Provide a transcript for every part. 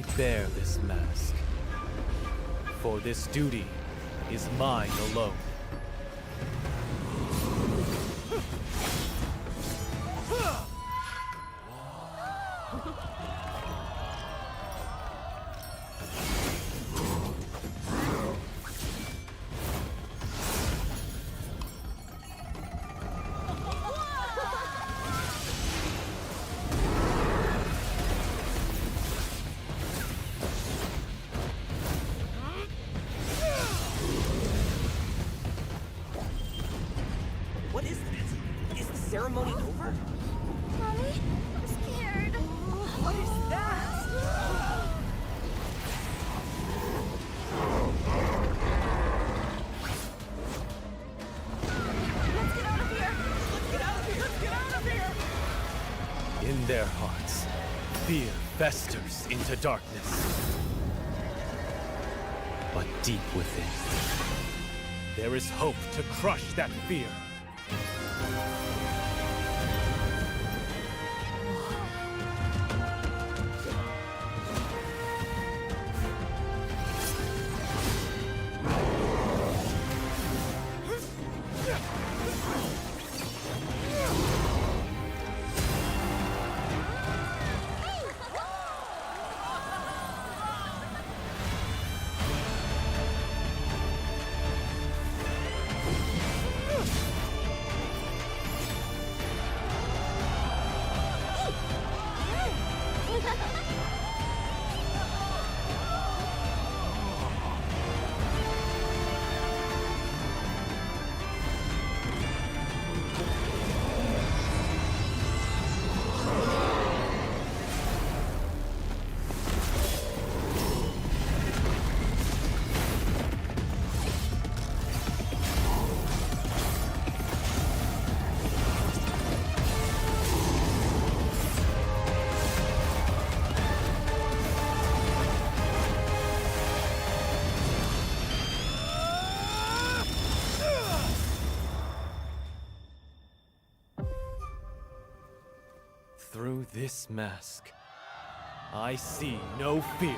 I bear this mask, for this duty is mine alone. What is this? Is the ceremony over? Mommy, I'm scared. What is that? Let's get out of here. Let's get out of here! Let's get out of here! In their hearts, fear festers into darkness. But deep within, there is hope to crush that fear. Through this mask, I see no fear.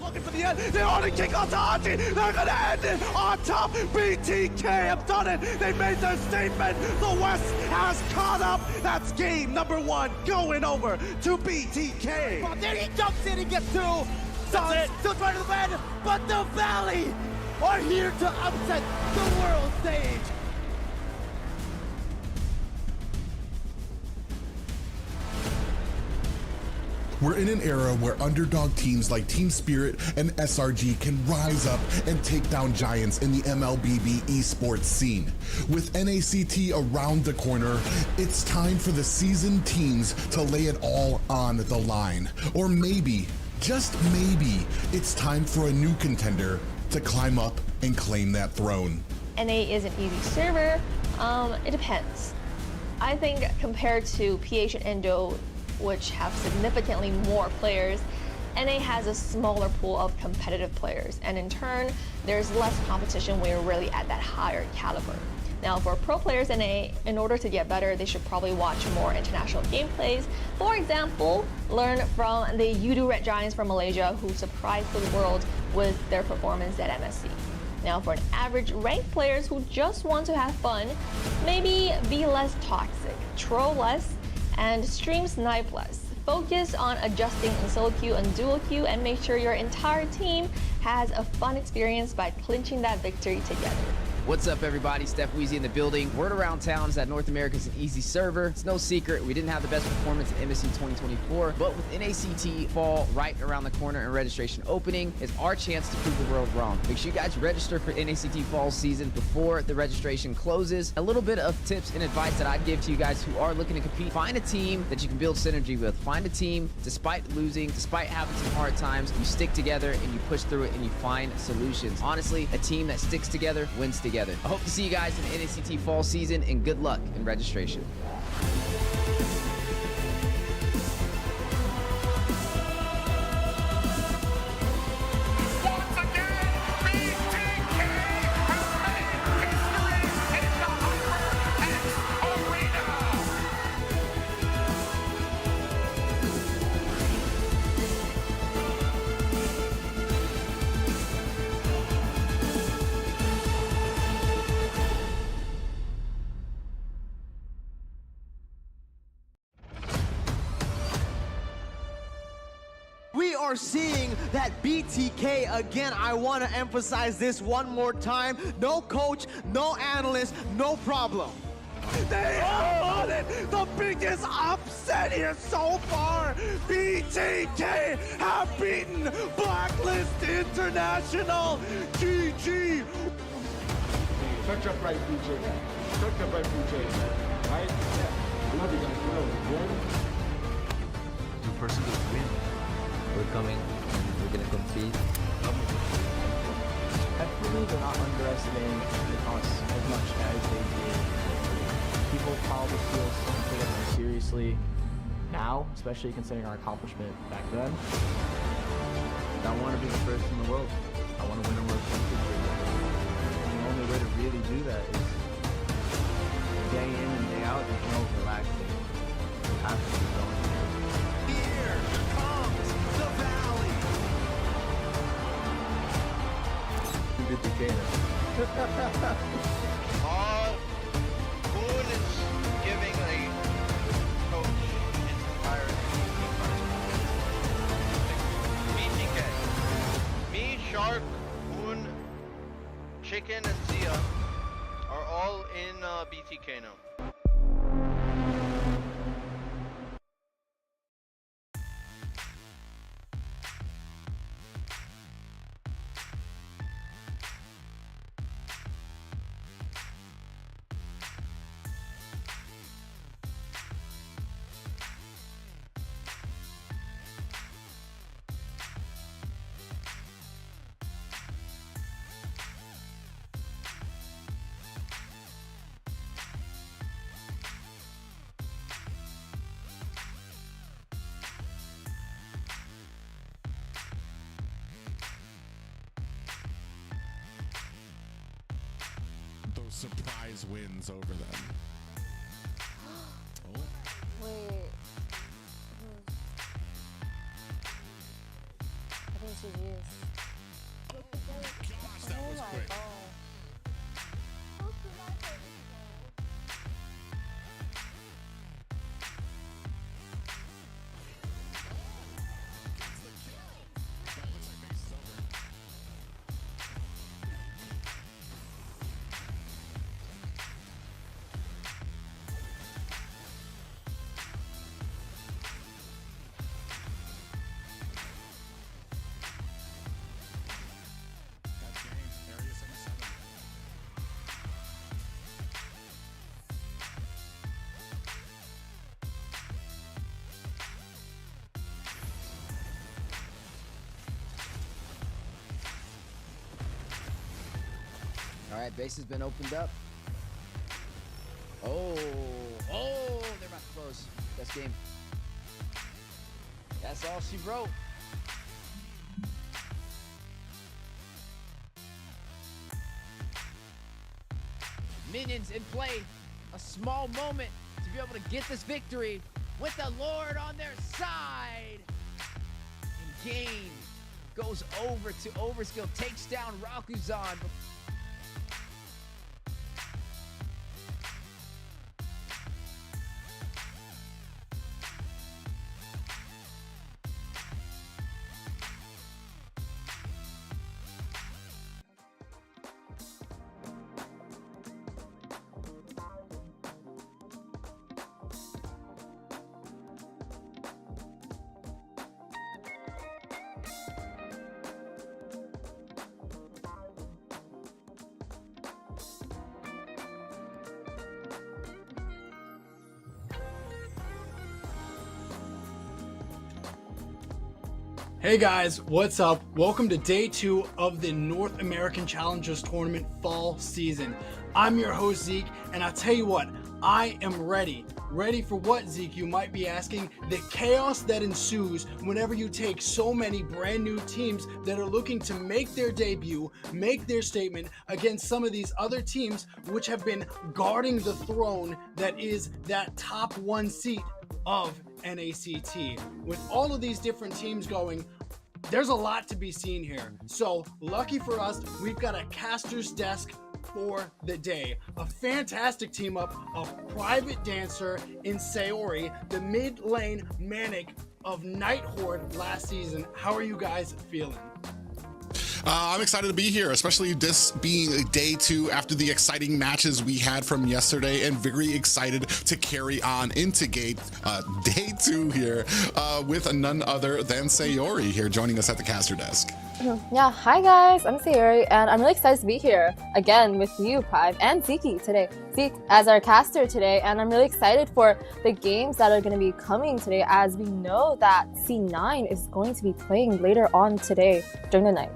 looking for the end. They already kick out to Aji. They're gonna end it on top. BTK have done it. They made their statement. The West has caught up. That's game number 1 going over to BTK. Oh, there he jumps in and gets through. Son still trying to win, but the Valley are here to upset the world stage. We're in an era where underdog teams like Team Spirit and SRG can rise up and take down giants in the MLBB esports scene. With NACT around the corner, it's time for the seasoned teams to lay it all on the line. Or maybe, just maybe, it's time for a new contender to climb up and claim that throne. NA is an easy server. It depends. I think compared to PH and Endo, which have significantly more players, NA has a smaller pool of competitive players, and in turn, there's less competition when you're really at that higher caliber. Now, for pro players in NA, in order to get better, they should probably watch more international gameplays. For example, learn from the Yudu Red Giants from Malaysia, who surprised the world with their performance at MSC. Now, for an average ranked players who just want to have fun, maybe be less toxic, troll less, and stream snipe less. Focus on adjusting in solo queue and dual queue, and make sure your entire team has a fun experience by clinching that victory together. What's up, everybody? Steph Weezy in the building. Word around town is that North America is an easy server. It's no secret we didn't have the best performance in MSC 2024, but with NACT Fall right around the corner and registration opening, it's our chance to prove the world wrong. Make sure you guys register for NACT Fall season before the registration closes. A little bit of tips and advice that I'd give to you guys who are looking to compete. Find a team that you can build synergy with. Find a team, despite losing, despite having some hard times, you stick together and you push through it and you find solutions. Honestly, a team that sticks together wins together. I hope to see you guys in the NACT Fall season, and good luck in registration. We are seeing that BTK again. I want to emphasize this one more time. No coach, no analyst, no problem. They are on it! The biggest upset here so far! BTK have beaten Blacklist International! GG! Touch up right, BJ. Touch up right, BJ. Right? Yeah. I love you guys. Two person to win. We're coming. We're gonna compete. Definitely, they're not underestimating us as much as they did. People probably feel something more seriously now, especially considering our accomplishment back then. I want to be the first in the world. I want to win a world championship. And the only way to really do that is day in and day out. There's no relaxing. You have to be going. Here comes the Valley. Boone is giving a coach inspired BTK. Me, Shark, Boone, Chicken, and Zia are all in BTK now. Those surprise wins over them. Oh. Wait. I think That was quick. All right, base has been opened up. Oh, they're about to close. Best game. That's all she wrote. Minions in play. A small moment to be able to get this victory with the Lord on their side. And game goes over to Overskilled, takes down Rakuzan. Hey guys, what's up? Welcome to day 2 of the North American Challengers Tournament fall season. I'm your host Zeke, and I'll tell you what, I am ready. Ready for what, Zeke, you might be asking? The chaos that ensues whenever you take so many brand new teams that are looking to make their debut, make their statement against some of these other teams which have been guarding the throne that is that top 1 seat of NACT. With all of these different teams going, there's a lot to be seen here. So lucky for us, we've got a caster's desk for the day. A fantastic team up of Private Dancer in Sayori, the mid lane Manic of Night Horde last season. How are you guys feeling? I'm excited to be here, especially this being day 2 after the exciting matches we had from yesterday, and very excited to carry on into day 2 here with none other than Sayori here joining us at the caster desk. Yeah, hi guys, I'm Sayori, and I'm really excited to be here again with you, Prive, and Zeke today. Zeke as our caster today, and I'm really excited for the games that are going to be coming today, as we know that C9 is going to be playing later on today during the night.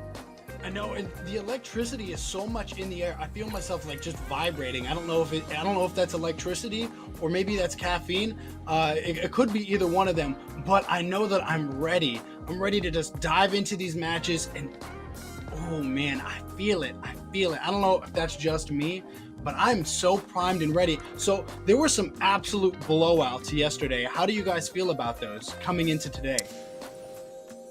I know, and the electricity is so much in the air. I feel myself like just vibrating. I don't know if that's electricity or maybe that's caffeine. It could be either one of them, but I know that I'm ready. I'm ready to just dive into these matches, and oh man, I feel it. I don't know if that's just me, but I'm so primed and ready. So there were some absolute blowouts yesterday. How do you guys feel about those coming into today?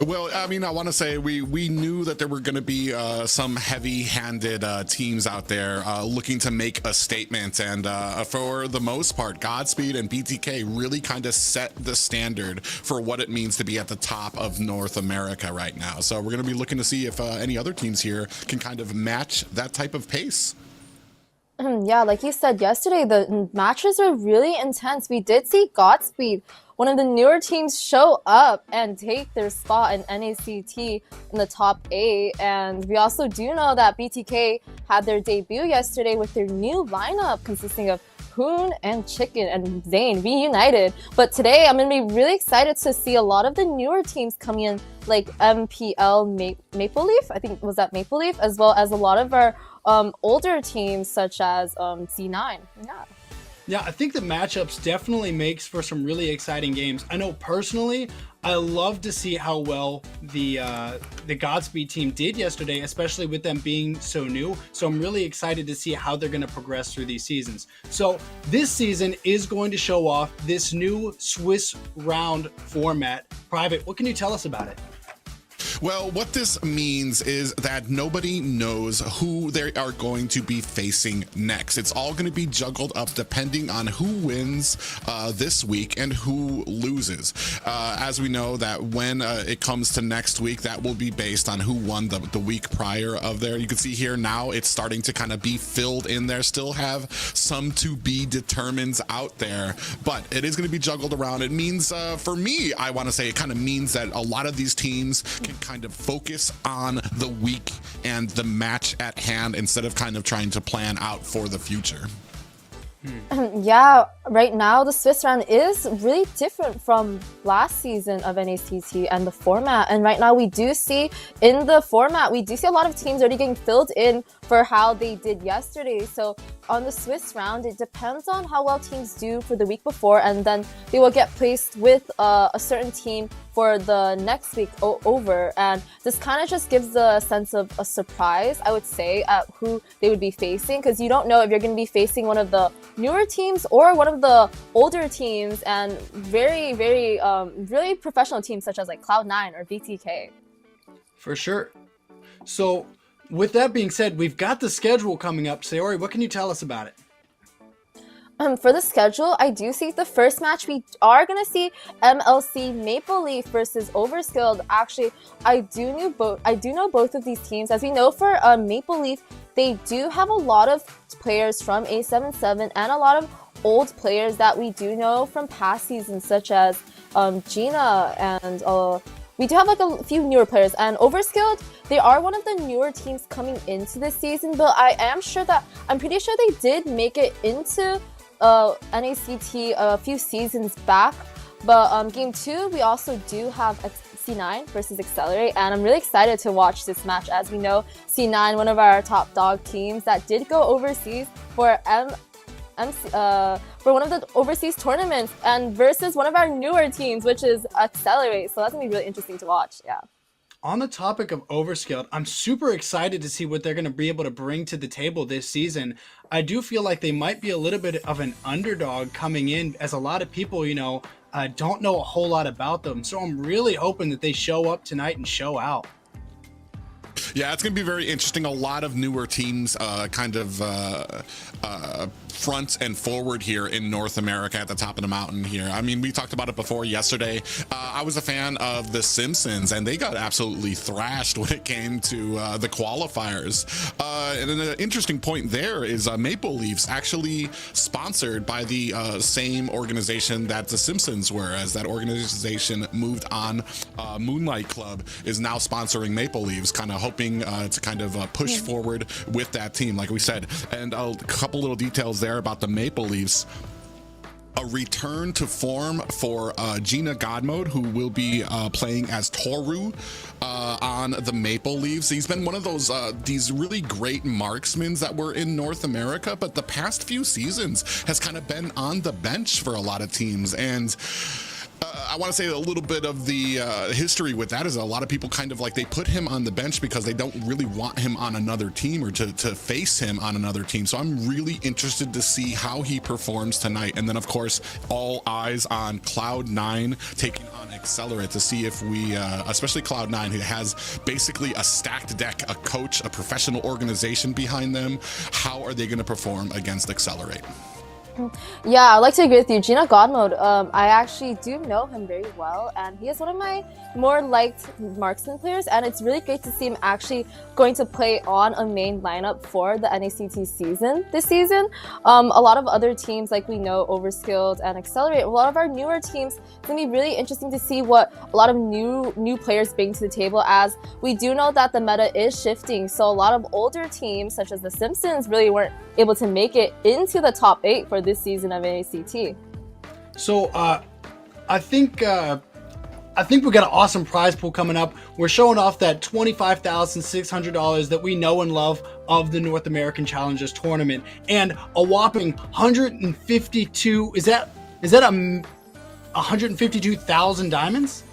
Well, I mean, I want to say we knew that there were going to be some heavy-handed teams out there looking to make a statement, and for the most part, Godspeed and BTK really kind of set the standard for what it means to be at the top of North America right now. So we're going to be looking to see if any other teams here can kind of match that type of pace. Yeah, like you said yesterday, the matches were really intense. We did see Godspeed, one of the newer teams, show up and take their spot in NACT in the top 8. And we also do know that BTK had their debut yesterday with their new lineup consisting of Hoon and Chicken and Zane reunited. But today I'm going to be really excited to see a lot of the newer teams coming in, like MPL Maple Leaf, I think was that Maple Leaf, as well as a lot of our older teams such as C9. Yeah, I think the matchups definitely makes for some really exciting games. I know personally, I love to see how well the Godspeed team did yesterday, especially with them being so new. So I'm really excited to see how they're going to progress through these seasons. So this season is going to show off this new Swiss round format. Private, what can you tell us about it? Well, what this means is that nobody knows who they are going to be facing next. It's all going to be juggled up depending on who wins this week and who loses. As we know that when it comes to next week, that will be based on who won the week prior of there. You can see here now it's starting to kind of be filled in there. Still have some to be determined out there, but it is going to be juggled around. It means, for me, I want to say it kind of means that a lot of these teams can kind of focus on the week and the match at hand instead of kind of trying to plan out for the future. Yeah, right now the Swiss round is really different from last season of NACT and the format. And right now we do see in the format, we do see a lot of teams already getting filled in for how they did yesterday. So on the Swiss round, it depends on how well teams do for the week before, and then they will get placed with a certain team for the next week over. And this kind of just gives a sense of a surprise, I would say, at who they would be facing, because you don't know if you're going to be facing one of the newer teams or one of the older teams and very, very, really professional teams such as like Cloud9 or BTK. For sure. So with that being said, we've got the schedule coming up. Sayori, what can you tell us about it? For the schedule, I do see the first match we are going to see MLC Maple Leaf versus Overskilled. Actually, I do know both of these teams. As we know, for Maple Leaf, they do have a lot of players from A77 and a lot of old players that we do know from past seasons, such as Gina, and we do have like a few newer players. And Overskilled, they are one of the newer teams coming into this season, but I'm pretty sure they did make it into NACT a few seasons back. But game 2, we also do have C9 versus Excellerrate, and I'm really excited to watch this match. As we know, C9, one of our top dog teams that did go overseas for for one of the overseas tournaments, and versus one of our newer teams, which is Excellerrate. So that's gonna be really interesting to watch. Yeah. On the topic of Overskilled, I'm super excited to see what they're going to be able to bring to the table this season. I do feel like they might be a little bit of an underdog coming in, as a lot of people, don't know a whole lot about them. So I'm really hoping that they show up tonight and show out. Yeah, it's going to be very interesting. A lot of newer teams front and forward here in North America at the top of the mountain here. I mean, we talked about it before yesterday. I was a fan of The Simpsons, and they got absolutely thrashed when it came to the qualifiers. And an interesting point there is Maple Leafs actually sponsored by the same organization that The Simpsons were, as that organization moved on. Moonlight Club is now sponsoring Maple Leafs, kind of hoping to kind of push forward with that team, like we said. And a couple little details there about the Maple Leafs. A return to form for Gina Godmode, who will be playing as Toru on the Maple Leafs. He's been one of those these really great marksmen that were in North America, but the past few seasons has kind of been on the bench for a lot of teams. And I want to say a little bit of the history with that is a lot of people kind of like they put him on the bench because they don't really want him on another team or to face him on another team. So I'm really interested to see how he performs tonight. And then, of course, all eyes on Cloud9 taking on Excellerrate to see if we, especially Cloud9, who has basically a stacked deck, a coach, a professional organization behind them. How are they going to perform against Excellerrate? Yeah, I'd like to agree with you. Gina Godmode, I actually do know him very well, and he is one of my more liked marksman players, and it's really great to see him actually going to play on a main lineup for the NACT season this season. A lot of other teams, like we know, Overskilled and Excellerrate, a lot of our newer teams, it's going to be really interesting to see what a lot of new players bring to the table, as we do know that the meta is shifting. So a lot of older teams, such as the Simpsons, really weren't able to make it into the top 8 for this season of NACT. So I think we got an awesome prize pool coming up. We're showing off that $25,600 that we know and love of the North American Challengers Tournament, and a whopping 152. Is that 152,000 diamonds?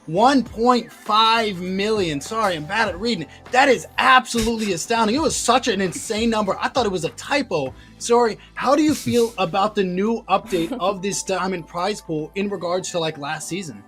1.5 million. Sorry, I'm bad at reading. That is absolutely astounding. It was such an insane number. I thought it was a typo. Sorry, how do you feel about the new update of this diamond prize pool in regards to like last season?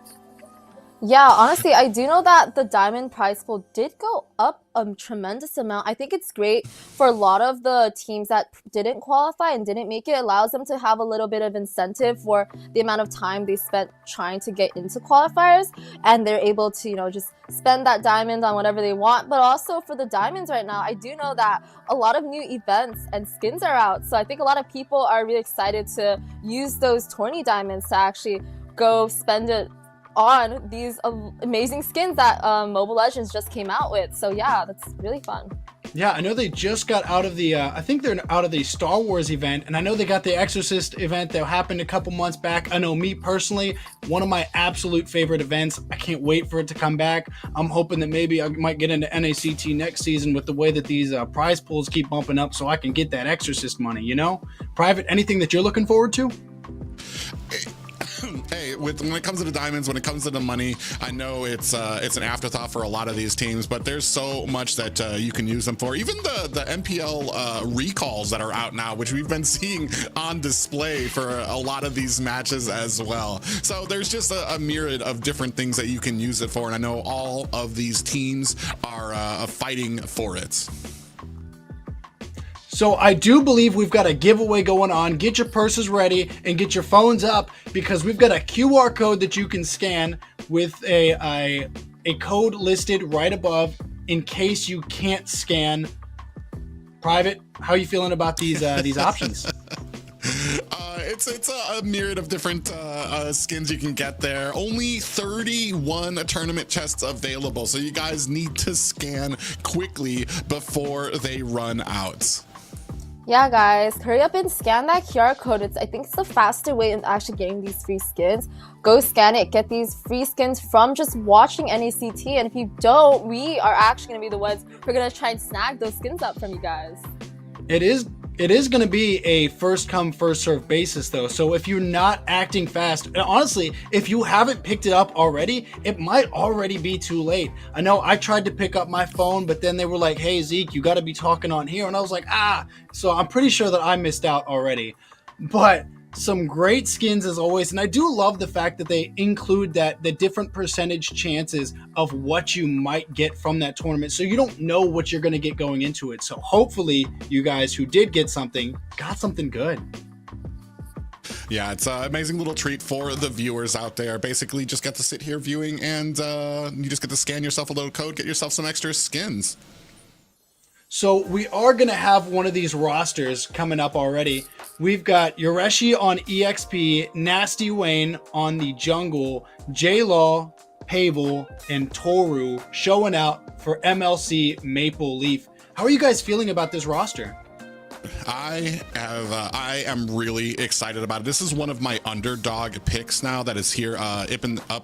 Yeah, honestly, I do know that the diamond prize pool did go up a tremendous amount. I think it's great for a lot of the teams that didn't qualify and didn't make it. It allows them to have a little bit of incentive for the amount of time they spent trying to get into qualifiers, and they're able to, just spend that diamond on whatever they want. But also for the diamonds right now, I do know that a lot of new events and skins are out. So I think a lot of people are really excited to use those tourney diamonds to actually go spend it on these amazing skins that Mobile Legends just came out with. So yeah, that's really fun. Yeah, I know they just got out of the, I think they're out of the Star Wars event, and I know they got the Exorcist event that happened a couple months back. I know me personally, one of my absolute favorite events. I can't wait for it to come back. I'm hoping that maybe I might get into NACT next season with the way that these prize pools keep bumping up so I can get that Exorcist money, Private, anything that you're looking forward to? Hey, when it comes to the diamonds, when it comes to the money, I know it's an afterthought for a lot of these teams, but there's so much that you can use them for. Even the MPL recalls that are out now, which we've been seeing on display for a lot of these matches as well. So there's just a myriad of different things that you can use it for, and I know all of these teams are fighting for it. So I do believe we've got a giveaway going on. Get your purses ready and get your phones up, because we've got a QR code that you can scan with a code listed right above in case you can't scan. Private, how are you feeling about these options? It's a myriad of different skins you can get there. Only 31 tournament chests available, so you guys need to scan quickly before they run out. Yeah, guys, hurry up and scan that QR code. I think it's the faster way of actually getting these free skins. Go scan it, get these free skins from just watching NACT. And if you don't, we are actually going to be the ones who are going to try and snag those skins up from you guys. It is going to be a first come, first serve basis though. So if you're not acting fast, and honestly, if you haven't picked it up already, it might already be too late. I know I tried to pick up my phone, but then they were like, hey Zeke, you got to be talking on here. And I was like, so I'm pretty sure that I missed out already. But some great skins as always, and I do love the fact that they include that the different percentage chances of what you might get from that tournament, so you don't know what you're going to get going into it. So hopefully you guys who did get something got something good. Yeah, it's an amazing little treat for the viewers out there. Basically just get to sit here viewing, and you just get to scan yourself a little code, get yourself some extra skins. So we are going to have one of these rosters coming up already. We've got Yoreshi on EXP, Nasty Wayne on the jungle, J-Law, Pavel, and Toru showing out for MLC Maple Leaf. How are you guys feeling about this roster? I am really excited about it. This is one of my underdog picks now that is here up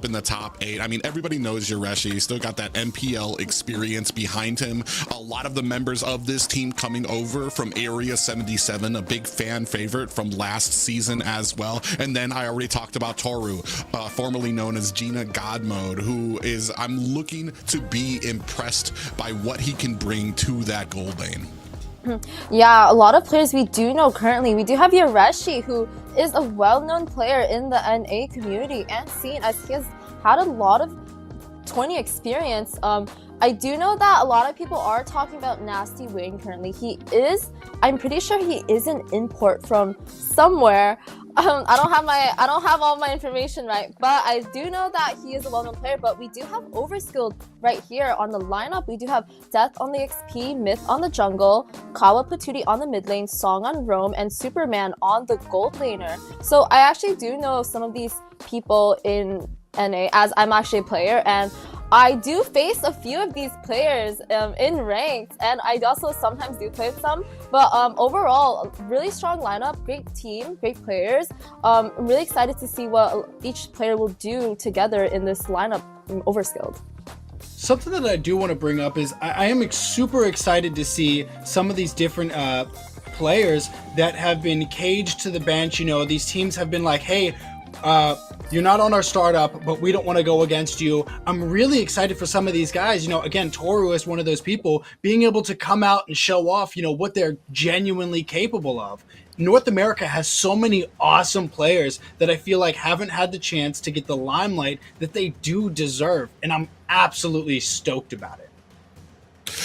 in the top 8. I mean, everybody knows Yoreshi. Still got that MPL experience behind him. A lot of the members of this team coming over from Area 77, a big fan favorite from last season as well. And then I already talked about Toru, formerly known as Gina Godmode, who is, I'm looking to be impressed by what he can bring to that gold lane. Yeah, a lot of players we do know currently. We do have Yoreshi, who is a well-known player in the NA community and scene, as he has had a lot of tourney experience. I do know that a lot of people are talking about Nasty Wayne currently. I'm pretty sure he is an import from somewhere. I don't have all my information right, but I do know that he is a well-known player. But we do have Overskilled right here on the lineup. We do have Death on the XP, Myth on the jungle, Kawa Patootie on the mid lane, Song on roam, and Superman on the gold laner. So I actually do know some of these people in NA, as I'm actually a player, and I do face a few of these players in ranked, and I also sometimes do play with some. But overall, really strong lineup, great team, great players. I'm really excited to see what each player will do together in this lineup from Overskilled. Something that I do want to bring up is I am super excited to see some of these different players that have been caged to the bench. You know, these teams have been like, hey, you're not on our startup, but we don't want to go against you. I'm really excited for some of these guys. You know, again, Toru is one of those people being able to come out and show off, you know, what they're genuinely capable of. North America has so many awesome players that I feel like haven't had the chance to get the limelight that they do deserve. And I'm absolutely stoked about it.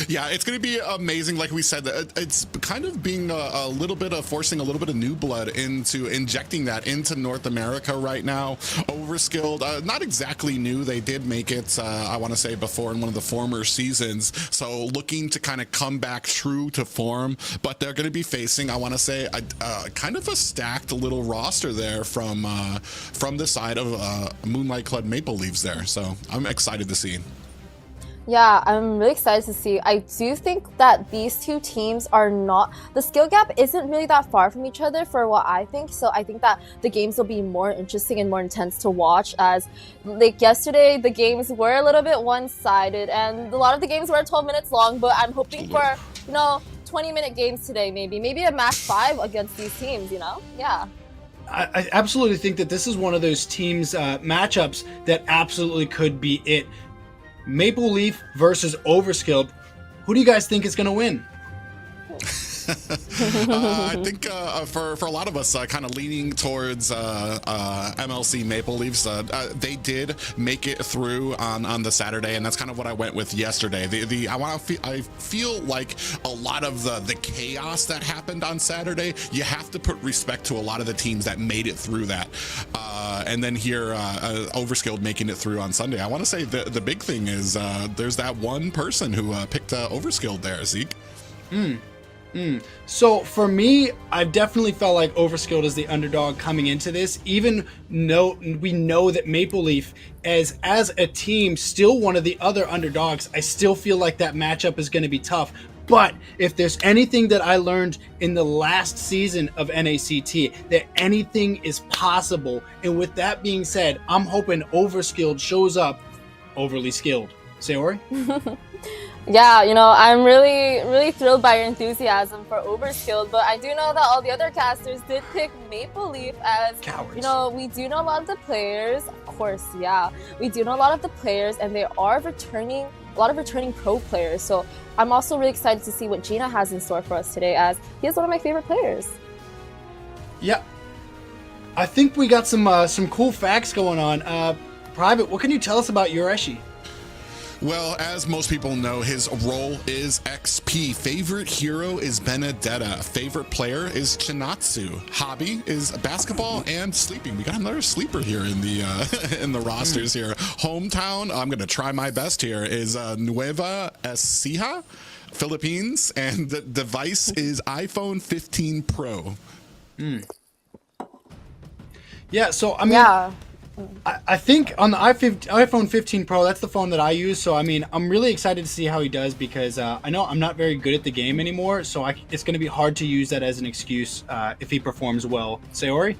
Yeah, it's going to be amazing. Like we said, it's kind of being a little bit of forcing a little bit of new blood into injecting that into North America right now. Overskilled, not exactly new. They did make it, I want to say, before in one of the former seasons. So looking to kind of come back true to form, but they're going to be facing, I want to say, a kind of a stacked little roster there from the side of Moonlight Club Maple Leafs there. So I'm excited to see. Yeah, I'm really excited to see. I do think that these two teams are not, the skill gap isn't really that far from each other for what I think. So I think that the games will be more interesting and more intense to watch, as like yesterday, the games were a little bit one-sided and a lot of the games were 12 minutes long, but I'm hoping for, 20-minute games today, maybe a match 5 against these teams, Yeah. I absolutely think that this is one of those teams matchups that absolutely could be it. Maple Leaf versus Overskilled. Who do you guys think is going to win? I think for a lot of us, kind of leaning towards MLC Maple Leafs. They did make it through on the Saturday, and that's kind of what I went with yesterday. I feel like a lot of the chaos that happened on Saturday, you have to put respect to a lot of the teams that made it through that. And then here, Overskilled making it through on Sunday. I want to say the big thing is there's that one person who picked Overskilled there, Zeke. So for me, I've definitely felt like Overskilled is the underdog coming into this, even though we know that Maple Leaf as a team, still one of the other underdogs. I still feel like that matchup is going to be tough. But if there's anything that I learned in the last season of NACT, that anything is possible. And with that being said, I'm hoping Overskilled shows up overly skilled. Sayori? Yeah, I'm really, really thrilled by your enthusiasm for Overskilled, but I do know that all the other casters did pick Maple Leaf as, cowards. We do know a lot of the players, of course, yeah. We do know a lot of the players, and they are a lot of returning pro players, so I'm also really excited to see what Gina has in store for us today, as he is one of my favorite players. Yeah. I think we got some cool facts going on. Private, what can you tell us about Yureshi? Well, as most people know, his role is XP. Favorite hero is Benedetta. Favorite player is Chinatsu. Hobby is basketball and sleeping. We got another sleeper here in the in the rosters here. Hometown, I'm going to try my best here, is Nueva Ecija, Philippines, and the device is iPhone 15 Pro. Yeah, so I mean, I think on the iPhone 15 Pro, that's the phone that I use. So I mean, I'm really excited to see how he does, because I know I'm not very good at the game anymore. So it's going to be hard to use that as an excuse if he performs well. Sayori?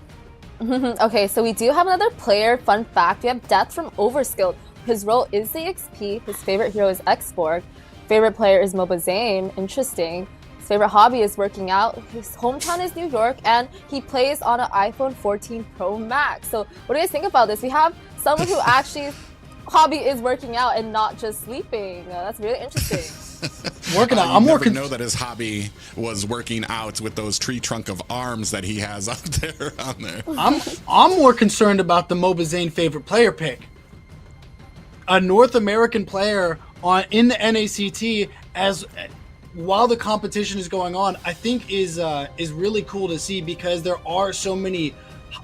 Okay, so we do have another player. Fun fact: we have Death from Overskilled. His role is the XP. His favorite hero is Xborg. Favorite player is Mobazane. Interesting. His favorite hobby is working out. His hometown is New York, and he plays on an iPhone 14 Pro Max. So what do you guys think about this? We have someone who actually hobby is working out and not just sleeping. That's really interesting. Working out. I'm more know that his hobby was working out with those tree trunk of arms that he has up there on there. I'm more concerned about the Mobazane favorite player pick. A North American player in the NACT while the competition is going on, I think is really cool to see, because there are so many,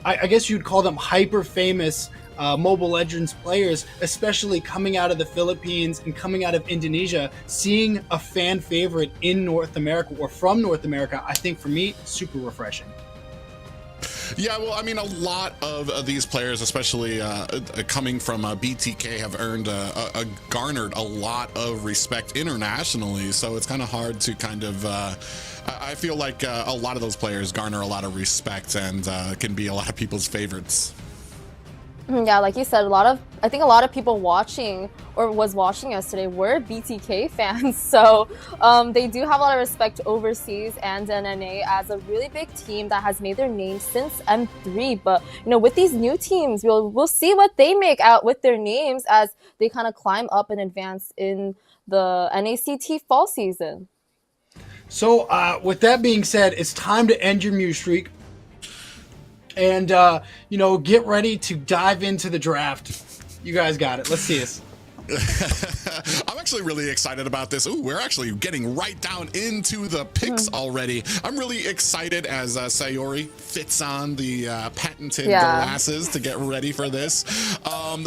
I guess you'd call them hyper famous Mobile Legends players, especially coming out of the Philippines and coming out of Indonesia. Seeing a fan favorite in North America or from North America, I think for me, super refreshing. Yeah, well, I mean, a lot of these players, especially coming from BTK, have garnered a lot of respect internationally. So it's kind of hard to I feel like a lot of those players garner a lot of respect and can be a lot of people's favorites. Yeah, like you said, I think a lot of people watching or was watching yesterday were BTK fans. So they do have a lot of respect overseas and NNA as a really big team that has made their name since M3. But with these new teams, we'll see what they make out with their names as they kind of climb up and advance in the NACT fall season. So with that being said, it's time to end your Mew streak. And, you know, get ready to dive into the draft. You guys got it. Let's see this. I'm actually really excited about this. Ooh, we're actually getting right down into the picks already. I'm really excited as Sayori fits on the patented glasses to get ready for this.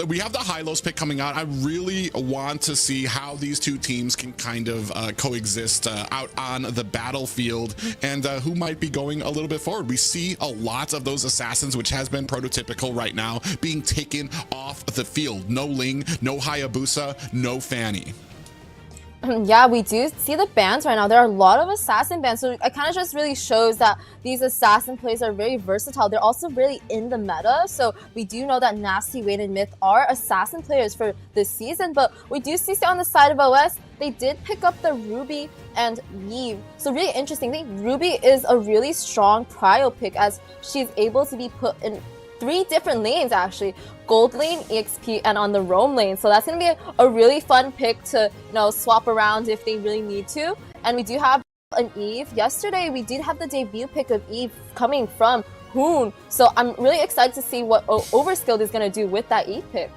We have the Hylos pick coming out. I really want to see how these two teams can kind of coexist out on the battlefield and who might be going a little bit forward. We see a lot of those assassins, which has been prototypical right now, being taken off the field. No Ling, no Hayabusa, no Fanny. Yeah, we do see the bans right now. There are a lot of assassin bans, so it kind of just really shows that these assassin plays are very versatile. They're also really in the meta, so we do know that Nasty, Wayne, and Myth are assassin players for this season, but we do see on the side of OS, they did pick up the Ruby and Eve. So really interesting. I think Ruby is a really strong prio pick as she's able to be put in 3 different lanes actually, gold lane, EXP, and on the roam lane. So that's going to be a really fun pick to, you know, swap around if they really need to. And we do have an Eve. Yesterday we did have the debut pick of Eve coming from Hoon. So I'm really excited to see what Overskilled is going to do with that Eve pick.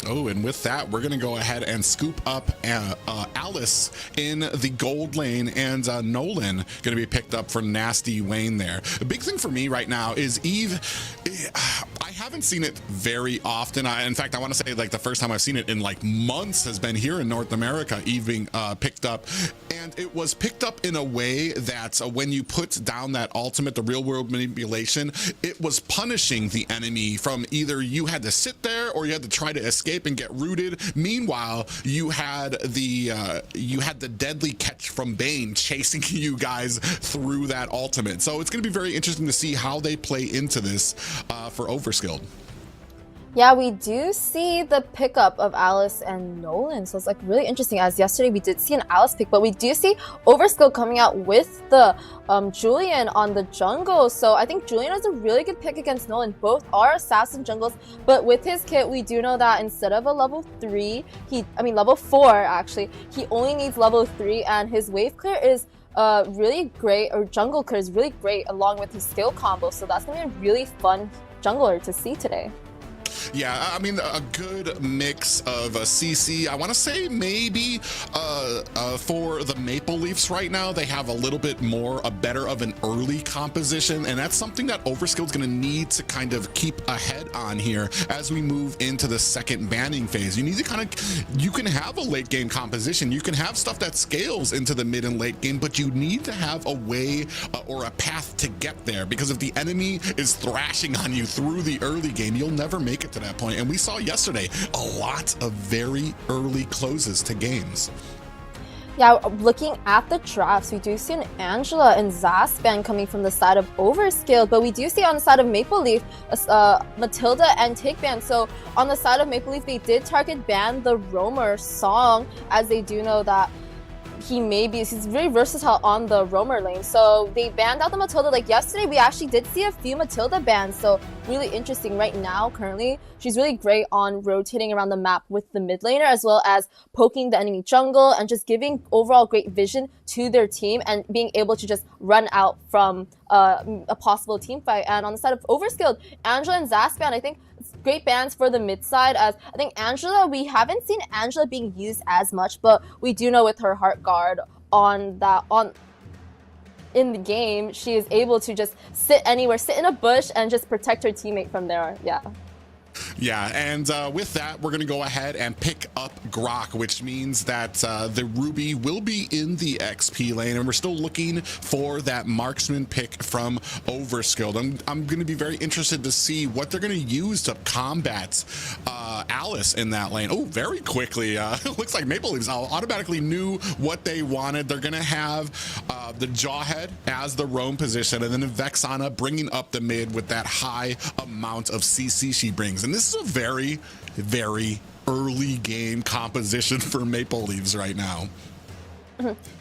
Oh, and with that, we're going to go ahead and scoop up Alice in the gold lane, and Nolan going to be picked up for Nasty Wayne there. The big thing for me right now is Eve. I haven't seen it very often. In fact, I want to say like the first time I've seen it in like months has been here in North America, Eve being picked up. And it was picked up in a way that when you put down that ultimate, the real world manipulation, it was punishing the enemy from either you had to sit there or you had to try to escape and get rooted. Meanwhile, you had the deadly catch from Bane chasing you guys through that ultimate. So it's going to be very interesting to see how they play into this for Overskilled. Yeah, we do see the pickup of Alice and Nolan, so it's like really interesting. As yesterday we did see an Alice pick, but we do see Overskill coming out with the Julian on the jungle. So I think Julian is a really good pick against Nolan. Both are assassin jungles, but with his kit, we do know that instead of a level 3, level 4 actually, he only needs level 3, and his wave clear is really great, or jungle clear is really great along with his skill combo. So that's gonna be a really fun jungler to see today. Yeah, I mean, a good mix of CC. I want to say maybe for the Maple Leafs right now, they have a little bit more, better of an early composition, and that's something that Overskilled's going to need to kind of keep ahead on here as we move into the second banning phase. You need to you can have a late game composition, you can have stuff that scales into the mid and late game, but you need to have a way or a path to get there, because if the enemy is thrashing on you through the early game, you'll never make it to that point. And we saw yesterday a lot of very early closes to games. Yeah, looking at the drafts, we do see an Angela and Zaspan coming from the side of Overskilled, but we do see on the side of Maple Leaf, Matilda and Take Ban. So on the side of Maple Leaf, they did target ban the Roamer Song, as they do know that he's very versatile on the roamer lane. So they banned out the Matilda. Like yesterday, we actually did see a few Matilda bans. So really interesting right now, currently. She's really great on rotating around the map with the mid laner, as well as poking the enemy jungle and just giving overall great vision to their team and being able to just run out from a possible team fight. And on the side of Overskilled, Angela and Zaspan, I think great bans for the mid side, as I think Angela, we haven't seen Angela being used as much, but we do know with her heart guard in the game, she is able to just sit anywhere, sit in a bush and just protect her teammate from there. Yeah, and with that, we're going to go ahead and pick up Grok, which means that the Ruby will be in the XP lane, and we're still looking for that marksman pick from Overskilled. I'm going to be very interested to see what they're going to use to combat Alice in that lane. Oh, very quickly. It looks like Maple Leafs automatically knew what they wanted. They're going to have the Jawhead as the roam position, and then Vexana bringing up the mid with that high amount of CC she brings. And this is a very, very early game composition for Maple Leafs right now.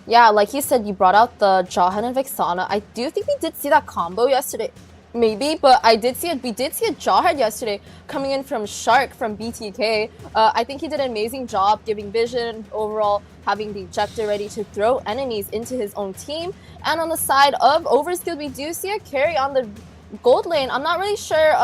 Yeah, like you said, you brought out the Jawhead and Vexana. I do think we did see that combo yesterday. Maybe, but we did see a Jawhead yesterday coming in from Shark from BTK. I think he did an amazing job giving vision, overall having the ejector ready to throw enemies into his own team. And on the side of Overskilled, we do see a carry on the gold lane. I'm not really sure.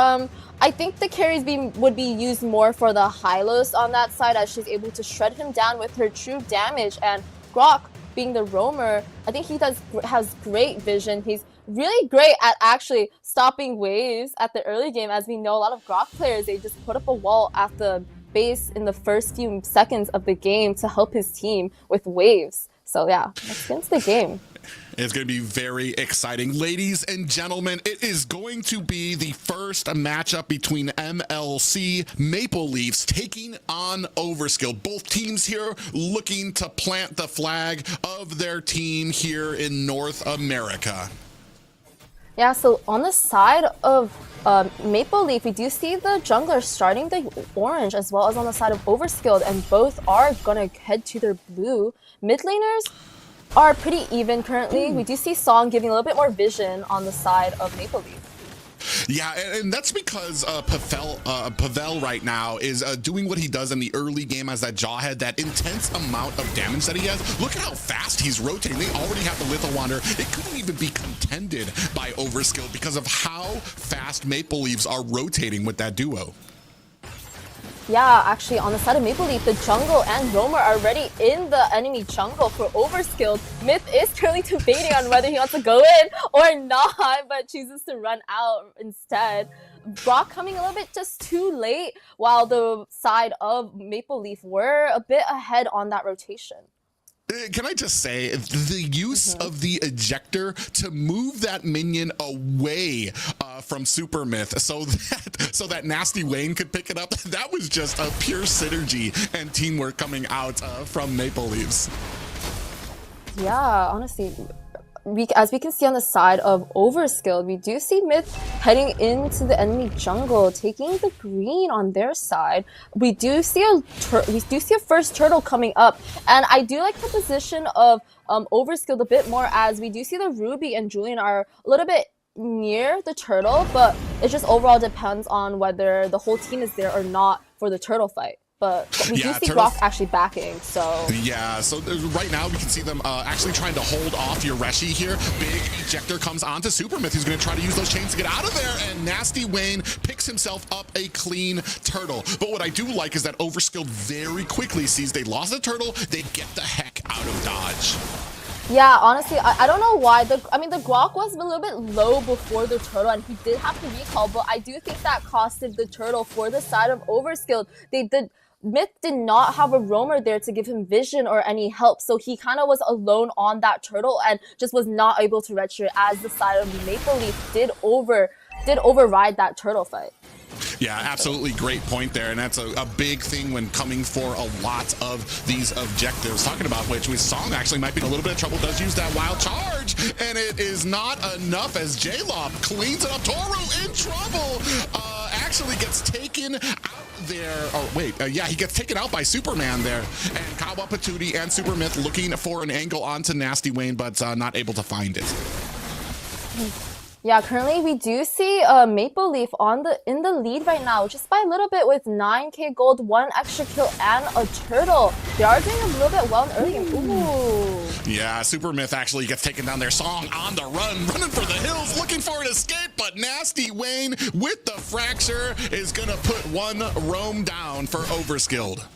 I think the carries would be used more for the Hylos on that side, as she's able to shred him down with her true damage. And Grok, being the roamer, I think he has great vision. He's really great at actually stopping waves at the early game. As we know, a lot of Grok players, they just put up a wall at the base in the first few seconds of the game to help his team with waves. So yeah, let's get into the game. It's going to be very exciting. Ladies and gentlemen, it is going to be the first matchup between MLC Maple Leafs taking on Overskilled. Both teams here looking to plant the flag of their team here in North America. Yeah, so on the side of Maple Leaf, we do see the jungler starting the orange, as well as on the side of Overskilled, and both are gonna head to their blue. Mid laners are pretty even currently. We do see Song giving a little bit more vision on the side of Maple Leaf. Yeah, and that's because Pavel right now is doing what he does in the early game as that Jawhead, that intense amount of damage that he has. Look at how fast he's rotating. They already have the Lethal Wander. It couldn't even be contended by Overskilled because of how fast Maple Leafs are rotating with that duo. Yeah, actually, on the side of Maple Leaf, the jungle and Roamer are already in the enemy jungle for Overskilled. Myth is currently debating on whether he wants to go in or not, but chooses to run out instead. Brock coming a little bit just too late, while the side of Maple Leaf were a bit ahead on that rotation. Can I just say, the use of the ejector to move that minion away from Super Myth so that Nasty Wayne could pick it up, that was just a pure synergy and teamwork coming out from Maple Leafs. Yeah, honestly, as we can see on the side of Overskilled, we do see Myth heading into the enemy jungle, taking the green on their side. We do see a first turtle coming up, and I do like the position of Overskilled a bit more, as we do see the Ruby and Julian are a little bit near the turtle, but it just overall depends on whether the whole team is there or not for the turtle fight. But we do see Grok actually backing, so... Yeah, so right now we can see them actually trying to hold off Yoreshi here. Big ejector comes onto Supermyth, who's going to try to use those chains to get out of there, and Nasty Wayne picks himself up a clean turtle. But what I do like is that Overskilled very quickly sees they lost the turtle, they get the heck out of dodge. Yeah, honestly, I don't know why. The Grok was a little bit low before the turtle, and he did have to recall, but I do think that costed the turtle for the side of Overskilled. Myth did not have a roamer there to give him vision or any help, so he kind of was alone on that turtle and just was not able to redshirt, as the side of Maple Leaf did override that turtle fight. Yeah, absolutely great point there, and that's a big thing when coming for a lot of these objectives. Talking about which, with Song actually might be in a little bit of trouble, does use that wild charge, and it is not enough as J-Lob cleans it up. Toru in trouble, actually gets taken out there. Oh, wait, yeah, he gets taken out by Superman there, and Kawa Patootie and Supermyth looking for an angle onto Nasty Wayne, but not able to find it. Yeah, currently we do see Maple Leaf in the lead right now, just by a little bit, with 9k gold, 1 extra kill, and a turtle. They are doing a little bit well in early game. Ooh. Yeah, Supermyth actually gets taken down there. Song on the run, running for the hills, looking for an escape, but Nasty Wayne with the fracture is gonna put one roam down for Overskilled.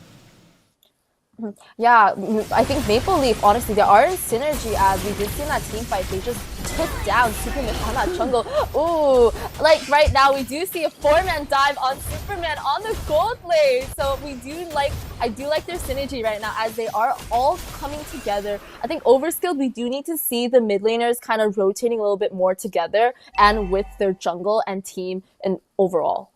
Yeah, I think Maple Leaf, honestly, they are in synergy, as we did see in that team fight. They just took down Superman on that jungle. Ooh, like right now we do see a 4-man dive on Superman on the gold lane. So I do like their synergy right now, as they are all coming together. I think Overskilled, we do need to see the mid laners kind of rotating a little bit more together and with their jungle and team and overall.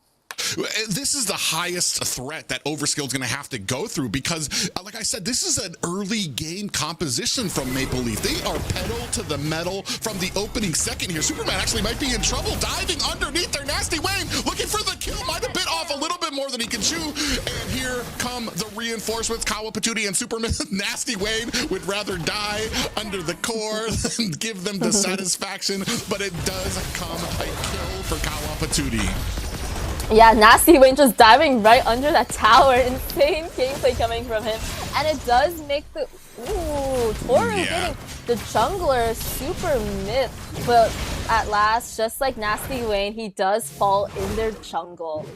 This is the highest threat that Overskilled's going to have to go through because, like I said, this is an early game composition from Maple Leaf. They are pedal to the metal from the opening second here. Superman actually might be in trouble, diving underneath their Nasty Wayne, looking for the kill. Might have bit off a little bit more than he can chew. And here come the reinforcements. Kawa Patootie and Superman. Nasty Wayne would rather die under the core than give them the satisfaction, but it does come a kill for Kawa Patootie. Yeah, Nasty Wayne just diving right under that tower. Insane gameplay coming from him. And it does make the... Ooh, Toru getting the jungler super myth. But at last, just like Nasty Wayne, he does fall in their jungle.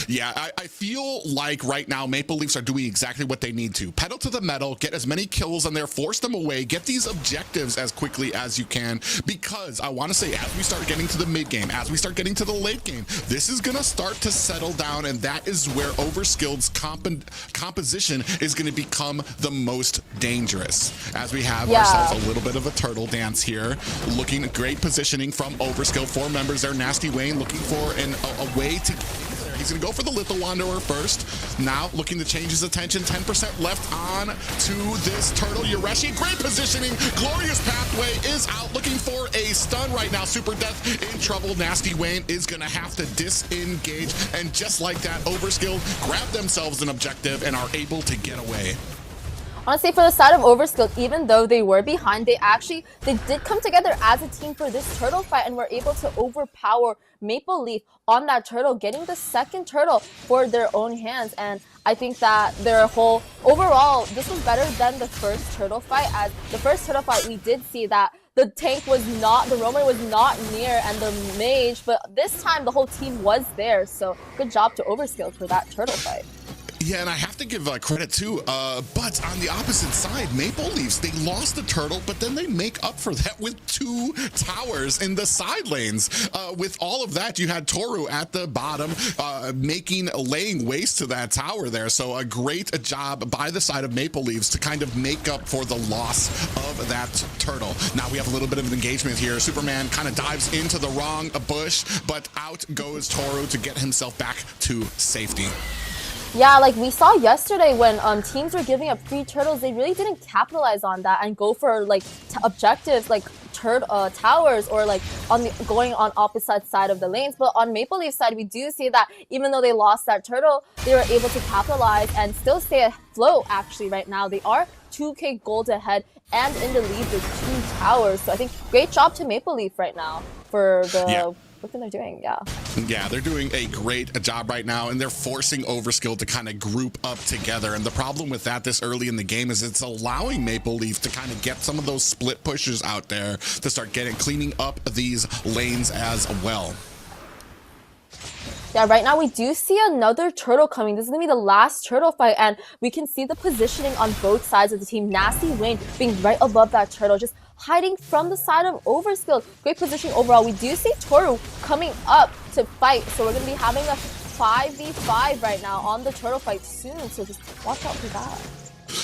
Yeah, I feel like right now Maple Leafs are doing exactly what they need to. Pedal to the metal, get as many kills on there, force them away, get these objectives as quickly as you can, because I want to say as we start getting to the mid game, as we start getting to the late game, this is going to start to settle down, and that is where Overskilled's composition is going to become the most dangerous. As we have ourselves a little bit of a turtle dance here, looking at great positioning from Overskilled. 4 members there, Nasty Wayne looking for a way to get in there. He's going to go for the Little Wanderer first. Now looking to change his attention. 10% left on to this turtle. Yureshi, great positioning. Glorious pathway is out looking for a stun right now. Super Death in trouble. Nasty Wayne is going to have to disengage. And just like that, Overskilled grab themselves an objective and are able to get away. Honestly, for the side of Overskilled, even though they were behind, they did come together as a team for this turtle fight and were able to overpower Maple Leaf on that turtle, getting the second turtle for their own hands. And I think that their whole overall, this was better than the first turtle fight. As the first turtle fight, we did see that the tank was not, the roamer was not near, and the mage, but this time the whole team was there. So good job to Overskilled for that turtle fight. Yeah, and I have to give credit too, but on the opposite side, Maple Leafs, they lost the turtle, but then they make up for that with 2 towers in the side lanes. With all of that, you had Toru at the bottom, laying waste to that tower there. So a great job by the side of Maple Leafs to kind of make up for the loss of that turtle. Now we have a little bit of an engagement here. Superman kind of dives into the wrong bush, but out goes Toru to get himself back to safety. Yeah, like we saw yesterday when teams were giving up free turtles, they really didn't capitalize on that and go for like objectives like towers or like going on opposite side of the lanes. But on Maple Leaf side, we do see that even though they lost that turtle, they were able to capitalize and still stay afloat. Actually, right now they are 2k gold ahead and in the lead with 2 towers. So I think great job to Maple Leaf right now for the. What they're doing, yeah, they're doing a great job right now, and they're forcing Overskilled to kind of group up together. And the problem with that this early in the game is it's allowing Maple Leaf to kind of get some of those split pushes out there to start cleaning up these lanes as well. Yeah, right now we do see another turtle coming. This is going to be the last turtle fight, and we can see the positioning on both sides of the team. Nasty Wayne being right above that turtle, just hiding from the side of Overskilled. Great positioning overall. We do see Toru coming up to fight, so we're going to be having a 5v5 right now on the turtle fight soon, so just watch out for that.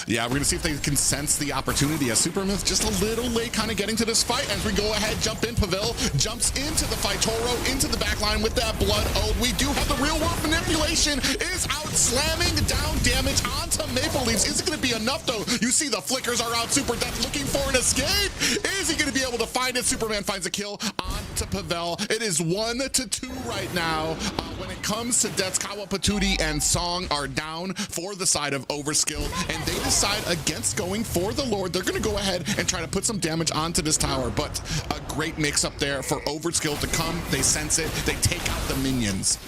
Yeah, we're going to see if they can sense the opportunity as Superman's just a little late kind of getting to this fight. As we go ahead, jump in, Pavel jumps into the fight. Toro into the back line with that blood ode. We do have the real world manipulation is out, slamming down damage onto Maple Leafs. Is it going to be enough though? You see the flickers are out. Super Death looking for an escape. Is he going to be able to find it? Superman finds a kill onto Pavel. It is 1-2 right now. When it comes to Death's, Kawa Patootie and Song are down for the side of Overskilled, and they decide against going for the Lord. They're going to go ahead and try to put some damage onto this tower, but a great mix up there for Overskilled to come. They sense it. They take out the minions.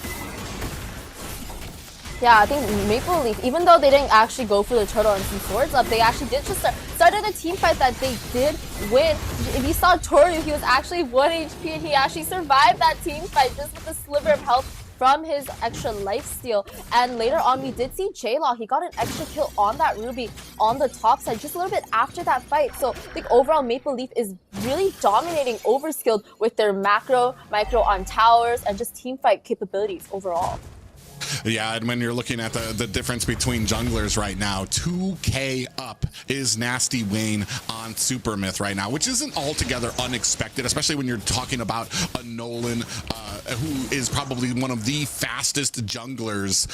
Yeah, I think Maple Leaf, even though they didn't actually go for the turtle and some swords up, they actually did just started a team fight that they did win. If you saw Toru, he was actually 1 HP and he actually survived that team fight just with a sliver of health from his extra lifesteal. And later on, we did see J-Law. He got an extra kill on that Ruby on the top side just a little bit after that fight. So I think overall, Maple Leaf is really dominating Overskilled with their micro on towers and just team fight capabilities overall. Yeah, and when you're looking at the difference between junglers right now, 2k up is Nasty Wayne on Super Myth right now, which isn't altogether unexpected, especially when you're talking about a Nolan who is probably one of the fastest junglers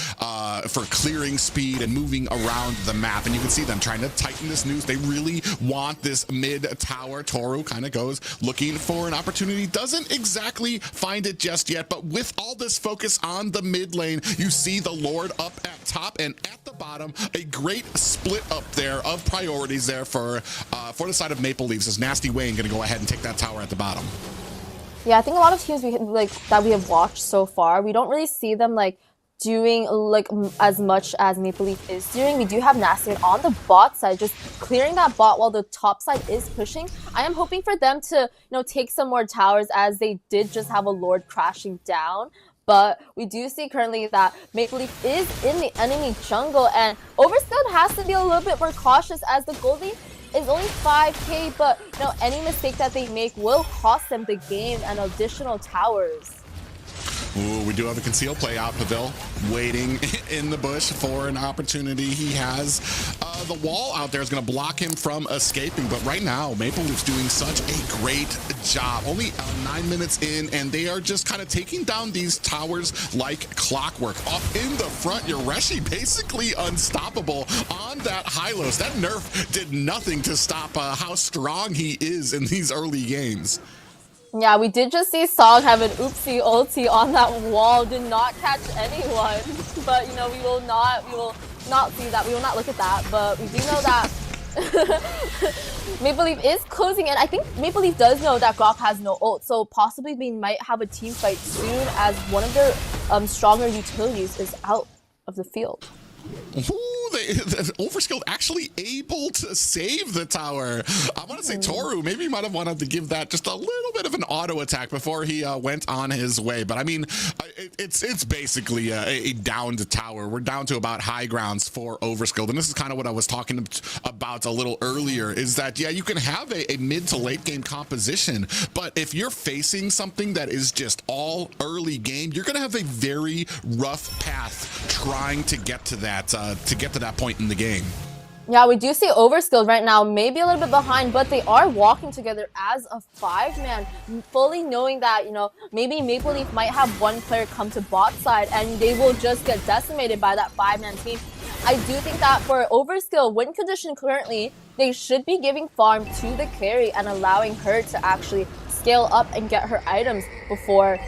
for clearing speed and moving around the map. And you can see them trying to tighten this noose. They really want this mid tower. Toru kind of goes looking for an opportunity. Doesn't exactly find it just yet, but with all this focus on the mid lane, you see the Lord up at top and at the bottom. A great split up there of priorities there for the side of Maple Leafs. Is Nasty Wayne going to go ahead and take that tower at the bottom? Yeah, I think a lot of teams that we have watched so far, we don't really see them doing as much as Maple Leaf is doing. We do have Nasty on the bot side, just clearing that bot while the top side is pushing. I am hoping for them to take some more towers, as they did just have a Lord crashing down. But we do see currently that Maple Leaf is in the enemy jungle, and Overskilled has to be a little bit more cautious, as the gold lead is only 5k, but any mistake that they make will cost them the game and additional towers. Ooh, we do have a concealed play out. Pavel waiting in the bush for an opportunity. He has the wall out there is going to block him from escaping. But right now, Maple Leaf's doing such a great job. Only 9 minutes in, and they are just kind of taking down these towers like clockwork. Up in the front, Yoreshi basically unstoppable on that Hylos. That nerf did nothing to stop how strong he is in these early games. Yeah, we did just see Song have an oopsie ulti on that wall. Did not catch anyone. But we will not see that. We will not look at that. But we do know that Maple Leaf is closing in. I think Maple Leaf does know that Grok has no ult, so possibly we might have a team fight soon, as one of their stronger utilities is out of the field. Ooh, Overskilled actually able to save the tower. I want to say Toru maybe might have wanted to give that just a little bit of an auto attack before he went on his way. But I mean, it's basically a downed tower. We're down to about high grounds for Overskilled. And this is kind of what I was talking about a little earlier, is that, yeah, you can have a mid to late game composition, but if you're facing something that is just all early game, you're going to have a very rough path trying to get to that point in the game. Yeah, we do see Overskilled right now, maybe a little bit behind, but they are walking together as a 5-man, fully knowing that, maybe Maple Leaf might have one player come to bot side and they will just get decimated by that 5-man team. I do think that for Overskilled, win condition currently, they should be giving farm to the carry and allowing her to actually scale up and get her items before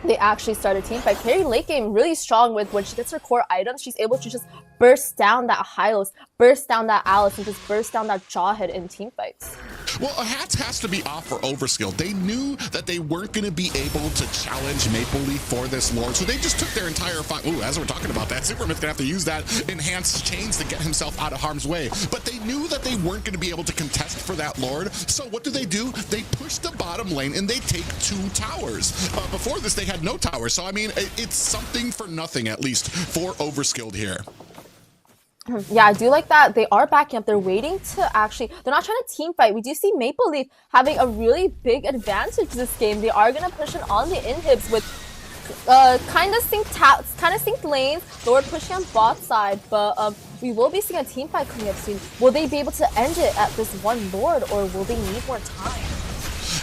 they actually start a team fight. Carry late game really strong with when she gets her core items, she's able to just burst down that Hylos, burst down that Alice, and just burst down that Jawhead in team fights. Well, a hats has to be off for Overskilled. They knew that they weren't going to be able to challenge Maple Leaf for this Lord, so they just took their entire fight. Ooh, as we're talking about that, Superman's going to have to use that enhanced chains to get himself out of harm's way. But they knew that they weren't going to be able to contest for that Lord, so what do? They push the bottom lane and they take 2 towers. Before this, they had no towers, so I mean, it's something for nothing, at least, for Overskilled here. Yeah, I do like that they are backing up. They're waiting to actually, they're not trying to team fight. We do see Maple Leaf having a really big advantage this game. They are going to push in on the inhibs with kind of synced lanes. Lord pushing on bot side, but we will be seeing a team fight coming up soon. Will they be able to end it at this one Lord, or will they need more time?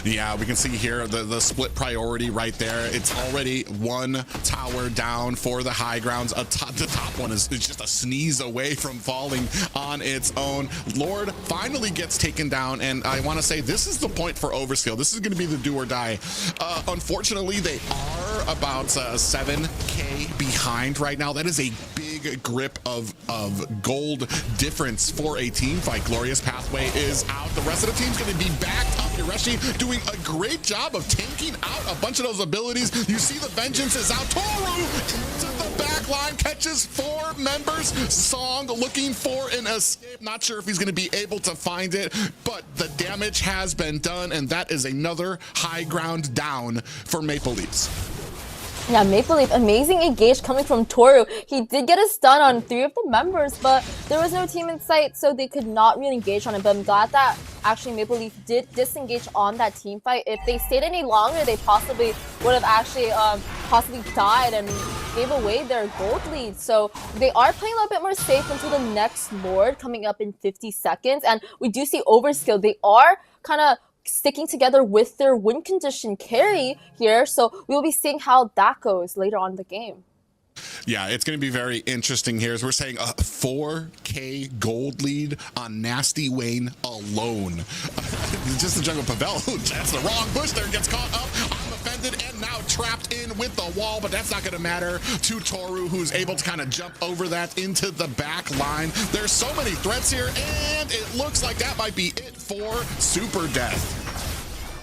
Yeah, we can see here the split priority right there. It's already 1 tower down for the high grounds. The top one is just a sneeze away from falling on its own. Lord finally gets taken down, and I want to say this is the point for Overskilled. This is going to be the do or die. Unfortunately, they are about 7k behind right now. That is a big grip of gold difference for a team fight. Glorious Pathway is out. The rest of the team's going to be backed up. Yoreshi doing a great job of tanking out a bunch of those abilities. You see the Vengeance is out. Toru into the back line, catches 4 members. Song looking for an escape. Not sure if he's going to be able to find it, but the damage has been done, and that is another high ground down for Maple Leafs. Yeah, Maple Leaf, amazing engage coming from Toru. He did get a stun on 3 of the members, but there was no team in sight, so they could not really engage on it. But I'm glad that actually Maple Leaf did disengage on that team fight. If they stayed any longer, they possibly would have actually possibly died and gave away their gold lead. So they are playing a little bit more safe until the next Lord coming up in 50 seconds. And we do see Overskilled. They are kind of sticking together with their win condition carry here. So we'll be seeing how that goes later on in the game. Yeah, it's going to be very interesting here as we're saying a 4K gold lead on Nasty Wayne alone. Just the jungle Pavel, that's the wrong bush there, gets caught up. I'm offended and now trapped in with the wall, but that's not going to matter to Toru, who's able to kind of jump over that into the back line. There's so many threats here, and it looks like that might be it for Super Death.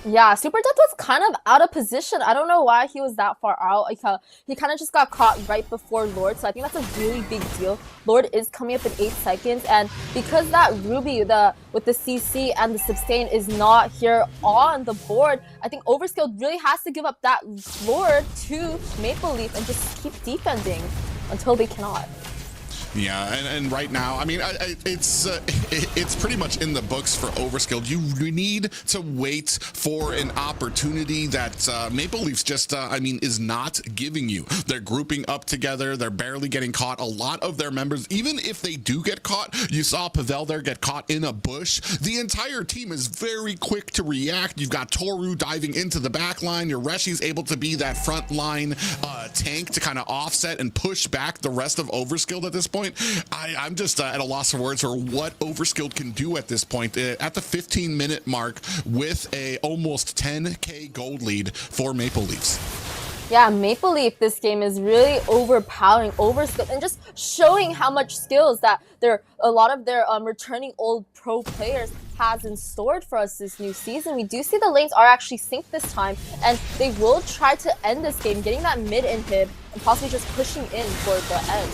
Yeah, Super Death was kind of out of position. I don't know why he was that far out. Like, he kind of just got caught right before Lord, so I think that's a really big deal. Lord is coming up in 8 seconds, and because that Ruby with the CC and the sustain is not here on the board, I think Overskilled really has to give up that Lord to Maple Leaf and just keep defending until they cannot. Yeah, and right now, I mean, it's pretty much in the books for Overskilled. You need to wait for an opportunity that Maple Leafs just, I mean, is not giving you. They're grouping up together. They're barely getting caught. A lot of their members, even if they do get caught, you saw Pavel there get caught in a bush. The entire team is very quick to react. You've got Toru diving into the back line. Your Reshi's able to be that front line tank to kind of offset and push back the rest of Overskilled at this point. I'm just at a loss for words for what Overskilled can do at this point at the 15-minute mark with a almost 10K gold lead for Maple Leafs. Yeah, Maple Leaf this game is really overpowering Overskilled and just showing how much skills that a lot of their returning old pro players has in store for us this new season. We do see the lanes are actually synced this time, and they will try to end this game, getting that mid inhib and possibly just pushing in for the end.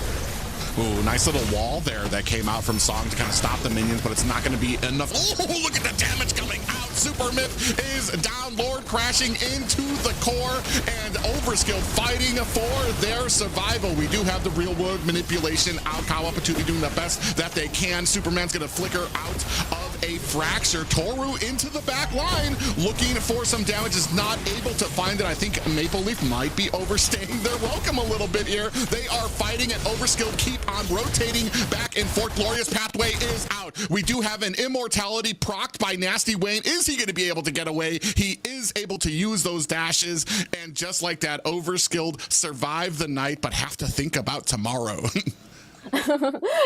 Ooh, nice little wall there that came out from Song to kind of stop the minions, but it's not going to be enough. Oh, look at the damage coming out. Super Myth is down. Lord crashing into the core, and Overskilled fighting for their survival. We do have the real world manipulation. Alcow opportunity doing the best that they can. Superman's going to flicker out of a fracture. Toru into the back line, looking for some damage, is not able to find it. I think Maple Leaf might be overstaying their welcome a little bit here. They are fighting, and Overskilled keep on rotating back and forth. Glorious Pathway is out. We do have an immortality procced by Nasty Wayne. Is he going to be able to get away? He is able to use those dashes, and just like that, Overskilled survive the night, but have to think about tomorrow.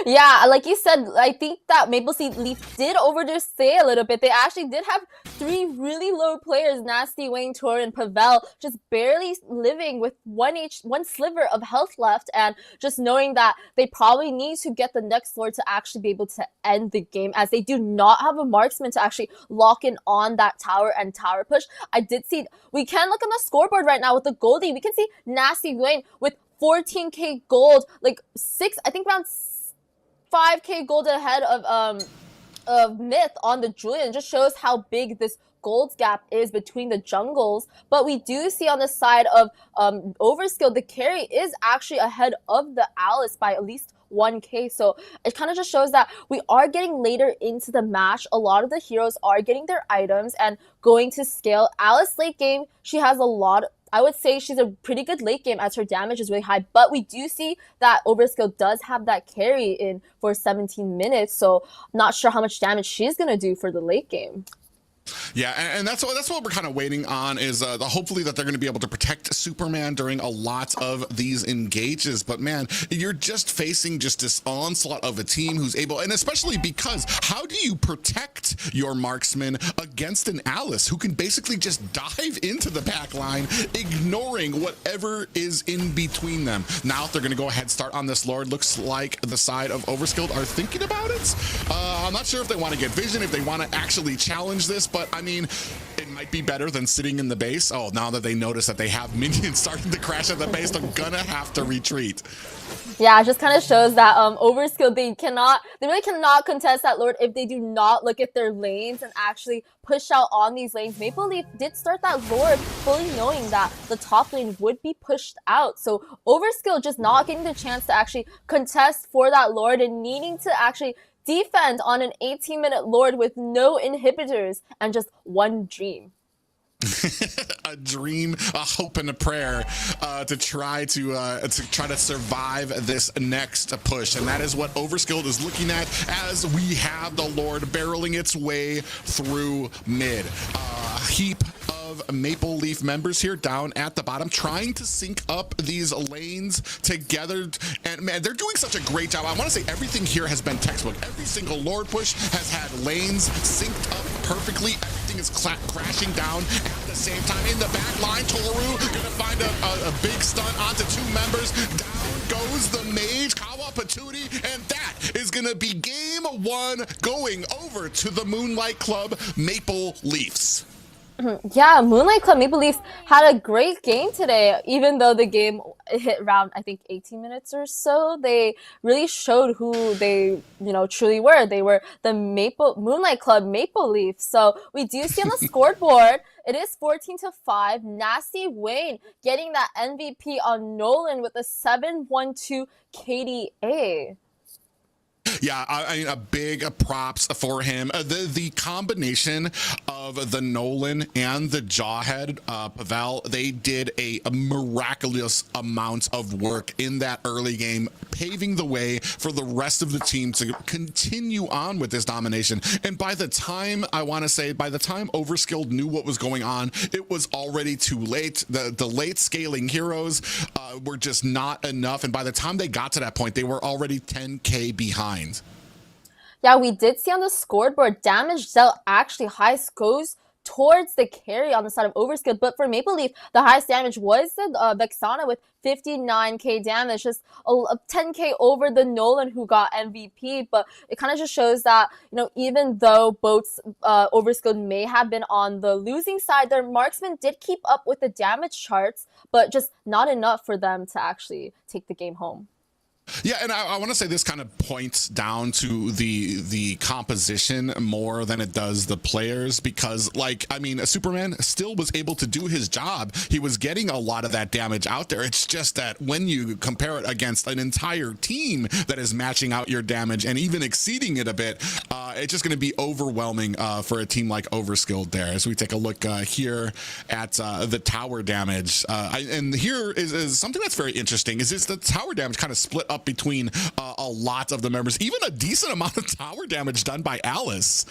Yeah, like you said, I think that Maple Leaf did overstay a little bit. They actually did have 3 really low players, Nasty, Wayne, Tor, and Pavel, just barely living with one sliver of health left, and just knowing that they probably need to get the next Lord to actually be able to end the game, as they do not have a marksman to actually lock in on that tower and tower push. I did see, we can look on the scoreboard right now with the Goldie. We can see Nasty Wayne with 14K gold, like I think around 5K gold ahead of Myth on the Julian. Just shows how big this gold gap is between the jungles. But we do see on the side of Overskilled, the carry is actually ahead of the Alice by at least 1K. So it kind of just shows that we are getting later into the match. A lot of the heroes are getting their items and going to scale. Alice late game, she has a lot. I would say she's a pretty good late game as her damage is really high, but we do see that Overskilled does have that carry in for 17 minutes, so not sure how much damage she's going to do for the late game. Yeah, and that's what we're kind of waiting on, is hopefully that they're going to be able to protect Superman during a lot of these engages. But man, you're just facing just this onslaught of a team who's able, and especially because how do you protect your marksman against an Alice who can basically just dive into the back line, ignoring whatever is in between them? Now they're going to go ahead and start on this Lord. Looks like the side of Overskilled are thinking about it. I'm not sure if they want to get vision, if they want to actually challenge this, but I mean, it might be better than sitting in the base. Oh, now that they notice that they have minions starting to crash at the base, they're gonna have to retreat. Yeah, it just kind of shows that Overskilled, they really cannot contest that Lord if they do not look at their lanes and actually push out on these lanes. Maple Leaf did start that Lord fully knowing that the top lane would be pushed out. So Overskilled just not getting the chance to actually contest for that Lord and needing to actually defend on an 18-minute Lord with no inhibitors and just one dream. A dream, a hope, and a prayer to try to survive this next push, and that is what Overskilled is looking at as we have the Lord barreling its way through mid. heap of Maple Leaf members here down at the bottom, trying to sync up these lanes together. And man, they're doing such a great job. I want to say everything here has been textbook. Every single Lord push has had lanes synced up perfectly. Everything is crashing down at the same time. In the back line, Toru gonna find a big stun onto 2 members. Down goes the mage, Kawa Patootie, and that is gonna be game 1 going over to the Moonlight Club Maple Leafs. Yeah, Moonlight Club Maple Leaf had a great game today. Even though the game hit around, I think, 18 minutes or so, they really showed who they, truly were. They were the Moonlight Club Maple Leaf. So we do see on the scoreboard, it is 14-5. Nasty Wayne getting that MVP on Nolan with a 7-1-2 KDA. Yeah, I mean, a big props for him. The combination of the Nolan and the Jawhead, Pavel, they did a miraculous amount of work in that early game, paving the way for the rest of the team to continue on with this domination. And by the time, by the time Overskilled knew what was going on, it was already too late. The late scaling heroes were just not enough. And by the time they got to that point, they were already 10K behind. Yeah, we did see on the scoreboard, damage dealt actually highest goes towards the carry on the side of Overskilled. But for Maple Leaf, the highest damage was the Vexana with 59k damage, just 10k over the Nolan who got MVP. But it kind of just shows that, even though both Overskilled may have been on the losing side, their marksmen did keep up with the damage charts, but just not enough for them to actually take the game home. Yeah, and I want to say this kind of points down to the composition more than it does the players, because Superman still was able to do his job. He was getting a lot of that damage out there. It's just that when you compare it against an entire team that is matching out your damage and even exceeding it a bit, it's just going to be overwhelming for a team like Overskilled there. As we take a look here at the tower damage, and here is something that's very interesting, is the tower damage kind of split up between a lot of the members, even a decent amount of tower damage done by Alice.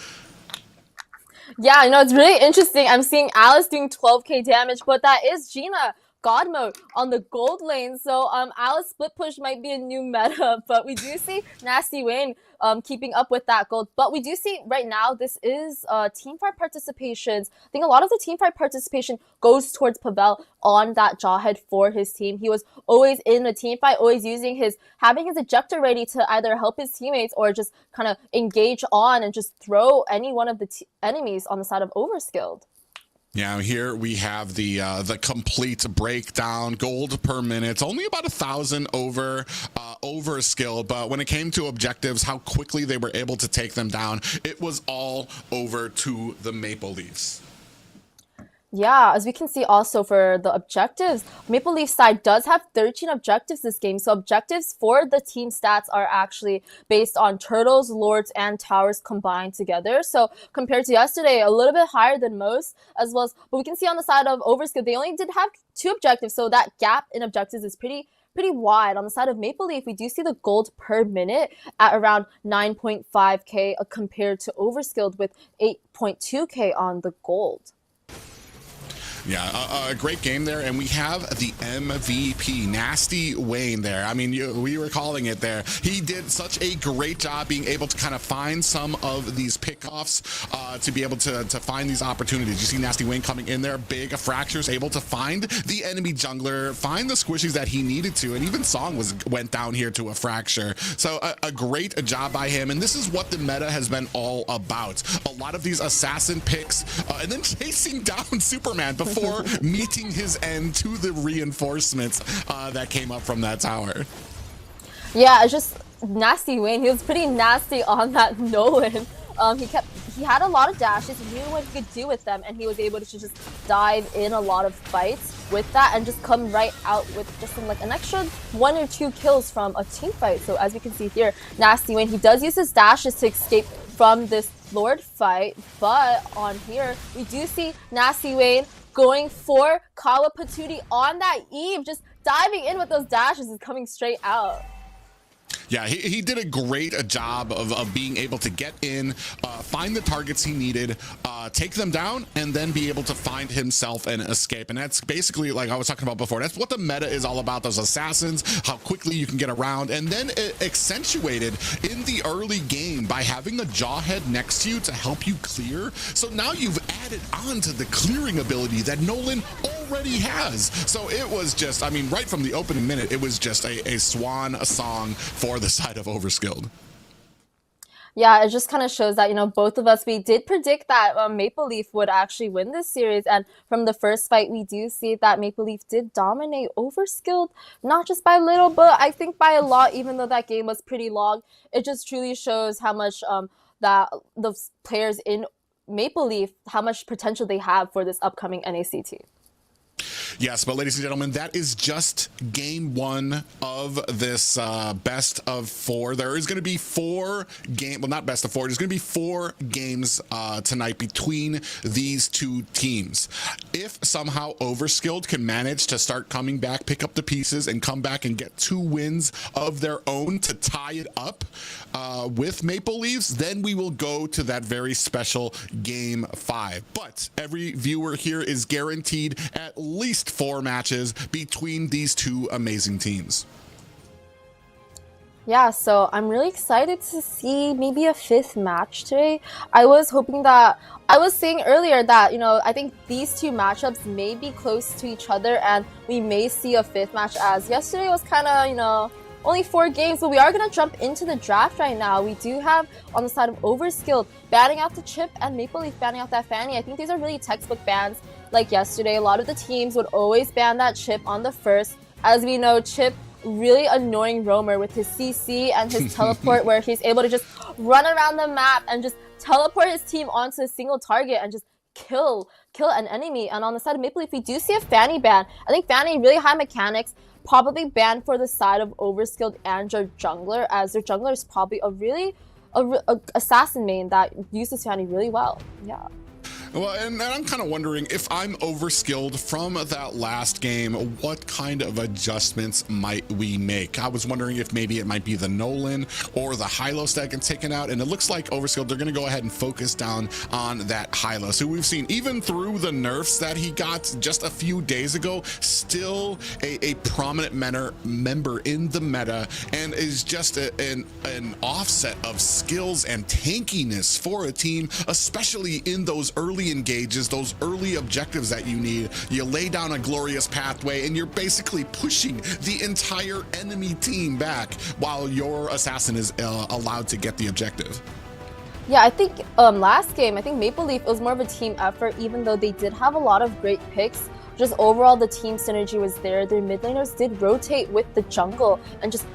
Yeah, it's really interesting. I'm seeing Alice doing 12k damage, but that is Gina God mode on the gold lane. So Alice split push might be a new meta, but we do see Nasty Wayne keeping up with that gold. But we do see right now this is teamfight participations. I think a lot of the teamfight participation goes towards Pavel on that Jawhead for his team. He was always in a teamfight, always having his ejector ready to either help his teammates or just kind of engage on and just throw any one of the enemies on the side of Overskilled. Yeah, here we have the complete breakdown. Gold per minute, only about 1,000 over Overskilled, but when it came to objectives, how quickly they were able to take them down, it was all over to the Maple Leafs. Yeah, as we can see also for the objectives, Maple Leaf side does have 13 objectives this game. So objectives for the team stats are actually based on turtles, lords, and towers combined together. So compared to yesterday, a little bit higher than most, as well as, but we can see on the side of Overskilled, they only did have 2 objectives. So that gap in objectives is pretty wide. On the side of Maple Leaf, we do see the gold per minute at around 9.5k compared to Overskilled with 8.2k on the gold. Yeah, a great game there, and we have the MVP, Nasty Wayne there. I mean, we were calling it there. He did such a great job being able to kind of find some of these pickoffs to be able to find these opportunities. You see Nasty Wayne coming in there, big fractures, able to find the enemy jungler, find the squishies that he needed to, and even Song went down here to a fracture. So a great job by him, and this is what the meta has been all about. A lot of these assassin picks, and then chasing down Superman before meeting his end to the reinforcements that came up from that tower. Yeah, it's just Nasty Wayne. He was pretty nasty on that Nolan. He had a lot of dashes. He knew what he could do with them, and he was able to just dive in a lot of fights with that and just come right out with just an extra 1 or 2 kills from a team fight. So as we can see here, Nasty Wayne, he does use his dashes to escape from this Lord fight, but on here we do see Nasty Wayne going for Kawa Patootie on that Eve, just diving in with those dashes and coming straight out. Yeah, he did a great job of being able to get in, find the targets he needed, take them down and then be able to find himself and escape. And that's basically, like I was talking about before, that's what the meta is all about, those assassins, how quickly you can get around, and then accentuated in the early game by having a Jawhead next to you to help you clear. So now you've added on to the clearing ability that Nolan already has. So it was just, I mean, right from the opening minute, it was just a swan song for the side of Overskilled. Yeah, it just kind of shows that, you know, both of us, we did predict that Maple Leaf would actually win this series. And from the first fight, we do see that Maple Leaf did dominate Overskilled, not just by little, but I think by a lot, even though that game was pretty long. It just truly shows how much that the players in Maple Leaf, how much potential they have for this upcoming NACT. Yes, but ladies and gentlemen, that is just game one of this best of four. There is going to be four games, well, not best of four. There's going to be four games tonight between these two teams. If somehow Overskilled can manage to start coming back, pick up the pieces, and come back and get 2 wins of their own to tie it up with Maple Leafs, then we will go to that very special game 5. But every viewer here is guaranteed at least 4 matches between these two amazing teams. Yeah, so I'm really excited to see maybe a 5th match today. I was hoping that, I was saying earlier that, you know, I think these two matchups may be close to each other and we may see a 5th match, as yesterday was kind of, you know, only 4 games, but we are going to jump into the draft right now. We do have, on the side of Overskilled, banning out the Chip and Maple Leaf banning out that Fanny. I think these are really textbook bans. Like yesterday, a lot of the teams would always ban that Chip on the first. As we know, Chip, really annoying roamer with his CC and his teleport, where he's able to just run around the map and just teleport his team onto a single target and just kill an enemy. And on the side of Maple Leaf, we do see a Fanny ban. I think Fanny, really high mechanics, probably banned for the side of Overskilled and their jungler, as their jungler is probably a really assassin main that uses Fanny really well. Yeah. Well, and I'm kind of wondering, if I'm Overskilled from that last game, what kind of adjustments might we make? I was wondering if maybe it might be the Nolan or the Hylos that get taken out, and it looks like Overskilled, they're going to go ahead and focus down on that Hylos, who we've seen, even through the nerfs that he got just a few days ago, still a prominent member in the meta, and is just an offset of skills and tankiness for a team, especially in those early engages, those early objectives that you need. You lay down a glorious pathway and you're basically pushing the entire enemy team back while your assassin is allowed to get the objective. Yeah, I think last game, I think Maple Leaf, it was more of a team effort, even though they did have a lot of great picks. Just overall, the team synergy was there. Their mid laners did rotate with the jungle and just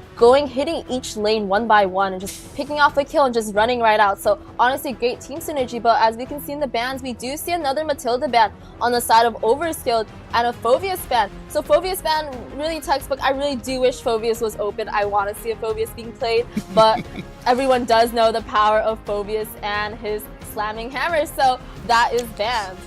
hitting each lane one by one and just picking off a kill and just running right out. So honestly, great team synergy. But as we can see in the bans, we do see another Matilda ban on the side of Overskilled and a Phoveus ban. So Phoveus ban, really textbook. I really do wish Phoveus was open. I want to see a Phoveus being played, but everyone does know the power of Phoveus and his slamming hammer. So that is banned.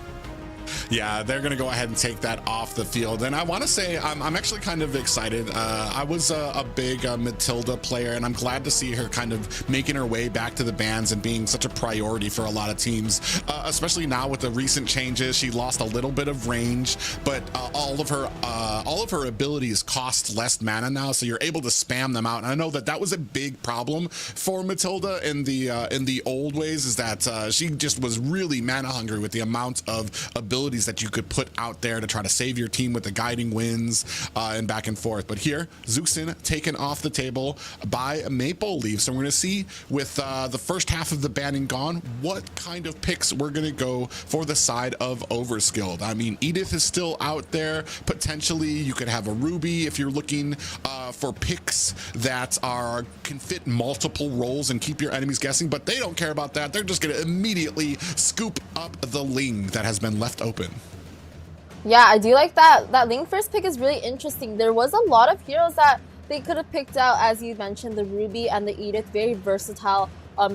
Yeah, they're going to go ahead and take that off the field. And I want to say I'm actually kind of excited. I was a big Matilda player, and I'm glad to see her kind of making her way back to the bans and being such a priority for a lot of teams, especially now with the recent changes. She lost a little bit of range, but all of her abilities cost less mana now, so you're able to spam them out. And I know that was a big problem for Matilda in the old ways, is that she just was really mana hungry with the amount of abilities that you could put out there to try to save your team with the guiding winds and back and forth. But here, Zuxin taken off the table by Maple Leaf. So we're going to see, with the first half of the banning gone, what kind of picks we're going to go for the side of Overskilled. I mean, Edith is still out there. Potentially, you could have a Ruby if you're looking for picks that can fit multiple roles and keep your enemies guessing, but they don't care about that. They're just going to immediately scoop up the Ling that has been left open. Yeah, I do like that. That Ling first pick is really interesting. There was a lot of heroes that they could have picked out, as you mentioned, the Ruby and the Edith, very versatile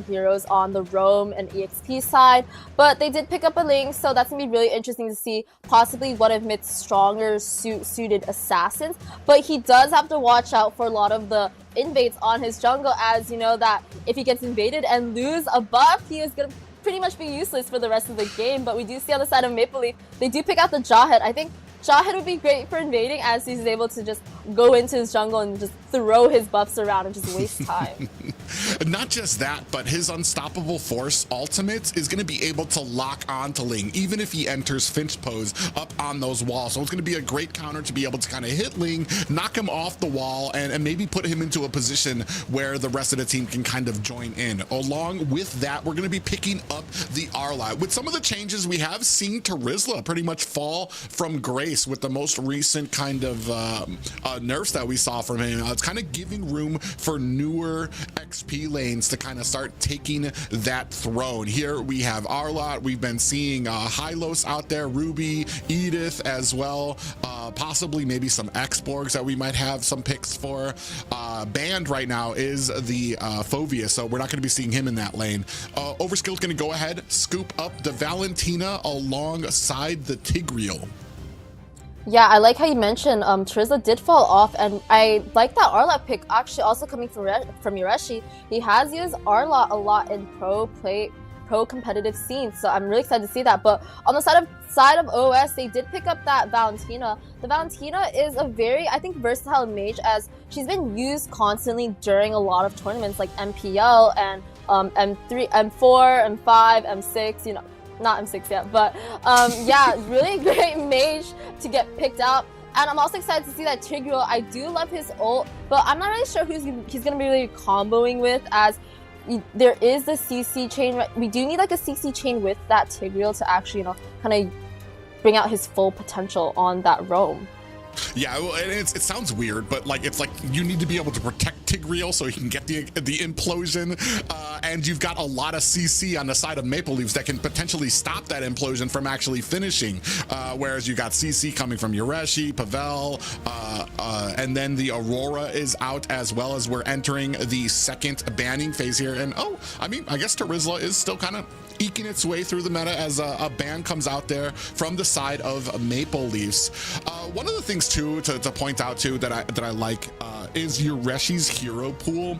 heroes on the Roam and EXP side, but they did pick up a Ling, so that's gonna be really interesting to see possibly one of Myth's stronger suited assassins. But he does have to watch out for a lot of the invades on his jungle, as you know that if he gets invaded and lose a buff, he is gonna pretty much be useless for the rest of the game. But we do see on the side of Maple Leaf, they do pick out the Jawhead. I think Jawhead would be great for invading, as he's able to just go into his jungle and just throw his buffs around and just waste time. Not just that, but his Unstoppable Force ultimate is going to be able to lock onto Ling, even if he enters Finch Pose up on those walls. So it's going to be a great counter to be able to kind of hit Ling, knock him off the wall, and maybe put him into a position where the rest of the team can kind of join in. Along with that, we're going to be picking up the Arla. With some of the changes, we have seen Terizla pretty much fall from grace with the most recent kind of nerfs that we saw from him. It's kind of giving room for newer XP lanes to kind of start taking that throne. Here we have Arlot. We've been seeing Hylos out there, Ruby, Edith as well, possibly maybe some X-Borgs that we might have some picks for. Banned right now is the Fovea, so we're not going to be seeing him in that lane. Overskilled going to go ahead, scoop up the Valentina alongside the Tigreal. Yeah, I like how you mentioned Terizla did fall off, and I like that Arlot pick actually also coming from Yureshi. He has used Arlot a lot in pro competitive scenes, so I'm really excited to see that. But on the side of OS, they did pick up that Valentina. The Valentina is a very, I think, versatile mage, as she's been used constantly during a lot of tournaments like MPL and M3, M4, M5, M6, you know. Not M6 yet, but yeah, really great mage to get picked up. And I'm also excited to see that Tigreal. I do love his ult, but I'm not really sure who he's going to be really comboing with, as there is the CC chain. We do need like a CC chain with that Tigreal to actually, you know, kind of bring out his full potential on that roam. Yeah, well, it sounds weird, but like it's like you need to be able to protect Tigreal so he can get the implosion, and you've got a lot of CC on the side of Maple Leaves that can potentially stop that implosion from actually finishing. Whereas you got CC coming from Yureshi, Pavel, and then the Aurora is out, as well as we're entering the second banning phase here. And I mean, I guess Terizla is still kind of eking its way through the meta as a ban comes out there from the side of Maple Leafs. One of the things too to point out too that I like is Yureshi's hero pool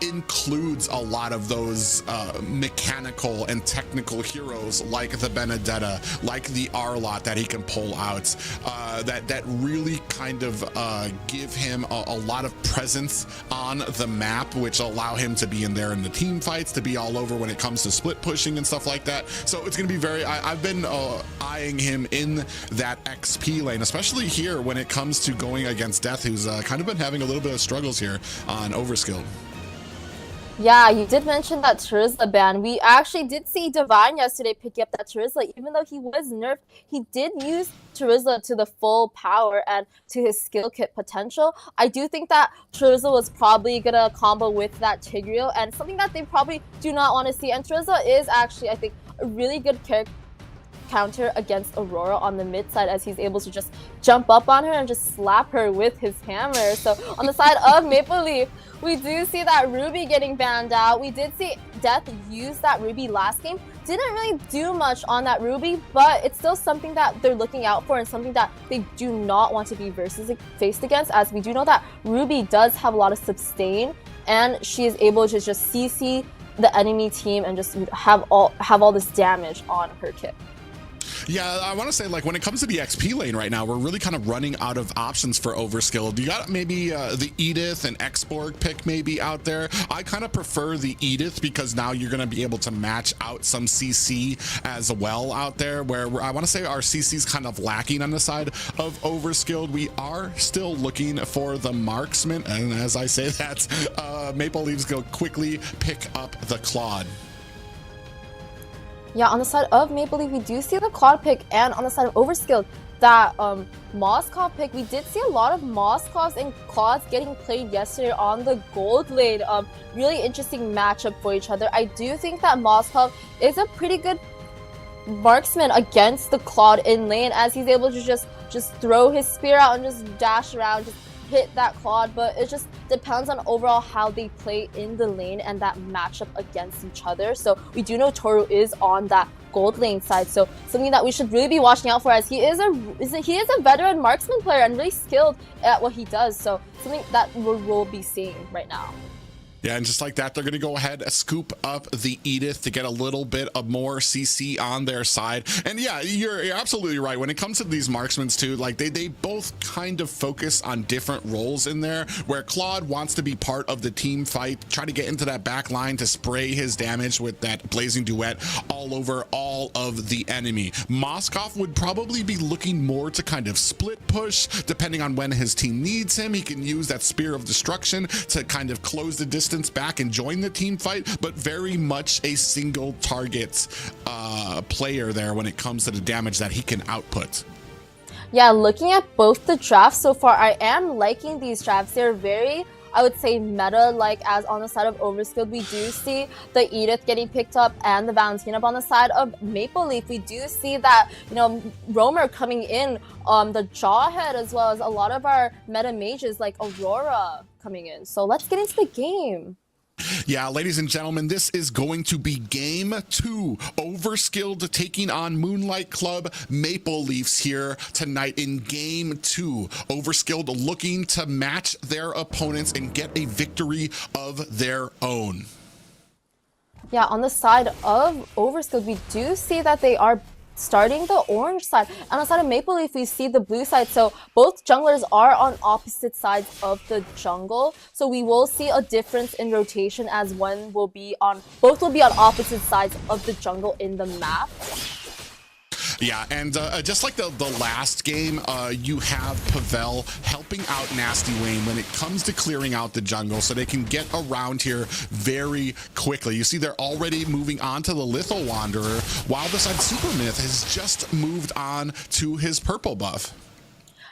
includes a lot of those mechanical and technical heroes like the Benedetta, like the Arlot that he can pull out, that really kind of give him a lot of presence on the map, which allow him to be in there in the team fights, to be all over when it comes to split pushing and stuff like that. So it's going to be very, I've been eyeing him in that XP lane, especially here when it comes to going against Death, who's kind of been having a little bit of struggles here on Overskilled. Yeah, you did mention that Terizla ban. We actually did see Divine yesterday pick up that Terizla. Even though he was nerfed, he did use Terizla to the full power and to his skill kit potential. I do think that Terizla was probably going to combo with that Tigreal, and something that they probably do not want to see. And Terizla is actually, I think, a really good character counter against Aurora on the mid side, as he's able to just jump up on her and just slap her with his hammer. So on the side of Maple Leaf, we do see that Ruby getting banned out. We did see Death use that Ruby last game. Didn't really do much on that Ruby, but it's still something that they're looking out for and something that they do not want to be faced against, as we do know that Ruby does have a lot of sustain, and she is able to just CC the enemy team and just have all this damage on her kit. Yeah, I want to say, like, when it comes to the XP lane right now, we're really kind of running out of options for Overskilled. You got maybe the Edith and X-Borg pick maybe out there. I kind of prefer the Edith because now you're going to be able to match out some CC as well out there, where I want to say our CC is kind of lacking on the side of Overskilled. We are still looking for the marksman, and as I say that, Maple Leafs go quickly pick up the Claude. Yeah, on the side of Maple Leaf, we do see the Claude pick, and on the side of Overskilled, that Moskov pick. We did see a lot of Moskovs and Claudes getting played yesterday on the gold lane. Really interesting matchup for each other. I do think that Moskov is a pretty good marksman against the Claude in lane, as he's able to just throw his spear out and just dash around, just hit that Claude. But it just depends on overall how they play in the lane and that matchup against each other. So we do know Toru is on that gold lane side, so something that we should really be watching out for, as he is a veteran marksman player and really skilled at what he does. So something that we'll be seeing right now. Yeah, and just like that, they're going to go ahead and scoop up the Edith to get a little bit of more CC on their side. And yeah, you're absolutely right. When it comes to these marksmen too, like they both kind of focus on different roles in there, where Claude wants to be part of the team fight, try to get into that back line to spray his damage with that blazing duet all over all of the enemy. Moskov would probably be looking more to kind of split push, depending on when his team needs him. He can use that Spear of Destruction to kind of close the distance back and join the team fight, but very much a single target player there when it comes to the damage that he can output. Yeah, looking at both the drafts so far, I am liking these drafts. They're very, I would say, meta, like as on the side of Overskilled, we do see the Edith getting picked up and the Valentina. On the side of Maple Leaf, we do see that, you know, Roamer coming in, the Jawhead, as well as a lot of our meta mages like Aurora coming in. So let's get into the game. Yeah, ladies and gentlemen, this is going to be game 2. Overskilled taking on Moonlight Club Maple Leafs here tonight in game 2. Overskilled looking to match their opponents and get a victory of their own. Yeah, on the side of Overskilled, we do see that they are starting the orange side. And on the side of Maple Leaf, we see the blue side. So both junglers are on opposite sides of the jungle. So we will see a difference in rotation, as both will be on opposite sides of the jungle in the map. Yeah, and just like the last game, you have Pavel helping out Nasty Wayne when it comes to clearing out the jungle so they can get around here very quickly. You see they're already moving on to the Litho Wanderer, while the side Supermyth has just moved on to his purple buff.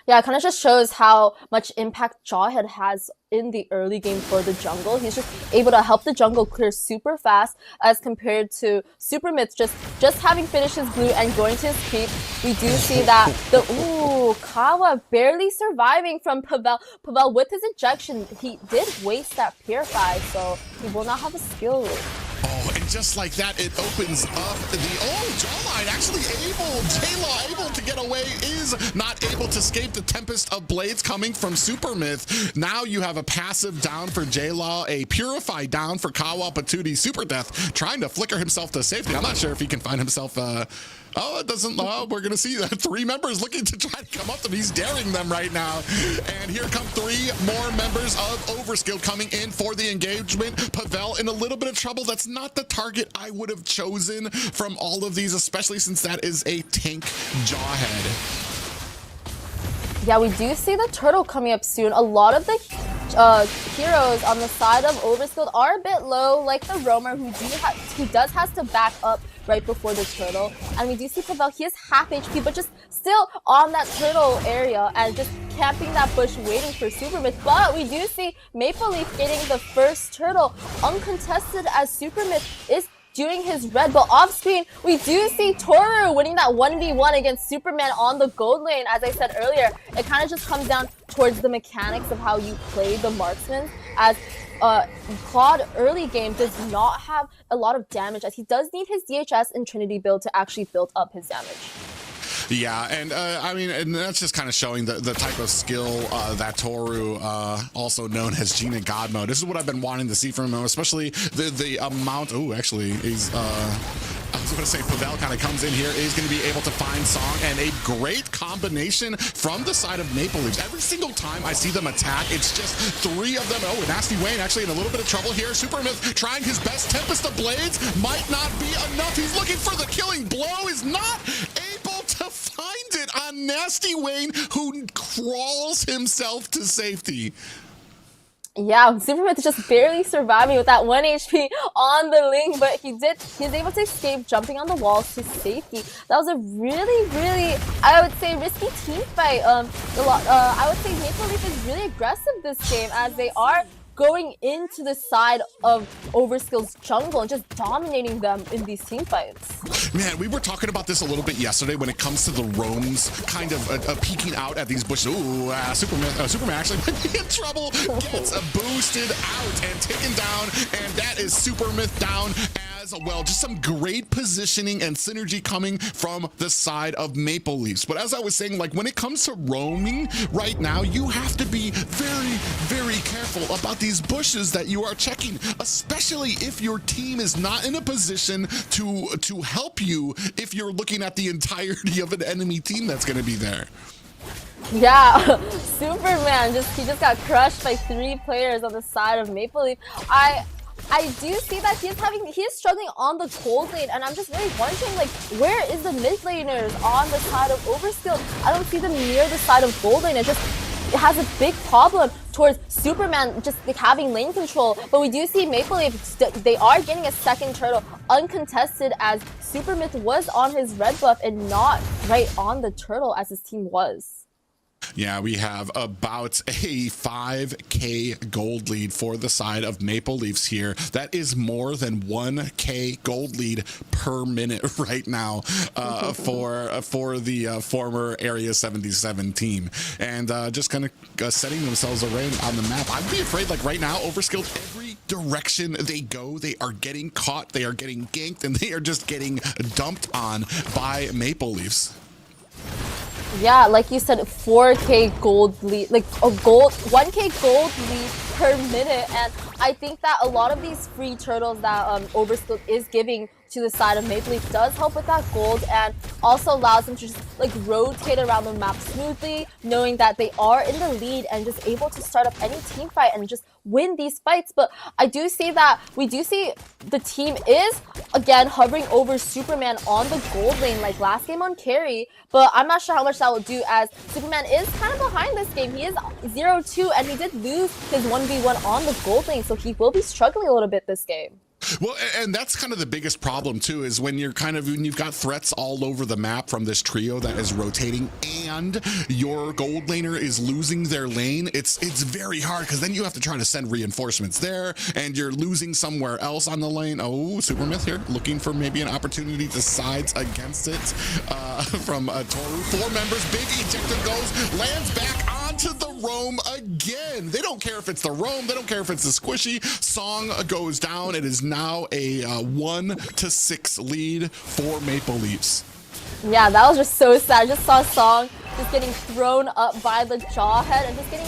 Yeah, it kind of just shows how much impact Jawhead has in the early game for the jungle. He's just able to help the jungle clear super fast, as compared to Supermyth just having finished his blue and going to his creep. We do see that Kawa barely surviving from Pavel. Pavel with his injection, he did waste that Purify, so he will not have a skill. Oh, and just like that, it opens up the Jawline actually J-Law able to get away, is not able to escape the Tempest of Blades coming from Supermyth. Now you have a passive down for J-Law, a Purify down for Kawa Patootie. Super Death trying to flicker himself to safety. I'm not sure if he can find himself it doesn't. We're going to see that 3 members looking to try to come up to him. He's daring them right now. And here come 3 more members of Overskilled coming in for the engagement. Pavel in a little bit of trouble. That's not the target I would have chosen from all of these, especially since that is a tank Jawhead. Yeah, we do see the turtle coming up soon. A lot of the heroes on the side of Overskilled are a bit low, like the Roamer, who does has to back up right before the turtle. And we do see Pavel, he is half HP, but just still on that turtle area and just camping that bush waiting for Supermyth. But we do see Maple Leaf getting the first turtle uncontested, as Supermyth is doing his red. But off screen, we do see Toru winning that 1v1 against Superman on the gold lane. As I said earlier, it kind of just comes down towards the mechanics of how you play the marksman, as Claude early game does not have a lot of damage, as he does need his DHS and Trinity build to actually build up his damage. Yeah, and I mean, and that's just kind of showing the type of skill that Toru, also known as Gina God Mode. This is what I've been wanting to see from him, especially the amount. Oh, actually, he's. I was going to say Pavel kind of comes in here. He's going to be able to find Song, and a great combination from the side of Maple Leafs. Every single time I see them attack, it's just 3 of them. Oh, and Nasty Wayne actually in a little bit of trouble here. Supermyth trying his best. Tempest of Blades might not be enough. He's looking for the killing blow. Is not able to find it on Nasty Wayne, who crawls himself to safety. Yeah, Supermyth is just barely surviving with that 1 HP on the link, but he's able to escape, jumping on the walls to safety. That was a really, really, I would say, risky team fight. I would say Maple Leaf is really aggressive this game, as they are going into the side of Overskilled's jungle and just dominating them in these team fights. Man, we were talking about this a little bit yesterday when it comes to the roams kind of peeking out at these bushes. Ooh, Superman actually might be in trouble. Gets boosted out and taken down, and that is Supermyth down, as well. Just some great positioning and synergy coming from the side of Maple Leafs. But as I was saying, like when it comes to roaming right now, you have to be very, very careful about these bushes that you are checking, especially if your team is not in a position to help you if you're looking at the entirety of an enemy team that's going to be there. Yeah, Superman he just got crushed by 3 players on the side of Maple Leaf. I do see that he's struggling on the gold lane, and I'm just really wondering, like, where is the mid laners on the side of Overskilled? I don't see them near the side of gold lane. It has a big problem towards Superman just like having lane control. But we do see Maple Leaf, they are getting a second turtle uncontested, as Supermyth was on his red buff and not right on the turtle as his team was. Yeah, we have about a 5K gold lead for the side of Maple Leafs here. That is more than 1K gold lead per minute right now for the former Area 77 team. And just kind of setting themselves around on the map. I'd be afraid, like right now, Overskilled, every direction they go, they are getting caught, they are getting ganked, and they are just getting dumped on by Maple Leafs. Yeah, like you said, 4K gold lead, like a 1K gold lead per minute, and I think that a lot of these free turtles that Overskilled is giving to the side of Maple Leaf does help with that gold, and also allows them to just like rotate around the map smoothly, knowing that they are in the lead and just able to start up any team fight and just win these fights. But I do see that we do see the team is again hovering over Superman on the gold lane like last game on carry, but I'm not sure how much that will do, as Superman is kind of behind this game. He is 0-2 and he did lose his 1v1 on the gold lane, so he will be struggling a little bit this game. Well, and that's kind of the biggest problem too, is when you've got threats all over the map from this trio that is rotating, and your gold laner is losing their lane. It's very hard, because then you have to try to send reinforcements there, and you're losing somewhere else on the lane. Oh, Supermyth here looking for maybe an opportunity to sides against it from Toru. 4 members, big ejector goes, lands back onto the roam again. They don't care if it's the roam, they don't care if it's the squishy. Song goes down. It is now a 1-6 lead for Maple Leafs. Yeah, that was just so sad. I just saw Song just getting thrown up by the Jawhead and just getting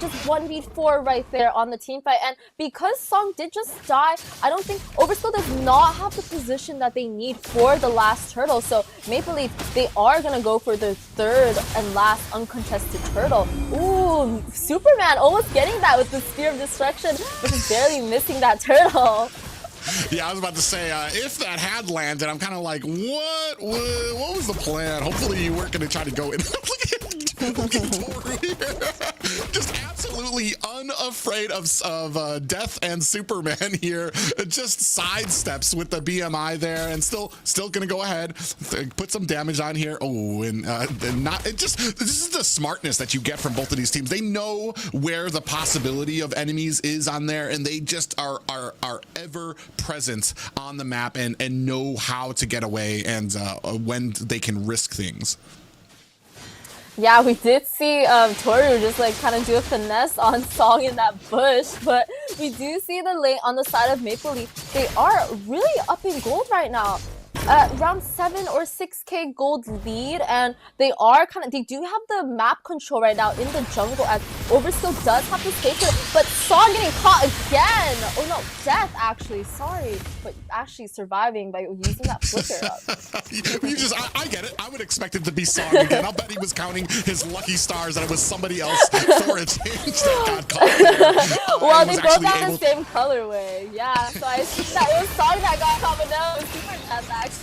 just 1v4 right there on the team fight. And because Song did just die, I don't think Overskilled does not have the position that they need for the last turtle. So Maple Leaf, they are gonna go for their 3rd and last uncontested turtle. Ooh, Superman almost getting that with the Spear of Destruction, but just barely missing that turtle. Yeah, I was about to say, if that had landed, I'm kind of like, what was the plan? Hopefully you weren't going to try to go in. Look at Toru here. Just absolutely unafraid of death and Superman here. Just sidesteps with the BMI there, and still going to go ahead, put some damage on here. Oh, and this is the smartness that you get from both of these teams. They know where the possibility of enemies is on there, and they just are ever present on the map and know how to get away and when they can risk things. Yeah, we did see Toru just like kind of do a finesse on Song in that bush, but we do see the lane on the side of Maple Leaf. They are really up in gold right now. Around 7 or 6K gold lead, and they do have the map control right now in the jungle, as Overskilled does have to stay put, but Song getting caught again. Oh no, death actually, sorry, but actually surviving by using that flicker up. I get it. I would expect it to be Song again. I'll bet he was counting his lucky stars that it was somebody else for a change that got caught. Well, they both got the same colorway. Yeah, so I assumed that it was Song that got caught, but no, it was Super Death actually.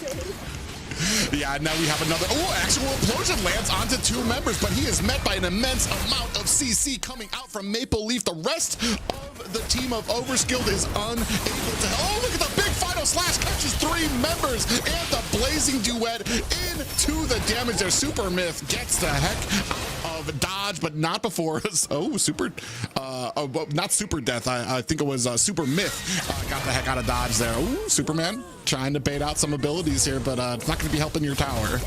Yeah, now we have another actual implosion lands onto 2 members, but he is met by an immense amount of CC coming out from Maple Leaf. The rest of the team of Overskilled is unable to. Oh, look at the big final slash, catches 3 members, and the blazing duet into the damage there. Supermyth gets the heck out of dodge, but not before. Not Super Death. I think it was Supermyth got the heck out of dodge there. Ooh, Superman trying to bait out some abilities here, but it's not going to be helping your tower.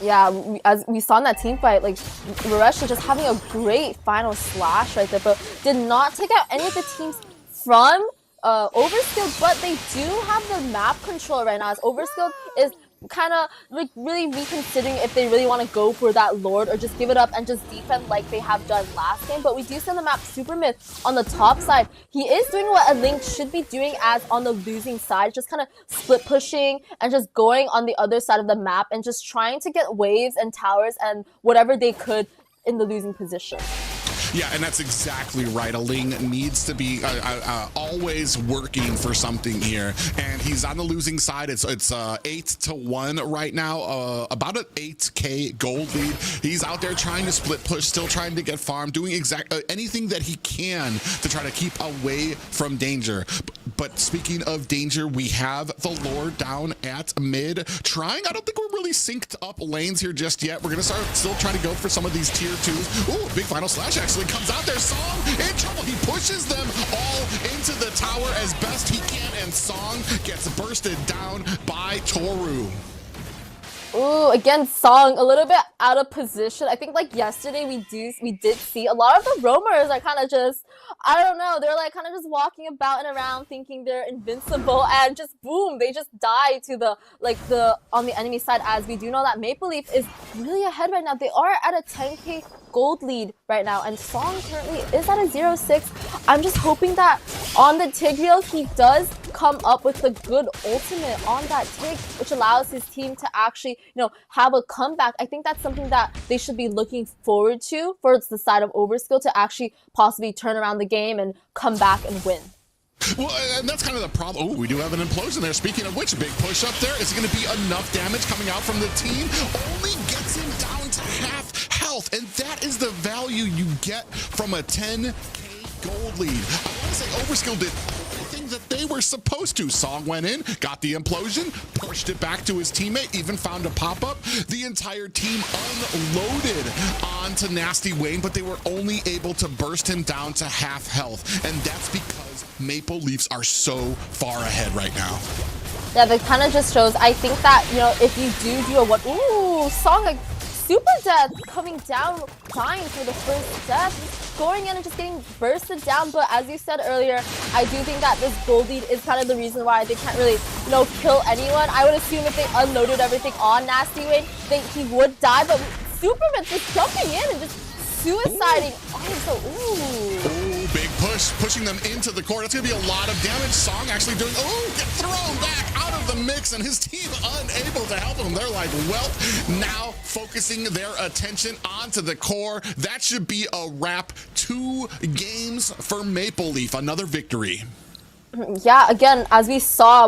Yeah, as we saw in that team fight, like Rush is just having a great final slash right there, but did not take out any of the teams from Overskilled, but they do have the map control right now. As Overskilled is kind of like really reconsidering if they really want to go for that Lord or just give it up and just defend like they have done last game. But we do see the map Super Myth on the top side. He is doing what a Link should be doing as on the losing side, just kind of split pushing and just going on the other side of the map and just trying to get waves and towers and whatever they could in the losing position. Yeah, and that's exactly right. A Ling needs to be always working for something here, and he's on the losing side. It's 8-1 right now, about an 8K gold lead. He's out there trying to split push, still trying to get farm, doing anything that he can to try to keep away from danger. But speaking of danger, we have the Lord down at mid trying. I don't think we're really synced up lanes here just yet. We're gonna start still trying to go for some of these tier 2s. Ooh, big final slash actually comes out there. Song in trouble. He pushes them all into the tower as best he can, and Song gets bursted down by Toru. Ooh, again, Song a little bit out of position. I think like yesterday we did see a lot of the roamers are kind of just, I don't know, they're like kind of just walking about and around thinking they're invincible, and just boom, they just die to the on the enemy side. As we do know that Maple Leaf is really ahead right now. They are at a 10k gold lead right now, and Song currently is at a 0-6. I'm just hoping that on the Tigreal he does come up with a good ultimate on that Tig, which allows his team to actually, have a comeback. I think that's something that they should be looking forward to for the side of Overskilled, to actually possibly turn around the game and come back and win. Well, and that's kind of the problem. Oh, we do have an implosion there. Speaking of which, big push up there. Is it going to be enough damage coming out from the team? Only gets him down to half health, and that is the value you get from a 10k gold lead. I want to say Overskilled did everything that they were supposed to. Song went in, got the implosion, pushed it back to his teammate, even found a pop-up. The entire team unloaded onto Nasty Wayne, but they were only able to burst him down to half health, and that's because Maple Leafs are so far ahead right now. Yeah, that kind of just shows, I think that, if you do a one, ooh, Song, like, super death coming down, dying for the first death, going in and just getting bursted down. But as you said earlier, I do think that this gold lead is kind of the reason why they can't really, kill anyone. I would assume if they unloaded everything on Nasty Wayne, he would die, but Superman just jumping in and just suiciding. Ooh, big push, pushing them into the core. That's going to be a lot of damage. Song actually doing, get thrown back out of the mix, and his team unable to help him. They're like, well, now focusing their attention onto the core. That should be a wrap. 2 games for Maple Leaf. Another victory. Yeah, again, as we saw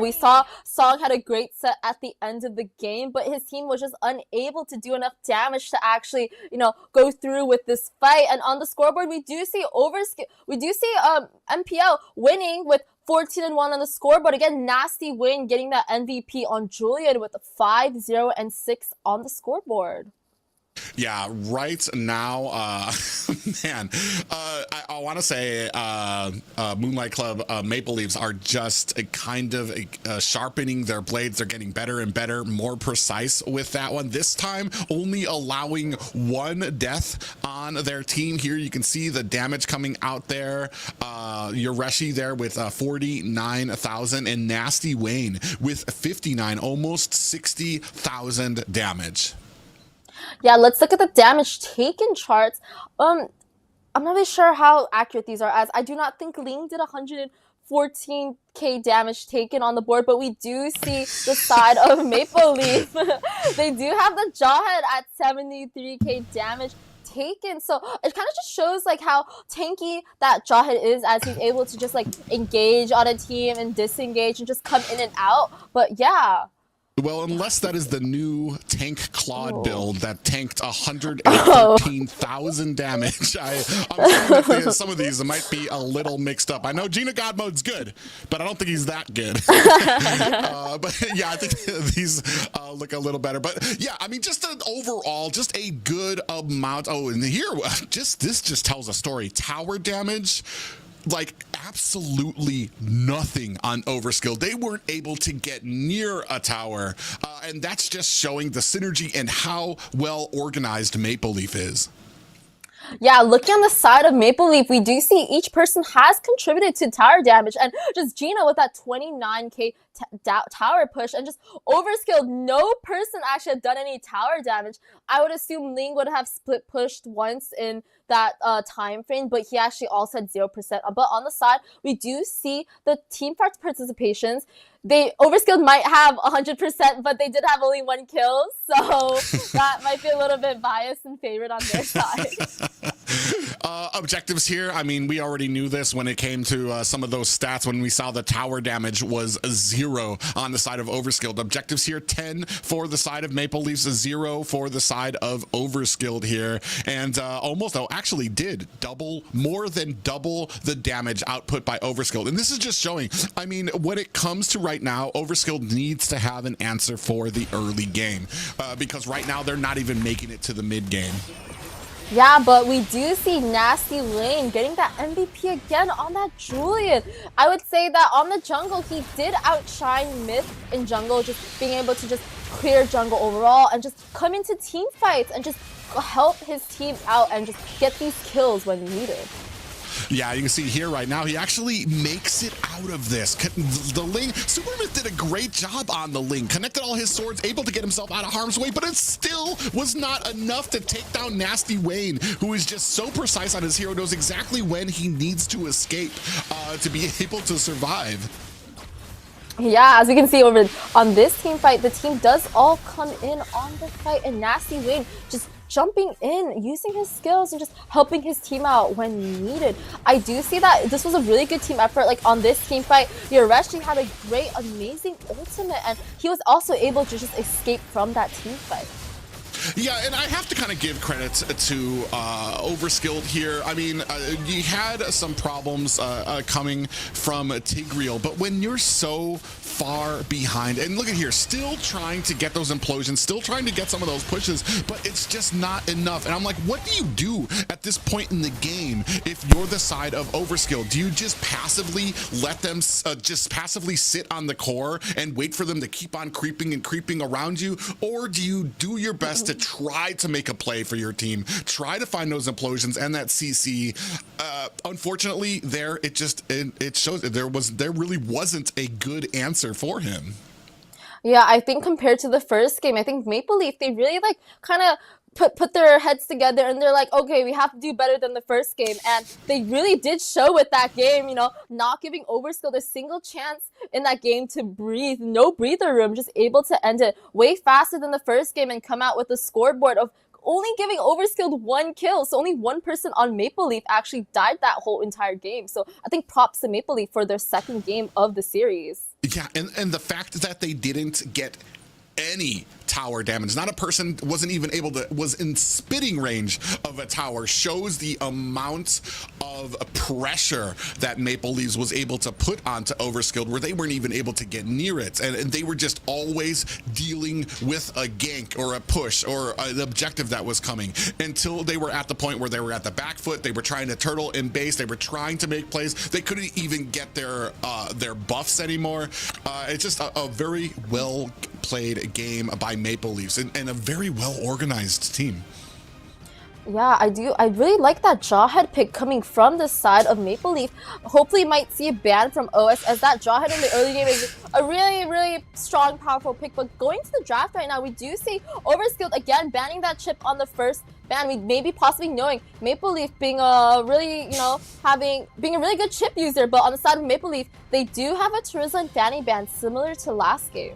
Song had a great set at the end of the game, but his team was just unable to do enough damage to actually, go through with this fight. And on the scoreboard, we do see MPL winning with 14-1 on the scoreboard. Again, Nasty Wayne getting that MVP on Julian with a 5-0-6 on the scoreboard. Yeah, right now, man, I want to say Moonlight Club Maple Leafs are just kind of sharpening their blades. They're getting better and better, more precise with that one. This time, only allowing 1 death on their team. Here you can see the damage coming out there. Yoreshi there with 49,000, and Nasty Wayne with 59, almost 60,000 damage. Yeah, let's look at the damage taken charts. I'm not really sure how accurate these are, as I do not think Ling did 114k damage taken on the board, but we do see the side of Maple Leaf. They do have the Jawhead at 73k damage taken, so it kind of just shows like how tanky that Jawhead is, as he's able to just like engage on a team and disengage and just come in and out. But yeah. Well, unless that is the new tank Claude build that tanked 113,000 damage. I'm sorry, some of these might be a little mixed up. I know Gina God mode's good, but I don't think he's that good. But yeah, I think these look a little better. But yeah, I mean, just an overall, just a good amount. Oh, and here, this just tells a story. Tower damage, like absolutely nothing on Overskilled. They weren't able to get near a tower, and that's just showing the synergy and how well organized Maple Leaf is. Yeah, looking on the side of Maple Leaf, we do see each person has contributed to tower damage, and just Gina with that 29k tower push, and just Overskilled, no person actually had done any tower damage. I would assume Ling would have split pushed once in that time frame, but he actually also had 0%. But on the side, we do see the team participations. Overskilled might have 100%, but they did have only 1 kill, so that might be a little bit biased and favored on their side. Objectives here, I mean, we already knew this when it came to some of those stats when we saw the tower damage was 0 on the side of Overskilled. Objectives here, 10 for the side of Maple Leafs, 0 for the side of Overskilled here, and actually did more than double the damage output by Overskilled. And this is just showing, I mean, when it comes to right now, Overskilled needs to have an answer for the early game, because right now they're not even making it to the mid game. Yeah, but we do see Nasty Lane getting that MVP again on that Julian. I would say that on the jungle, he did outshine Myth in jungle, just being able to just clear jungle overall and just come into team fights and just help his team out and just get these kills when needed. Yeah, you can see here right now, he actually makes it out of this. The Ling, Supermyth did a great job on the Ling, connected all his swords, able to get himself out of harm's way, but it still was not enough to take down Nasty Wayne, who is just so precise on his hero, knows exactly when he needs to escape to be able to survive. Yeah, as we can see over on this team fight, the team does all come in on the fight, and Nasty Wayne just jumping in, using his skills and just helping his team out when needed. I do see that this was a really good team effort. Like on this team fight, Yoreshi had a great, amazing ultimate, and he was also able to just escape from that team fight. Yeah, and I have to kind of give credit to Overskilled here. I mean, you had some problems coming from Tigreal, but when you're so far behind, and look at here, still trying to get those implosions, still trying to get some of those pushes, but it's just not enough. And I'm like, what do you do at this point in the game if you're the side of Overskilled? Do you just passively let them just passively sit on the core and wait for them to keep on creeping and creeping around you? Or do you do your best to try to make a play for your team, try to find those implosions and that CC? Unfortunately, it shows there really wasn't a good answer for him. Yeah, I think compared to the first game, I think Maple Leaf, they really like kind of put their heads together and they're like, okay, we have to do better than the first game. And they really did show with that game, you know, not giving Overskilled a single chance in that game to breathe, no breather room, just able to end it way faster than the first game and come out with a scoreboard of only giving Overskilled 1 kill. So only 1 person on Maple Leaf actually died that whole entire game. So I think props to Maple Leaf for their second game of the series. Yeah, and the fact that they didn't get any tower damage, not a person was in spitting range of a tower, shows the amount of pressure that Maple Leafs was able to put onto Overskilled, where they weren't even able to get near it, and they were just always dealing with a gank or a push or an objective that was coming until they were at the point where they were at the back foot, they were trying to turtle in base, they were trying to make plays, they couldn't even get their buffs anymore. It's just a very well played game by Maple Leafs and a very well organized team. Yeah, I do. I really like that Jawhead pick coming from the side of Maple Leaf. Hopefully might see a ban from OS, as that Jawhead in the early game is a really, really strong, powerful pick. But going to the draft right now, we do see Overskilled again banning that chip on the first ban. We maybe possibly knowing Maple Leaf being a really, being a really good chip user. But on the side of Maple Leaf, they do have a Terizla and Fanny ban similar to last game.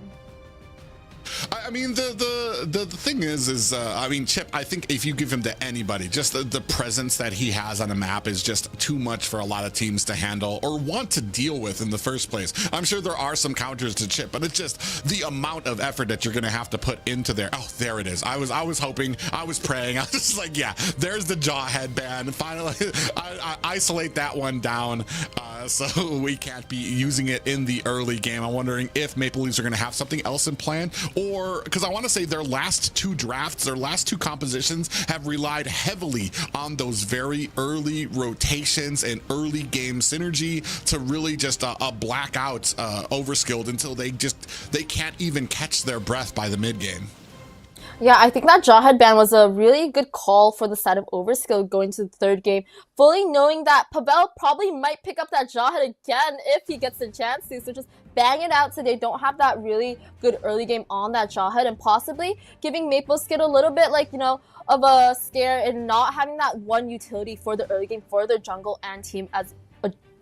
I mean, the thing is I mean, Chip, I think if you give him to anybody, just the presence that he has on the map is just too much for a lot of teams to handle or want to deal with in the first place. I'm sure there are some counters to Chip, but it's just the amount of effort that you're going to have to put into there. Oh, there it is. I was hoping, I was praying. I was just like, yeah, there's the Jawhead ban. Finally, I isolate that one down so we can't be using it in the early game. I'm wondering if Maple Leafs are going to have something else in plan, or because I want to say their last 2 drafts, their last 2 compositions have relied heavily on those very early rotations and early game synergy to really just black out Overskilled until they can't even catch their breath by the mid game. Yeah, I think that Jawhead ban was a really good call for the side of Overskilled going to the third game, fully knowing that Pavel probably might pick up that Jawhead again if he gets the chance to, so just bang it out so they don't have that really good early game on that Jawhead, and possibly giving Mapleskid a little bit, like, you know, of a scare and not having that one utility for the early game for the jungle and team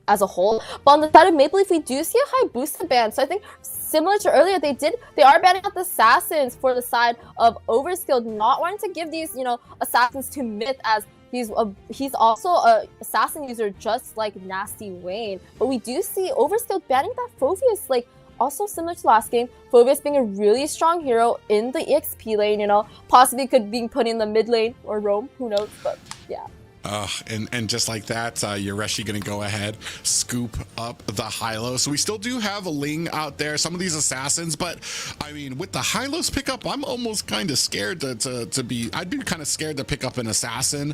as a whole. But on the side of Maple Leaf, we do see a high boosted ban. So I think similar to earlier, they are banning out the assassins for the side of Overskilled, not wanting to give these, you know, assassins to Myth, as he's also a assassin user just like Nasty Wayne. But we do see Overskilled banning that Phoveus, like also similar to last game, Phoveus being a really strong hero in the EXP lane, you know, possibly could be put in the mid lane or roam, who knows, but yeah. And just like that, Yoreshi gonna go ahead, scoop up the Hylos. So we still do have a Ling out there, some of these assassins, but I mean, with the Hylos pickup, I'm almost kind of scared I'd be kind of scared to pick up an assassin,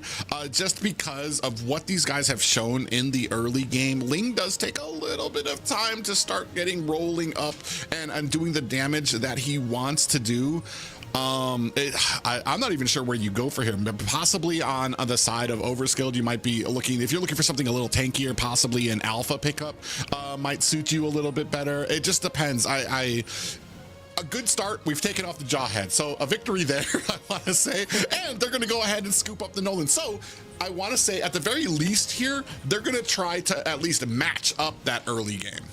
just because of what these guys have shown in the early game. Ling does take a little bit of time to start getting rolling up and doing the damage that he wants to do. I'm not even sure where you go for him, but possibly on the side of Overskilled, you might be looking, if you're looking for something a little tankier, possibly an alpha pickup might suit you a little bit better. It just depends. A good start, we've taken off the Jawhead, so a victory there, I want to say, and they're going to go ahead and scoop up the Nolan. So I want to say, at the very least here, they're going to try to at least match up that early game.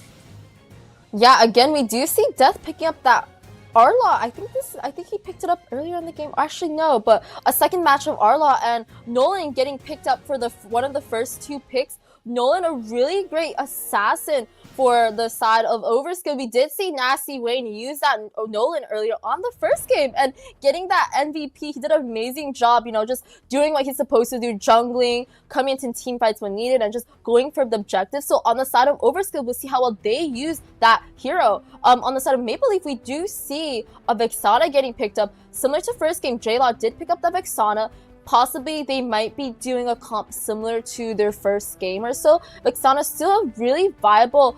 Yeah, again, we do see Death picking up that Arla. I think he picked it up earlier in the game. Actually, no, but a second match of Arla, and Nolan getting picked up for one of the first two picks. Nolan, a really great assassin for the side of Overskilled. We did see Nasty Wayne use that Nolan earlier on the first game and getting that MVP. He did an amazing job, you know, just doing what he's supposed to do, jungling, coming into team fights when needed, and just going for the objective. So on the side of Overskilled, we'll see how well they use that hero. On the side of Maple Leaf, we do see a Vexana getting picked up. Similar to first game, J-Law did pick up the Vexana. Possibly they might be doing a comp similar to their first game or so. Vexana still a really viable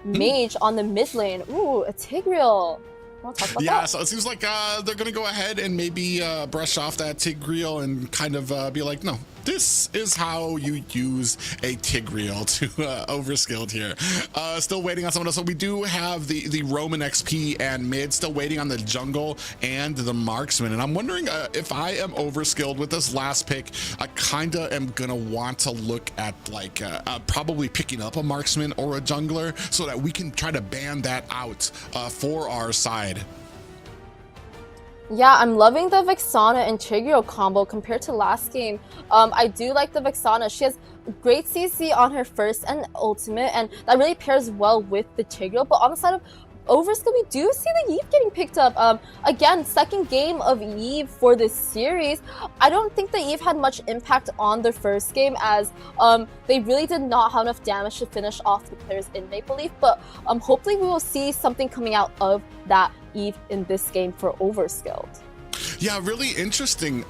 mage on the mid lane. Ooh, a Tigreal. Yeah, so it seems like they're gonna go ahead and maybe brush off that Tigreal and kind of be like, no, this is how you use a Tigreal to Overskilled here. Still waiting on someone else. So we do have the Roman XP and mid, still waiting on the jungle and the marksman. And I'm wondering if I am Overskilled with this last pick, I kind of am gonna want to look at like probably picking up a marksman or a jungler so that we can try to ban that out for our side. Yeah, I'm loving the Vexana and Tigreal combo compared to last game. I do like the Vexana. She has great CC on her first and ultimate, and that really pairs well with the Tigreal. But on the side of Overskilled, we do see the Eve getting picked up. Again, second game of Eve for this series. I don't think the Eve had much impact on the first game, as they really did not have enough damage to finish off the players in Maple Leaf. But hopefully we will see something coming out of that Eve in this game for Overskilled. Yeah, really interesting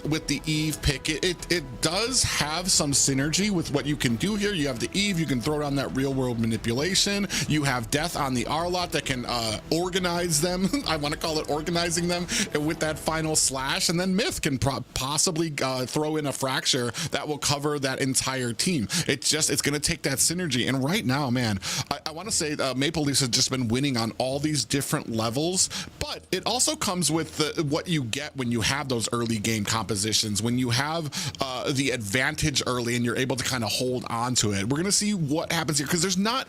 with the Eve pick. It does have some synergy with what you can do here. You have the Eve, you can throw down that real world manipulation. You have Death on the Arlot that can organize them. I want to call it organizing them with that final slash. And then Myth can possibly throw in a fracture that will cover that entire team. It's going to take that synergy. And right now, man, I want to say Maple Leafs has just been winning on all these different levels, but it also comes with what you get when you have those early game compositions, when you have the advantage early and you're able to kind of hold on to it. We're going to see what happens here, because there's not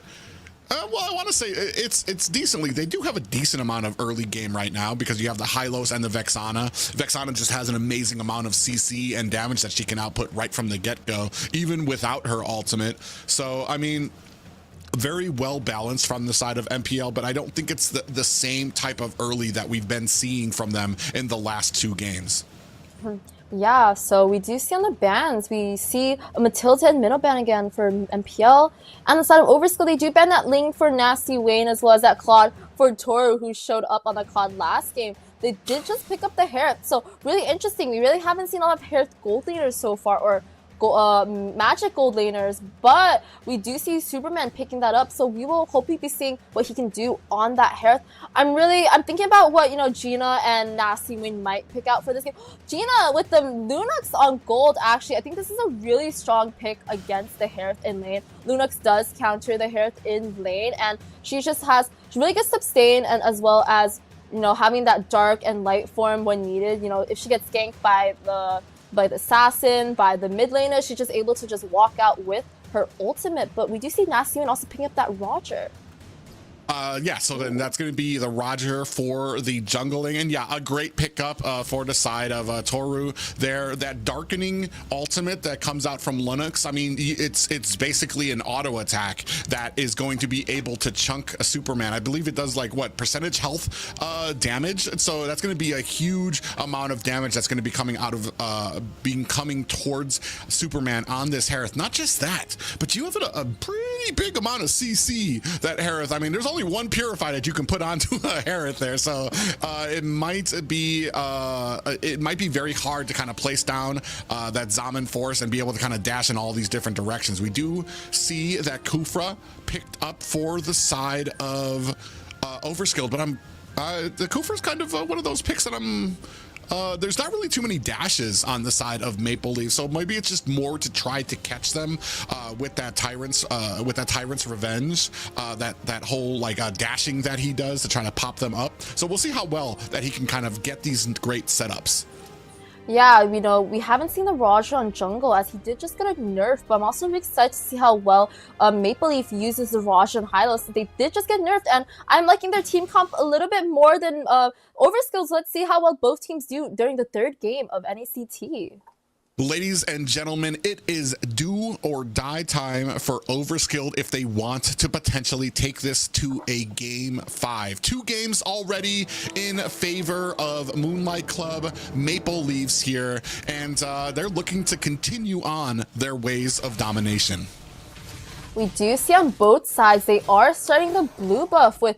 well, I want to say it's decently. They do have a decent amount of early game right now because you have the Hylos and the Vexana. Vexana just has an amazing amount of CC and damage that she can output right from the get-go, even without her ultimate. So, I mean, very well balanced from the side of MPL, but I don't think it's the same type of early that we've been seeing from them in the last two games. Yeah, so we do see on the bans, we see a Matilda and Minnow ban again for MPL. And the side of Overskilled, they do ban that Ling for Nasty Wayne, as well as that Claude for Toru, who showed up on the Claude last game. They did just pick up the Hereth, so really interesting. We really haven't seen a lot of Hereth gold leaders so far, or magic gold laners, but we do see Superman picking that up, so we will hopefully be seeing what he can do on that Hearth. I'm thinking about what, you know, Gina and Nasty Wayne might pick out for this game. Gina with the Lunox on gold, actually, I think this is a really strong pick against the Hearth in lane. Lunox does counter the Hearth in lane, and she just has really good sustain, and as well as, you know, having that dark and light form when needed. You know, if she gets ganked by the assassin, by the mid laner, she's just able to just walk out with her ultimate. But we do see Nasty Wayne also picking up that Roger. Yeah, so then that's going to be the Roger for the jungling, and yeah, a great pickup for the side of Toru there. That darkening ultimate that comes out from Linux, I mean, it's basically an auto attack that is going to be able to chunk a Superman. I believe it does like what percentage health damage, so that's going to be a huge amount of damage that's going to be coming out of coming towards Superman on this Hearth. Not just that, but you have a pretty big amount of CC that Hearth. I mean, there's only one Purify that you can put onto a Hearth there, so it might be very hard to kind of place down that Zaman force and be able to kind of dash in all these different directions. We do see that Kufra picked up for the side of Overskilled, but the Kufra's kind of one of those picks that there's not really too many dashes on the side of Maple Leaf, so maybe it's just more to try to catch them with that Tyrant's Revenge, that whole like dashing that he does to try to pop them up. So we'll see how well that he can kind of get these great setups. Yeah, you know, we haven't seen the Roger on jungle, as he did just get a nerf, but I'm also excited to see how well Maple Leaf uses the Roger on Hylos. They did just get nerfed, and I'm liking their team comp a little bit more than Overskilled. Let's see how well both teams do during the third game of NACT. Ladies and gentlemen, it is do or die time for Overskilled if they want to potentially take this to a game 5. 2 games already in favor of Moonlight Club Maple Leafs here, and they're looking to continue on their ways of domination. We do see on both sides, they are starting the blue buff with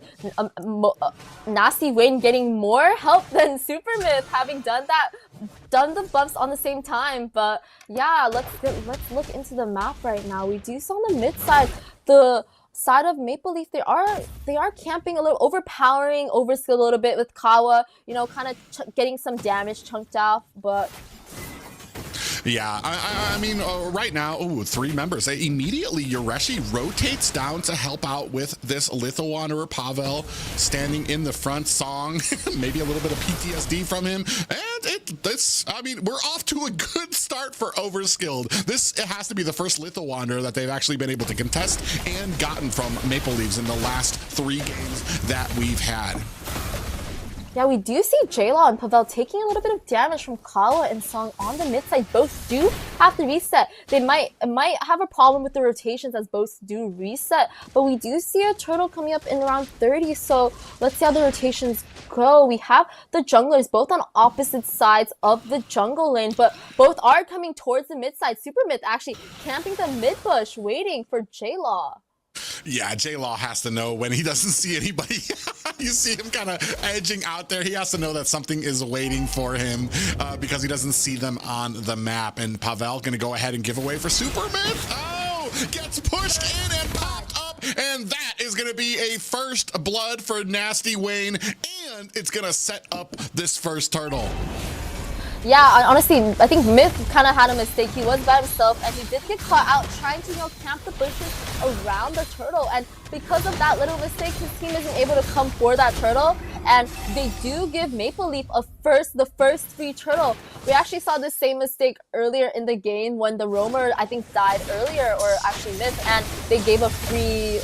Nasty Wayne getting more help than Supermyth, having done the buffs on the same time. But yeah, let's look into the map right now. We do see on the mid side, the side of Maple Leaf, they are camping a little, overpowering Overskilled a little bit with Kawa, you know, kind of getting some damage chunked off, but yeah, I mean, right now, 3 members. Immediately, Yureshi rotates down to help out with this Litho Wanderer Pavel standing in the front. Song, maybe a little bit of PTSD from him. And I mean, we're off to a good start for Overskilled. This has to be the first Litho Wanderer that they've actually been able to contest and gotten from Maple Leafs in the last 3 games that we've had. Yeah, we do see J-Law and Pavel taking a little bit of damage from Kawa and Song on the mid side. Both do have to reset. They might have a problem with the rotations as both do reset, but we do see a turtle coming up in around 30, so let's see how the rotations go. We have the junglers both on opposite sides of the jungle lane, but both are coming towards the mid side. Supermyth actually camping the mid bush, waiting for J-Law. Yeah, J-Law has to know when he doesn't see anybody. You see him kind of edging out there. He has to know that something is waiting for him because he doesn't see them on the map. And Pavel going to go ahead and give away for Supermyth. Oh, gets pushed in and popped up. And that is going to be a first blood for Nasty Wayne. And it's going to set up this first turtle. Yeah, honestly, I think Myth kind of had a mistake. He was by himself, and he did get caught out trying to, you know, camp the bushes around the turtle. And because of that little mistake, his team isn't able to come for that turtle. And they do give Maple Leaf the first free turtle. We actually saw the same mistake earlier in the game when the roamer, I think, died earlier, or actually Myth, and they gave a free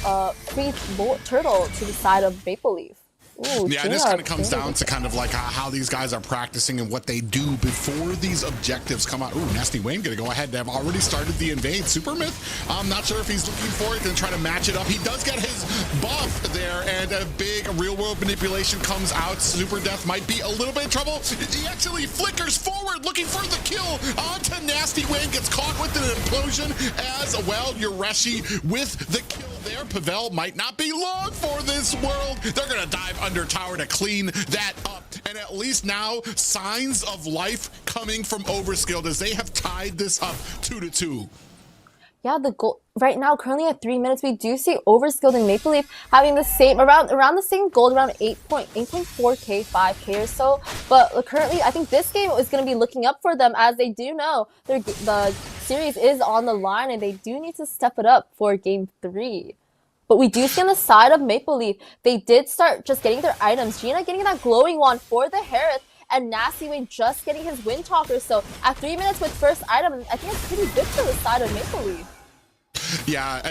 turtle to the side of Maple Leaf. Ooh, yeah, this kind of comes down to kind of like how these guys are practicing and what they do before these objectives come out. Ooh, Nasty Wayne gonna go ahead. They have already started the invade. Supermyth, I'm not sure if he's looking for it, gonna try to match it up. He does get his buff there, and a big real world manipulation comes out. Super Death might be a little bit in trouble. He actually flickers forward looking for the kill onto Nasty Wayne, gets caught with an implosion as well. Yureshi with the kill there. Pavel might not be long for this world. They're gonna dive under tower to clean that up. And and at least now signs of life coming from Overskilled as they have tied this up 2-2. Yeah, the goal right now, currently at 3 minutes, we do see Overskilled and Maple Leaf having the same around the same gold, around 8.4k, 5k or so. But currently, I think this game is going to be looking up for them, as they do know the series is on the line and they do need to step it up for game 3. But we do see on the side of Maple Leaf, they did start just getting their items. Gina getting that glowing wand for the Harith, and Nasty Wayne just getting his Wind Talker. So at 3 minutes with first item, I think it's pretty good for the side of Maple Leaf. Yeah,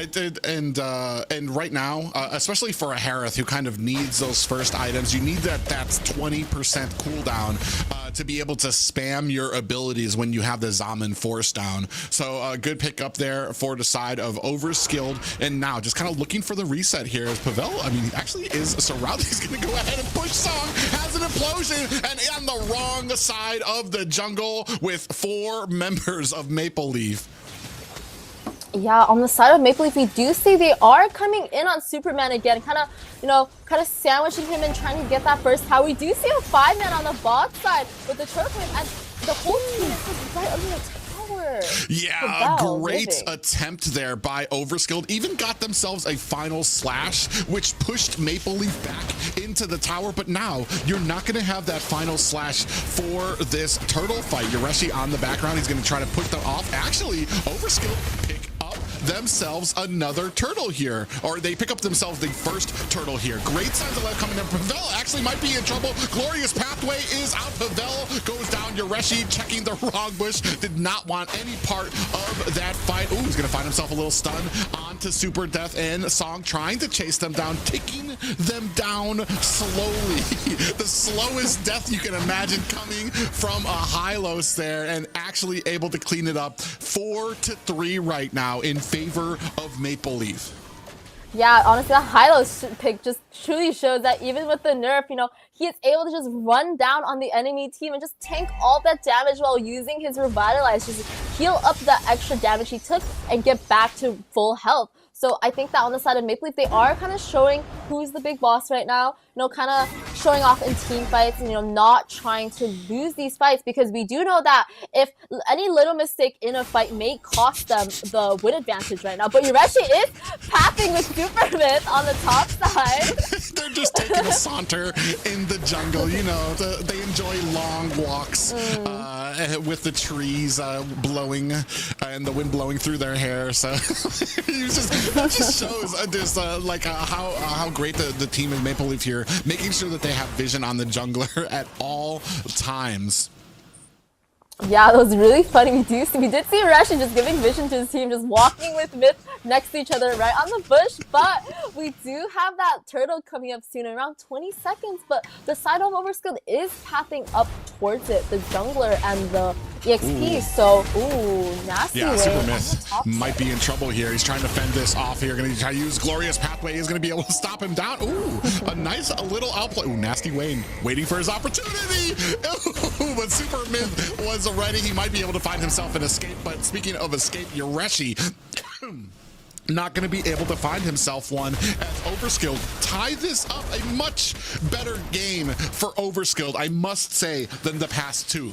and right now, especially for a Harith who kind of needs those first items, you need that's 20% cooldown to be able to spam your abilities when you have the Zaman force down. So a good pick up there for the side of Overskilled, and now just kind of looking for the reset here as Pavel, I mean, actually is surrounded. He's going to go ahead and push Song, has an implosion, and on the wrong side of the jungle with 4 members of Maple Leaf. Yeah, on the side of Maple Leaf, we do see they are coming in on Superman again, kind of sandwiching him and trying to get that first tower. We do see a 5-man on the bot side with the turtle, and the whole team is just right under the tower. Yeah, a great attempt there by Overskilled. Even got themselves a final slash, which pushed Maple Leaf back into the tower. But now you're not going to have that final slash for this turtle fight. Yoreshi on the background. He's going to try to push them off. Actually, Overskilled pick up themselves another turtle here, or they pick up themselves the first turtle here. Great signs of life coming in. Pavel actually might be in trouble. Glorious Pathway is out. Pavel goes down. Yoreshi checking the wrong bush. Did not want any part of that fight. Ooh, he's gonna find himself a little stun onto Super Death, and Song trying to chase them down, taking them down slowly. The slowest death you can imagine coming from a Hylos there, and actually able to clean it up. 4-3 right now in favor of Maple Leaf. Yeah, honestly, that Hylos pick just truly shows that even with the nerf, he is able to just run down on the enemy team and just tank all that damage while using his Revitalize, just heal up the extra damage he took and get back to full health. So I think that on the side of Maple Leaf, they are kind of showing who's the big boss right now, kind of showing off in team fights and, not trying to lose these fights, because we do know that if any little mistake in a fight may cost them the win advantage right now. But Yoreshi is pathing with Super Myth on the top side. They're just taking a saunter in the jungle, they enjoy long walks with the trees blowing and the wind blowing through their hair. So that just shows how great the team in Maple Leaf here, making sure that they have vision on the jungler at all times. Yeah, that was really funny. We did see Yoreshi just giving vision to his team, just walking with Myth next to each other right on the bush. But we do have that turtle coming up soon, around 20 seconds. But the side of Overskilled is pathing up towards it, the jungler and the EXP. So, nasty. Yeah, Super Myth might be in trouble here. He's trying to fend this off here. Going to try to use Glorious Pathway. He's going to be able to stop him down. Ooh, a nice little outplay. Ooh, Nasty Wayne waiting for his opportunity. Ooh, but Super Myth was ready. He might be able to find himself an escape. But speaking of escape, Yoreshi not going to be able to find himself one, as Overskilled tie this up. A much better game for Overskilled, I must say, than the past two.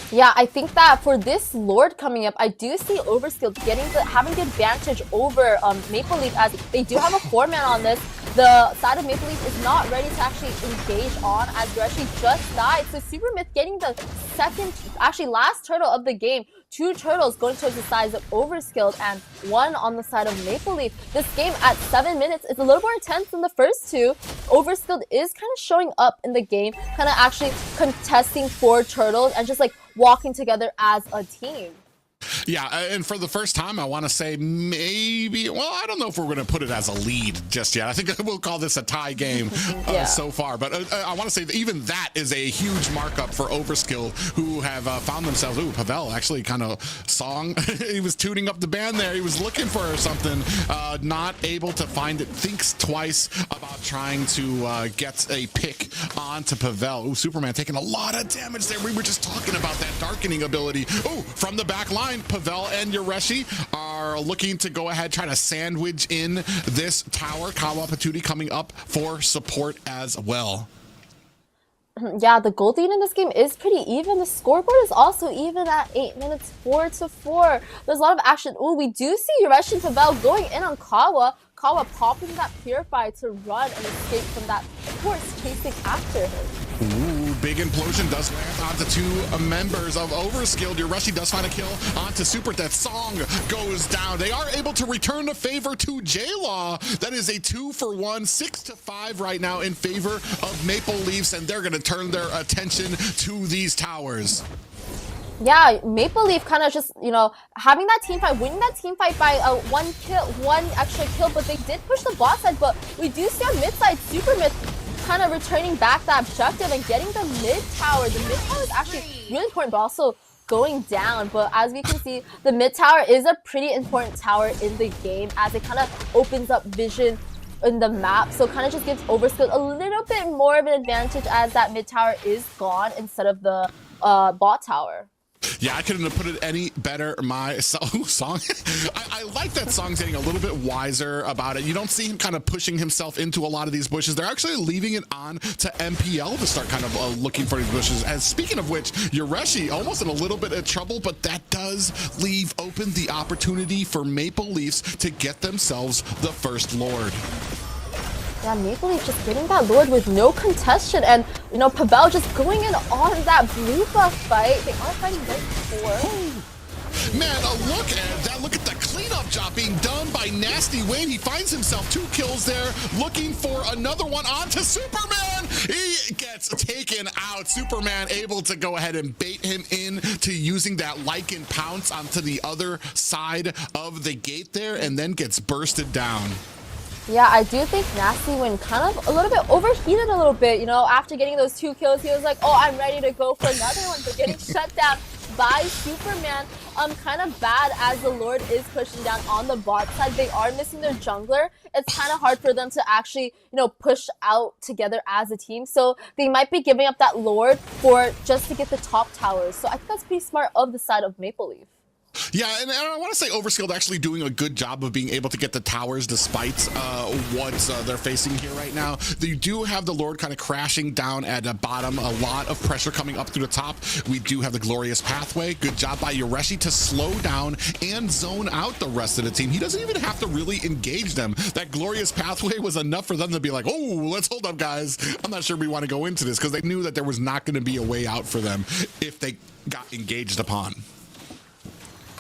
Yeah, I think that for this Lord coming up, I do see Overskilled having the advantage over Maple Leaf, as they do have a 4-man on this. The side of Maple Leaf is not ready to actually engage on, as Yoreshi just died. So Super Myth getting the last turtle of the game. 2 turtles going towards the sides of Overskilled and 1 on the side of Maple Leaf. This game at 7 minutes is a little more intense than the first 2. Overskilled is kind of showing up in the game, kind of actually contesting 4 turtles and just walking together as a team. Yeah, and for the first time, I want to say maybe, well, I don't know if we're going to put it as a lead just yet. I think we'll call this a tie game so far. But I want to say that even that is a huge markup for Overskilled, who have found themselves, Pavel actually kind of Song, he was tuning up the band there. He was looking for something, not able to find it. Thinks twice about trying to get a pick onto Pavel. Ooh, Superman taking a lot of damage there. We were just talking about that darkening ability. Ooh, from the back line. Pavel and Yoreshi are looking to go ahead, try to sandwich in this tower. Kawa Patootie coming up for support as well. yeah, the goal lead in this game is pretty even. The scoreboard is also even at 8 minutes, 4-4. There's a lot of action. Ooh, we do see Yureshi and Pavel going in on Kawa. Kawa popping that Purify to run and escape from that horse chasing after him. Ooh, big implosion does land onto two members of Overskilled. Yureshi does find a kill onto Super. That Song goes down. They are able to return the favor to J-Law. That is a 2-for-1, 6-5 right now in favor of Maple Leafs, and they're going to turn their attention to these towers. Yeah, Maple Leaf kind of just, you know, having that team fight, winning that team fight by one extra kill, but they did push the bot side, but we do see on mid side, Super Myth kind of returning back that objective and getting the mid tower. The mid tower is actually really important, but also going down. But as we can see, the mid tower is a pretty important tower in the game as it kind of opens up vision in the map, so kind of just gives Overskilled a little bit more of an advantage as that mid tower is gone instead of the bot tower. Yeah, I couldn't have put it any better. My song. I like that Song's getting a little bit wiser about it. You don't see him kind of pushing himself into a lot of these bushes. They're actually leaving it on to MPL to start kind of looking for these bushes. And speaking of which, Yureshi almost in a little bit of trouble, but that does leave open the opportunity for Maple Leafs to get themselves the first Lord. Yeah, Maple Leaf just getting that Lord with no contestation, and you know, Pavel just going in on that blue buff fight. They are fighting right before. Man, look at that. Look at the cleanup job being done by Nasty Wayne. He finds himself 2 kills there, looking for another one onto Superman. He gets taken out. Superman able to go ahead and bait him in to using that Lycan pounce onto the other side of the gate there, and then gets bursted down. Yeah, I do think Nasty Win kind of a little bit overheated a little bit. You know, after getting those 2 kills, he was like, oh, I'm ready to go for another one. But getting shut down by Superman, kind of bad as the Lord is pushing down on the bot side. They are missing their jungler. It's kind of hard for them to actually, you know, push out together as a team. So they might be giving up that Lord for just to get the top towers. So I think that's pretty smart of the side of Maple Leaf. Yeah, and I want to say Overskilled actually doing a good job of being able to get the towers despite what they're facing here right now. They do have the Lord kind of crashing down at the bottom, a lot of pressure coming up through the top. We do have the Glorious Pathway. Good job by Yureshi to slow down and zone out the rest of the team. He doesn't even have to really engage them. That Glorious Pathway was enough for them to be like, oh, let's hold up, guys. I'm not sure we want to go into this, because they knew that there was not going to be a way out for them if they got engaged upon.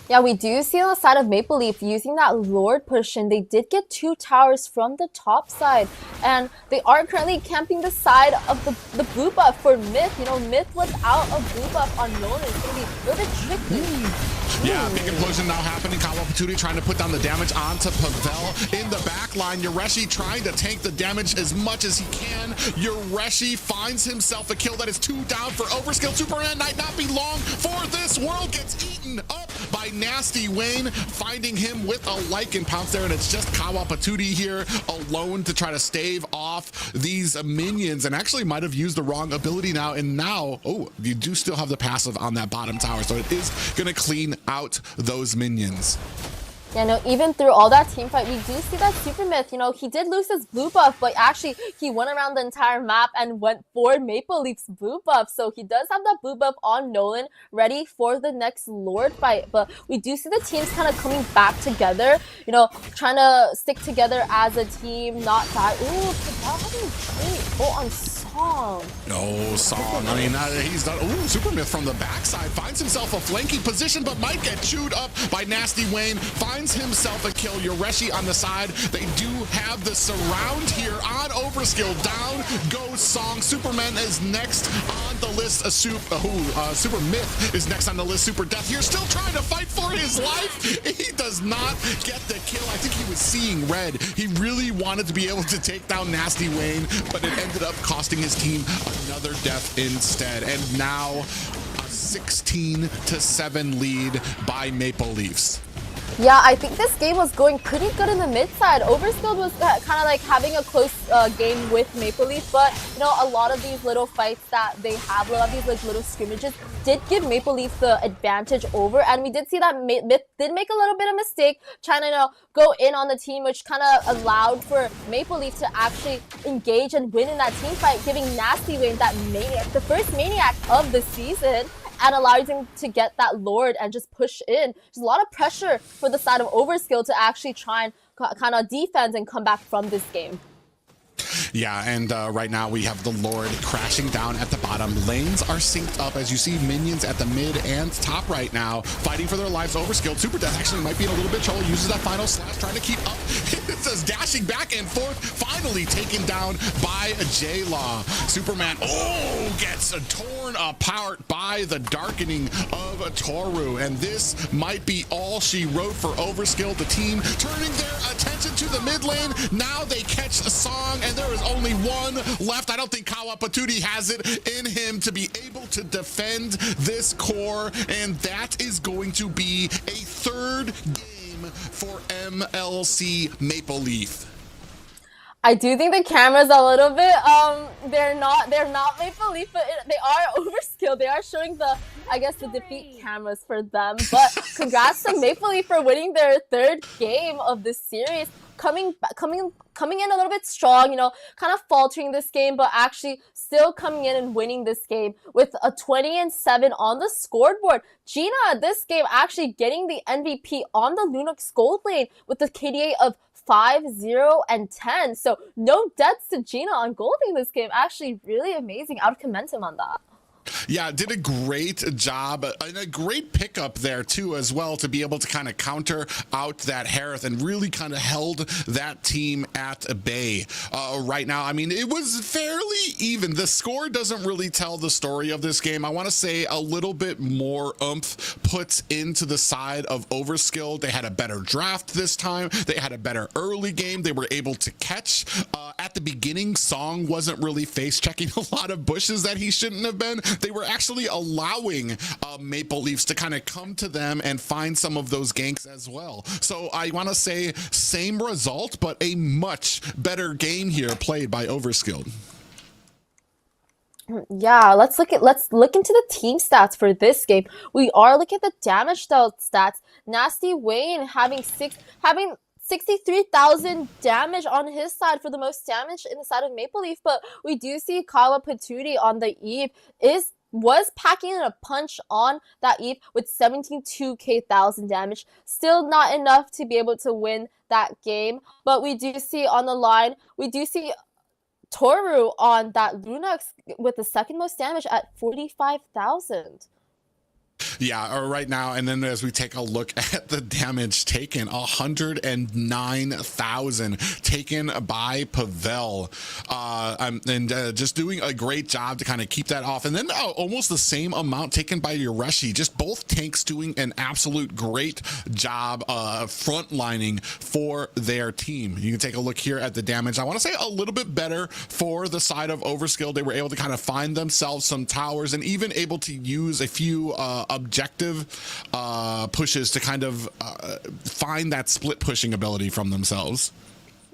Yeah, we do see on the side of Maple Leaf using that Lord push in. They did get 2 towers from the top side, and they are currently camping the side of the blue buff for Myth. You know, Myth without a blue buff on Nolan is going to be a little bit tricky. Yeah, big implosion now happening. Kawa Patootie trying to put down the damage onto Pavel in the back line. Yureshi trying to tank the damage as much as he can. Yureshi finds himself a kill. That is 2 down for Overskilled. Superman might not be long for this world. Gets eaten up by Nasty Wayne, finding him with a Lycan pounce there, and it's just Kawa Patootie here alone to try to stave off these minions, and actually might have used the wrong ability now, and now, oh, you do still have the passive on that bottom tower, so it is gonna clean out those minions. Yeah, no, even through all that team fight, we do see that Super Myth, you know, he did lose his blue buff, but actually he went around the entire map and went for Maple Leaf's blue buff. So he does have that blue buff on Nolan, ready for the next Lord fight. But we do see the teams kind of coming back together, you know, trying to stick together as a team, not die. Ooh, Pavel having a great full on Song. No, Song. I mean, he's done. Ooh, Super Myth from the backside finds himself a flanking position, but might get chewed up by Nasty Wayne. Finds himself a kill. Yureshi on the side. They do have the surround here on Overskilled. Down goes Song. Superman is next on the list. Super Myth is next on the list. Super Death here, still trying to fight for his life. He does not get the kill. I think he was seeing red. He really wanted to be able to take down Nasty Wayne, but it ended up costing his team another death instead. And now a 16-7 lead by Maple Leafs. Yeah, I think this game was going pretty good in the mid side. Overskilled was kind of like having a close game with Maple Leaf, but you know, a lot of these little fights that they have, a lot of these like little scrimmages did give Maple Leaf the advantage over, and we did see that Myth did make a little bit of mistake trying to, you know, go in on the team, which kind of allowed for Maple Leaf to actually engage and win in that team fight, giving Nasty Wayne that maniac, the first maniac of the season, and allowing him to get that Lord and just push in. There's a lot of pressure for the side of Overskill to actually try and kind of defend and come back from this game. Yeah, and right now we have the Lord crashing down at the bottom. Lanes are synced up, as you see minions at the mid and top right now, fighting for their lives. Overskilled. Super Death actually might be in a little bit trouble. Uses that final slash, trying to keep up. It says dashing back and forth, finally taken down by J-Law. Superman, gets torn apart by the darkening of Toru. And this might be all she wrote for Overskilled. The team turning their attention to the mid lane. Now they catch a song, and there is only one left. I don't think Kawa Patootie has it in him to be able to defend this core, and that is going to be a third game for MLC Maple Leaf. I do think the camera's a little bit they're not Maple Leaf, but they are Overskilled. They are showing the, I guess, the defeat cameras for them. But congrats to Maple Leaf for winning their third game of this series. Coming in a little bit strong, you know, kind of faltering this game, but actually still coming in and winning this game with a 20-7 on the scoreboard. Gina, this game actually getting the MVP on the Lunox gold lane with the KDA of 5-0-10. So no deaths to Gina on gold lane this game. Actually really amazing. I would commend him on that. Yeah, did a great job and a great pickup there too as well, to be able to kind of counter out that Harith and really kind of held that team at bay right now. I mean, it was fairly even. The score doesn't really tell the story of this game. I want to say a little bit more oomph put into the side of Overskilled. They had a better draft this time. They had a better early game. They were able to catch at the beginning. Song wasn't really face checking a lot of bushes that he shouldn't have been. They were actually allowing Maple Leafs to kind of come to them and find some of those ganks as well. So I want to say same result, but a much better game here played by Overskilled. Yeah, let's look into the team stats for this game. We are looking at the damage stats. Nasty Wayne having 63,000 damage on his side for the most damage in the side of Maple Leaf, but we do see Kawa Patootie on the Eve was packing in a punch on that Eve with 17,000 damage. Still not enough to be able to win that game, but we do see on the line, we do see Toru on that Lunox with the second most damage at 45,000. Yeah, right now, and then as we take a look at the damage taken, 109,000 taken by Pavel, and just doing a great job to kind of keep that off. And then almost the same amount taken by Yoreshi. Just both tanks doing an absolute great job frontlining for their team. You can take a look here at the damage. I want to say a little bit better for the side of Overskilled. They were able to kind of find themselves some towers and even able to use a few objective pushes to kind of find that split pushing ability from themselves.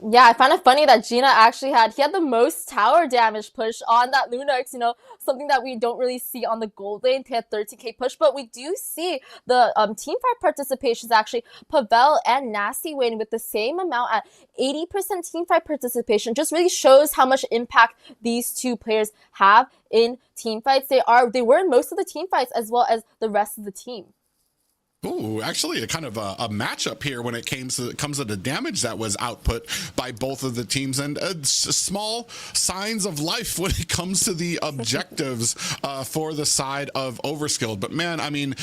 Yeah, I find it funny that Gina actually had the most tower damage push on that Lunox, you know, something that we don't really see on the gold lane. He had 13k push, but we do see the team fight participations actually. Pavel and Nasty Wayne with the same amount at 80% team fight participation. Just really shows how much impact these two players have in team fights. They were in most of the team fights as well as the rest of the team. Ooh, actually a kind of a matchup here when it comes to the damage that was output by both of the teams, and small signs of life when it comes to the objectives for the side of Overskilled. But man, I mean,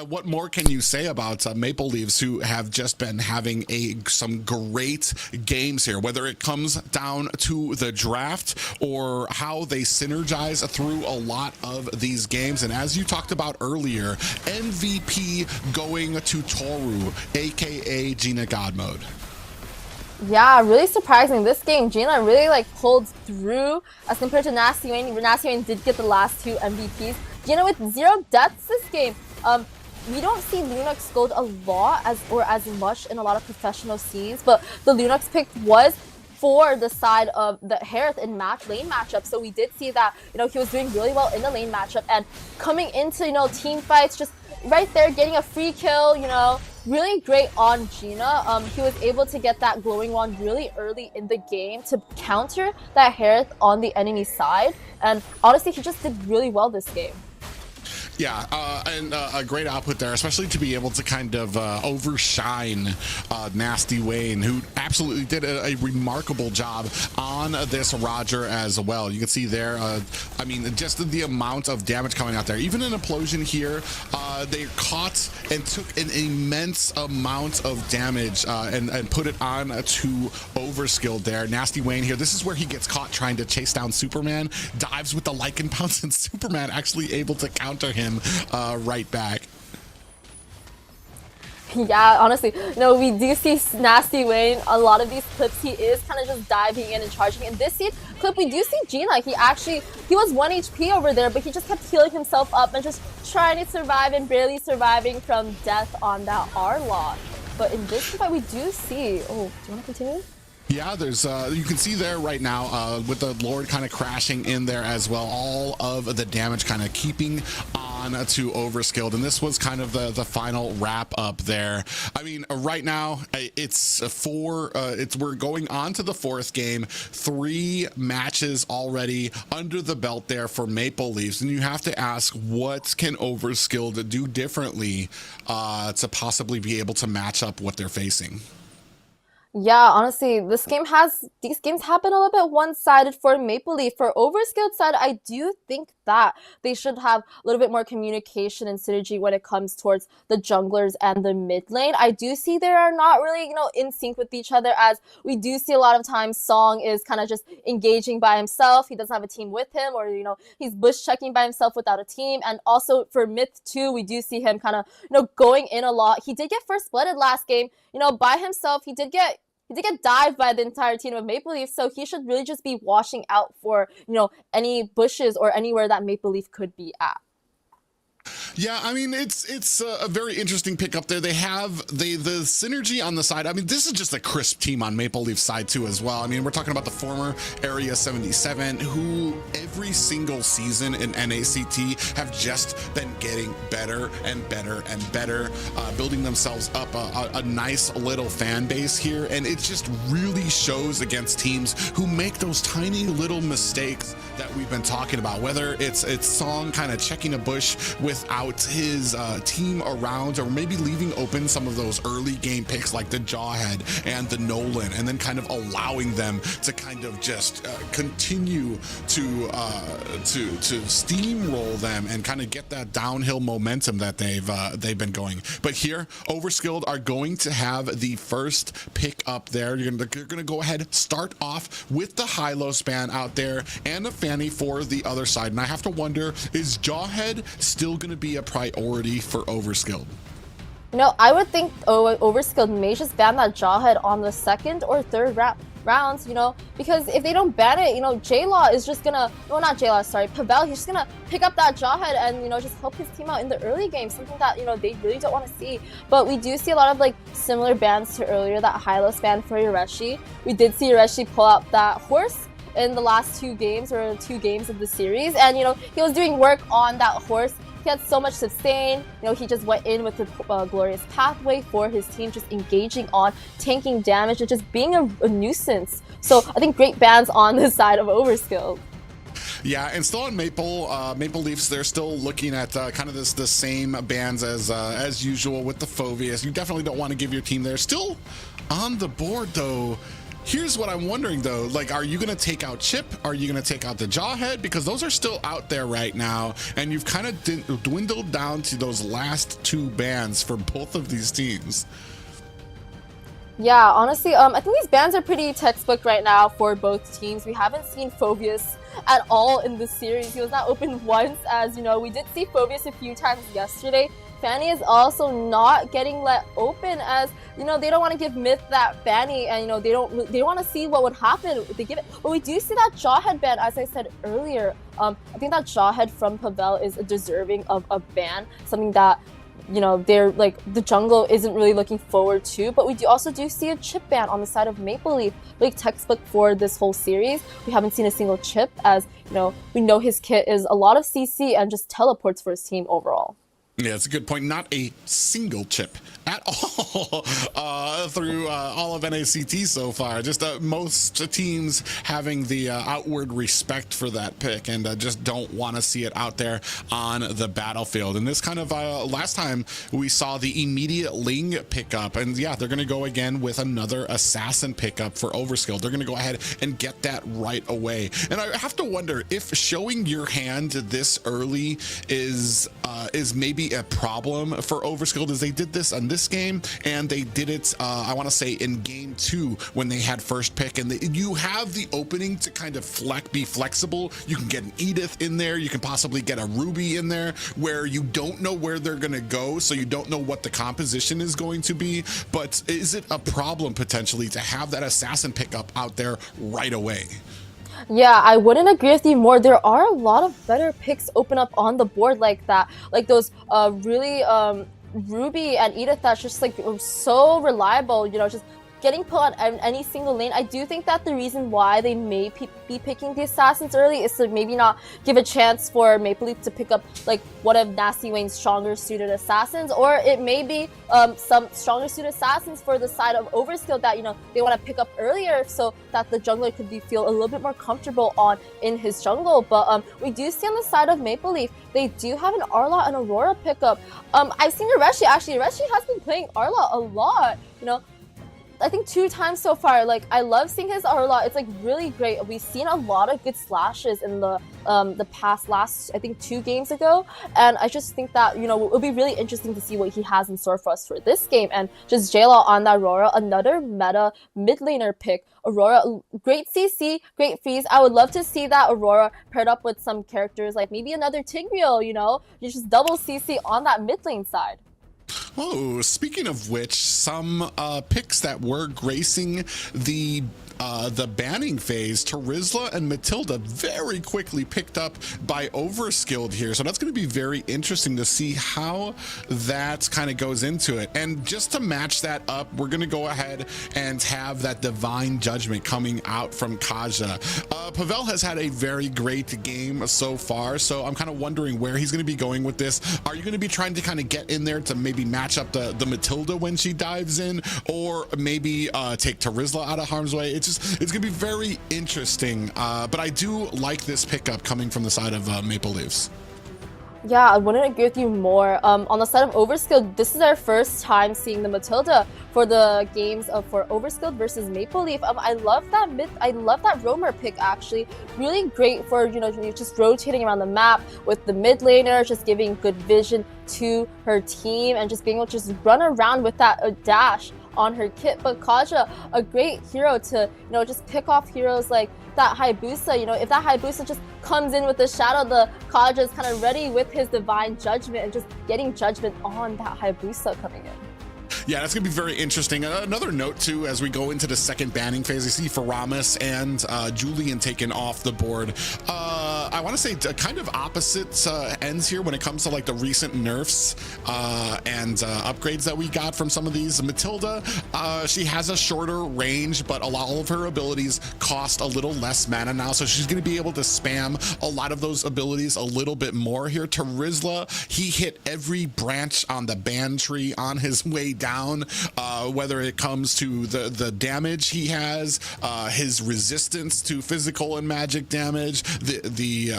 what more can you say about Maple Leafs, who have just been having some great games here, whether it comes down to the draft or how they synergize through a lot of these games. And as you talked about earlier, MVP going to Toru, aka Gina God Mode. Yeah, really surprising. This game, Gina really pulled through as compared to Nasty Wayne. Nasty Wayne did get the last two MVPs. Gina with 0 deaths this game. we don't see Linux gold a lot as much in a lot of professional scenes, but the Linux pick was for the side of the Harith in lane matchup. So we did see that, he was doing really well in the lane matchup and coming into, team fights, just right there getting a free kill, really great on Gina. He was able to get that glowing wand really early in the game to counter that Harith on the enemy side. And honestly, he just did really well this game. Yeah, and a great output there, especially to be able to kind of overshine Nasty Wayne, who absolutely did a remarkable job on this Roger as well. You can see there, I mean, just the amount of damage coming out there. Even an implosion here, they caught and took an immense amount of damage and put it on to Overskilled there. Nasty Wayne here, this is where he gets caught trying to chase down Superman, dives with the Lycan Pounce, and Superman actually able to counter him right back. Yeah, honestly, we do see Nasty Wayne. A lot of these clips, he is kind of just diving in and charging. In this clip, we do see Gina. He was 1 HP over there, but he just kept healing himself up and just trying to survive and barely surviving from death on that R-lock. But in this fight, we do see... Oh, do you want to continue? Yeah, there's you can see there right now with the Lord kind of crashing in there as well, all of the damage kind of keeping on to Overskilled, and this was kind of the final wrap up there. I mean, right now we're going on to the 4th game, 3 matches already under the belt there for Maple Leafs, and you have to ask, what can Overskilled do differently to possibly be able to match up what they're facing? Yeah, honestly, these games happen a little bit one-sided for Maple Leaf. For Overskilled side, I do think that they should have a little bit more communication and synergy when it comes towards the junglers and the mid lane. I do see they are not really, in sync with each other, as we do see a lot of times Song is kind of just engaging by himself. He doesn't have a team with him, or, he's bush checking by himself without a team. And also for Myth 2, we do see him kind of, going in a lot. He did get first blooded last game, by himself. He did get dived by the entire team of Maple Leaf, so he should really just be watching out for, any bushes or anywhere that Maple Leaf could be at. Yeah, I mean, it's a very interesting pickup there. They have the synergy on the side. I mean, this is just a crisp team on Maple Leaf's side too as well. I mean, we're talking about the former Area 77, who every single season in NACT have just been getting better and better and better, building themselves up a nice little fan base here. And it just really shows against teams who make those tiny little mistakes that we've been talking about, whether it's Song kind of checking a bush without his team around, or maybe leaving open some of those early game picks like the Jawhead and the Nolan, and then kind of allowing them to kind of just continue to steamroll them and kind of get that downhill momentum that they've been going. But here, Overskilled are going to have the first pick up there. You're gonna go ahead, start off with the high-low span out there and a Fanny for the other side. And I have to wonder, is Jawhead still going to be a priority for Overskilled? I would think Overskilled may just ban that Jawhead on the 2nd or 3rd rounds, because if they don't ban it, J-Law is just gonna, not J-Law, sorry, Pavel, he's just gonna pick up that Jawhead and, just help his team out in the early game, something that, they really don't want to see. But we do see a lot of, similar bans to earlier, that high-low span for Yoreshi. We did see Yoreshi pull out that horse in the last 2 games, or 2 games of the series, and, he was doing work on that horse. He had so much sustain. He just went in with the glorious pathway for his team, just engaging on tanking damage and just being a nuisance. So I think great bans on the side of Overskilled. Yeah, and still on Maple Leafs, they're still looking at kind of the same bans as usual with the Phoveus. You definitely don't want to give your team there. Still on the board though. Here's what I'm wondering though, are you going to take out Chip? Are you going to take out the Jawhead? Because those are still out there right now, and you've kind of dwindled down to those last 2 bans for both of these teams. Yeah, honestly, I think these bans are pretty textbook right now for both teams. We haven't seen Phoveus at all in the series. He was not open once, as we did see Phoveus a few times yesterday. Fanny is also not getting let open, as they don't want to give Myth that Fanny, and they want to see what would happen if they give it. But we do see that Jawhead ban, as I said earlier. I think that Jawhead from Pavel is deserving of a ban, something that you know, they're like the jungle isn't really looking forward to. But we also see a chip ban on the side of Maple Leaf, like textbook for this whole series. We haven't seen a single chip, as you know, we know his kit is a lot of CC and just teleports for his team overall. Yeah, it's a good point. Not a single chip at all through all of NACT so far. Just most teams having the outward respect for that pick and just don't want to see it out there on the battlefield. And this kind of last time we saw the immediate Ling pickup, and yeah, they're going to go again with another assassin pickup for Overskilled. They're going to go ahead and get that right away. And I have to wonder if showing your hand this early is maybe a problem for Overskilled, as they did this on this game, and they did it I want to say in game 2 when they had first pick, and you have the opening to kind of be flexible. You can get an Edith in there, you can possibly get a Ruby in there, where you don't know where they're gonna go, so you don't know what the composition is going to be. But is it a problem potentially to have that assassin pickup out there right away? Yeah, I wouldn't agree with you more. There are a lot of better picks open up on the board like that. Like those really Ruby and Edith that's just like so reliable, you know, just getting put on any single lane. I do think that the reason why they may be picking the assassins early is to maybe not give a chance for Maple Leaf to pick up like one of Nasty Wayne's stronger suited assassins, or it may be some stronger suited assassins for the side of Overskilled that, you know, they want to pick up earlier so that the jungler could feel a little bit more comfortable in his jungle. But we do see on the side of Maple Leaf, they do have an Arla and Aurora pickup. I've seen Areshi, actually. Areshi has been playing Arla a lot, you know. I think 2 times so far. Like, I love seeing his Arla. It's like really great. We've seen a lot of good slashes in the last I think 2 games ago, and I just think that, you know, it'll be really interesting to see what he has in store for us for this game. And just JLaw on that Aurora, another meta mid laner pick. Aurora, great CC, great freeze. I would love to see that Aurora paired up with some characters like maybe another Tigreal, you know, you just double CC on that mid lane side. Oh, speaking of which, some picks that were gracing the banning phase, Terizla and Matilda very quickly picked up by Overskilled here. So that's going to be very interesting to see how that kind of goes into it. And just to match that up, we're going to go ahead and have that Divine Judgment coming out from Kaja. Pavel has had a very great game so far, so I'm kind of wondering where he's going to be going with this. Are you going to be trying to kind of get in there to maybe match up the Matilda when she dives in, or maybe take Terizla out of harm's way? It's gonna be very interesting, but I do like this pickup coming from the side of Maple Leafs. Yeah, I wouldn't agree with you more. On the side of Overskilled, this is our first time seeing the Matilda for the games for Overskilled versus Maple Leaf. I love that Roamer pick, actually. Really great for, you know, just rotating around the map with the mid laner, just giving good vision to her team and just being able to just run around with that dash on her kit. But Kaja, a great hero to, you know, just pick off heroes like that Hayabusa. You know, if that Hayabusa just comes in with the shadow, the Kaja is kind of ready with his Divine Judgment and just getting judgment on that Hayabusa coming in. Yeah, that's going to be very interesting. Another note, too, as we go into the second banning phase, I see Faramis and Julian taken off the board. I want to say kind of opposite ends here when it comes to like the recent nerfs and upgrades that we got from some of these. Matilda, she has a shorter range, but all of her abilities cost a little less mana now, so she's going to be able to spam a lot of those abilities a little bit more here. Terizla, he hit every branch on the ban tree on his way down, whether it comes to the damage he has, his resistance to physical and magic damage, the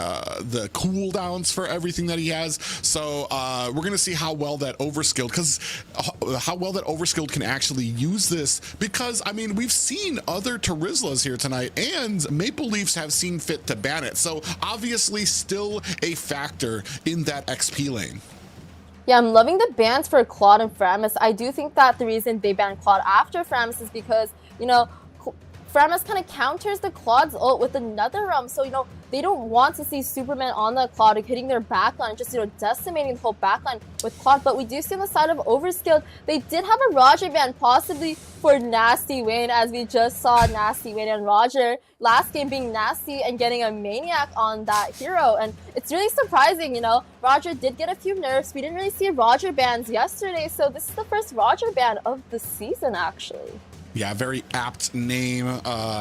cooldowns for everything that he has. So we're gonna see how well that Overskilled, can actually use this, because I mean, we've seen other Terizlas here tonight, and Maple Leafs have seen fit to ban it. So obviously still a factor in that XP lane. Yeah, I'm loving the bans for Claude and Faramis. I do think that the reason they banned Claude after Faramis is because, you know, Framus kind of counters the Claude's ult with another so they don't want to see Superman on the Claude hitting their backline, just decimating the whole backline with Claude. But we do see on the side of Overskilled, they did have a Roger ban possibly for Nasty Wayne, as we just saw Nasty Wayne and Roger last game being nasty and getting a Maniac on that hero. And it's really surprising, Roger did get a few nerfs. We didn't really see Roger bans yesterday, so this is the first Roger ban of the season actually. Yeah, very apt name,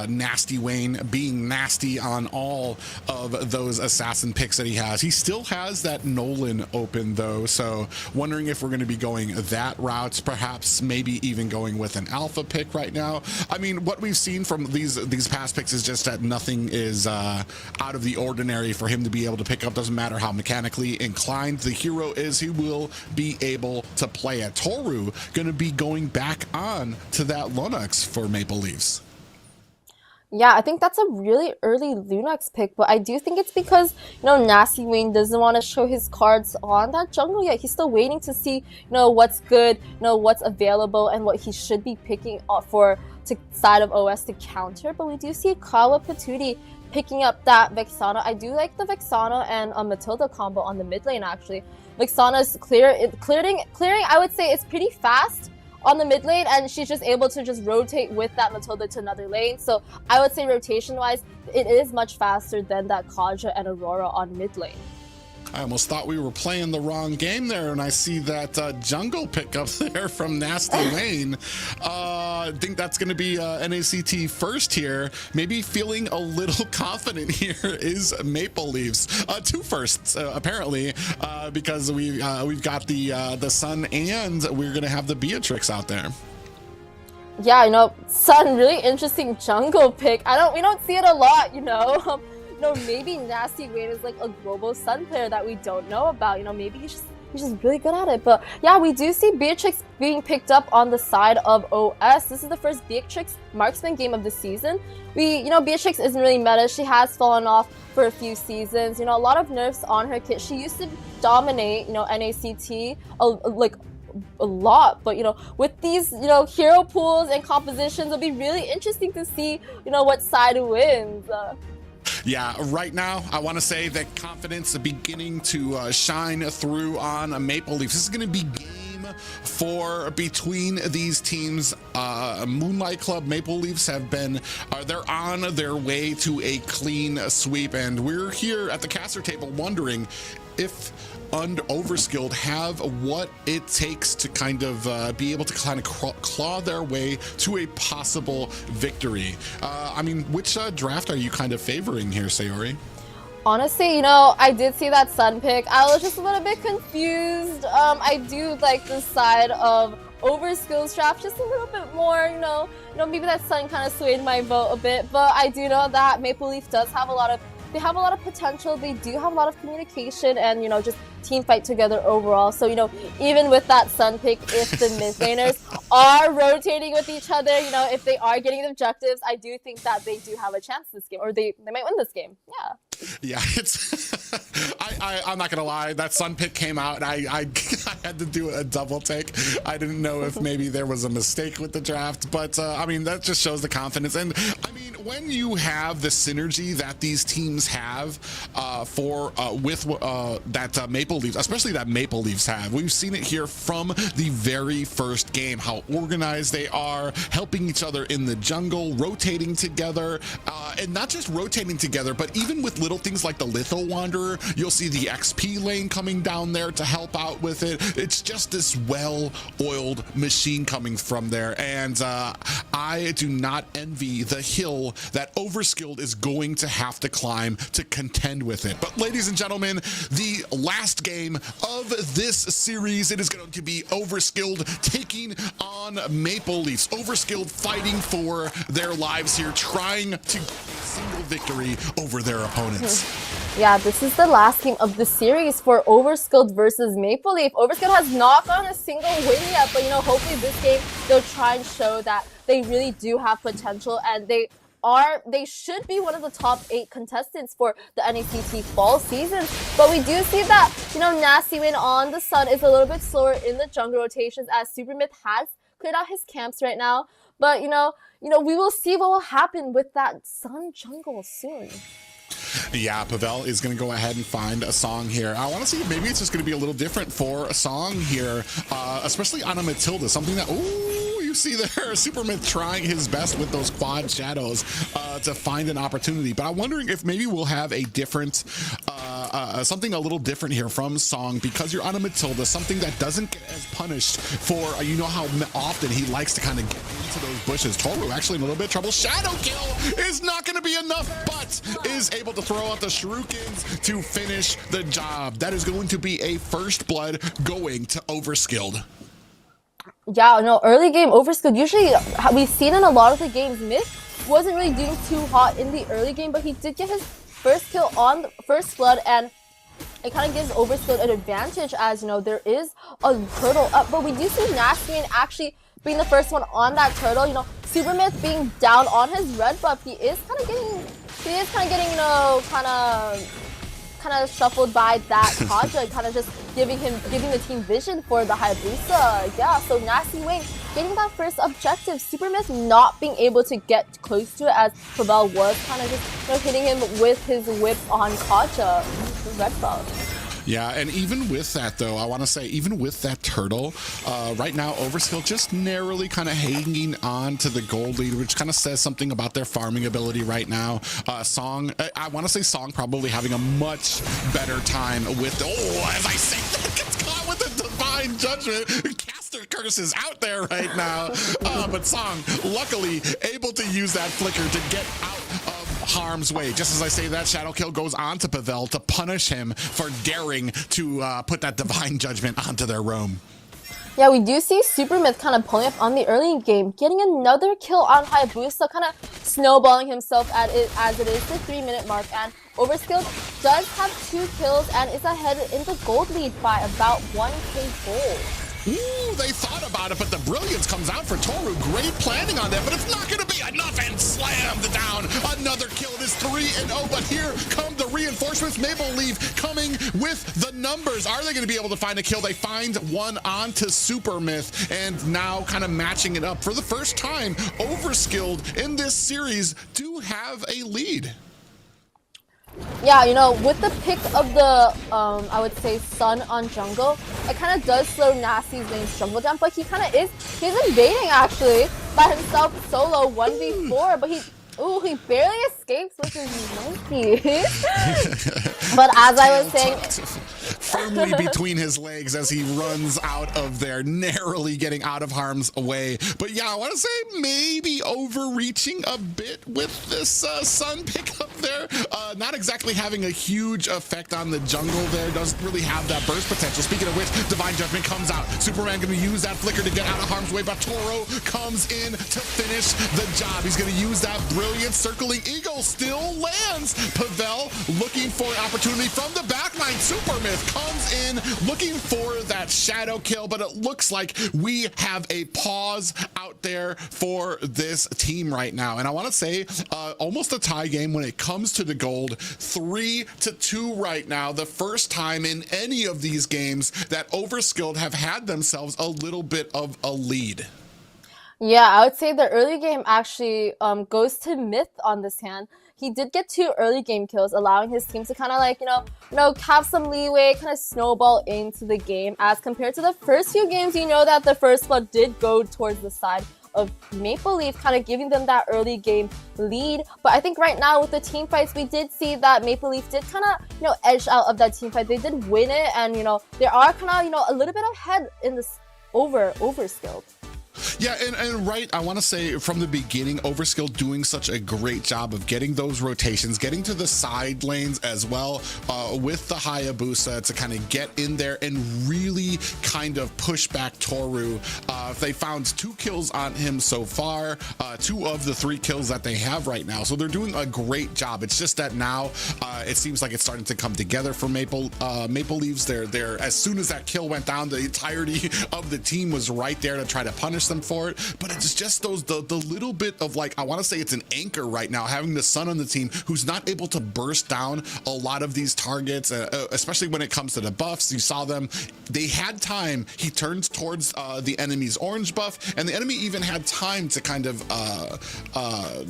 Nasty Wayne, being nasty on all of those assassin picks that he has. He still has that Nolan open though, so wondering if we're going to be going that route, perhaps maybe even going with an alpha pick right now. I mean, what we've seen from these past picks is just that nothing is out of the ordinary for him to be able to pick up. Doesn't matter how mechanically inclined the hero is, he will be able to play it. Toru going to be going back on to that Luna for Maple Leafs. Yeah, I think that's a really early Lunox pick, but I do think it's because, Nasty Wayne doesn't want to show his cards on that jungle yet. He's still waiting to see, what's good, what's available, and what he should be picking up for to side of OS to counter. But we do see Kawa Patootie picking up that Vexana. I do like the Vexana and Matilda combo on the mid lane actually. Vexana's clearing, I would say it's pretty fast on the mid lane, and she's just able to just rotate with that Matilda to another lane. So I would say rotation wise, it is much faster than that Kaja and Aurora on mid lane. I almost thought we were playing the wrong game there, and I see that jungle pickup there from Nasty Wayne. I think that's going to be NACT first here. Maybe feeling a little confident here is Maple Leafs. Two firsts apparently, because we've got the Sun, and we're going to have the Beatrix out there. Yeah, Sun, really interesting jungle pick. We don't see it a lot, maybe Nasty Wayne is like a global Sun player that we don't know about. Maybe he's just really good at it. But yeah, we do see Beatrix being picked up on the side of OS. This is the first Beatrix marksman game of the season. Beatrix isn't really meta. She has fallen off for a few seasons. A lot of nerfs on her kit. She used to dominate, NACT a lot, but with these hero pools and compositions, it'll be really interesting to see what side wins. Yeah, right now, I want to say that confidence is beginning to shine through on Maple Leafs. This is going to be game 4 between these teams. Moonlight Club Maple Leafs they're on their way to a clean sweep, and we're here at the caster table wondering if Overskilled have what it takes to kind of be able to kind of claw their way to a possible victory. Which draft are you kind of favoring here, Sayori? Honestly, I did see that Sun pick. I was just a little bit confused. I do like the side of Overskilled draft just a little bit more, maybe that Sun kind of swayed my vote a bit, but I do know that Maple Leaf does have a lot of potential. They do have a lot of communication and, just team fight together overall. So, even with that Sun pick, if the mid laners are rotating with each other, if they are getting the objectives, I do think that they do have a chance this game, or they might win this game. Yeah, it's I'm not gonna lie, that Sun pick came out and I had to do a double take. I didn't know if maybe there was a mistake with the draft, but that just shows the confidence. And when you have the synergy that these teams have with that Maple Leafs, especially that Maple Leafs have, we've seen it here from the very first game, how organized they are, helping each other in the jungle, rotating together, and not just rotating together, but even with little things like the Litho Wanderer, you'll see the XP lane coming down there to help out with it. It's just this well-oiled machine coming from there, and I do not envy the hill that Overskilled is going to have to climb to contend with it. But ladies and gentlemen, the last game of this series, it is going to be Overskilled taking on Maple Leafs. Overskilled fighting for their lives here, trying to get a single victory over their opponents. Yeah, this is the last game of the series for Overskilled versus Maple Leaf. Overskilled has not gotten a single win yet, but hopefully this game they'll try and show that they really do have potential, and they should be one of the top 8 contestants for the NACT fall season. But we do see that, Nasty Wayne on the Sun is a little bit slower in the jungle rotations, as Supermyth has cleared out his camps right now. But we will see what will happen with that Sun jungle soon. Yeah, Pavel is going to go ahead and find a song here. I want to see, maybe it's just going to be a little different for a song here, especially on a Matilda, something that, ooh, you see there, Supermyth trying his best with those quad shadows to find an opportunity. But I'm wondering if maybe we'll have a different, something a little different here from Song, because you're on a Matilda, something that doesn't get as punished for, you know how often he likes to kind of get into those bushes. Toru actually in a little bit of trouble. Shadow kill is not going to be enough, but is able to throw out the shurikens to finish the job. That is going to be a first blood going to Overskilled. Yeah, no, early game Overskilled. Usually, we've seen in a lot of the games, Myth wasn't really doing too hot in the early game, but he did get his first kill on the first blood, and it kind of gives Overskilled an advantage as, there is a turtle up. But we do see Nastian actually being the first one on that turtle. Supermyth being down on his red buff, he is kind of getting, kind of shuffled by that Kaja, kind of just giving the team vision for the Hayabusa. Yeah, so Nasty Wing getting that first objective. Supermyth not being able to get close to it, as Pavel was kind of just hitting him with his whip on Kaja, the red buff. Yeah, and even with that, though, I want to say, even with that turtle, right now, Overskilled just narrowly kind of hanging on to the gold lead, which kind of says something about their farming ability right now. Song, I want to say Song probably having a much better time with, as I say, gets caught with the Divine Judgment. Caster Curse is out there right now. But Song, luckily, able to use that flicker to get out of harm's way. Just as I say that, Shadow Kill goes on to Pavel to punish him for daring to put that Divine Judgment onto their roam. Yeah, we do see Supermyth kind of pulling up on the early game, getting another kill on Hayabusa, kind of snowballing himself at it as it is the 3-minute mark. And Overskilled does have 2 kills and is ahead in the gold lead by about 1k gold. Ooh, they thought about it, but the brilliance comes out for Toru. Great planning on that, but it's not going to be enough, and slammed down. Another kill. It is 3-0, but here come the reinforcements. Maple Leaf coming with the numbers. Are they going to be able to find a kill? They find one onto Supermyth, and now kind of matching it up. For the first time, Overskilled in this series do have a lead. Yeah, with the pick of the, I would say, Sun on jungle, it kind of does slow Nasty's Lane's jungle down, but he's invading, actually, by himself solo 1v4, but he barely escapes with his monkey. But as I was saying, firmly between his legs as he runs out of there, narrowly getting out of harm's way. But yeah, I want to say maybe overreaching a bit with this Sun pickup there. Not exactly having a huge effect on the jungle there. Doesn't really have that burst potential. Speaking of which, Divine Judgment comes out. Superman going to use that flicker to get out of harm's way, but Toro comes in to finish the job. He's going to use that brilliant circling eagle. Still lands. Pavel looking for an opportunity from the backline. Supermyth comes in looking for that shadow kill, but it looks like we have a pause out there for this team right now. And I want to say almost a tie game when it comes to the gold. 3-2 right now. The first time in any of these games that Overskilled have had themselves a little bit of a lead. Yeah, I would say the early game actually goes to Myth on this hand. He did get 2 early game kills, allowing his team to kind of have some leeway, kind of snowball into the game. As compared to the first few games, that the first blood did go towards the side of Maple Leaf, kind of giving them that early game lead. But I think right now with the team fights, we did see that Maple Leaf did kind of, edge out of that team fight. They did win it, and, they are kind of, a little bit ahead in this Overskilled. Yeah, and right, I want to say from the beginning, Overskilled doing such a great job of getting those rotations, getting to the side lanes as well with the Hayabusa to kind of get in there and really kind of push back Toru. They found 2 kills on him so far, 2 of the 3 kills that they have right now. So they're doing a great job. It's just that now it seems like it's starting to come together for Maple Leafs. They're as soon as that kill went down, the entirety of the team was right there to try to punish them for it, but it's just the little bit of like, I want to say it's an anchor right now, having the Sun on the team who's not able to burst down a lot of these targets, especially when it comes to the buffs. You saw them, they had time. He turns towards the enemy's orange buff, and the enemy even had time to kind of,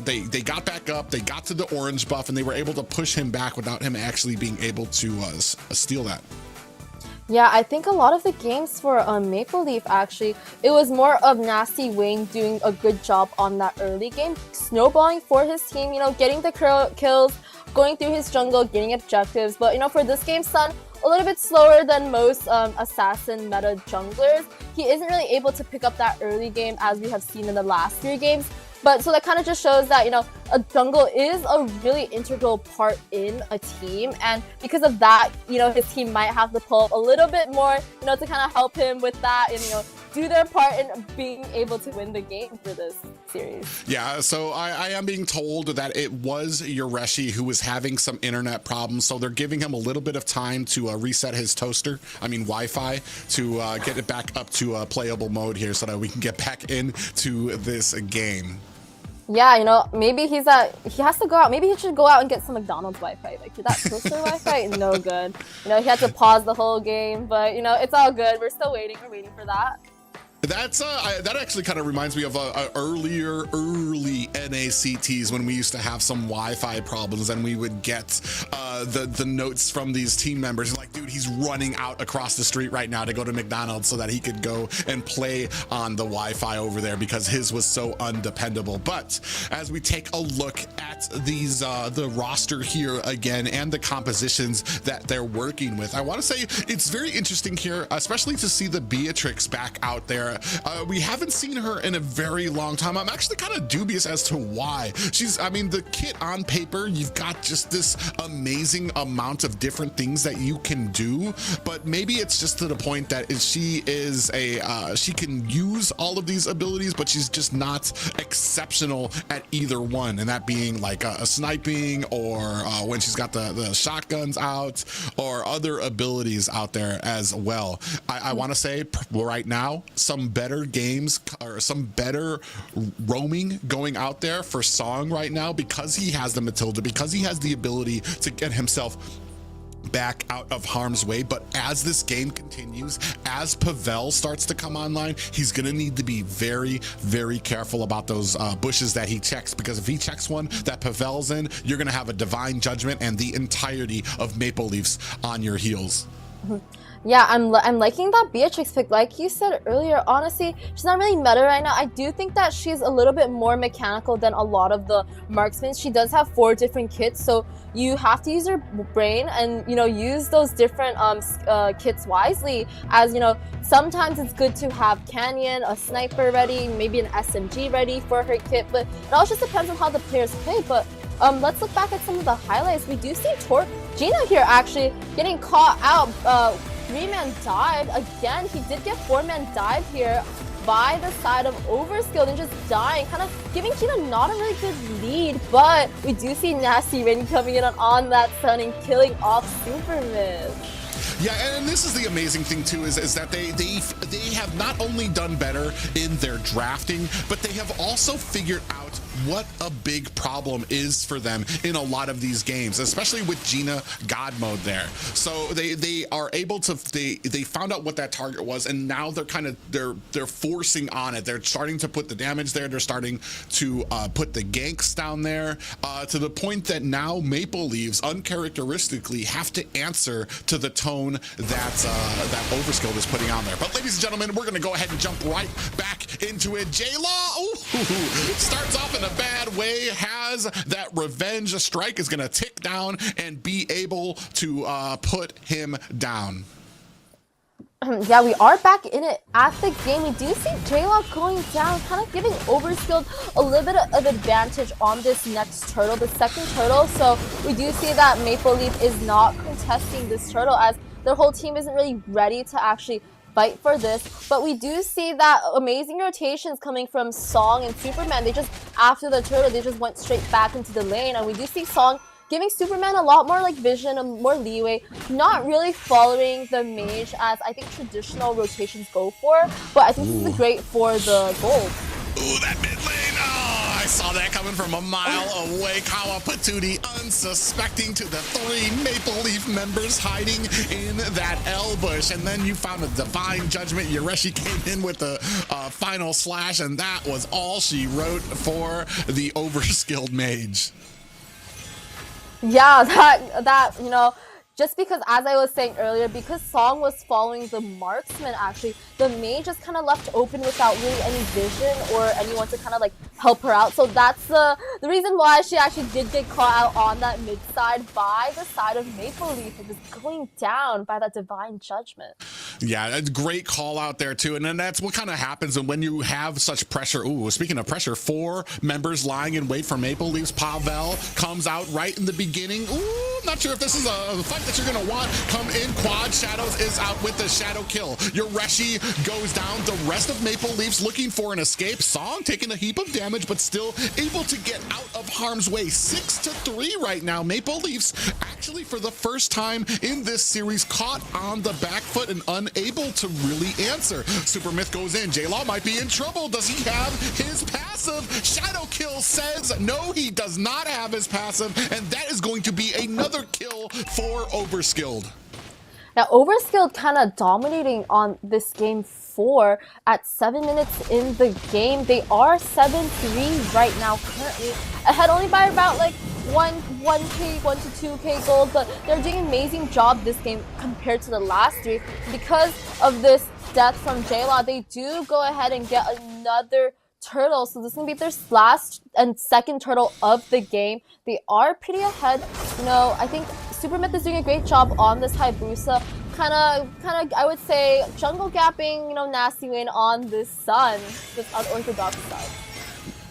they got back up, they got to the orange buff, and they were able to push him back without him actually being able to steal that. Yeah, I think a lot of the games for Maple Leaf, actually, it was more of Nasty Wayne doing a good job on that early game, snowballing for his team, you know, getting the kills, going through his jungle, getting objectives. But, you know, for this game, Sun, a little bit slower than most assassin meta junglers. He isn't really able to pick up that early game as we have seen in the last 3 games. But so that kind of just shows that, you know, a jungle is a really integral part in a team. And because of that, you know, his team might have to pull up a little bit more, you know, to kind of help him with that and, you know, do their part in being able to win the game for this series. Yeah, so I am being told that it was Yoreshi who was having some internet problems, so they're giving him a little bit of time to reset his Wi-Fi, to get it back up to playable mode here so that we can get back into this game. Yeah, you know, maybe he has to go out. Maybe he should go out and get some McDonald's Wi-Fi. Like, that toaster Wi-Fi, no good. You know, he had to pause the whole game, but, you know, it's all good. We're still waiting. We're waiting for that. That's that actually kind of reminds me of early NACTs when we used to have some Wi-Fi problems, and we would get the notes from these team members like, dude, he's running out across the street right now to go to McDonald's so that he could go and play on the Wi-Fi over there because his was so undependable. But as we take a look at these the roster here again and the compositions that they're working with, I want to say it's very interesting here, especially to see the Beatrix back out there. We haven't seen her in a very long time. I'm actually kind of dubious as to why. I mean, the kit on paper, you've got just this amazing amount of different things that you can do, but maybe it's just to the point that she can use all of these abilities, but she's just not exceptional at either one, and that being like a sniping, or when she's got the shotguns out, or other abilities out there as well. I want to say right now, some better games or some better roaming going out there for Song right now, because he has the Matilda, because he has the ability to get himself back out of harm's way. But as this game continues, as Pavel starts to come online, he's gonna need to be very, very careful about those bushes that he checks, because if he checks one that Pavel's in, you're gonna have a divine judgment and the entirety of Maple Leafs on your heels. Yeah, I'm liking that Beatrix pick. Like you said earlier, honestly, she's not really meta right now. I do think that she's a little bit more mechanical than a lot of the marksmen. She does have 4 different kits, so you have to use your brain and, you know, use those different kits wisely. As, you know, sometimes it's good to have Canyon, a sniper ready, maybe an SMG ready for her kit, but it all just depends on how the players play. But let's look back at some of the highlights. We do see Gina here actually getting caught out. 3-man dive. Again, he did get 4-man dive here by the side of Overskilled and just dying, kind of giving Gina not a really good lead, but we do see Nasty Rain coming in on that Sun and killing off Superman. Yeah, and this is the amazing thing too, is that they have not only done better in their drafting, but they have also figured out what a big problem is for them in a lot of these games, especially with Gina God mode there. So they are able to, they found out what that target was, and now they're forcing on it. They're starting to put the damage there. They're starting to put the ganks down there, to the point that now Maple Leaves uncharacteristically have to answer to the tone that Overskilled is putting on there. But ladies and gentlemen, we're gonna go ahead and jump right back into it. J-Law starts off in a bad way, has that revenge strike, is gonna tick down and be able to put him down. Yeah, we are back in it at the game. We do see J-Law going down, kind of giving Overskilled a little bit of advantage on this next turtle, the second turtle. So we do see that Maple Leaf is not contesting this turtle, as their whole team isn't really ready to actually fight for this. But we do see that amazing rotations coming from Song and Superman. They just, after the turtle, they just went straight back into the lane, and we do see Song giving Superman a lot more like vision, more leeway, not really following the mage as I think traditional rotations go for, but I think this is great for the gold. Ooh, that mid lane. Oh, I saw that coming from a mile away. Kawa Patootie unsuspecting to the 3 Maple Leaf members hiding in that L bush. And then you found a divine judgment. Yureshi came in with the final slash, and that was all she wrote for the Overskilled mage. Yeah, that you know, just because, as I was saying earlier, because Song was following the marksman, actually, the mage just kind of left open without really any vision or anyone to kind of like help her out. So that's the reason why she actually did get caught out on that mid side by the side of Maple Leaf and just going down by that divine judgment. Yeah, that's a great call out there too. And then that's what kind of happens and when you have such pressure. Ooh, speaking of pressure, 4 members lying in wait for Maple Leafs. Pavel comes out right in the beginning. Ooh, I'm not sure if this is a fight that you're going to want. Come in, Quad Shadows is out with the shadow kill. Yureshi goes down. The rest of Maple Leafs looking for an escape. Song taking a heap of damage, but still able to get out of harm's way. 6-3 right now. Maple Leafs actually for the first time in this series caught on the back foot and unable to really answer. Supermyth goes in. J-Law might be in trouble. Does he have his passive? Shadow kill says no, he does not have his passive, and that is going to be another kill for Overskilled. Now, Overskilled kind of dominating on this game 4 at 7 minutes in the game. They are 7-3 right now, currently ahead only by about like 1K, 1 to 2K gold, but they're doing an amazing job this game compared to the last 3. Because of this death from J-Law, they do go ahead and get another turtle, so this is gonna be their last and second turtle of the game. They are pretty ahead. You know, I think Supermyth is doing a great job on this Hayabusa. Kind of, I would say, jungle gapping, you know, Nasty Wayne on this Sun, this unorthodox side.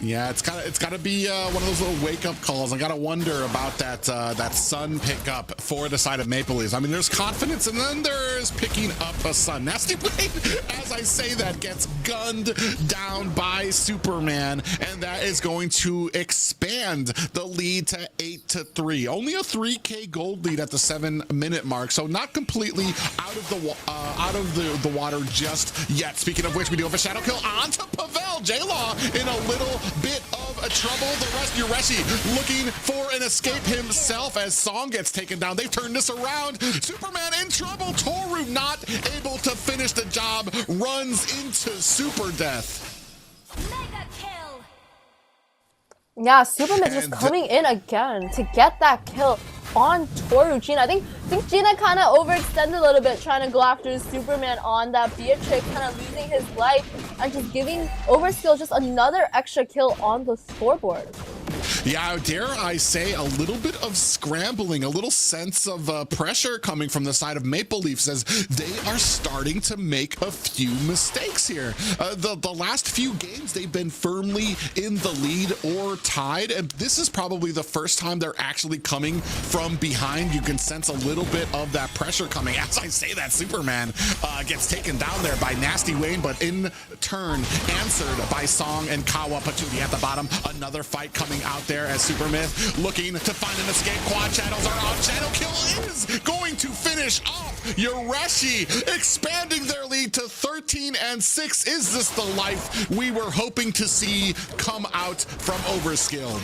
Yeah, it's gotta be one of those little wake-up calls. I gotta wonder about that Sun pickup for the side of Maple Leafs. I mean, there's confidence, and then there's picking up a Sun. Nasty Wayne, as I say that, gets gunned down by Superman, and that is going to expand the lead to 8-3. Only a 3K gold lead at the 7-minute mark, so not completely out of the water just yet. Speaking of which, we do have a shadow kill onto Pavel. J-Law in a little bit of a trouble. The rest, Yureshi looking for an escape himself as Song gets taken down. They've turned this around. Superman in trouble. Toru not able to finish the job. Runs into super death. Mega kill. Yeah, Superman just coming in again to get that kill on Toru. Gina, I think Gina kind of overextended a little bit trying to go after Superman on that Beatrix, kind of losing his life and just giving Overskilled just another extra kill on the scoreboard. Yeah, dare I say a little bit of scrambling, a little sense of pressure coming from the side of Maple Leafs as they are starting to make a few mistakes here. The last few games, they've been firmly in the lead or tied, and this is probably the first time they're actually coming from behind. You can sense a little bit of that pressure coming. As I say that, Superman gets taken down there by Nasty Wayne, but in turn answered by Song and Kawa Patootie at the bottom. Another fight coming out there as Supermyth looking to find an escape. Quad Shadows are off. Shadow kill is going to finish off Yureshi, expanding their lead to 13-6. Is this the life we were hoping to see come out from Overskilled?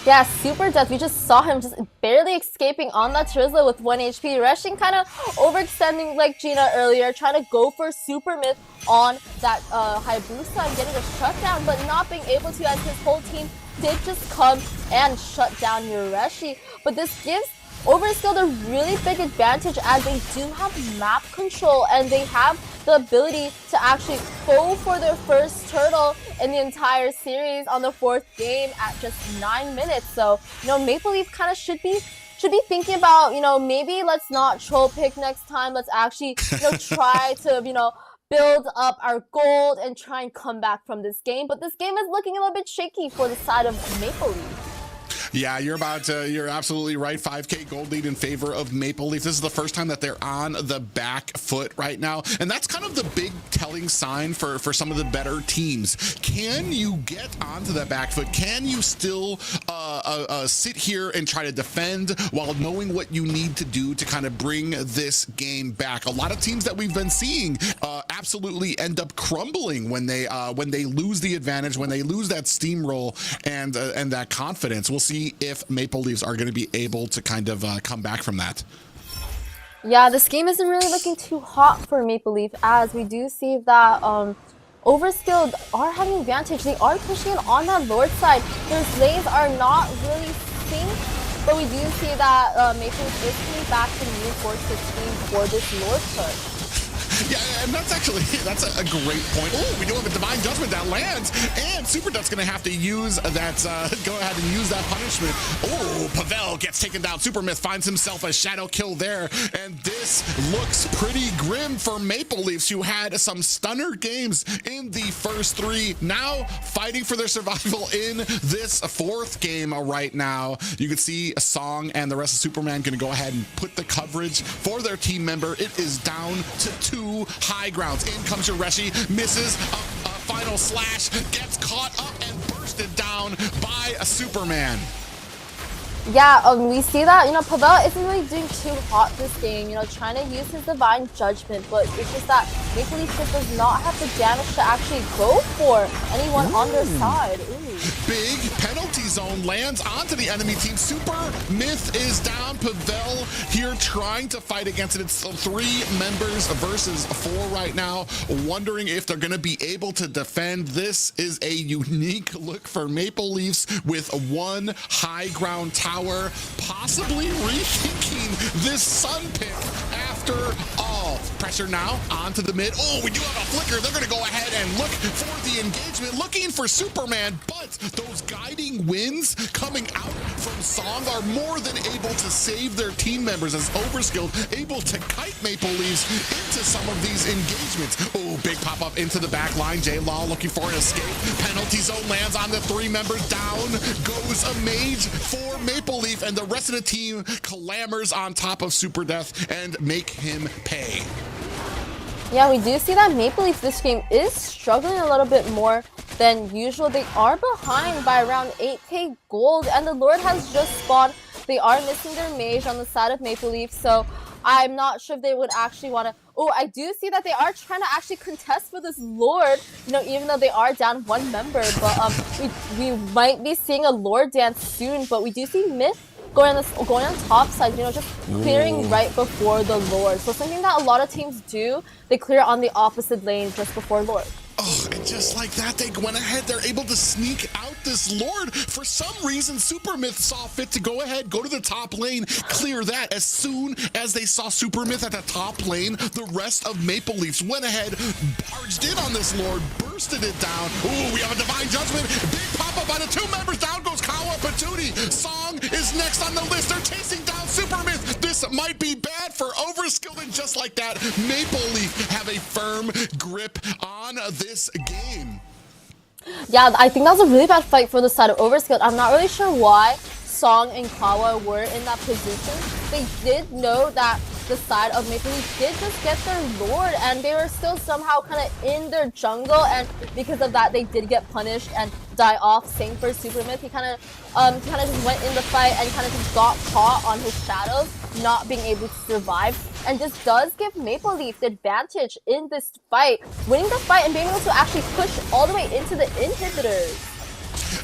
Yeah, Super Death, we just saw him just barely escaping on that Trizzler with 1 HP. Rushing kind of overextending like Gina earlier, trying to go for Supermyth on that Hayabusa and getting a shutdown, but not being able to as his whole team did just come and shut down Yureshi. But this gives Overskilled a really big advantage as they do have map control and they have the ability to actually go for their first turtle in the entire series on the 4th game at just 9 minutes. So, you know, Maple Leaf kind of should be thinking about, you know, maybe let's not troll pick next time. Let's actually, you know, try to, you know, build up our gold and try and come back from this game. But this game is looking a little bit shaky for the side of Maple Leaf. Yeah, you're absolutely right. 5K gold lead in favor of Maple Leaf. This is the first time that they're on the back foot right now. And that's kind of the big telling sign for some of the better teams. Can you get onto that back foot? Can you still sit here and try to defend while knowing what you need to do to kind of bring this game back? A lot of teams that we've been seeing absolutely end up crumbling when they lose the advantage, when they lose that steamroll and that confidence. We'll see if Maple Leafs are going to be able to kind of come back from that. Yeah, this game isn't really looking too hot for Maple Leaf, as we do see that Overskilled are having advantage. They are pushing it on that Lord side. Their lanes are not really synced, but we do see that Maple Leaf is coming back to reinforce the team for this Lord push. Yeah, and that's a great point. Oh, we do have a Divine Judgment that lands, and SuperDuck's going to have to use that, go ahead and use that punishment. Oh, Pavel gets taken down. Supermyth finds himself a shadow kill there, and this looks pretty grim for Maple Leafs, who had some stunner games in the first three, now fighting for their survival in this fourth game right now. You can see a Song and the rest of Superman going to go ahead and put the coverage for their team member. It is down to 2 high grounds. In comes Yoreshi, misses a final slash, gets caught up and bursted down by a Superman. Yeah, we see that, Pavel isn't really doing too hot this game, trying to use his Divine Judgment, but it's just that Maple Leaf just does not have the damage to actually go for anyone on their side. Ooh. Big penalty zone lands onto the enemy team. Supermyth is down. Pavel here trying to fight against it. It's 3 members versus 4 right now, wondering if they're going to be able to defend. This is a unique look for Maple Leafs with 1 high ground tower, possibly rethinking this Sun pick after all. Pressure now onto the mid. Oh, we do have a flicker. They're going to go ahead and look for the engagement, looking for Superman, but those guiding winds coming out from Song are more than able to save their team members, as Overskilled able to kite Maple Leafs into some of these engagements. Oh, big pop-up into the back line. J-Law looking for an escape. Penalty zone lands on the 3 members. Down goes a mage for Maple Leaf, and the rest of the team clamors on top of Super Death and make him pay. Yeah, we do see that Maple Leaf this game is struggling a little bit more than usual. They are behind by around 8k gold, and the Lord has just spawned. They are missing their mage on the side of Maple Leaf, so I'm not sure if they would actually want to... Oh, I do see that they are trying to actually contest for this Lord, even though they are down 1 member, but we might be seeing a Lord dance soon, but we do see Myth going on top side, just clearing right before the Lord. So something that a lot of teams do, they clear on the opposite lane just before Lord. Oh, and just like that, they went ahead. They're able to sneak out this Lord. For some reason, Supermyth saw fit to go ahead, go to the top lane, clear that. As soon as they saw Supermyth at the top lane, the rest of Maple Leafs went ahead, barged in on this Lord, bursted it down. Ooh, we have a Divine Judgment. Big pop-up by the 2 members. Down goes Kawa Patootie. Song is next on the list. They're chasing down Supermyth. This might be bad for Overskilled, and just like that, Maple Leaf have a firm grip on this game. Yeah, I think that was a really bad fight for the side of Overskilled. I'm not really sure why Song and Kawa were in that position. They did know that the side of Maple Leaf did just get their Lord, and they were still somehow kind of in their jungle, and because of that, they did get punished and die off. Same for Supermyth. He kind of just went in the fight and kind of just got caught on his shadows, not being able to survive, and just does give Maple Leaf the advantage in this fight, winning the fight and being able to actually push all the way into the inhibitors.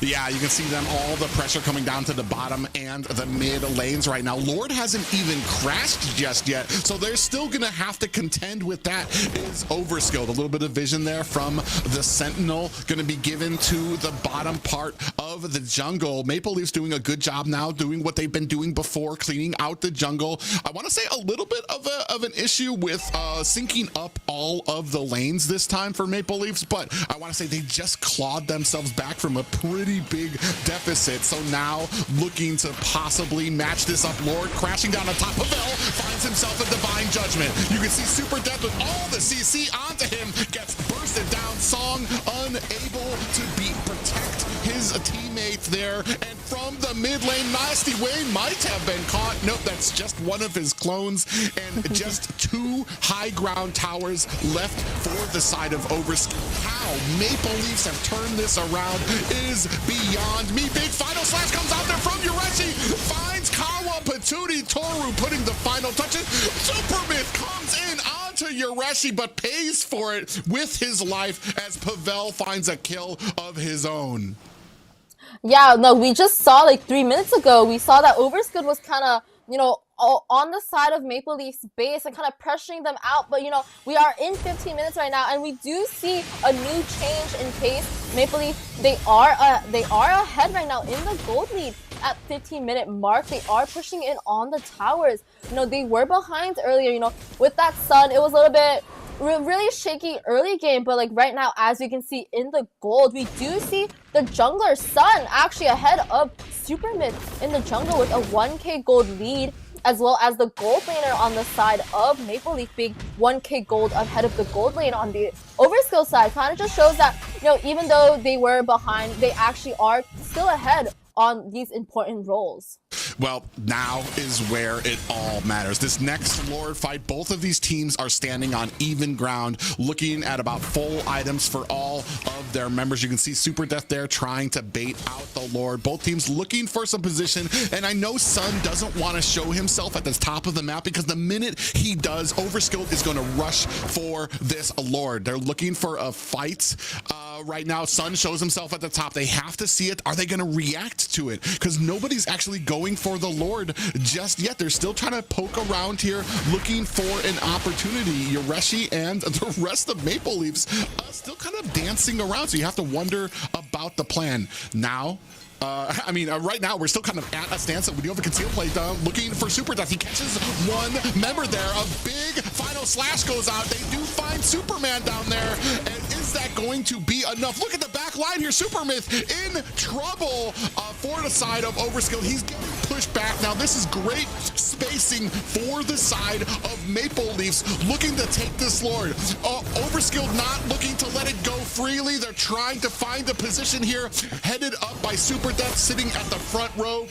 Yeah, you can see them, all the pressure coming down to the bottom and the mid lanes right now. Lord hasn't even crashed just yet, so they're still going to have to contend with that. Is Overskilled. A little bit of vision there from the Sentinel going to be given to the bottom part of the jungle. Maple Leafs doing a good job now, doing what they've been doing before, cleaning out the jungle. I want to say a little bit of an issue with syncing up all of the lanes this time for Maple Leafs, but I want to say they just clawed themselves back from a pretty big deficit. So now looking to possibly match this up. Lord crashing down on top. Pavel finds himself a Divine Judgment. You can see Super Death with all the CC onto him, gets bursted down. Song unable to protect his his teammates there. And from the mid lane, Nasty Wayne might have been caught. Nope, that's just one of his clones. And just 2 high ground towers left for the side of Overskilled. How Maple Leafs have turned this around is beyond me. Big final slash comes out there from Ureshi. Finds Kawa Patootie. Toru putting the final touches. Supermyth comes in onto Ureshi, but pays for it with his life as Pavel finds a kill of his own. Yeah, no, we just saw like 3 minutes ago, we saw that Overskilled was kind of, you know, on the side of Maple Leafs base and kind of pressuring them out. But, you know, we are in 15 minutes right now, and we do see a new change in pace. Maple Leaf, they are ahead right now in the gold lead at 15-minute mark. They are pushing in on the towers. You know, they were behind earlier, you know, with that Sun. It was a little bit really shaky early game, but like right now, as we can see in the gold, we do see the jungler Sun actually ahead of Supermyth in the jungle with a 1k gold lead, as well as the gold laner on the side of Maple Leaf being 1k gold ahead of the gold lane on the Overskill side. Kind of just shows that, you know, even though they were behind, they actually are still ahead on these important roles. Well, now is where it all matters. This next Lord fight, both of these teams are standing on even ground, looking at about full items for all of their members. You can see Super Death there trying to bait out the Lord. Both teams looking for some position, and I know Sun doesn't want to show himself at the top of the map, because the minute he does, Overskilled is going to rush for this Lord. They're looking for a fight. Right now, Sun shows himself at the top. They have to see it. Are they going to react to it? Because nobody's actually going for the Lord just yet. They're still trying to poke around here, looking for an opportunity. Ureshi and the rest of Maple Leafs still kind of dancing around, so you have to wonder about the plan. Now, right now we're still kind of at a stance that we do have a concealed play down, looking for Super Death. He catches one member there. A big final slash goes out. They do find Superman down there, and is that going to be enough? Look at the back line here. Supermyth in trouble for the side of Overskilled. He's getting pushed back. Now this is great spacing for the side of Maple Leafs, looking to take this Lord. Overskilled not looking to let it go freely. They're trying to find a position here, headed up by Super Death sitting at the front row.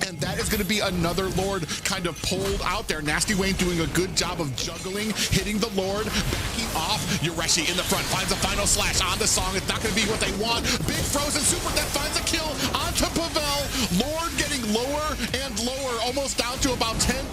And that is going to be another Lord kind of pulled out there. Nasty Wayne doing a good job of juggling, hitting the Lord, backing off. Ureshi in the front finds a final slash on the song. It's not going to be what they want. Big Frozen Super Death finds a kill onto Pavel. Lord getting lower and lower, almost down to about 10%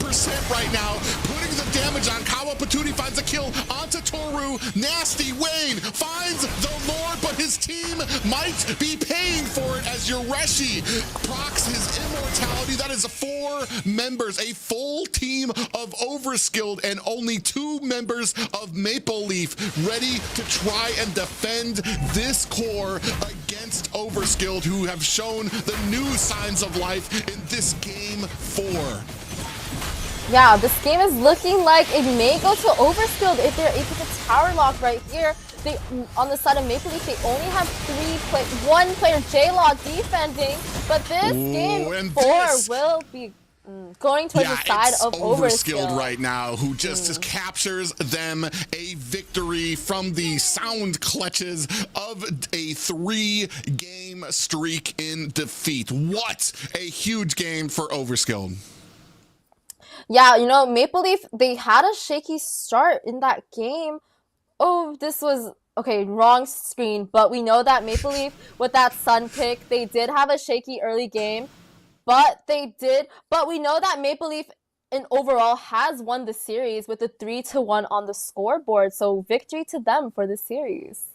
right now. Putting the damage on. Kawa Patootie finds a kill onto Toru. Nasty Wayne finds the Lord, but his team might be paying for it as Ureshi procs his immortality. That is 4 members, a full team of Overskilled, and only 2 members of Maple Leaf ready to try and defend this core against Overskilled, who have shown the new signs of life in this game 4. Yeah, this game is looking like it may go to Overskilled if they're able to tower lock right here. They, on the side of Maple Leaf, they only have 1 player, J-Law, defending, but this game 4 will be going towards the side of Overskilled right now, who just captures them a victory from the sound clutches of a 3-game streak in defeat. What a huge game for Overskilled. Yeah, you know, Maple Leaf, they had a shaky start in that game. Oh, this was, okay, wrong screen, but we know that Maple Leaf, with that Sun pick, they did have a shaky early game, but we know that Maple Leaf in overall has won the series with a 3-1 on the scoreboard, so victory to them for the series.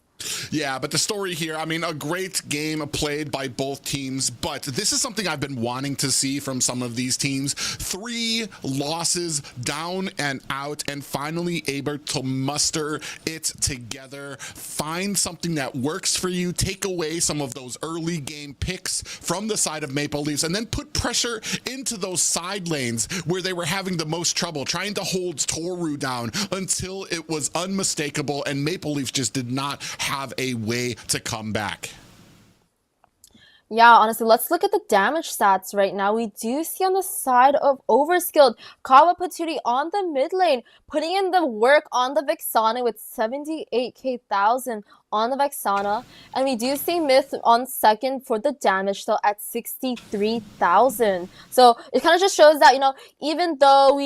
Yeah, but the story here, I mean, a great game played by both teams, but this is something I've been wanting to see from some of these teams. 3 losses down and out, and finally able to muster it together. Find something that works for you, take away some of those early game picks from the side of Maple Leafs, and then put pressure into those side lanes where they were having the most trouble, trying to hold Toru down until it was unmistakable, and Maple Leafs just did not have a way to come back. Yeah, honestly, let's look at the damage stats right now. We do see on the side of Overskilled, Kawa Paturi on the mid lane, putting in the work on the Vexana with 78k thousand on the Vexana. And we do see Myth on second for the damage, though, at 63,000. So it kind of just shows that, even though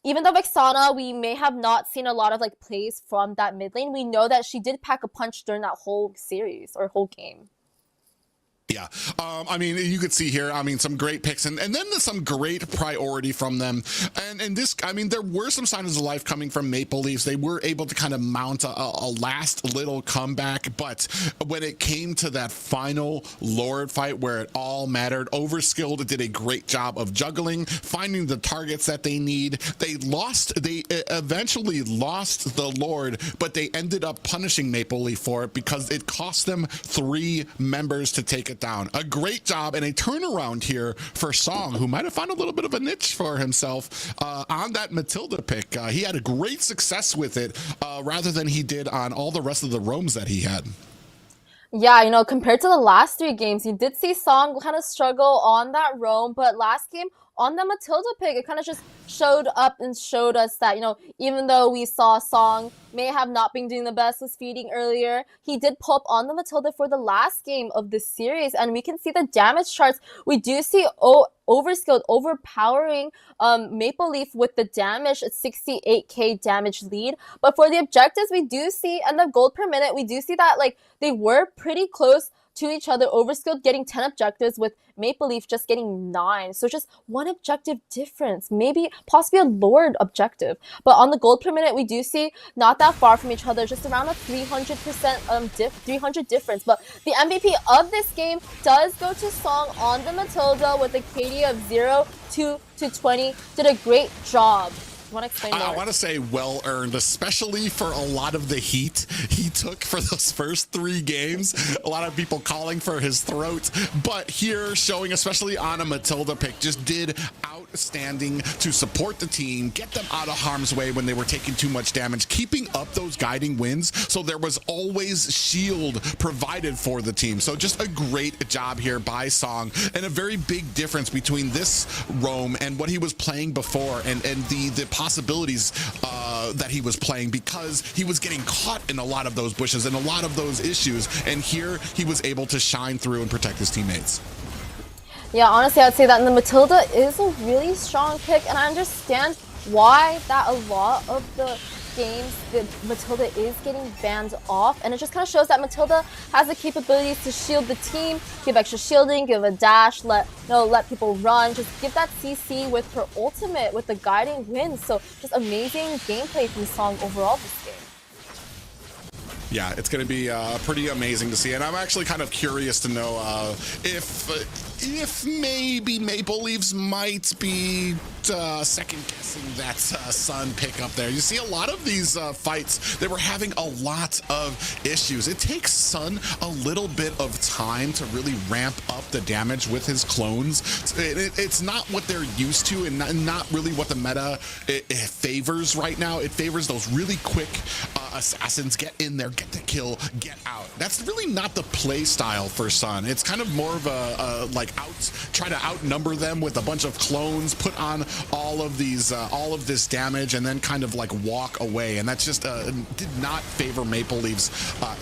Vexana, we may have not seen a lot of like plays from that mid lane, we know that she did pack a punch during that whole series or whole game. Yeah, I mean, you could see here, I mean, some great picks and then some great priority from them. And this, I mean, there were some signs of life coming from Maple Leafs. They were able to kind of mount a last little comeback, but when it came to that final Lord fight where it all mattered, Overskilled did a great job of juggling, finding the targets that they need. They eventually lost the Lord, but they ended up punishing Maple Leaf for it because it cost them 3 members to take it down. A great job and a turnaround here for Song, who might have found a little bit of a niche for himself on that Matilda pick. He had a great success with it rather than he did on all the rest of the roams that he had. Yeah, compared to the last 3 games, you did see Song kind of struggle on that roam, but last game on the Matilda pick, it kind of just showed up and showed us that, even though we saw Song may have not been doing the best with feeding earlier, he did pull up on the Matilda for the last game of this series, and we can see the damage charts. We do see Overskilled overpowering Maple Leaf with the damage, 68k damage lead. But for the objectives, we do see, and the gold per minute, we do see that like they were pretty close to each other. Overskilled getting 10 objectives with Maple Leaf just getting 9. So just 1 objective difference, maybe possibly a Lord objective. But on the gold per minute, we do see not that far from each other, just around a 300% 300 difference. But the MVP of this game does go to Song on the Matilda with a KD of 0 to 20. Did a great job. Want to explain more? I want to say well earned, especially for a lot of the heat he took for those first 3 games. A lot of people calling for his throat, but here showing, especially on a Matilda pick, just did outstanding to support the team, get them out of harm's way when they were taking too much damage, keeping up those guiding wins. So there was always shield provided for the team. So just a great job here by Song, and a very big difference between this roam and what he was playing before, and the possibilities that he was playing, because he was getting caught in a lot of those bushes and a lot of those issues, and here he was able to shine through and protect his teammates. Yeah, honestly, I'd say that the Matilda is a really strong pick, and I understand why that a lot of the games the Matilda is getting banned off, and it just kind of shows that Matilda has the capabilities to shield the team, give extra shielding, give a dash, let people run, just give that CC with her ultimate with the guiding win. So just amazing gameplay from Song overall this game. Yeah, it's going to be pretty amazing to see, and I'm actually kind of curious to know if maybe Maple Leafs might be second guessing that Sun pick up there. You see a lot of these fights, they were having a lot of issues. It takes Sun a little bit of time to really ramp up the damage with his clones. It's not what they're used to, and not really what the meta it favors right now. It favors those really quick assassins, get in there, get the kill, get out. That's really not the play style for Sun. It's kind of more of a try to outnumber them with a bunch of clones, put on all of this damage, and then kind of like walk away. And that's just did not favor Maple Leafs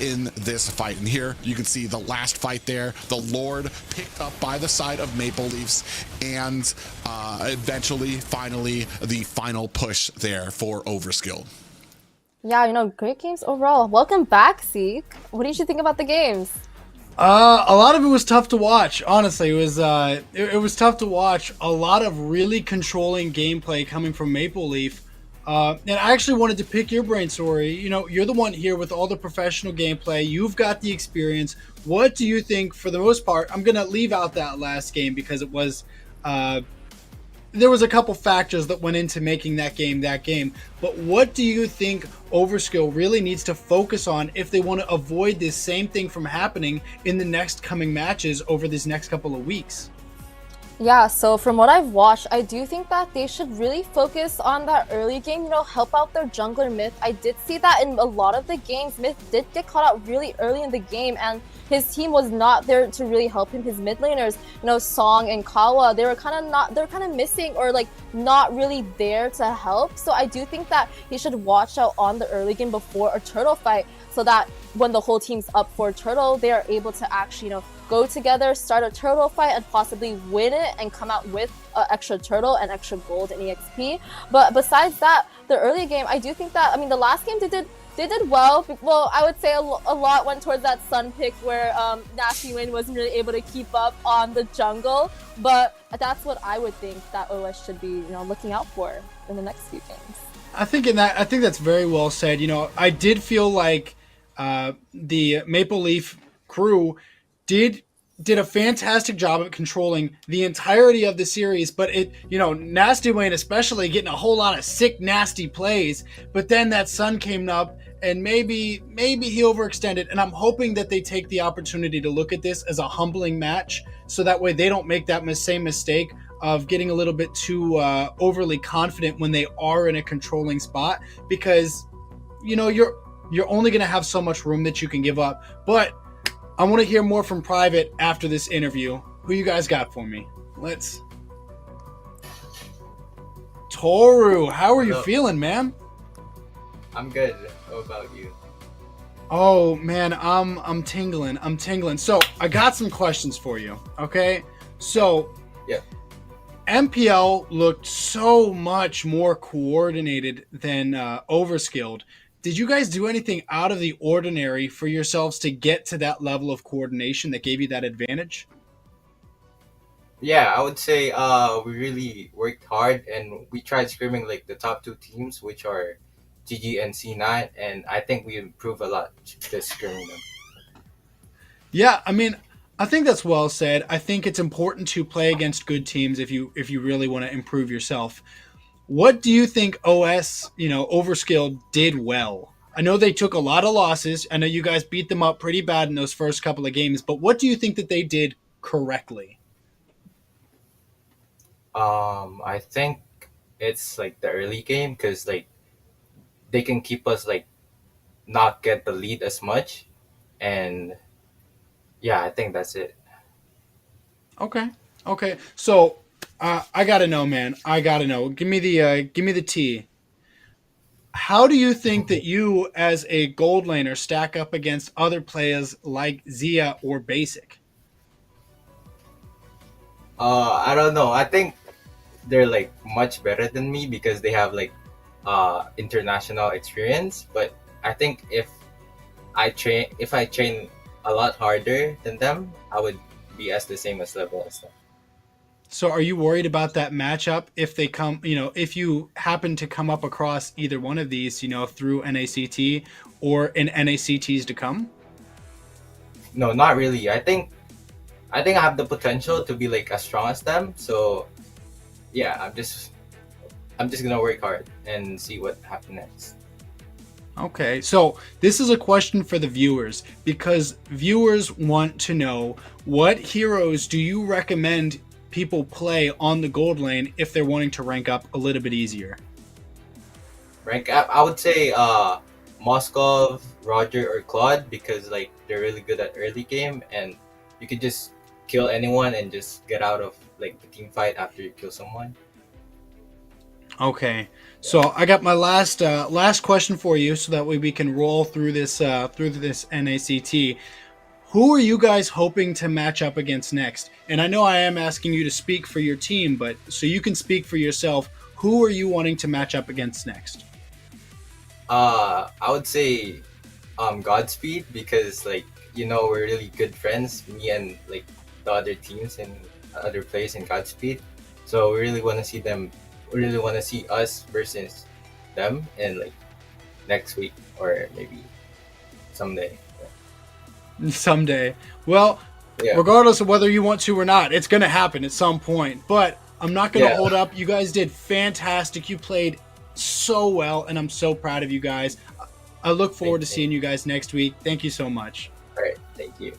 in this fight. And here you can see the last fight there, the Lord picked up by the side of Maple Leafs, and eventually, finally, the final push there for Overskilled. Yeah, great games overall. Welcome back, Zeke. What did you think about the games? A lot of it was tough to watch. Honestly, it was tough to watch. A lot of really controlling gameplay coming from Maple Leaf. And I actually wanted to pick your brain, Sori. You're the one here with all the professional gameplay. You've got the experience. What do you think, for the most part? I'm gonna leave out that last game because it was. There was a couple factors that went into making that game. But what do you think Overskill really needs to focus on if they want to avoid this same thing from happening in the next coming matches over these next couple of weeks? Yeah, so from what I've watched, I do think that they should really focus on that early game, help out their jungler Myth. I did see that in a lot of the games, Myth did get caught out really early in the game, and his team was not there to really help him. His mid laners, Song and Kawa, they're kind of missing or like not really there to help. So I do think that he should watch out on the early game before a turtle fight, so that when the whole team's up for a turtle, they are able to actually, go together, start a turtle fight, and possibly win it and come out with an extra turtle and extra gold and EXP. But besides that, the early game, I do think that, the last game they did well. Well, I would say a lot went towards that Sun pick where Nasty Wind wasn't really able to keep up on the jungle. But that's what I would think that OS should be, looking out for in the next few games. I think that's very well said. I did feel like the Maple Leaf crew did a fantastic job at controlling the entirety of the series, but Nasty Wayne especially getting a whole lot of sick, nasty plays, but then that Sun came up and maybe he overextended, and I'm hoping that they take the opportunity to look at this as a humbling match, so that way they don't make that same mistake of getting a little bit too overly confident when they are in a controlling spot, because you're only going to have so much room that you can give up. But I want to hear more from Private after this interview. Who you guys got for me? Toru, how are you feeling, man? I'm good. How about you? Oh man, I'm tingling. So I got some questions for you. Okay, so yeah, MPL looked so much more coordinated than Overskilled. Did you guys do anything out of the ordinary for yourselves to get to that level of coordination that gave you that advantage? Yeah, I would say we really worked hard, and we tried scrimming like the top two teams, which are GG and C9, and I think we improved a lot just scrimming them. Yeah, I think that's well said. I think it's important to play against good teams if you really want to improve yourself. What do you think OS, Overskilled did well? I know they took a lot of losses. I know you guys beat them up pretty bad in those first couple of games, but what do you think that they did correctly? I think it's like the early game, because like they can keep us like not get the lead as much, and yeah, I think that's it. Okay. So I gotta know, man. I gotta know. Give me the tea. How do you think that you, as a gold laner, stack up against other players like Zia or Basic? I don't know. I think they're like much better than me because they have like international experience. But I think if I train a lot harder than them, I would be as the same as level as them. So are you worried about that matchup if they come, if you happen to come up across either one of these, through NACT or in NACTs to come? No, not really. I think I have the potential to be like as strong as them. So yeah, I'm just gonna work hard and see what happens next. Okay, so this is a question for the viewers, because viewers want to know, what heroes do you recommend people play on the gold lane if they're wanting to rank up a little bit easier? Rank up, I would say Moskov, Roger, or Claude, because like they're really good at early game, and you could just kill anyone and just get out of like the team fight after you kill someone. Okay, so I got my last question for you, so that way we can roll through this NACT. Who are you guys hoping to match up against next? And I know I am asking you to speak for your team, but so you can speak for yourself, who are you wanting to match up against next? I would say Godspeed, because like we're really good friends, me and like the other teams and other players in Godspeed. So we really want to see them. We really want to see us versus them in like next week or maybe someday. Someday. Well, yeah. Regardless of whether you want to or not, it's going to happen at some point. But I'm not going to hold up. You guys did fantastic. You played so well, and I'm so proud of you guys. I look forward to seeing you guys next week. Thank you so much. All right. Thank you.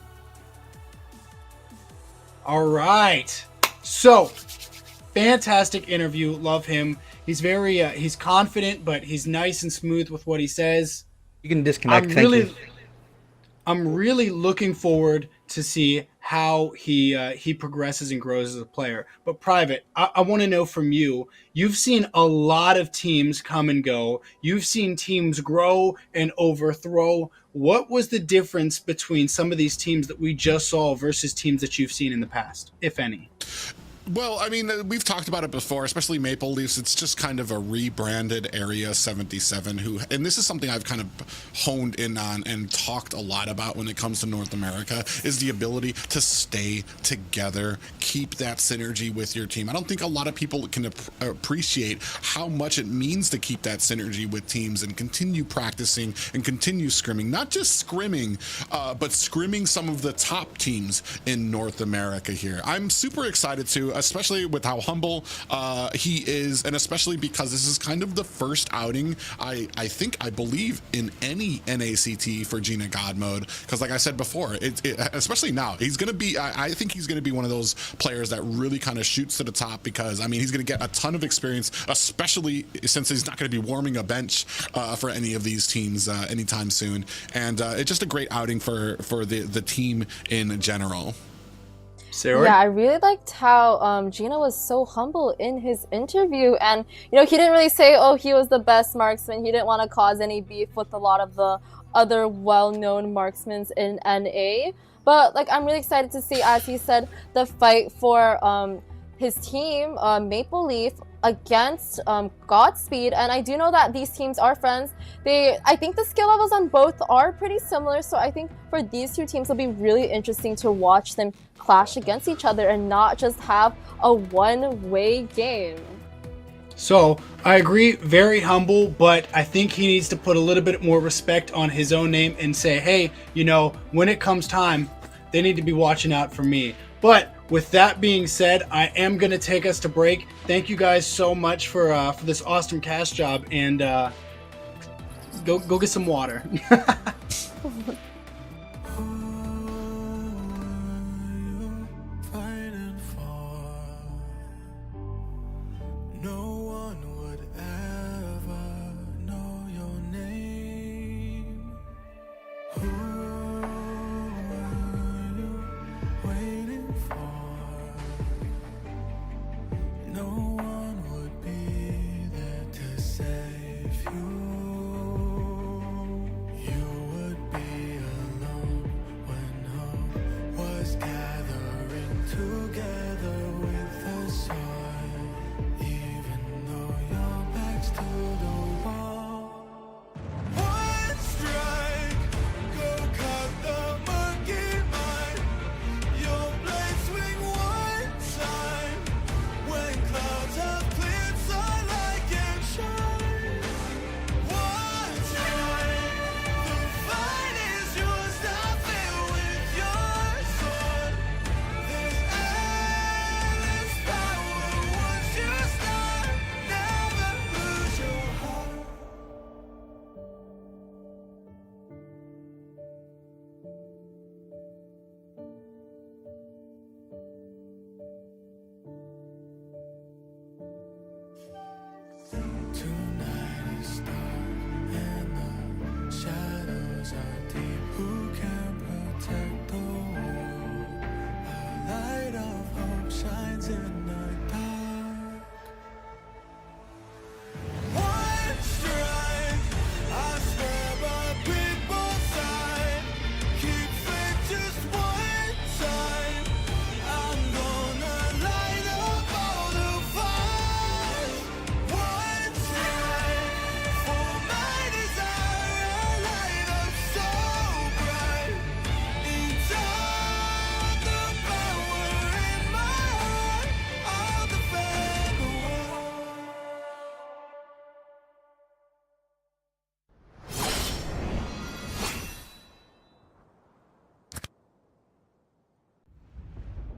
All right. So, fantastic interview. Love him. He's very, he's confident, but he's nice and smooth with what he says. You can disconnect. Thank you. I'm really looking forward to see how he progresses and grows as a player. But Private, I want to know from you. You've seen a lot of teams come and go. You've seen teams grow and overthrow. What was the difference between some of these teams that we just saw versus teams that you've seen in the past, if any? Well, I mean, we've talked about it before, especially Maple Leafs. It's just kind of a rebranded Area 77 and this is something I've kind of honed in on and talked a lot about when it comes to North America, is the ability to stay together, keep that synergy with your team. I don't think a lot of people can appreciate how much it means to keep that synergy with teams and continue practicing and continue scrimming, not just scrimming, but scrimming some of the top teams in North America here. I'm super excited to, especially with how humble he is, and especially because this is kind of the first outing I believe in any NACT for Gina Godmode, because like I said before, especially now, he's gonna be, I think he's gonna be one of those players that really kind of shoots to the top, because I mean, he's gonna get a ton of experience, especially since he's not gonna be warming a bench for any of these teams anytime soon, and it's just a great outing for the team in general. Sarah? Yeah, I really liked how Gina was so humble in his interview, and you know, he didn't really say, oh, he was the best marksman. He didn't want to cause any beef with a lot of the other well-known marksmen in NA. But like, I'm really excited to see, as he said, the fight for his team, Maple Leaf, against Godspeed. And I do know that these teams are friends. I think the skill levels on both are pretty similar, so I think for these two teams it'll be really interesting to watch them clash against each other and not just have a one-way game. So I agree, very humble, but I think he needs to put a little bit more respect on his own name and say, hey, you know, when it comes time, they need to be watching out for me. But with that being said, I am going to take us to break. Thank you guys so much for this awesome cast job, and go get some water.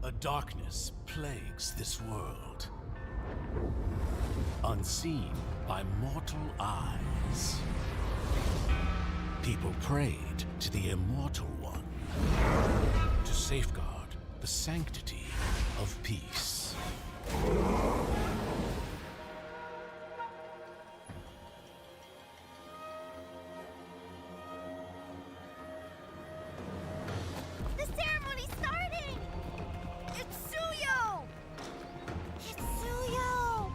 A darkness plagues this world, unseen by mortal eyes. People prayed to the Immortal One to safeguard the sanctity of peace. The ceremony's starting! It's Suyo! It's Suyo!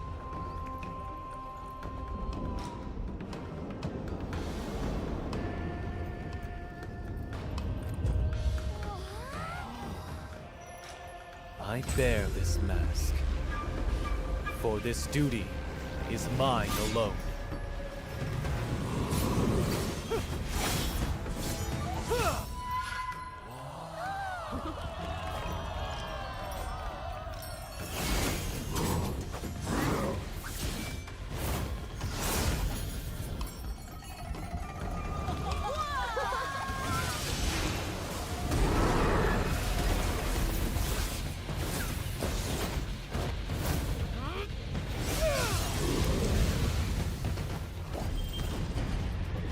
I bear this mask, for this duty is mine alone.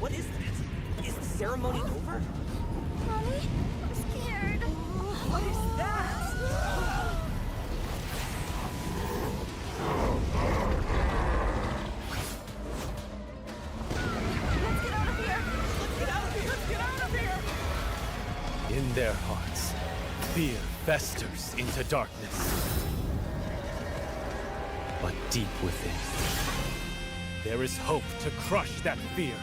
What is that? Is the ceremony over? Mommy, I'm scared. What is that? Let's get out of here! Let's get out of here! Let's get out of here! In their hearts, fear festers into darkness. But deep within, there is hope to crush that fear.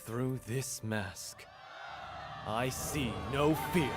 Through this mask, I see no fear.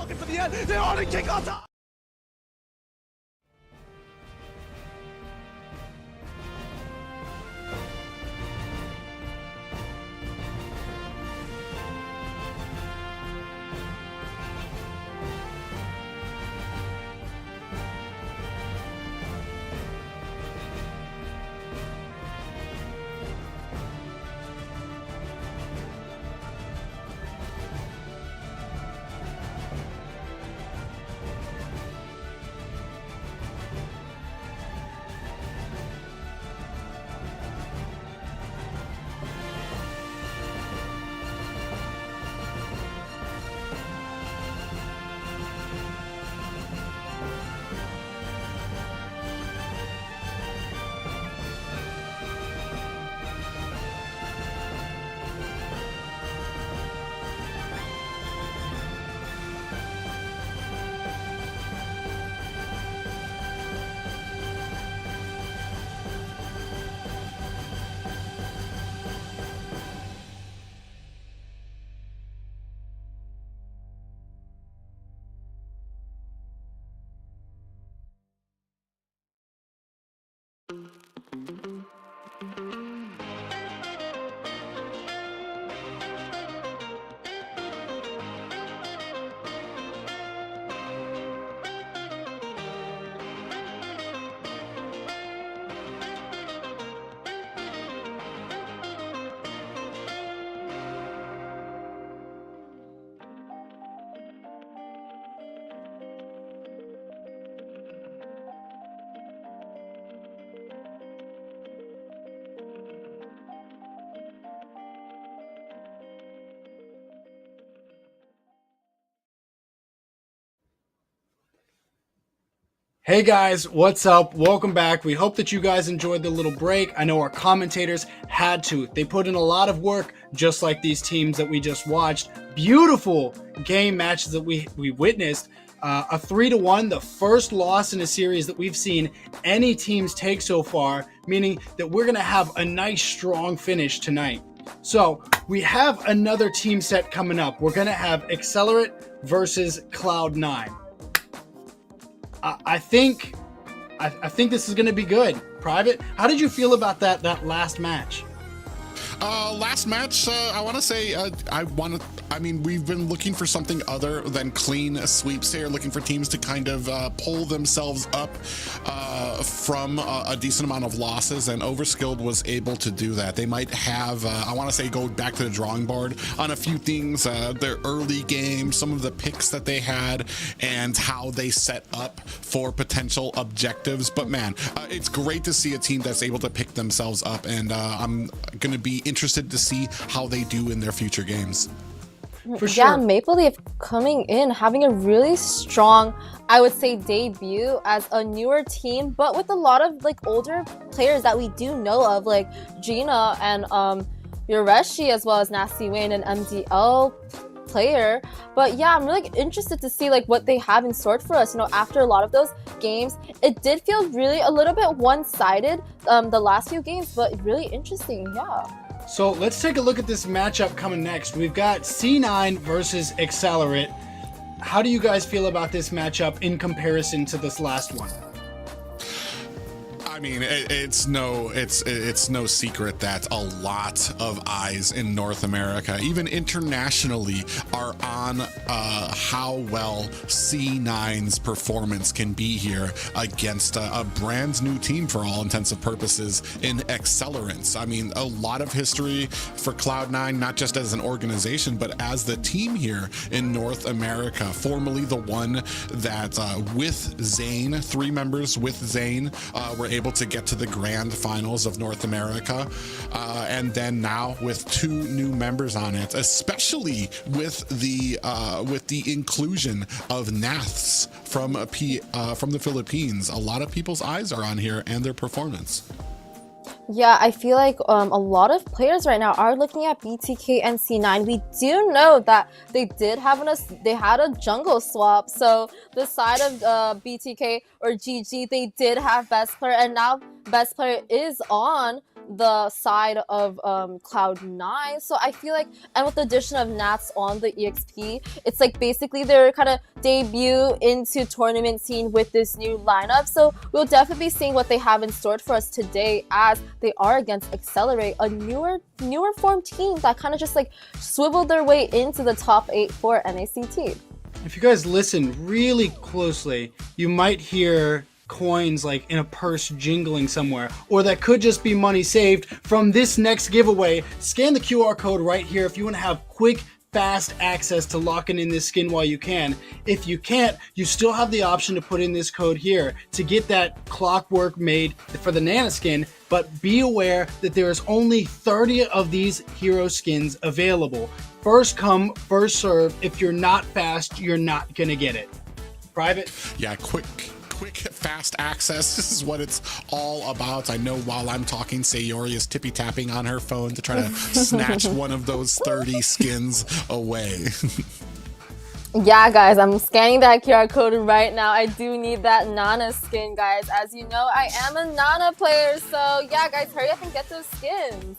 looking for the end. They already kick out to... Hey guys, what's up? Welcome back. We hope that you guys enjoyed the little break. I know our commentators had to. They put in a lot of work, just like these teams that we just watched. Beautiful game matches that we witnessed. A 3-1, the first loss in a series that we've seen any teams take so far, meaning that we're going to have a nice, strong finish tonight. So we have another team set coming up. We're going to have Excellerrate versus Cloud9. I think this is going to be good. Private, how did you feel about that last match? Last match, I want to say, I mean, we've been looking for something other than clean sweeps here, looking for teams to kind of pull themselves up from a decent amount of losses, and Overskilled was able to do that. They might have, I want to say, go back to the drawing board on a few things, their early game, some of the picks that they had, and how they set up for potential objectives. But man, it's great to see a team that's able to pick themselves up, and I'm going to be interested to see how they do in their future games. For sure. Yeah, Maple Leaf coming in, having a really strong, I would say, debut as a newer team, but with a lot of like older players that we do know of, like Gina and Yoreshi, as well as Nasty Wayne and MDL player. But yeah, I'm really interested to see like what they have in store for us. You know, after a lot of those games, it did feel really a little bit one-sided the last few games, but really interesting. Yeah. So let's take a look at this matchup coming next. We've got C9 versus Excellerrate. How do you guys feel about this matchup in comparison to this last one? I mean, it's no secret that a lot of eyes in North America, even internationally, are on how well C9's performance can be here against a brand new team for all intents and purposes in Excellerrate. I mean, a lot of history for Cloud9, not just as an organization, but as the team here in North America, formerly the one that with Zane, 3 members with Zane, were able to get to the grand finals of North America, and then now with 2 new members on it, especially with the inclusion of NACTs from the Philippines. A lot of people's eyes are on here and their performance. Yeah, I feel like a lot of players right now are looking at BTK and C9. We do know that they did have they had a jungle swap. So the side of BTK or GG, they did have best player, and now best player is on the side of Cloud9. So I feel like, and with the addition of Nats on the EXP, it's like basically their kind of debut into tournament scene with this new lineup. So we'll definitely be seeing what they have in store for us today, as they are against Excellerrate, a newer form team that kind of just like swiveled their way into the top 8 for NACT. If you guys listen really closely, you might hear coins like in a purse jingling somewhere, or that could just be money saved from this next giveaway. Scan the QR code right here if you want to have quick, fast access to locking in this skin while you can. If you can't, you still have the option to put in this code here to get that clockwork made for the Nana skin, but be aware that there is only 30 of these hero skins available. First come, first serve. If you're not fast, you're not gonna get it. Private? Yeah, quick, fast access. This is what it's all about. I know while I'm talking, Sayori is tippy-tapping on her phone to try to snatch one of those 30 skins away. Yeah, guys, I'm scanning that QR code right now. I do need that Nana skin, guys. As you know, I am a Nana player, so yeah, guys, hurry up and get those skins.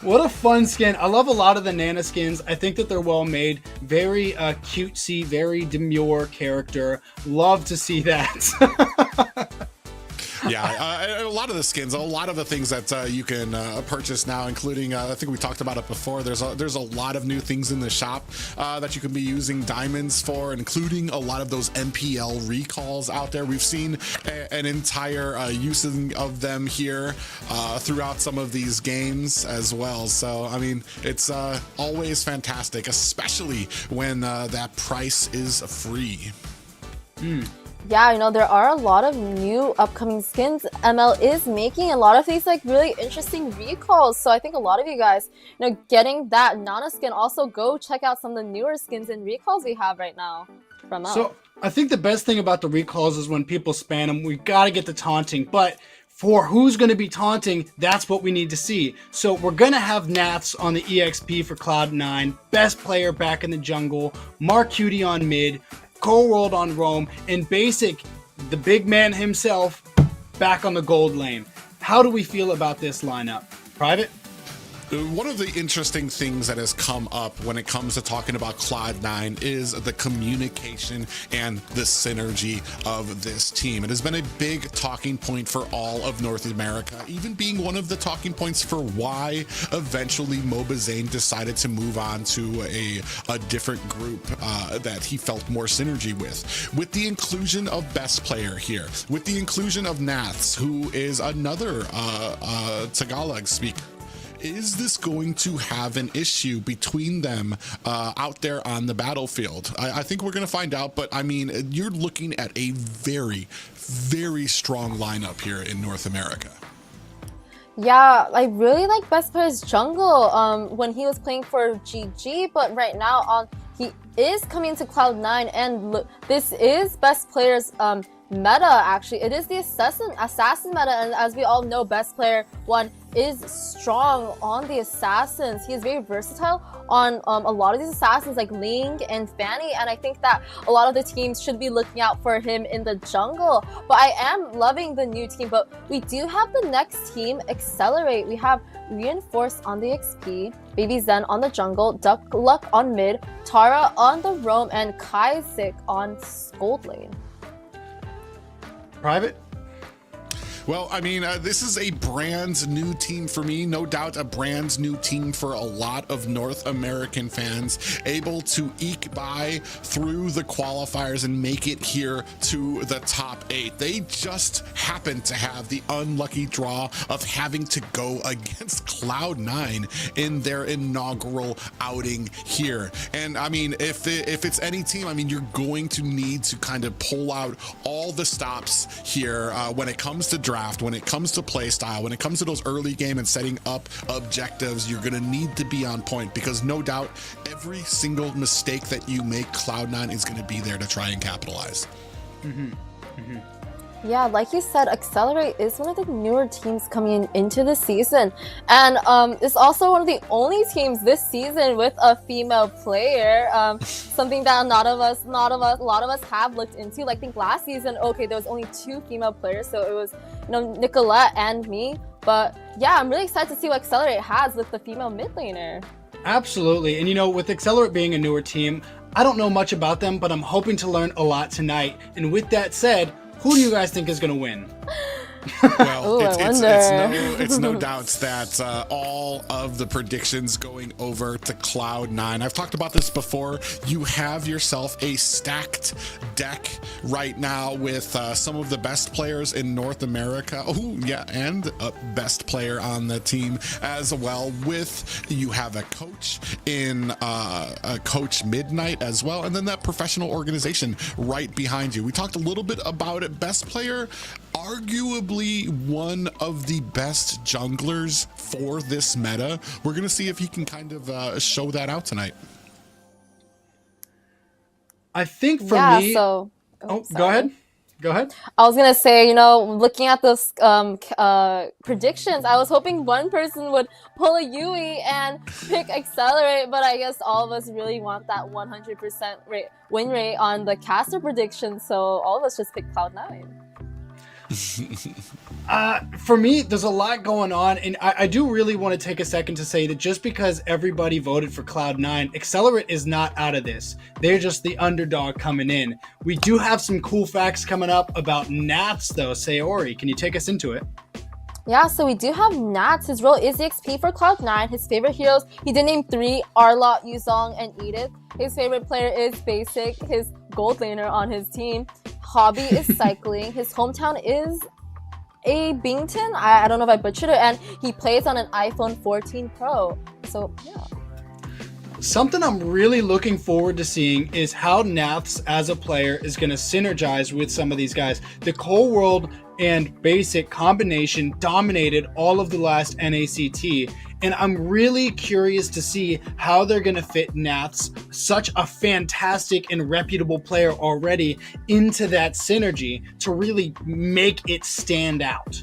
What a fun skin. I love a lot of the Nana skins. I think that they're well made. Very cutesy, very demure character. Love to see that. Yeah, a lot of the skins, a lot of the things that you can purchase now, including, I think we talked about it before, there's a lot of new things in the shop that you can be using diamonds for, including a lot of those NPL recalls out there. We've seen an entire using of them here throughout some of these games as well. So, I mean, it's always fantastic, especially when that price is free. Yeah, you know, there are a lot of new upcoming skins. ML is making a lot of these like really interesting recalls. So I think a lot of you guys, you know, getting that Nana skin, also go check out some of the newer skins and recalls we have right now from ML. So I think the best thing about the recalls is when people spam them, we got to get the taunting. But for who's going to be taunting, that's what we need to see. So we're going to have Nats on the EXP for Cloud9, best player back in the jungle, Mark Cutie on mid, Cold World on Roam, and Basic, the big man himself, back on the gold lane. How do we feel about this lineup? Private? One of the interesting things that has come up when it comes to talking about Cloud9 is the communication and the synergy of this team. It has been a big talking point for all of North America, even being one of the talking points for why eventually Mobazane decided to move on to a different group that he felt more synergy with. With the inclusion of Best Player here, with the inclusion of Nats, who is another Tagalog speaker, is this going to have an issue between them out there on the battlefield? I think we're going to find out, but I mean, you're looking at a very, very strong lineup here in North America. Yeah, I really like Best Player's jungle when he was playing for GG, but right now he is coming to Cloud9, and this is Best Player's meta, actually. It is the assassin meta, and as we all know, Best Player 1 is strong on the assassins. He is very versatile on a lot of these assassins like Ling and Fanny, and I think that a lot of the teams should be looking out for him in the jungle. But I am loving the new team, but we do have the next team, Excellerrate. We have Reinforce on the XP, Baby Zen on the jungle, Duck Luck on mid, Tara on the roam, and Kaisik on gold lane. Private? Well, I mean, this is a brand new team for me. No doubt a brand new team for a lot of North American fans, able to eke by through the qualifiers and make it here to the top 8. They just happen to have the unlucky draw of having to go against Cloud9 in their inaugural outing here. And I mean, if it's any team, I mean, you're going to need to kind of pull out all the stops here when it comes to draft, when it comes to play style, when it comes to those early game and setting up objectives. You're going to need to be on point, because no doubt every single mistake that you make, Cloud9 is going to be there to try and capitalize. Yeah, like you said, Excellerrate is one of the newer teams coming into the season, and it's also one of the only teams this season with a female player. Something that a lot of us have looked into. Like, I think last season, okay, there was only 2 female players, so it was, you know, Nicolette and me. But yeah, I'm really excited to see what Excellerrate has with the female mid laner. Absolutely. And you know, with Excellerrate being a newer team, I don't know much about them, but I'm hoping to learn a lot tonight. And with that said, who do you guys think is going to win? Well, Ooh, it's no doubt that all of the predictions going over to Cloud9. I've talked about this before. You have yourself a stacked deck right now with some of the best players in North America. Oh, yeah, and a best player on the team as well. With you have a coach in Coach Midnight as well, and then that professional organization right behind you. We talked a little bit about it. Best player, arguably one of the best junglers for this meta. We're going to see if he can kind of show that out tonight. I think for me... So, go ahead. Go ahead. I was going to say, you know, looking at those predictions, I was hoping one person would pull a Yui and pick Excellerrate, but I guess all of us really want that 100% win rate on the caster prediction, so all of us just picked Cloud9. For me, there's a lot going on, and I do really want to take a second to say that just because everybody voted for Cloud9, Excellerrate is not out of this. They're just the underdog coming in. We do have some cool facts coming up about NATS, though. Sayori, can you take us into it? Yeah, so we do have Nats. His role is EXP for Cloud9. His favorite heroes, he did name 3, Arlott, Yuzong, and Edith. His favorite player is Basic, his gold laner on his team. Hobby is cycling. His hometown is a Bington. I don't know if I butchered it. And he plays on an iPhone 14 Pro. So, yeah. Something I'm really looking forward to seeing is how Naths as a player is going to synergize with some of these guys. The Cold World and Basic combination dominated all of the last NACT, and I'm really curious to see how they're going to fit Naths, such a fantastic and reputable player already, into that synergy to really make it stand out.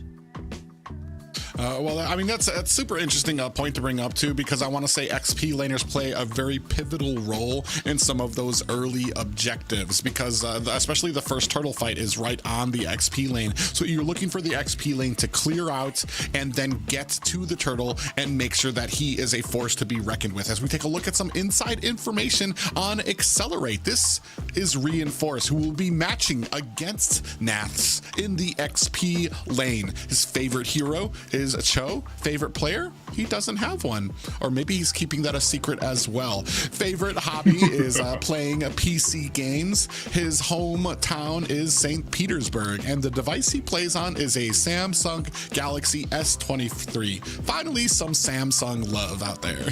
Well, I mean, that's a super interesting point to bring up, too, because I want to say XP laners play a very pivotal role in some of those early objectives, because especially the first turtle fight is right on the XP lane. So you're looking for the XP lane to clear out and then get to the turtle and make sure that he is a force to be reckoned with. As we take a look at some inside information on Excellerrate, this is Reinforce, who will be matching against Naths in the XP lane. His favorite hero is Cho. Favorite player? He doesn't have one. Or maybe he's keeping that a secret as well. Favorite hobby is playing PC games. His hometown is St. Petersburg, and the device he plays on is a Samsung Galaxy S23. Finally, some Samsung love out there.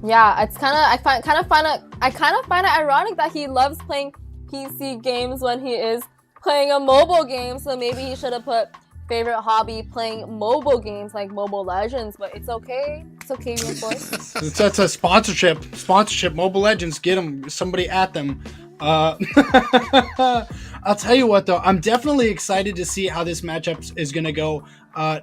Yeah, it's I kind of find it ironic that he loves playing PC games when he is playing a mobile game, so maybe he should have put favorite hobby playing mobile games like Mobile Legends, but it's okay. It's okay, Reinforce. That's a sponsorship. Mobile Legends, get them, somebody at them. I'll tell you what, though, I'm definitely excited to see how this matchup is going to go.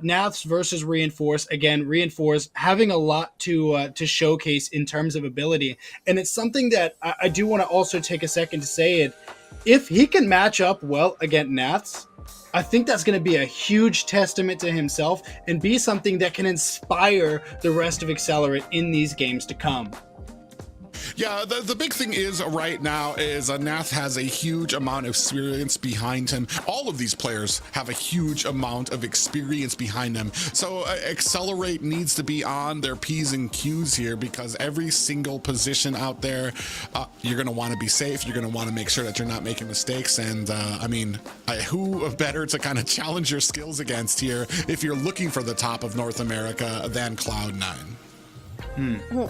Naths versus Reinforce. Again, Reinforce having a lot to showcase in terms of ability, and it's something that I do want to also take a second to say it. If he can match up well against Naths, I think that's going to be a huge testament to himself and be something that can inspire the rest of Excellerrate in these games to come. Yeah, the big thing is right now is Nath has a huge amount of experience behind him. All of these players have a huge amount of experience behind them. So Excellerrate needs to be on their P's and Q's here, because every single position out there, you're going to want to be safe. You're going to want to make sure that you're not making mistakes. And I mean, who better to kind of challenge your skills against here if you're looking for the top of North America than Cloud9?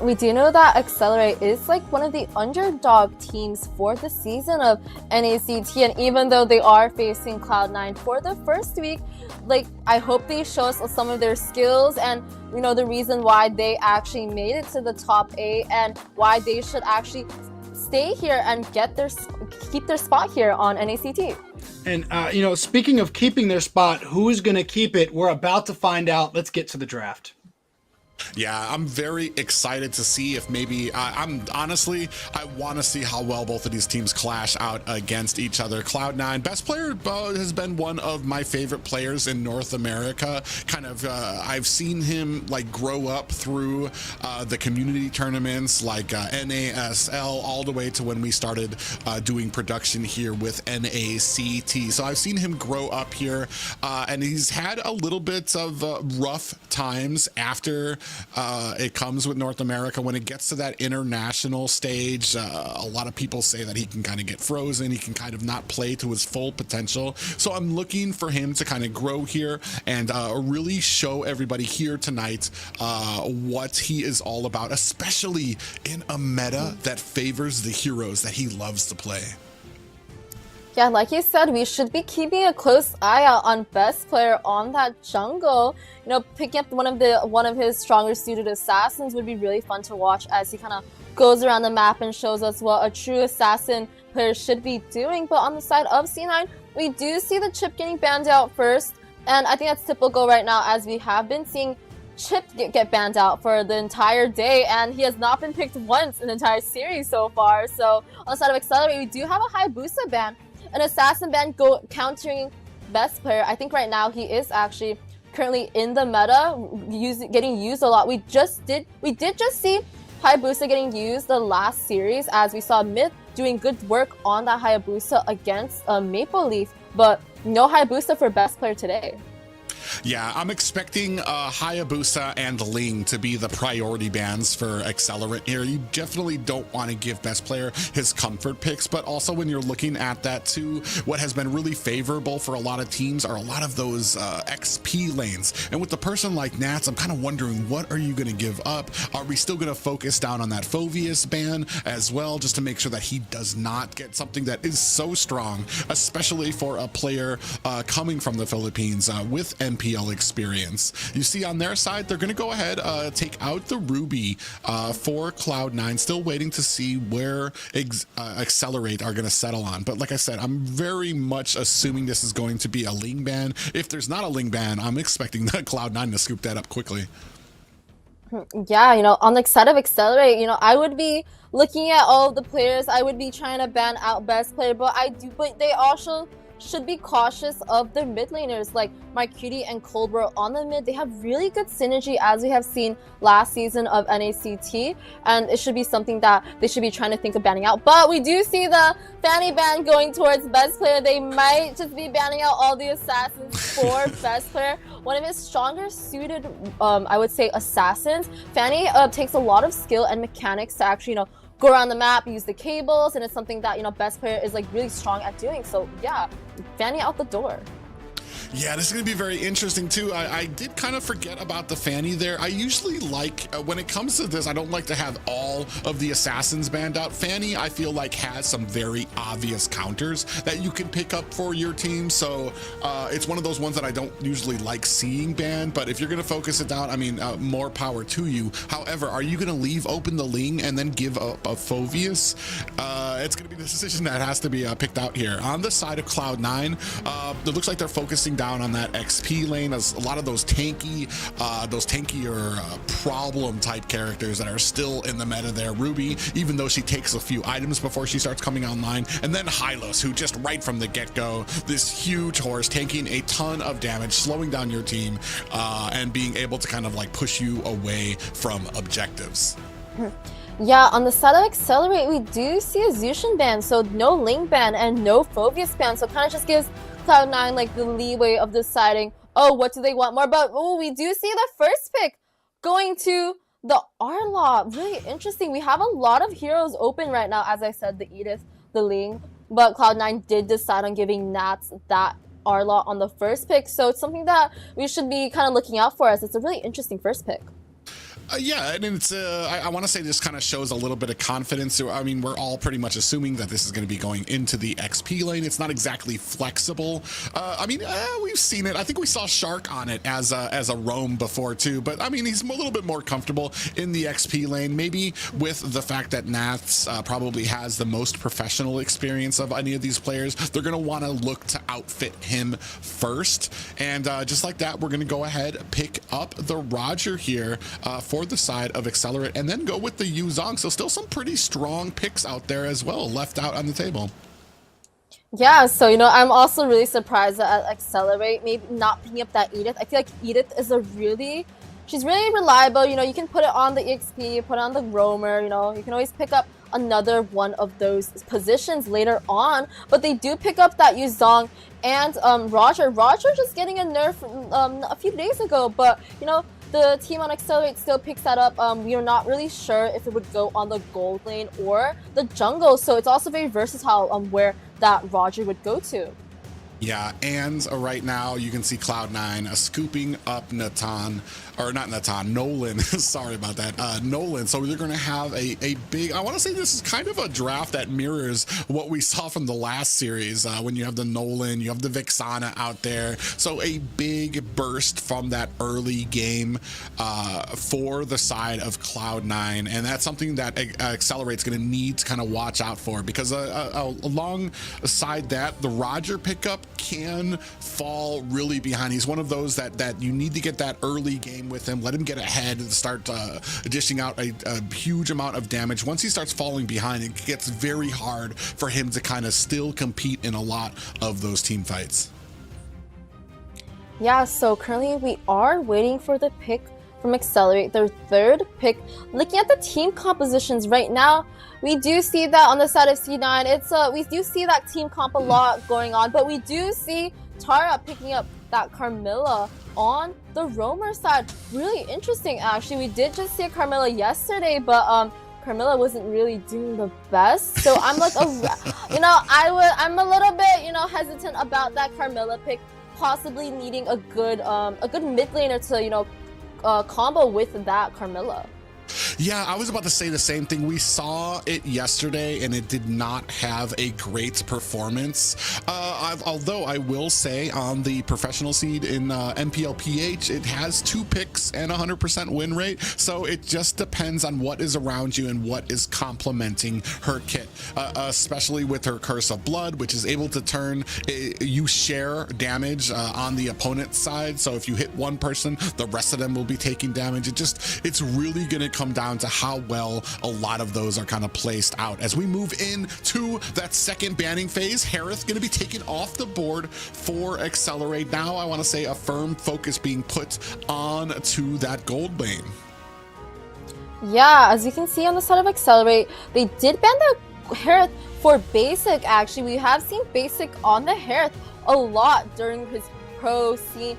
We do know that Excellerrate is like one of the underdog teams for the season of NACT, and even though they are facing Cloud9 for the first week, like, I hope they show us some of their skills and, you know, the reason why they actually made it to the top 8 and why they should actually stay here and keep their spot here on NACT. And you know, speaking of keeping their spot, who's going to keep it? We're about to find out. Let's get to the draft. Yeah, I'm very excited to see if maybe I want to see how well both of these teams clash out against each other. Cloud9, best player has been one of my favorite players in North America. I've seen him like grow up through the community tournaments like NASL all the way to when we started doing production here with NACT. So I've seen him grow up here, and he's had a little bit of rough times after it comes with North America. When it gets to that international stage, a lot of people say that he can kind of get frozen. He can kind of not play to his full potential. So I'm looking for him to kind of grow here and really show everybody here tonight what he is all about, especially in a meta that favors the heroes that he loves to play. Yeah, like you said, we should be keeping a close eye out on best player on that jungle. You know, picking up one of his stronger suited assassins would be really fun to watch as he kind of goes around the map and shows us what a true assassin player should be doing. But on the side of C9, we do see the Chip getting banned out first, and I think that's typical right now as we have been seeing Chip get banned out for the entire day, and he has not been picked once in the entire series so far. So on the side of Excellerrate, we do have a Hayabusa ban, an assassin ban countering best player. I think right now he is actually currently in the meta, getting used a lot. We did just see Hayabusa getting used the last series, as we saw Myth doing good work on that Hayabusa against Maple Leaf, but no Hayabusa for best player today. Yeah, I'm expecting Hayabusa and Ling to be the priority bans for Excellerrate here. You definitely don't want to give best player his comfort picks, but also when you're looking at that too, what has been really favorable for a lot of teams are a lot of those XP lanes. And with the person like Nats, I'm kind of wondering, what are you going to give up? Are we still going to focus down on that Phoveus ban as well, just to make sure that he does not get something that is so strong, especially for a player coming from the Philippines with NPL experience. You see on their side, they're going to go ahead, take out the Ruby for Cloud9. Still waiting to see where Excellerrate are going to settle on. But like I said, I'm very much assuming this is going to be a Ling ban. If there's not a Ling ban, I'm expecting the Cloud9 to scoop that up quickly. Yeah, you know, on the side of Excellerate, you know, I would be looking at all of the players. I would be trying to ban out best player, but they also should be cautious of their mid laners like Marcuti and Coldbro on the mid. They have really good synergy, as we have seen last season of NACT, and it should be something that they should be trying to think of banning out. But we do see the Fanny ban going towards best player. They might just be banning out all the assassins for best player. One of his stronger suited, I would say, assassins. Fanny takes a lot of skill and mechanics to actually, you know, go around the map, use the cables, and it's something that, you know, best player is like really strong at doing. So yeah, Fanny out the door. Yeah, this is going to be very interesting too. I did kind of forget about the Fanny there. I usually like, when it comes to this, I don't like to have all of the assassins banned out. Fanny, I feel like, has some very obvious counters that you can pick up for your team. So it's one of those ones that I don't usually like seeing banned. But if you're going to focus it down, I mean, more power to you. However, are you going to leave open the Ling and then give up a Phoveus? It's going to be the decision that has to be picked out here. On the side of Cloud9, it looks like they're focusing down on that XP lane, as a lot of those tankier problem type characters that are still in the meta there. Ruby, even though she takes a few items before she starts coming online, and then Hylos, who just right from the get-go, this huge horse taking a ton of damage, slowing down your team, and being able to kind of like push you away from objectives. Yeah, on the side of Excellerate, we do see a Zushin ban, so no Ling ban and no Phoveus ban, so it kind of just gives Cloud9 like the leeway of deciding, oh, what do they want more? But we do see the first pick going to the Arlaw. Really interesting. We have a lot of heroes open right now, as I said, the Edith, the Ling, but Cloud9 did decide on giving Nats that Arlaw on the first pick, so it's something that we should be kind of looking out for, as it's a really interesting first pick. Yeah, and it's I want to say this kind of shows a little bit of confidence. I mean, we're all pretty much assuming that this is going to be going into the XP lane. It's not exactly flexible. I mean, we've seen it. I think we saw Shark on it as a roam before too, but I mean, he's a little bit more comfortable in the XP lane, maybe with the fact that Nats probably has the most professional experience of any of these players. They're going to want to look to outfit him first, and just like that, we're going to go ahead, pick up the Roger here for for the side of Excellerrate, and then go with the Yuzong. So still some pretty strong picks out there as well, left out on the table. Yeah, so I'm also really surprised at Excellerrate maybe not picking up that Edith. I feel like Edith is she's really reliable. You can put it on the EXP, put it on the Roamer. You can always pick up another one of those positions later on. But they do pick up that Yuzong and Roger. Roger just getting a nerf a few days ago, but the team on Excellerate still picks that up. We are not really sure if it would go on the gold lane or the jungle, so it's also very versatile where that Roger would go to. Yeah, and right now you can see Cloud9 scooping up Nolan. Sorry about that. Nolan. So they're going to have a big, I want to say this is kind of a draft that mirrors what we saw from the last series when you have the Nolan, you have the Vixana out there. So a big burst from that early game for the side of Cloud9. And that's something that Excelerate's going to need to kind of watch out for, because alongside that, the Roger pickup can fall really behind. He's one of those that you need to get that early game with him, let him get ahead and start dishing out a huge amount of damage. Once he starts falling behind, it gets very hard for him to kind of still compete in a lot of those team fights. Yeah, so currently we are waiting for the pick from Excellerate, their third pick. Looking at the team compositions right now, we do see that on the side of C9, we do see that team comp a lot going on, but we do see Tara picking up that Carmilla on the Roamer side. Really interesting, actually. We did just see a Carmilla yesterday, but Carmilla wasn't really doing the best. So I'm like, I'm a little bit, hesitant about that Carmilla pick, possibly needing a good mid laner to, combo with that Carmilla. Yeah, I was about to say the same thing. We saw it yesterday, and it did not have a great performance. Although I will say on the professional seed in MPLPH, it has 2 picks and 100% win rate. So it just depends on what is around you and what is complementing her kit, especially with her Curse of Blood, which is able to turn, you share damage on the opponent's side. So if you hit one person, the rest of them will be taking damage. It's really going to come down to how well a lot of those are kind of placed out. As we move into that second banning phase, Harith going to be taken off the board for Excellerate. Now I want to say a firm focus being put on to that gold lane. Yeah, as you can see on the side of Excellerate, they did ban the Harith for basic. Actually, we have seen basic on the Harith a lot during his pro scene,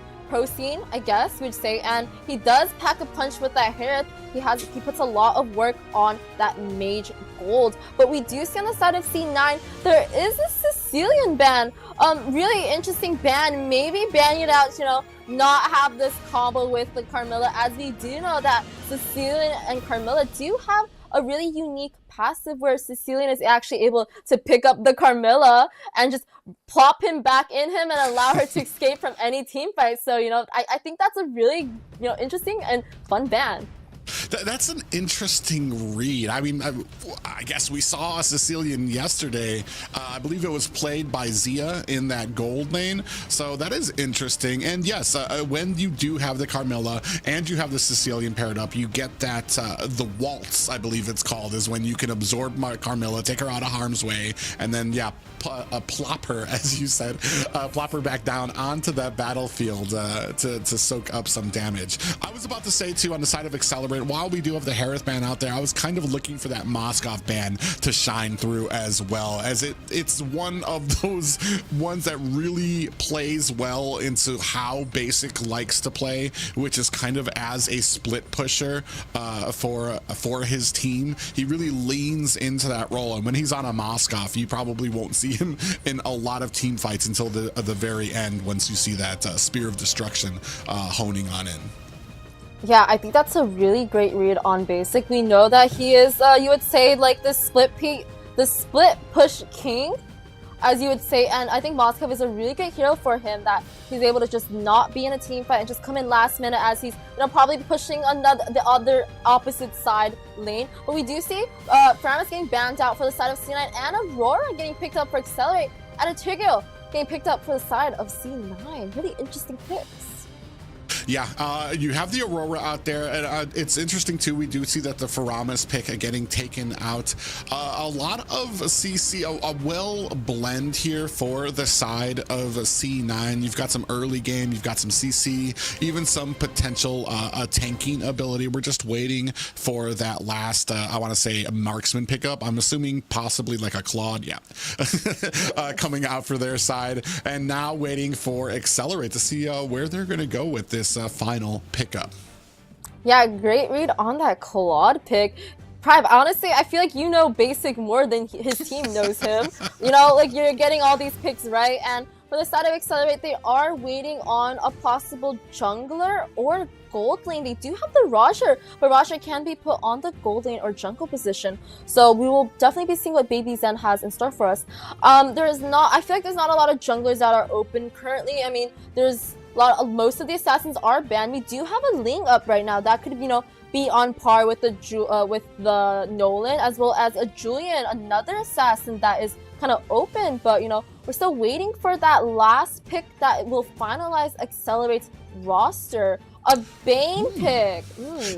I guess we'd say, and he does pack a punch with that Harith. He puts a lot of work on that mage gold. But we do see on the side of C9 there is a Sicilian ban. Really interesting ban. Maybe banning it out, not have this combo with the Carmilla, as we do know that Sicilian and Carmilla do have a really unique passive where Sicilian is actually able to pick up the Carmilla and just plop him back in him and allow her to escape from any team fight. So, I think that's a really, interesting and fun ban. That's an interesting read. I mean, I guess we saw a Sicilian yesterday. I believe it was played by Zia in that gold lane. So that is interesting. And yes, when you do have the Carmilla and you have the Sicilian paired up, you get that, the waltz, I believe it's called, is when you can absorb Carmilla, take her out of harm's way, and then, plop her, as you said, plop her back down onto that battlefield to soak up some damage. I was about to say, too, on the side of Excellerate, while we do have the Harith ban out there, I was kind of looking for that Moskov ban to shine through as well, as it's one of those ones that really plays well into how Basic likes to play, which is kind of as a split pusher for his team. He really leans into that role, and when he's on a Moskov, you probably won't see him in a lot of team fights until the very end, once you see that Spear of Destruction honing on in. Yeah, I think that's a really great read on Basic. We know that he is, you would say, like the split push king, as you would say, and I think Moskov is a really great hero for him, that he's able to just not be in a team fight and just come in last minute, as he's probably pushing the other opposite side lane. But we do see Framus getting banned out for the side of C9, and Aurora getting picked up for Excellerate, and Atigio getting picked up for the side of C9. Really interesting picks. Yeah, you have the Aurora out there, and it's interesting too. We do see that the Faramis pick getting taken out. A lot of CC, a well blend here for the side of C9. You've got some early game, you've got some CC, even some potential tanking ability. We're just waiting for that last, I want to say, a marksman pickup. I'm assuming possibly like a Claude, yeah, coming out for their side, and now waiting for Excellerrate to see where they're going to go with this final pickup. Yeah, great read on that Claude pick. Prive, honestly, I feel like you know Basic more than his team knows him. You know, like you're getting all these picks right. And for the side of Excellerrate, they are waiting on a possible jungler or gold lane. They do have the Roger, but Roger can be put on the gold lane or jungle position. So we will definitely be seeing what Baby Zen has in store for us. I feel like there's not a lot of junglers that are open currently. I mean, there's most of the assassins are banned. We do have a Ling up right now that could, you know, be on par with the Nolan, as well as a Julian, another assassin that is kind of open. But you know, we're still waiting for that last pick that will finalize Excelerate's roster. A Bane pick.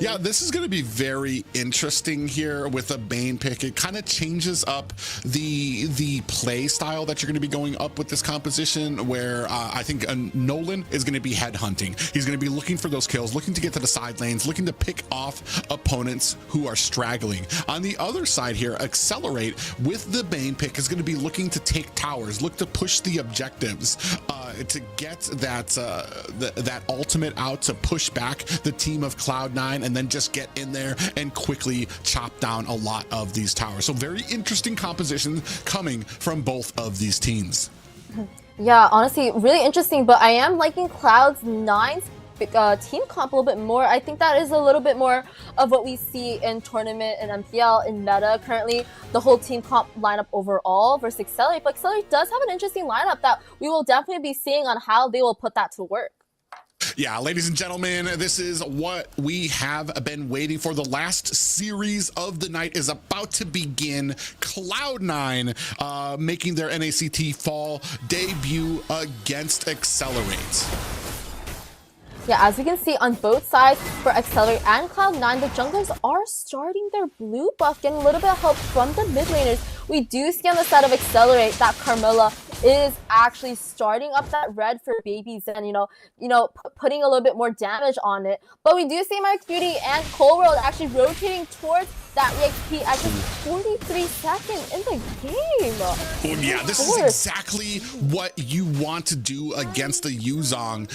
Yeah, this is going to be very interesting here with a Bane pick. It kind of changes up the play style that you're going to be going up with this composition, where I think Nolan is going to be head hunting. He's going to be looking for those kills, looking to get to the side lanes, looking to pick off opponents who are straggling. On the other side here, Excellerrate with the Bane pick is going to be looking to take towers, look to push the objectives, to get that ultimate out to push back the team of Cloud9, and then just get in there and quickly chop down a lot of these towers. So very interesting composition coming from both of these teams. Yeah, honestly, really interesting, but I am liking Cloud9's team comp a little bit more. I think that is a little bit more of what we see in tournament and MPL in meta currently, the whole team comp lineup overall versus Excellerate. But Excellerate does have an interesting lineup that we will definitely be seeing on how they will put that to work. Yeah, ladies and gentlemen, this is what we have been waiting for. The last series of the night is about to begin. Cloud9 making their NACT Fall debut against Excellerate. Yeah, as we can see on both sides for Excellerate and Cloud9, the junglers are starting their blue buff, getting a little bit of help from the mid laners. We do see on the side of Excellerate that Carmilla is actually starting up that red for Baby Zen, putting a little bit more damage on it. But we do see Marcutie and Coleworld actually rotating towards that EXP at just 43 seconds in the game. Oh yeah, this is exactly what you want to do against the Yuzong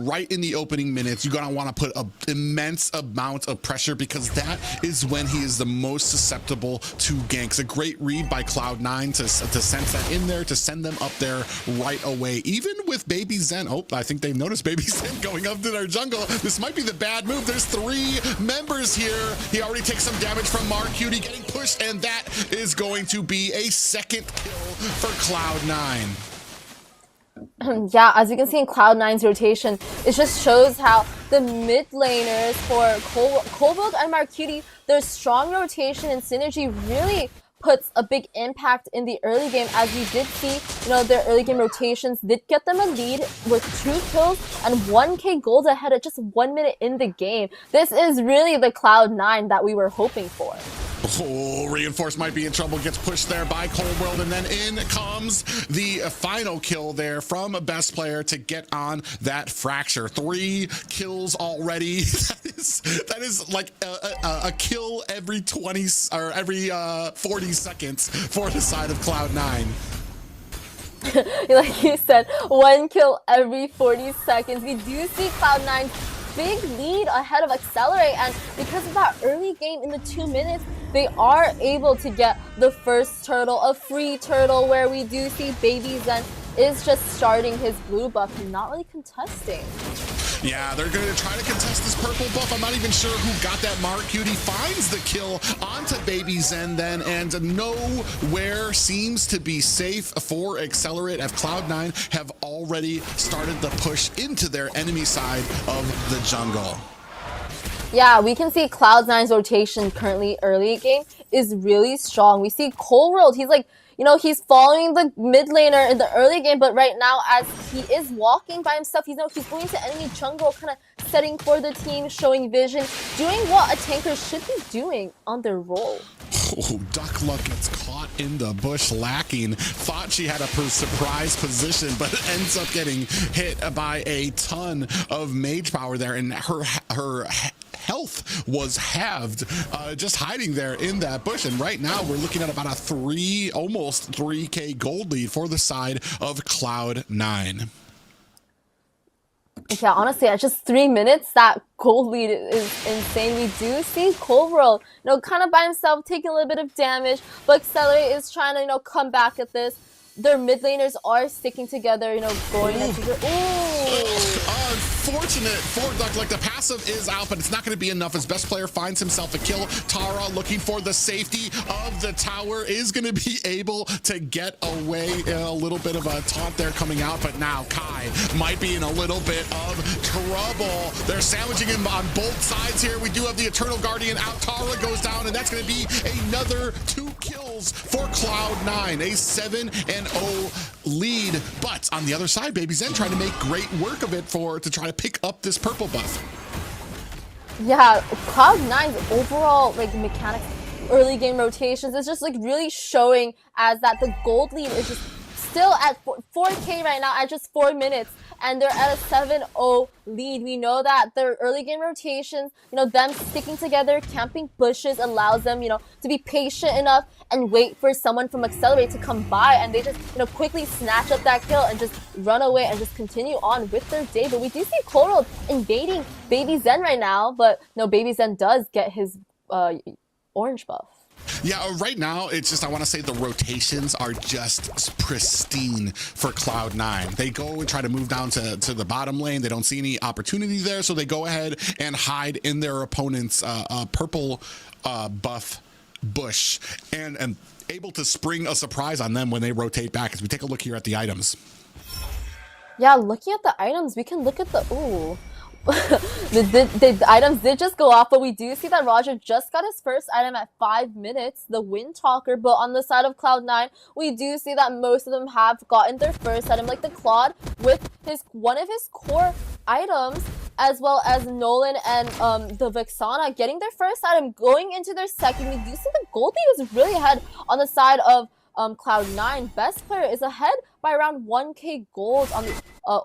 right in the opening minutes. You're gonna want to put an immense amount of pressure, because that is when he is the most susceptible to ganks. A great read by Cloud9 to sense that in there, to send them up there right away. Even with Baby Zen, oh, I think they've noticed Baby Zen going up to their jungle. This might be the bad move. There's 3 members here. He already takes some damage from Marcutie getting pushed, and that is going to be a second kill for Cloud9. Yeah, as you can see in Cloud9's rotation, it just shows how the mid laners for Coleworld and Marcutie, their strong rotation and synergy really puts a big impact in the early game. As we did see, their early game rotations did get them a lead with 2 kills and 1k gold ahead at just 1 minute in the game. This is really the Cloud9 that we were hoping for. Oh, Reinforce might be in trouble, gets pushed there by Coleworld, and then in comes the final kill there from a best player to get on that Fracture. 3 kills already. That is like a kill every 20 or every 40 seconds for the side of Cloud9. Like you said, 1 kill every 40 seconds. We do see Cloud9's big lead ahead of Excellerate, and because of that early game in the 2 minutes, they are able to get the first turtle, a free turtle, where we do see Baby Zen is just starting his blue buff and not really contesting. Yeah, they're going to try to contest this purple buff. I'm not even sure who got that. Marcutie finds the kill onto Baby Zen then, and nowhere seems to be safe for Excellerate, as Cloud9 have already started the push into their enemy side of the jungle. Yeah, we can see Cloud9's rotation currently early game is really strong. We see Coleworld, he's like, he's following the mid laner in the early game, but right now, as he is walking by himself, he's going to enemy jungle, kind of setting for the team, showing vision, doing what a tanker should be doing on their role. Oh, Duckluck gets caught in the bush lacking. Thought she had a surprise position, but ends up getting hit by a ton of mage power there, and her health was halved just hiding there in that bush. And right now we're looking at about a almost 3k gold lead for the side of Cloud9. Yeah, honestly, at just 3 minutes, that gold lead is insane. We do see Coverall, kind of by himself, taking a little bit of damage, but Excellerrate is trying to, come back at this. Their mid laners are sticking together, going into the... Unfortunate for Duckluck. The passive is out, but it's not going to be enough. His best player finds himself a kill. Tara, looking for the safety of the tower, is going to be able to get away. A little bit of a taunt there coming out, but now Kai might be in a little bit of trouble. They're sandwiching him on both sides here. We do have the Eternal Guardian out. Tara goes down, and that's going to be another 2 kills for Cloud9. A 7-0 lead, but on the other side, Baby Zen trying to make great work of it to try to pick up this purple buff. Yeah, Cloud9's overall mechanics, early game rotations is just really showing as that the gold lead is just still at 4k right now at just 4 minutes, and they're at a 7-0 lead. We know that their early game rotations, them sticking together, camping bushes allows them, to be patient enough and wait for someone from Excellerrate to come by, and they just, quickly snatch up that kill and just run away and just continue on with their day. But we do see Coral invading Baby Zen right now, but no, Baby Zen does get his orange buff. Yeah, right now, it's just, I want to say the rotations are just pristine for Cloud9. They go and try to move down to the bottom lane. They don't see any opportunity there, so they go ahead and hide in their opponent's purple buff bush, and able to spring a surprise on them when they rotate back. As we take a look here at the items. Yeah, looking at the items, we can look at the... Ooh. the items did just go off, but we do see that Roger just got his first item at 5 minutes, the Wind Talker. But on the side of Cloud9, we do see that most of them have gotten their first item, like the Claude with one of his core items, as well as Nolan and the Vexana getting their first item, going into their second. We do see the Goldie is really ahead on the side of Cloud9. Best player is ahead by around 1k gold on the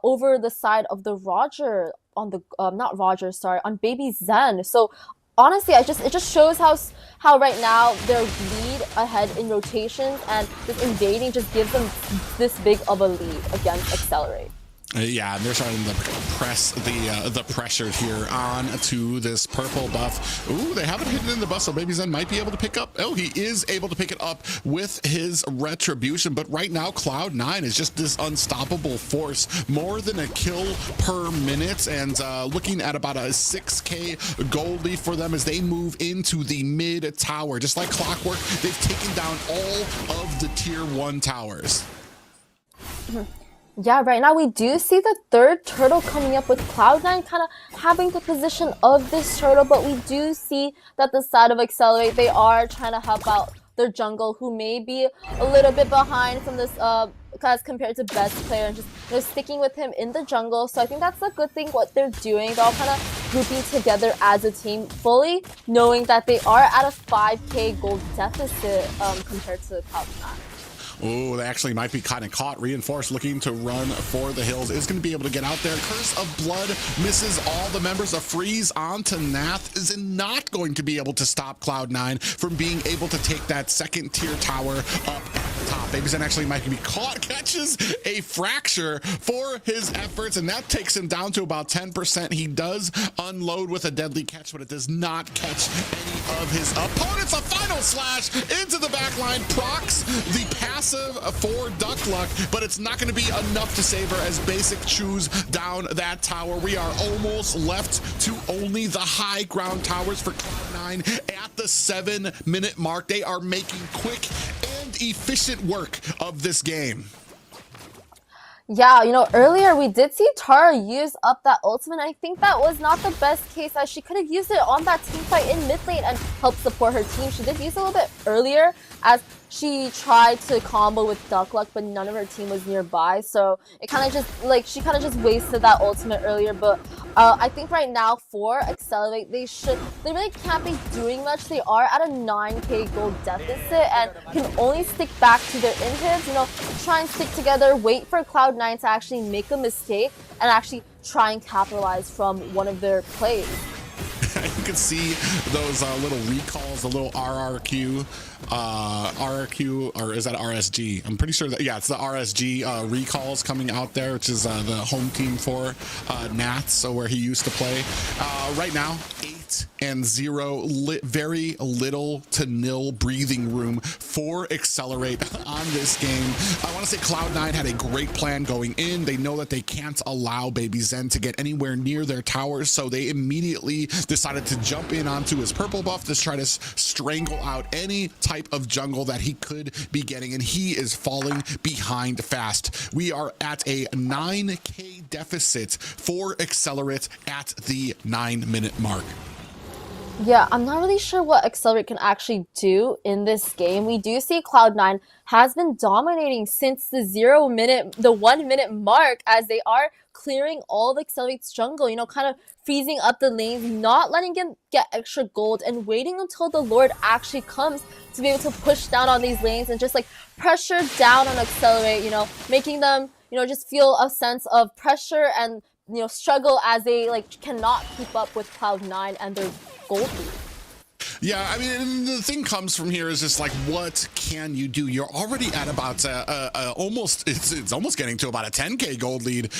over the side of the Roger, on the on Baby Zen. So honestly, it just shows how right now their lead ahead in rotations and just invading just gives them this big of a lead against Excellerrate. Yeah, and they're starting to press the pressure here on to this purple buff. Ooh, they haven't hidden in the buff, so Baby Zen might be able to pick up. Oh, he is able to pick it up with his retribution. But right now, Cloud9 is just this unstoppable force. More than a kill per minute, and looking at about a 6k gold lead for them as they move into the mid tower. Just like clockwork, they've taken down all of the tier 1 towers. Yeah, right now we do see the third turtle coming up with Cloud9 kind of having the position of this turtle, but we do see that the side of Excellerrate, they are trying to help out their jungle, who may be a little bit behind from this as compared to best player, and just sticking with him in the jungle. So I think that's a good thing what they're doing. They're all kind of grouping together as a team, fully knowing that they are at a 5k gold deficit compared to Cloud9. Oh, they actually might be kind of caught. Reinforced looking to run for the hills. Is going to be able to get out there. Curse of Blood misses all the members. A freeze onto Nath is not going to be able to stop Cloud9 from being able to take that second tier tower up at the top. Baby Zen actually might be caught. Catches a fracture for his efforts, and that takes him down to about 10%. He does unload with a deadly catch, but it does not catch any of his opponents. A final slash into the back line. Procs the pass for Duckluck, but it's not going to be enough to save her as Basic chews down that tower. We are almost left to only the high ground towers for Cloud9 at the 7-minute mark. They are making quick and efficient work of this game. Yeah, earlier we did see Tara use up that ultimate. I think that was not the best case, as she could have used it on that team fight in mid lane and helped support her team. She did use it a little bit earlier, as she tried to combo with Duck Luck, but none of her team was nearby. So it kind of just, like, she kind of just wasted that ultimate earlier. But I think right now for Excellerrate, they really can't be doing much. They are at a 9k gold deficit and can only stick back to their inhibs, you know, try and stick together, wait for Cloud9 to actually make a mistake and actually try and capitalize from one of their plays. You can see those little recalls, the little RRQ, or is that RSG? I'm pretty sure that, yeah, it's the RSG recalls coming out there, which is the home team for Nats, so where he used to play. Right now, 8-0, very little to nil breathing room for Excellerrate on this game. I want to say Cloud9 had a great plan going in. They know that they can't allow Baby Zen to get anywhere near their towers, so they immediately decided to jump in onto his purple buff to try to strangle out any type of jungle that he could be getting, and he is falling behind fast. We are at a 9k deficit for Excellerate at the 9-minute mark. Yeah, I'm not really sure what Excellerate can actually do in this game. We do see Cloud9 has been dominating since the 1 minute mark, as they are clearing all of Excelerate's jungle, you know, kind of freezing up the lanes, not letting him get extra gold, and waiting until the Lord actually comes to be able to push down on these lanes and just like pressure down on Excellerate, you know, making them, you know, just feel a sense of pressure and, you know, struggle as they like cannot keep up with Cloud9 and their gold lead. Yeah, I mean, the thing comes from here is just like, what can you do? You're already at about almost, it's almost getting to about a 10k gold lead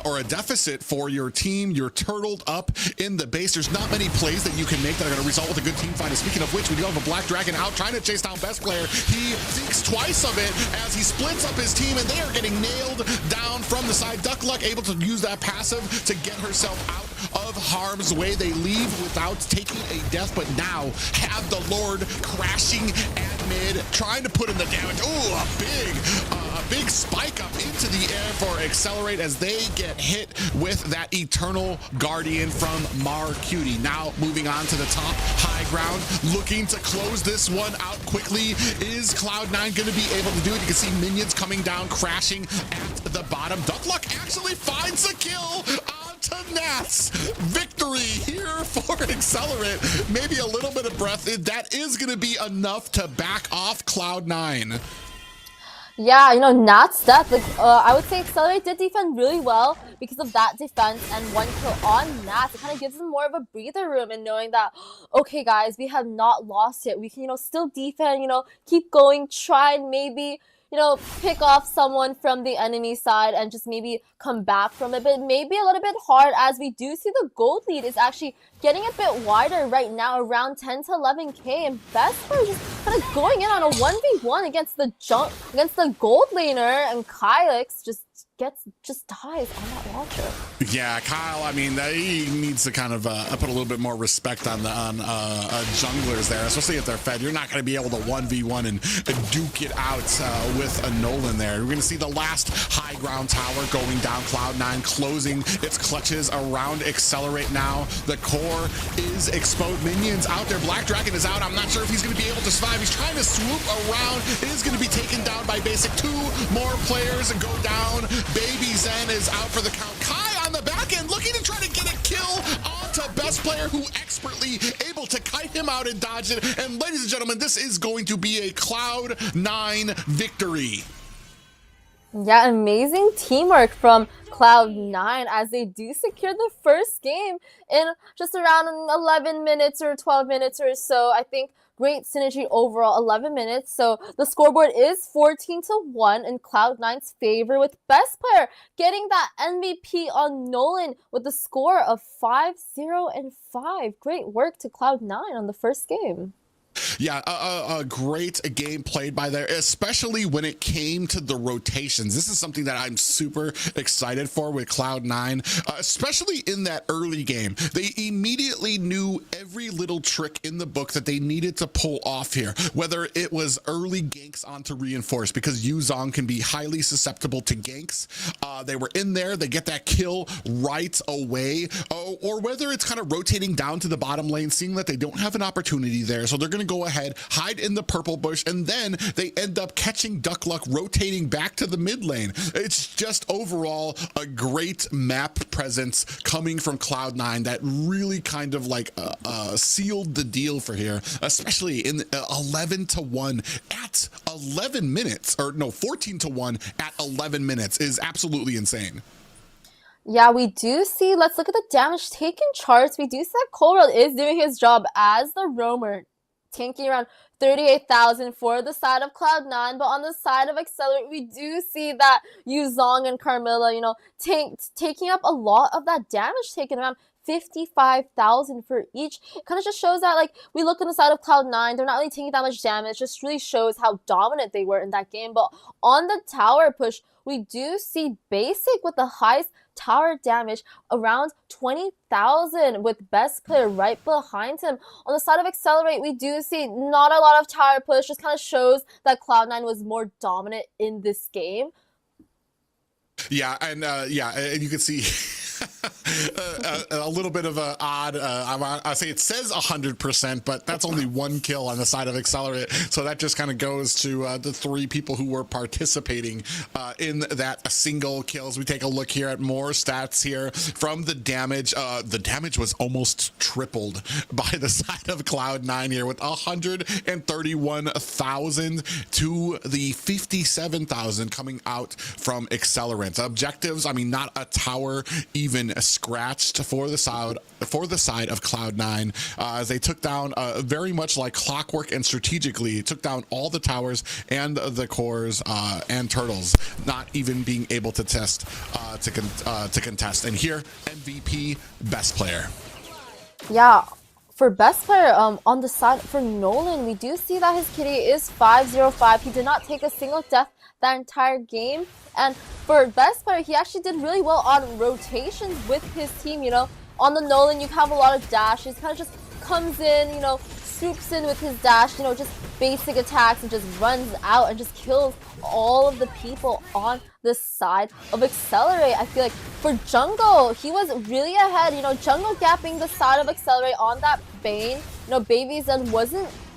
or a deficit for your team. You're turtled up in the base. There's not many plays that you can make that are going to result with a good team fight. And speaking of which, we do have a Black Dragon out trying to chase down best player. He thinks twice of it as he splits up his team, and they are getting nailed down from the side. Duck Luck able to use that passive to get herself out of harm's way. They leave without taking a death, but now have the Lord crashing at mid, trying to put in the damage. Ooh, a big spike up into the air for Excellerate as they get hit with that Eternal Guardian from Marcutie. Now moving on to the top high ground, looking to close this one out quickly. Is Cloud9 going to be able to do it? You can see minions coming down, crashing at the bottom. Duck Luck actually finds a kill to Nats. Victory here for Excellerate. Maybe a little bit of breath. That is going to be enough to back off Cloud9. Yeah, you know, Nat's death, like, I would say Excellerate did defend really well because of that defense and one kill on Nats. It kind of gives them more of a breather room and knowing that, okay guys, we have not lost yet. We can, you know, still defend, you know, keep going, try and maybe, you know, pick off someone from the enemy side and just maybe come back from it. But maybe a little bit hard, as we do see the gold lead is actually getting a bit wider right now, around 10 to 11k, and Best Player just kind of going in on a 1v1 against the gold laner, and Kylix just dies on that launcher. Yeah, Kyle, I mean, he needs to kind of put a little bit more respect on junglers there, especially if they're fed. You're not going to be able to 1v1 and duke it out with a Nolan there. We're going to see the last high ground tower going down. Cloud9 closing its clutches around Excellerate now. The core is exposed. Minions out there. Black Dragon is out. I'm not sure if he's going to be able to survive. He's trying to swoop around. It is going to be taken down by basic. 2 more players go down. Baby Zen is out for the count. Kai on the back end looking to try to get a kill onto Best Player, who expertly able to kite him out and dodge it. And ladies and gentlemen, this is going to be a Cloud9 victory. Yeah, amazing teamwork from Cloud9 as they do secure the first game in just around 11 minutes or 12 minutes or so. I think great synergy overall, 11 minutes. So the scoreboard is 14-1 in Cloud9's favor, with Best Player getting that MVP on Nolan with a score of 5-0-5. Great work to Cloud9 on the first game. Yeah, a great game played by there, especially when it came to the rotations. This is something that I'm super excited for with Cloud9, especially in that early game. They immediately knew every little trick in the book that they needed to pull off here, whether it was early ganks onto reinforce, because Yuzong can be highly susceptible to ganks. They were in there, they get that kill right away, or whether it's kind of rotating down to the bottom lane, seeing that they don't have an opportunity there. So they're going to go ahead, hide in the purple bush, and then they end up catching Duck Luck rotating back to the mid lane. It's just overall a great map presence coming from Cloud9 that really kind of like sealed the deal for here, especially in 11-1 at 11 minutes, or no, 14-1 at 11 minutes is absolutely insane. Yeah, we do see, let's look at the damage taken charts. We do see that Colruyt is doing his job as the roamer, tanking around 38,000 for the side of Cloud9, but on the side of Excellerrate, we do see that Yuzong and Carmilla, you know, taking up a lot of that damage taken, around 55,000 for each. It kind of just shows that, like, we look on the side of Cloud9, they're not really taking that much damage. It just really shows how dominant they were in that game. But on the tower push, we do see Basic with the highest tower damage, around 20,000, with best player right behind him. On the side of Excellerrate, we do see not a lot of tower push. Just kind of shows that Cloud9 was more dominant in this game. Yeah, and you can see a little bit of a odd, I say it says 100%, but that's only one kill on the side of Excellerrate. So that just kind of goes to the 3 people who were participating in that single kills. We take a look here at more stats here from the damage. The damage was almost tripled by the side of Cloud9 here, with 131,000 to the 57,000 coming out from Excellerrate. Objectives, I mean, not a tower even scratched for the side of Cloud9, as they took down very much like clockwork and strategically took down all the towers and the cores and turtles, not even being able to test to contest. And here, MVP, best player. Yeah. For best player, on the side for Nolan, we do see that his kitty is 505. He did not take a single death that entire game. And for best player, he actually did really well on rotations with his team. You know, on the Nolan, you have a lot of dashes. Kind of just comes in, you know, swoops in with his dash, you know, just basic attacks, and just runs out and just kills all of the people on the side of Excellerrate. I feel like for Jungle, he was really ahead, you know, Jungle gapping the side of Excellerrate on that Bane. You know, Baby Zen he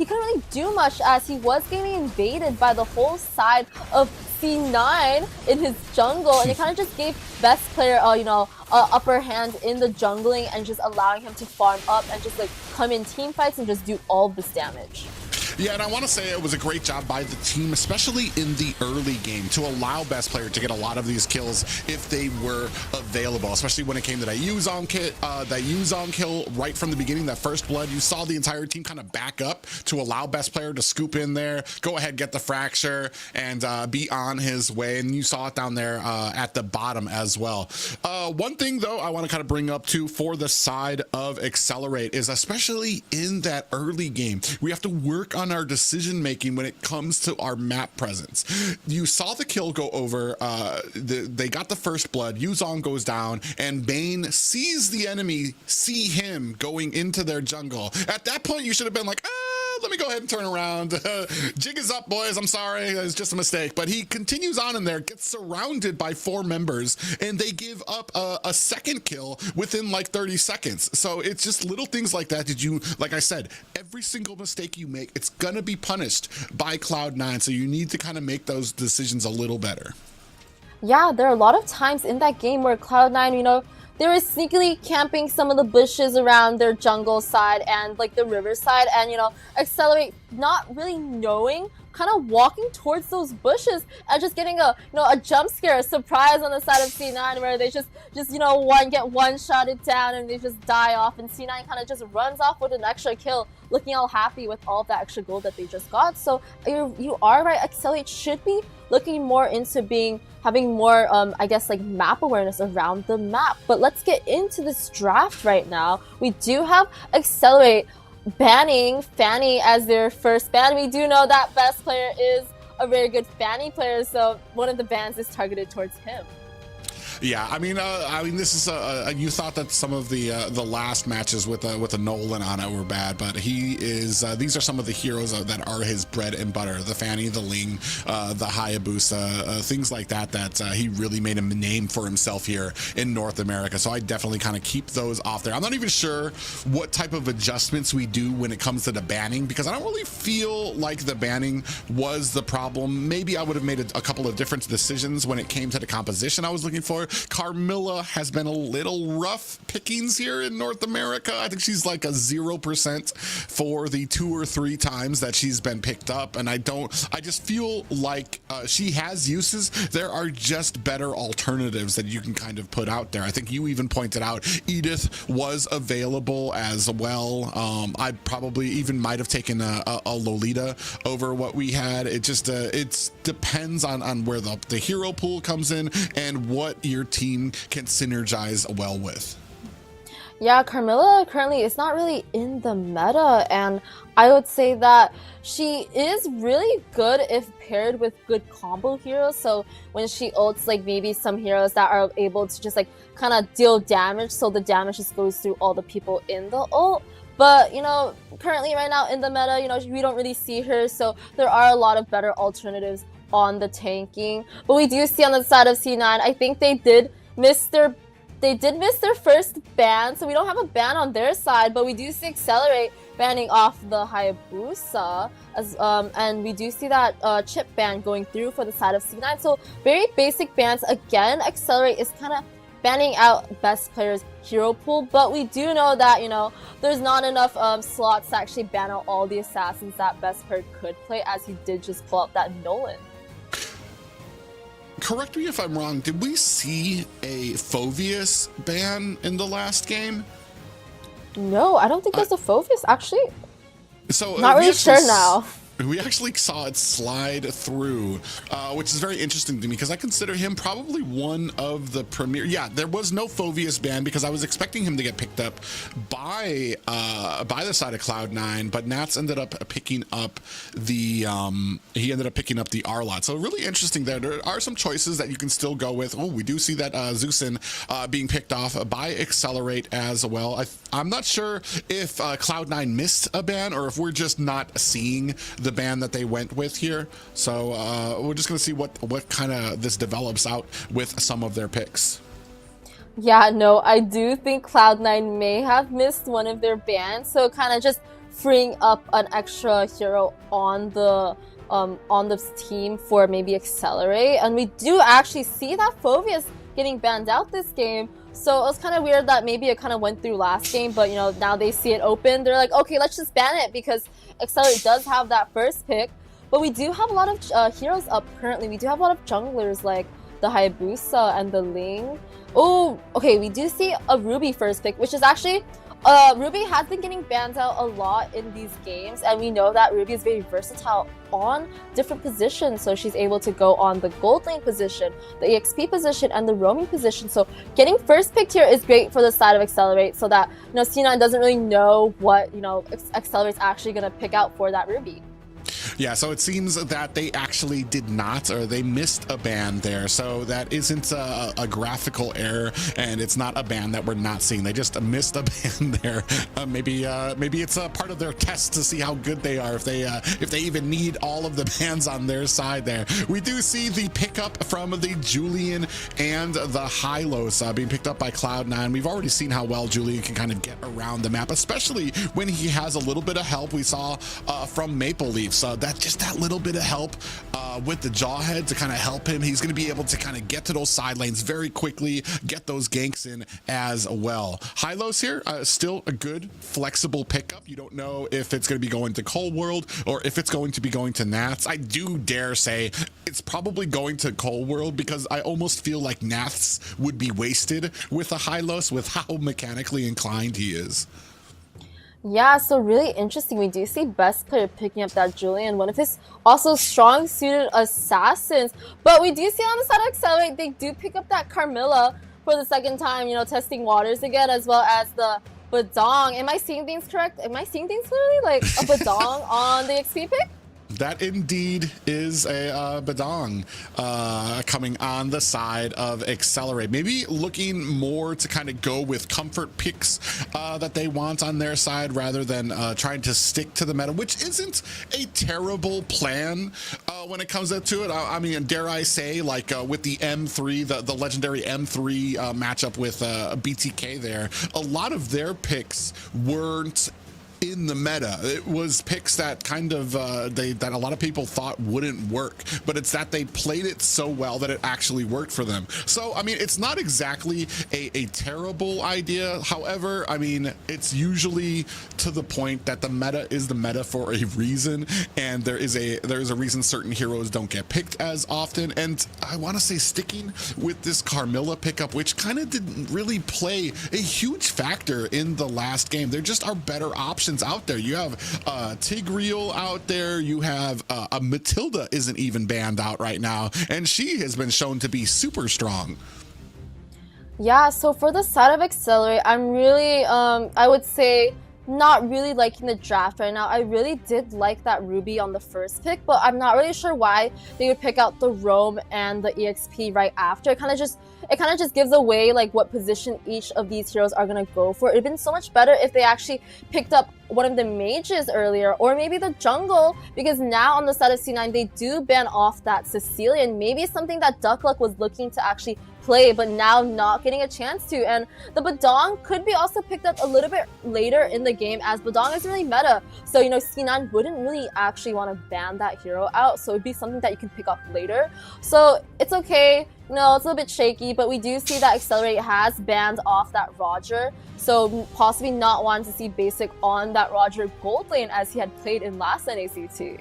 couldn't really do much, as he was getting invaded by the whole side of C9 in his jungle, and it kind of just gave best player, you know, upper hand in the jungling, and just allowing him to farm up and just like come in team fights and just do all this damage. Yeah, and I want to say it was a great job by the team, especially in the early game, to allow best player to get a lot of these kills if they were available, especially when it came to that Yuzong kill right from the beginning, that first blood. You saw the entire team kind of back up to allow best player to scoop in there, go ahead, get the fracture, and be on his way. And you saw it down there at the bottom as well. One thing, though, I want to kind of bring up, too, for the side of Excellerrate is, especially in that early game, we have to work on our decision making when it comes to our map presence. You saw the kill go over, they got the first blood, Yuzong goes down, and Bane sees the enemy see him going into their jungle. At that point, you should have been like, let me go ahead and turn around. Jig is up, boys. I'm sorry. It's just a mistake. But he continues on in there, gets surrounded by 4 members, and they give up a second kill within like 30 seconds. So it's just little things like that. Like I said, every single mistake you make, it's going to be punished by Cloud9. So you need to kind of make those decisions a little better. Yeah, there are a lot of times in that game where Cloud9, you know, they were sneakily camping some of the bushes around their jungle side and like the river side, and you know, Excellerrate not really knowing, kind of walking towards those bushes and just getting a jump scare, a surprise on the side of C9, where they just you know, get one shotted down and they just die off, and C9 kind of just runs off with an extra kill, looking all happy with all of that extra gold that they just got. So you are right, Excellerrate should be looking more into having more, I guess, like map awareness around the map. But let's get into this draft right now. We do have Excellerrate banning Fanny as their first ban. We do know that best player is a very good Fanny player, so one of the bans is targeted towards him. Yeah, I mean, this is you thought that some of the last matches with a Nolan on it were bad, but he is. These are some of the heroes that are his bread and butter: the Fanny, the Ling, the Hayabusa, things like that. That he really made a name for himself here in North America. So I definitely kind of keep those off there. I'm not even sure what type of adjustments we do when it comes to the banning, because I don't really feel like the banning was the problem. Maybe I would have made a couple of different decisions when it came to the composition I was looking for. Carmilla has been a little rough pickings here in North America. I think she's like a 0% for the 2 or 3 times that she's been picked up, and I just feel like she has uses. There are just better alternatives that you can kind of put out there. I think you even pointed out Edith was available as well. I probably even might have taken a Lolita over what we had. It just it depends on where the hero pool comes in and what your team can synergize well with. Yeah, Carmilla currently is not really in the meta, and I would say that she is really good if paired with good combo heroes. So when she ults, like maybe some heroes that are able to just like kind of deal damage, so the damage just goes through all the people in the ult. But, you know, currently right now in the meta, you know, we don't really see her, so there are a lot of better alternatives on the tanking. But we do see on the side of C9, I think they did miss their first ban, so we don't have a ban on their side, but we do see Excellerrate banning off the Hayabusa, and we do see that chip ban going through for the side of C9. So very basic bans. Again, Excellerrate is kind of banning out best players hero pool, but we do know that, you know, there's not enough slots to actually ban out all the assassins that best player could play, as he did just pull out that Nolan. Correct me if I'm wrong, did we see a Phoveus ban in the last game? No, I don't think there's a Phoveus, actually. So not really sure now. We actually saw it slide through, which is very interesting to me because I consider him probably one of the premier. Yeah, there was no Phoveus ban because I was expecting him to get picked up by the side of Cloud9, but Nats ended up picking up the R lot. So really interesting there. There are some choices that you can still go with. Oh, we do see that Zeusin being picked off by Excellerrate as well. I'm not sure if Cloud9 missed a ban or if we're just not seeing the ban that they went with here. So we're just gonna see what kind of this develops out with some of their picks. Yeah, no, I do think Cloud9 may have missed one of their bans, so kind of just freeing up an extra hero on the team for maybe Excellerate. And we do actually see that Phoveus getting banned out this game. So it was kind of weird that maybe it kind of went through last game, but you know, now they see it open. They're like, okay, let's just ban it because Excellerate does have that first pick. But we do have a lot of heroes up currently. We do have a lot of junglers like the Hayabusa and the Ling. Oh, okay, we do see a Ruby first pick, which is actually Ruby has been getting banned out a lot in these games, and we know that Ruby is very versatile on different positions. So she's able to go on the gold lane position, the EXP position, and the roaming position. So getting first picked here is great for the side of Excellerate, so that, you know, C9 doesn't really know what, you know, Excelerate's actually gonna pick out for that Ruby. Yeah, so it seems that they actually did not, or they missed a ban there. So that isn't a graphical error, and it's not a ban that we're not seeing. They just missed a ban there. Maybe it's a part of their test to see how good they are, if they even need all of the bans on their side there. We do see the pickup from the Julian and the Hylos being picked up by Cloud9. We've already seen how well Julian can kind of get around the map, especially when he has a little bit of help. We saw from Maple Leaf. So that little bit of help with the Jawhead to kind of help him. He's going to be able to kind of get to those side lanes very quickly, get those ganks in as well. Hylos here, still a good flexible pickup. You don't know if it's going to be going to Cold World or if it's going to be going to Nats. I do dare say it's probably going to Cold World because I almost feel like Nats would be wasted with a Hylos with how mechanically inclined he is. Yeah, so really interesting. We do see best player picking up that Julian, one of his also strong suited assassins. But we do see on the side of Excellerate, they do pick up that Carmilla for the second time, you know, testing waters again, as well as the Badong. Am I seeing things correct? Am I seeing things clearly? Like a Badong on the XP pick? That indeed is a Badong coming on the side of Excellerrate. Maybe looking more to kind of go with comfort picks that they want on their side rather than trying to stick to the meta, which isn't a terrible plan when it comes to it. I mean, dare I say, like with the M3, the legendary M3 matchup with BTK there, a lot of their picks weren't in the meta. It was picks that kind of that a lot of people thought wouldn't work, but it's that they played it so well that it actually worked for them. So I mean, it's not exactly a terrible idea. However, I mean, it's usually to the point that the meta is the meta for a reason, and there is a reason certain heroes don't get picked as often. And I want to say, sticking with this Carmilla pickup, which kind of didn't really play a huge factor in the last game. There just are better options out there. You have Tigreal out there. You have a Matilda isn't even banned out right now, and she has been shown to be super strong. Yeah, so for the side of Excellerrate, I'm really, I would say, not really liking the draft right now. I really did like that Ruby on the first pick, but I'm not really sure why they would pick out the Roam and the EXP right after. It kind of just gives away like what position each of these heroes are gonna go for. It'd been so much better if they actually picked up one of the mages earlier, or maybe the jungle, because now on the side of C9 they do ban off that Sicilian, maybe something that Duckluck was looking to actually play but now not getting a chance to. And the Badong could be also picked up a little bit later in the game, as Badong is really meta, so you know C9 wouldn't really actually want to ban that hero out, so it'd be something that you can pick up later. So it's okay. No, it's a little bit shaky, but we do see that Excellerrate has banned off that Roger, so possibly not wanting to see Basic on that Roger gold lane as he had played in last NACT.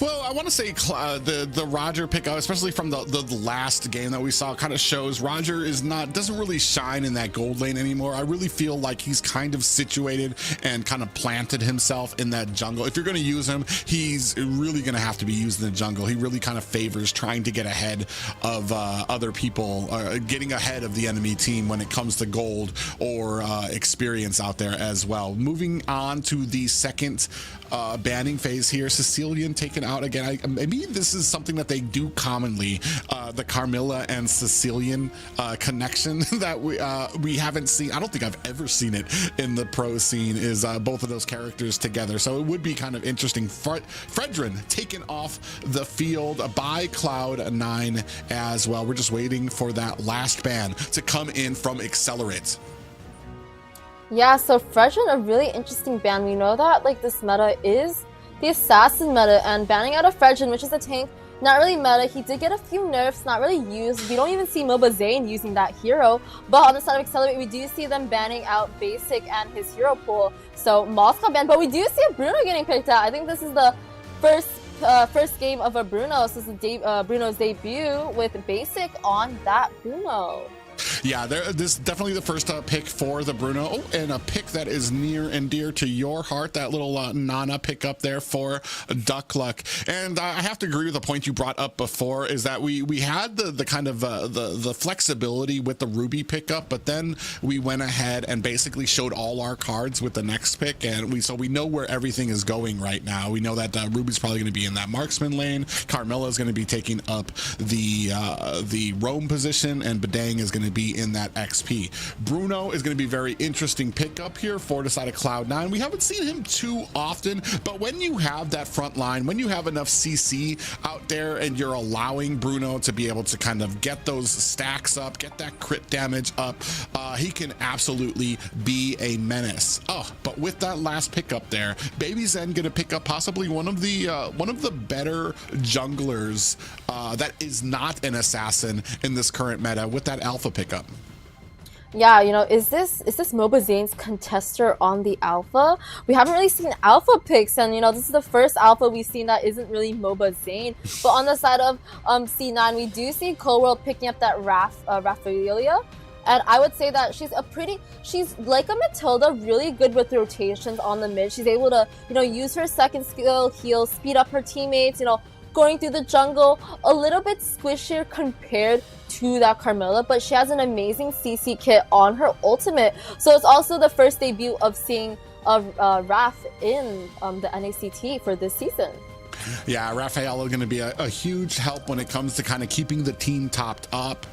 Well, I want to say the Roger pickup, especially from the last game that we saw, kind of shows Roger doesn't really shine in that gold lane anymore. I really feel like he's kind of situated and kind of planted himself in that jungle. If you're going to use him, he's really going to have to be used in the jungle. He really kind of favors trying to get ahead of other people, getting ahead of the enemy team when it comes to gold or experience out there as well. Moving on to the second banning phase here, Sicilian taken out again. Maybe this is something that they do commonly, the Carmilla and Sicilian connection that we haven't seen. I don't think I've ever seen it in the pro scene, is both of those characters together. So it would be kind of interesting. Fredrin taken off the field by Cloud9 as well. We're just waiting for that last ban to come in from Excellerrate. Yeah, so Fredrin, a really interesting ban. We know that like this meta is the assassin meta, and banning out of Fredrin, which is a tank, not really meta. He did get a few nerfs, not really used. We don't even see Moba Zane using that hero, but on the side of Excellerrate, we do see them banning out Basic and his hero pool. So Moss got banned, but we do see a Bruno getting picked out. I think this is the first game of a Bruno. So this is Bruno's debut with Basic on that Bruno. Yeah, this is definitely the first pick for the Bruno. Oh, and a pick that is near and dear to your heart, that little Nana pick up there for Duckluck. And I have to agree with the point you brought up before, is that we had the kind of the flexibility with the Ruby pickup, but then we went ahead and basically showed all our cards with the next pick, and we know where everything is going right now. We know that Ruby's probably going to be in that marksman lane, Carmilla is going to be taking up the roam position, and Badang is going to be in that XP. Bruno is going to be very interesting pickup here for the side of Cloud9. We haven't seen him too often, but when you have that front line, when you have enough CC out there and you're allowing Bruno to be able to kind of get those stacks up, get that crit damage up, he can absolutely be a menace. Oh, but with that last pickup there, Baby Zen going to pick up possibly one of the better junglers that is not an assassin in this current meta with that alpha pickup. Yeah, you know, is this Moba Zane's contester on the alpha? We haven't really seen alpha picks, and you know, this is the first alpha we've seen that isn't really Moba Zane. But on the side of C9, we do see Coworld picking up that Raphaelia. And I would say that she's like a Matilda, really good with rotations on the mid. She's able to, you know, use her second skill, heal, speed up her teammates, you know, going through the jungle, a little bit squishier compared to that Carmilla, but she has an amazing CC kit on her ultimate. So it's also the first debut of seeing Raph in the NACT for this season. Yeah, Rafaela going to be a huge help when it comes to kind of keeping the team topped up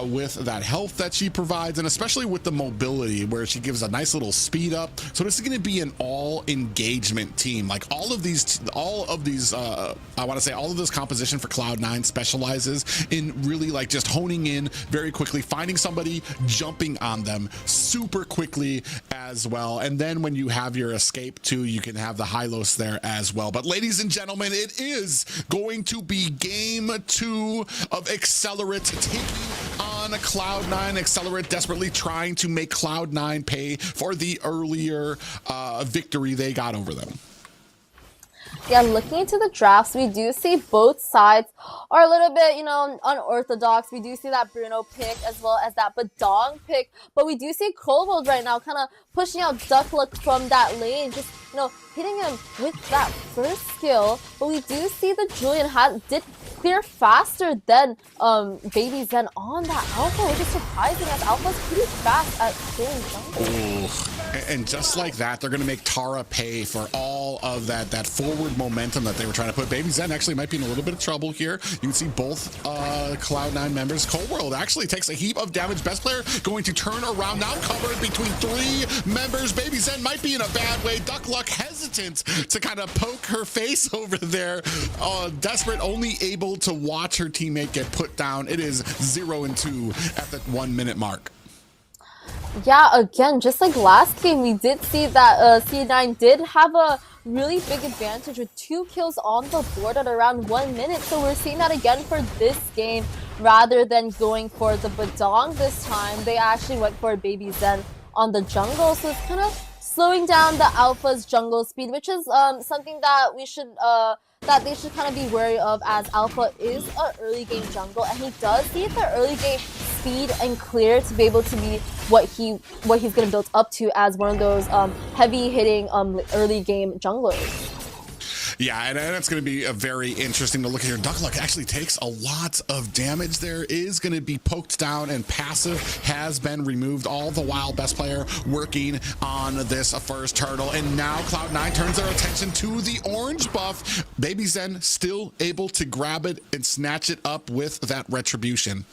with that health that she provides, and especially with the mobility where she gives a nice little speed up. So this is going to be an all engagement team. Like all of these I want to say all of this composition for Cloud9 specializes in really like just honing in very quickly, finding somebody, jumping on them super quickly as well. And then when you have your escape too, you can have the Hylos there as well. But ladies and gentlemen, it is going to be game 2 of Excellerrate taking on Cloud9. Excellerrate desperately trying to make Cloud9 pay for the earlier victory they got over them. Yeah, looking into the drafts, we do see both sides are a little bit, you know, unorthodox. We do see that Bruno pick as well as that Badong pick, but we do see Coldwell right now kind of pushing out Duck Luck from that lane, just, you know, hitting him with that first skill. But we do see that Julian did clear faster than Baby Zen on that Alpha, which is surprising as Alpha's pretty fast at clearing jungle. Ooh. And just like that, they're going to make Tara pay for all of that forward momentum that they were trying to put. Baby Zen actually might be in a little bit of trouble here. You can see both Cloud9 members. Coldworld actually takes a heap of damage. Best player going to turn around, now covered between 3 members. Baby Zen might be in a bad way. Duck Luck hesitant to kind of poke her face over there. Desperate, only able to watch her teammate get put down. It is 0-2 at the 1 minute mark. Yeah, again, just like last game, we did see that C9 did have a really big advantage with 2 kills on the board at around 1 minute. So we're seeing that again for this game. Rather than going for the Badong this time, they actually went for Baby Zen on the jungle. So it's kind of slowing down the Alpha's jungle speed, which is something that we should that they should kind of be wary of, as Alpha is an early game jungle and he does need the early game speed and clear to be able to be what he's going to build up to as one of those heavy hitting early game junglers. Yeah, and it's going to be a very interesting to look at here. Duck Luck actually takes a lot of damage there, is going to be poked down, and passive has been removed. All the while, best player working on this first turtle. And now Cloud9 turns their attention to the orange buff. Baby Zen still able to grab it and snatch it up with that retribution.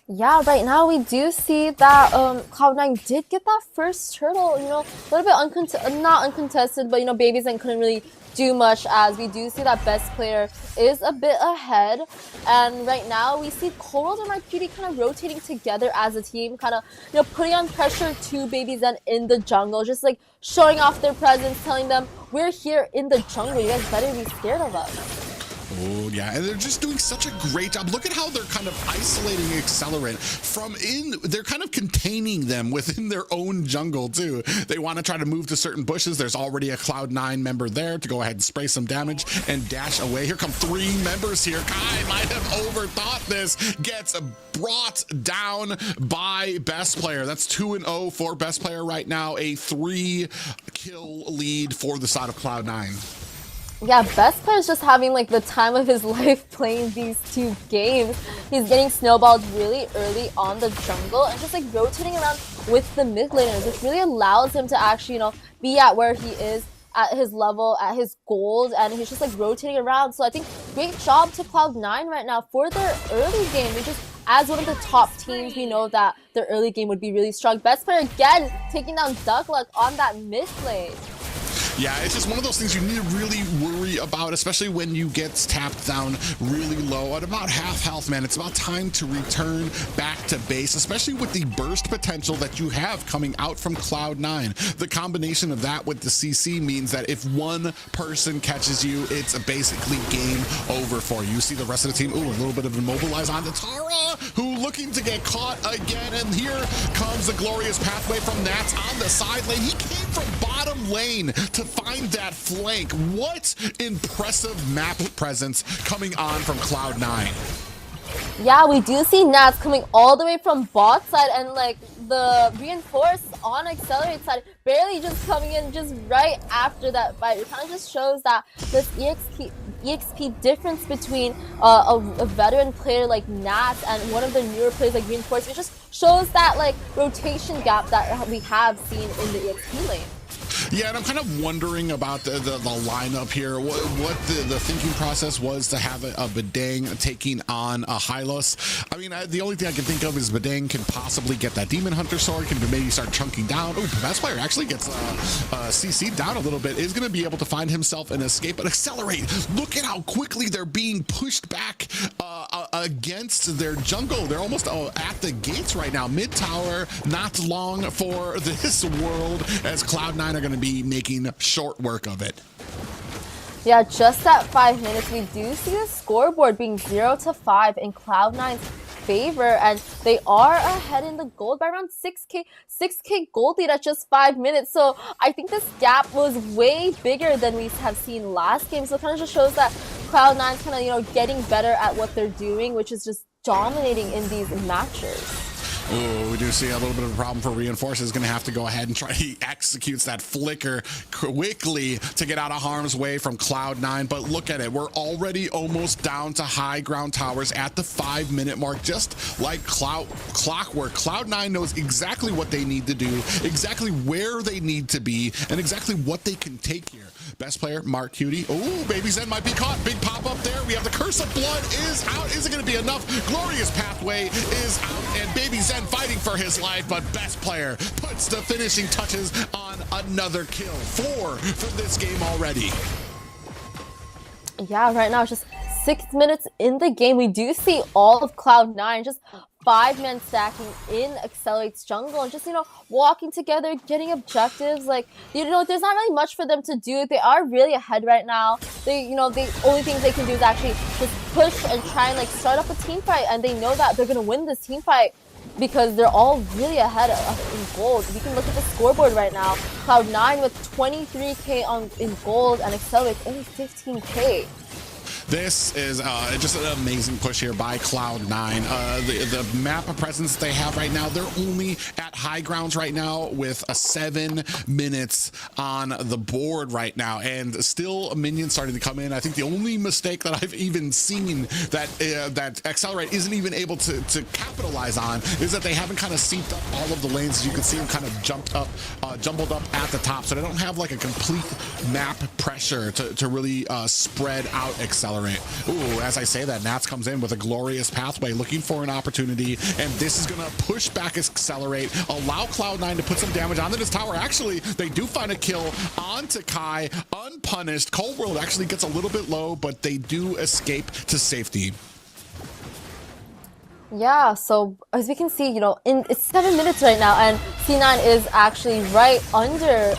Yeah, right now we do see that Cloud9 did get that first turtle, you know, a little bit not uncontested, but, you know, Baby Zen couldn't really do much, as we do see that best player is a bit ahead. And right now we see Coral and Arcudi kind of rotating together as a team, kind of, you know, putting on pressure to Baby Zen in the jungle, just like showing off their presence, telling them, we're here in the jungle, you guys better be scared of us. Oh, yeah, and they're just doing such a great job. Look at how they're kind of isolating Excellerrate they're kind of containing them within their own jungle, too. They want to try to move to certain bushes. There's already a Cloud9 member there to go ahead and spray some damage and dash away. Here come 3 members here. Kai might have overthought this. Gets brought down by best player. That's 2-0 for best player right now. A 3-kill lead for the side of Cloud9. Yeah, best player is just having like the time of his life playing these 2 games. He's getting snowballed really early on the jungle and just like rotating around with the mid laners, which really allows him to actually, you know, be at where he is at his level, at his gold, and he's just like rotating around. So I think great job to Cloud9 right now for their early game. They just, as one of the top teams, we know that their early game would be really strong. Best player again taking down Duck Luck on that mid lane. Yeah, it's just one of those things you need to really worry about, especially when you get tapped down really low at about half health, man. It's about time to return back to base, especially with the burst potential that you have coming out from Cloud9. The combination of that with the CC means that if one person catches you, it's basically game over for you. You see the rest of the team, ooh, a little bit of immobilize onto Tara, who looking to get caught again. And here comes the glorious pathway from Nats on the side lane. He came from bottom lane to find that flank. What impressive map presence coming on from Cloud9. Yeah, we do see Nats coming all the way from bot side, and like the reinforce on Excellerrate side barely just coming in just right after that fight. It kind of just shows that this EXP difference between a veteran player like Nats and one of the newer players like Reinforce. It just shows that like rotation gap that we have seen in the EXP lane. Yeah, and I'm kind of wondering about the lineup here. What the thinking process was to have a Bedang taking on a Hylos. I mean, the only thing I can think of is Bedang can possibly get that Demon Hunter sword, can maybe start chunking down. Oh, best player actually gets CC'd down a little bit, is going to be able to find himself an escape. But Excellerrate, look at how quickly they're being pushed back against their jungle. They're almost at the gates right now. Mid tower, not long for this world, as Cloud9 are going to be making short work of it. Yeah, just at 5 minutes, we do see the scoreboard being 0-5 in Cloud9's favor, and they are ahead in the gold by around 6k gold lead at just 5 minutes. So I think this gap was way bigger than we have seen last game. So it kind of just shows that Cloud9's kind of, you know, getting better at what they're doing, which is just dominating in these matches. Ooh, we do see a little bit of a problem for Reinforce. Is going to have to go ahead and try to execute that flicker quickly to get out of harm's way from Cloud9. But look at it. We're already almost down to high ground towers at the 5 minute mark. Just like clockwork, Cloud9 knows exactly what they need to do, exactly where they need to be, and exactly what they can take here. Best player, Mark Cutie. Oh, Baby Zen might be caught. Big pop up there. We have the Curse of Blood is out. Is it going to be enough? Glorious Pathway is out, and Baby Zen fighting for his life, but best player puts the finishing touches on another kill. 4 for this game already. Yeah, right now it's just 6 minutes in the game. We do see all of Cloud9 just 5-man stacking in Excellerrate's jungle and just, you know, walking together, getting objectives. Like, you know, there's not really much for them to do. They are really ahead right now. They, you know, the only things they can do is actually just push and try and like start up a team fight, and they know that they're gonna win this team fight because they're all really ahead in gold. We can look at the scoreboard right now. Cloud9 with 23k in gold, and Excellerate only 15k. This is just an amazing push here by Cloud9. The map presence they have right now, they're only at high grounds right now with 7 minutes on the board right now, and still minions starting to come in. I think the only mistake that I've even seen that that Excellerate isn't even able to capitalize on is that they haven't kind of synced up all of the lanes. As you can see them kind of jumbled up at the top, so they don't have like a complete map pressure to really spread out Excellerate. Ooh, as I say that, Nats comes in with a Glorious Pathway, looking for an opportunity, and this is going to push back Excellerate, allow Cloud9 to put some damage onto this tower. Actually, they do find a kill onto Kai, unpunished. Cold World actually gets a little bit low, but they do escape to safety. Yeah, so as we can see, you know, it's 7 minutes right now, and C9 is actually right under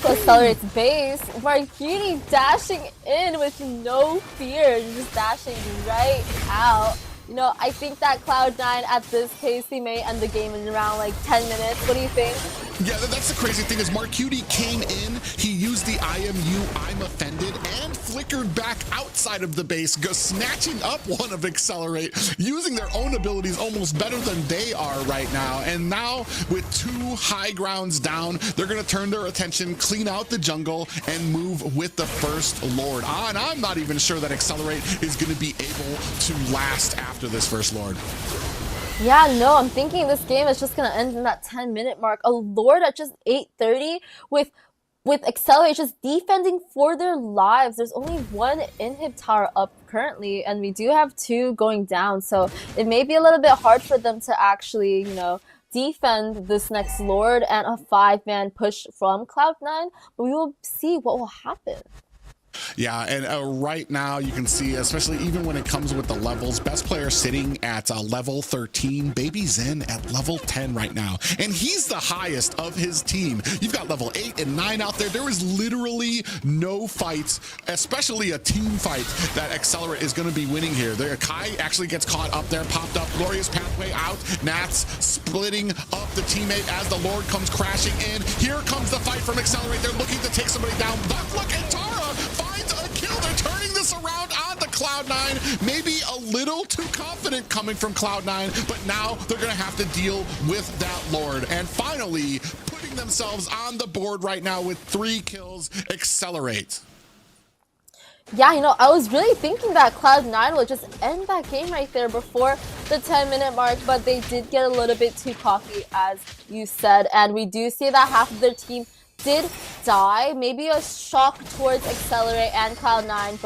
Excelerate's base. Marquini dashing in with no fear, just dashing right out. You know, I think that Cloud9 at this pace, they may end the game in around like 10 minutes. What do you think? Yeah, that's the crazy thing is Mark Cutie came in, he used the IMU, I'm offended, and flickered back outside of the base, snatching up one of Excellerate, using their own abilities almost better than they are right now. And now with 2 high grounds down, they're going to turn their attention, clean out the jungle, and move with the First Lord. And I'm not even sure that Excellerate is going to be able to last after this First Lord. Yeah, no, I'm thinking this game is just gonna end in that 10-minute mark. A Lord at just 8:30 with Excellerate just defending for their lives. There's only 1 inhib tower up currently, and we do have 2 going down, so it may be a little bit hard for them to actually, you know, defend this next Lord and a 5-man push from Cloud9, but we will see what will happen. Yeah, and right now you can see, especially even when it comes with the levels, best player sitting at level 13, Baby Zen at level 10 right now, and he's the highest of his team. You've got level 8 and 9 out there. There is literally no fights, especially a team fight, that Excellerate is going to be winning here. Kai actually gets caught up there, popped up, Glorious Pathway out, Nats splitting up the teammate as the Lord comes crashing in. Here comes the fight from Excellerate. They're looking to take somebody down. But look at Tara finds a kill. They're turning this around on the Cloud9. Maybe a little too confident coming from Cloud9, but now they're going to have to deal with that Lord. And finally, putting themselves on the board right now with 3 kills, Excellerate. Yeah, you know, I was really thinking that Cloud9 would just end that game right there before the 10-minute mark, but they did get a little bit too cocky, as you said, and we do see that half of their team did die. Maybe a shock towards Excellerrate and Cloud9,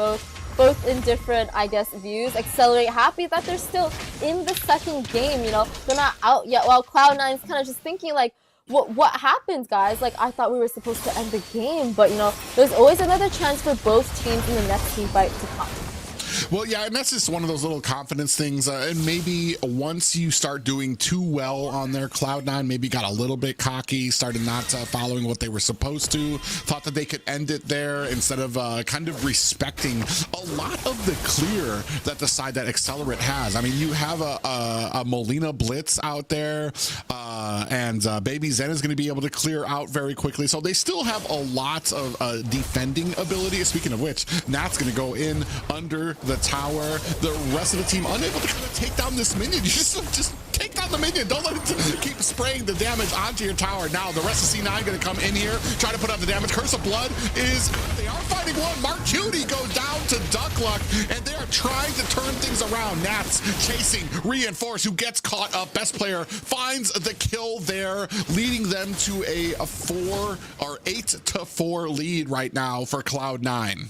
both in different, I guess, views. Excellerrate happy that they're still in the second game, you know, they're not out yet, while Cloud9's kind of just thinking like, what happened, guys? Like, I thought we were supposed to end the game, but you know, there's always another chance for both teams in the next team fight to come. Well, yeah, and that's just one of those little confidence things. And maybe once you start doing too well on their Cloud9, maybe got a little bit cocky, started not following what they were supposed to, thought that they could end it there instead of kind of respecting a lot of the clear that the side that Excellerrate has. I mean, you have a Molina Blitz out there, and Baby Zen is going to be able to clear out very quickly. So they still have a lot of defending ability. Speaking of which, Nat's going to go in under the tower. The rest of the team unable to kind of take down this minion. You just take down the minion. Don't let it keep spraying the damage onto your tower. Now the rest of C9 going to come in here, try to put out the damage. Curse of Blood is out. They are fighting one. Mark Cutie goes down to Duckluck, and they are trying to turn things around. Nats chasing Reinforce, who gets caught up. Best player finds the kill there, leading them to a 8-4 lead right now for Cloud9.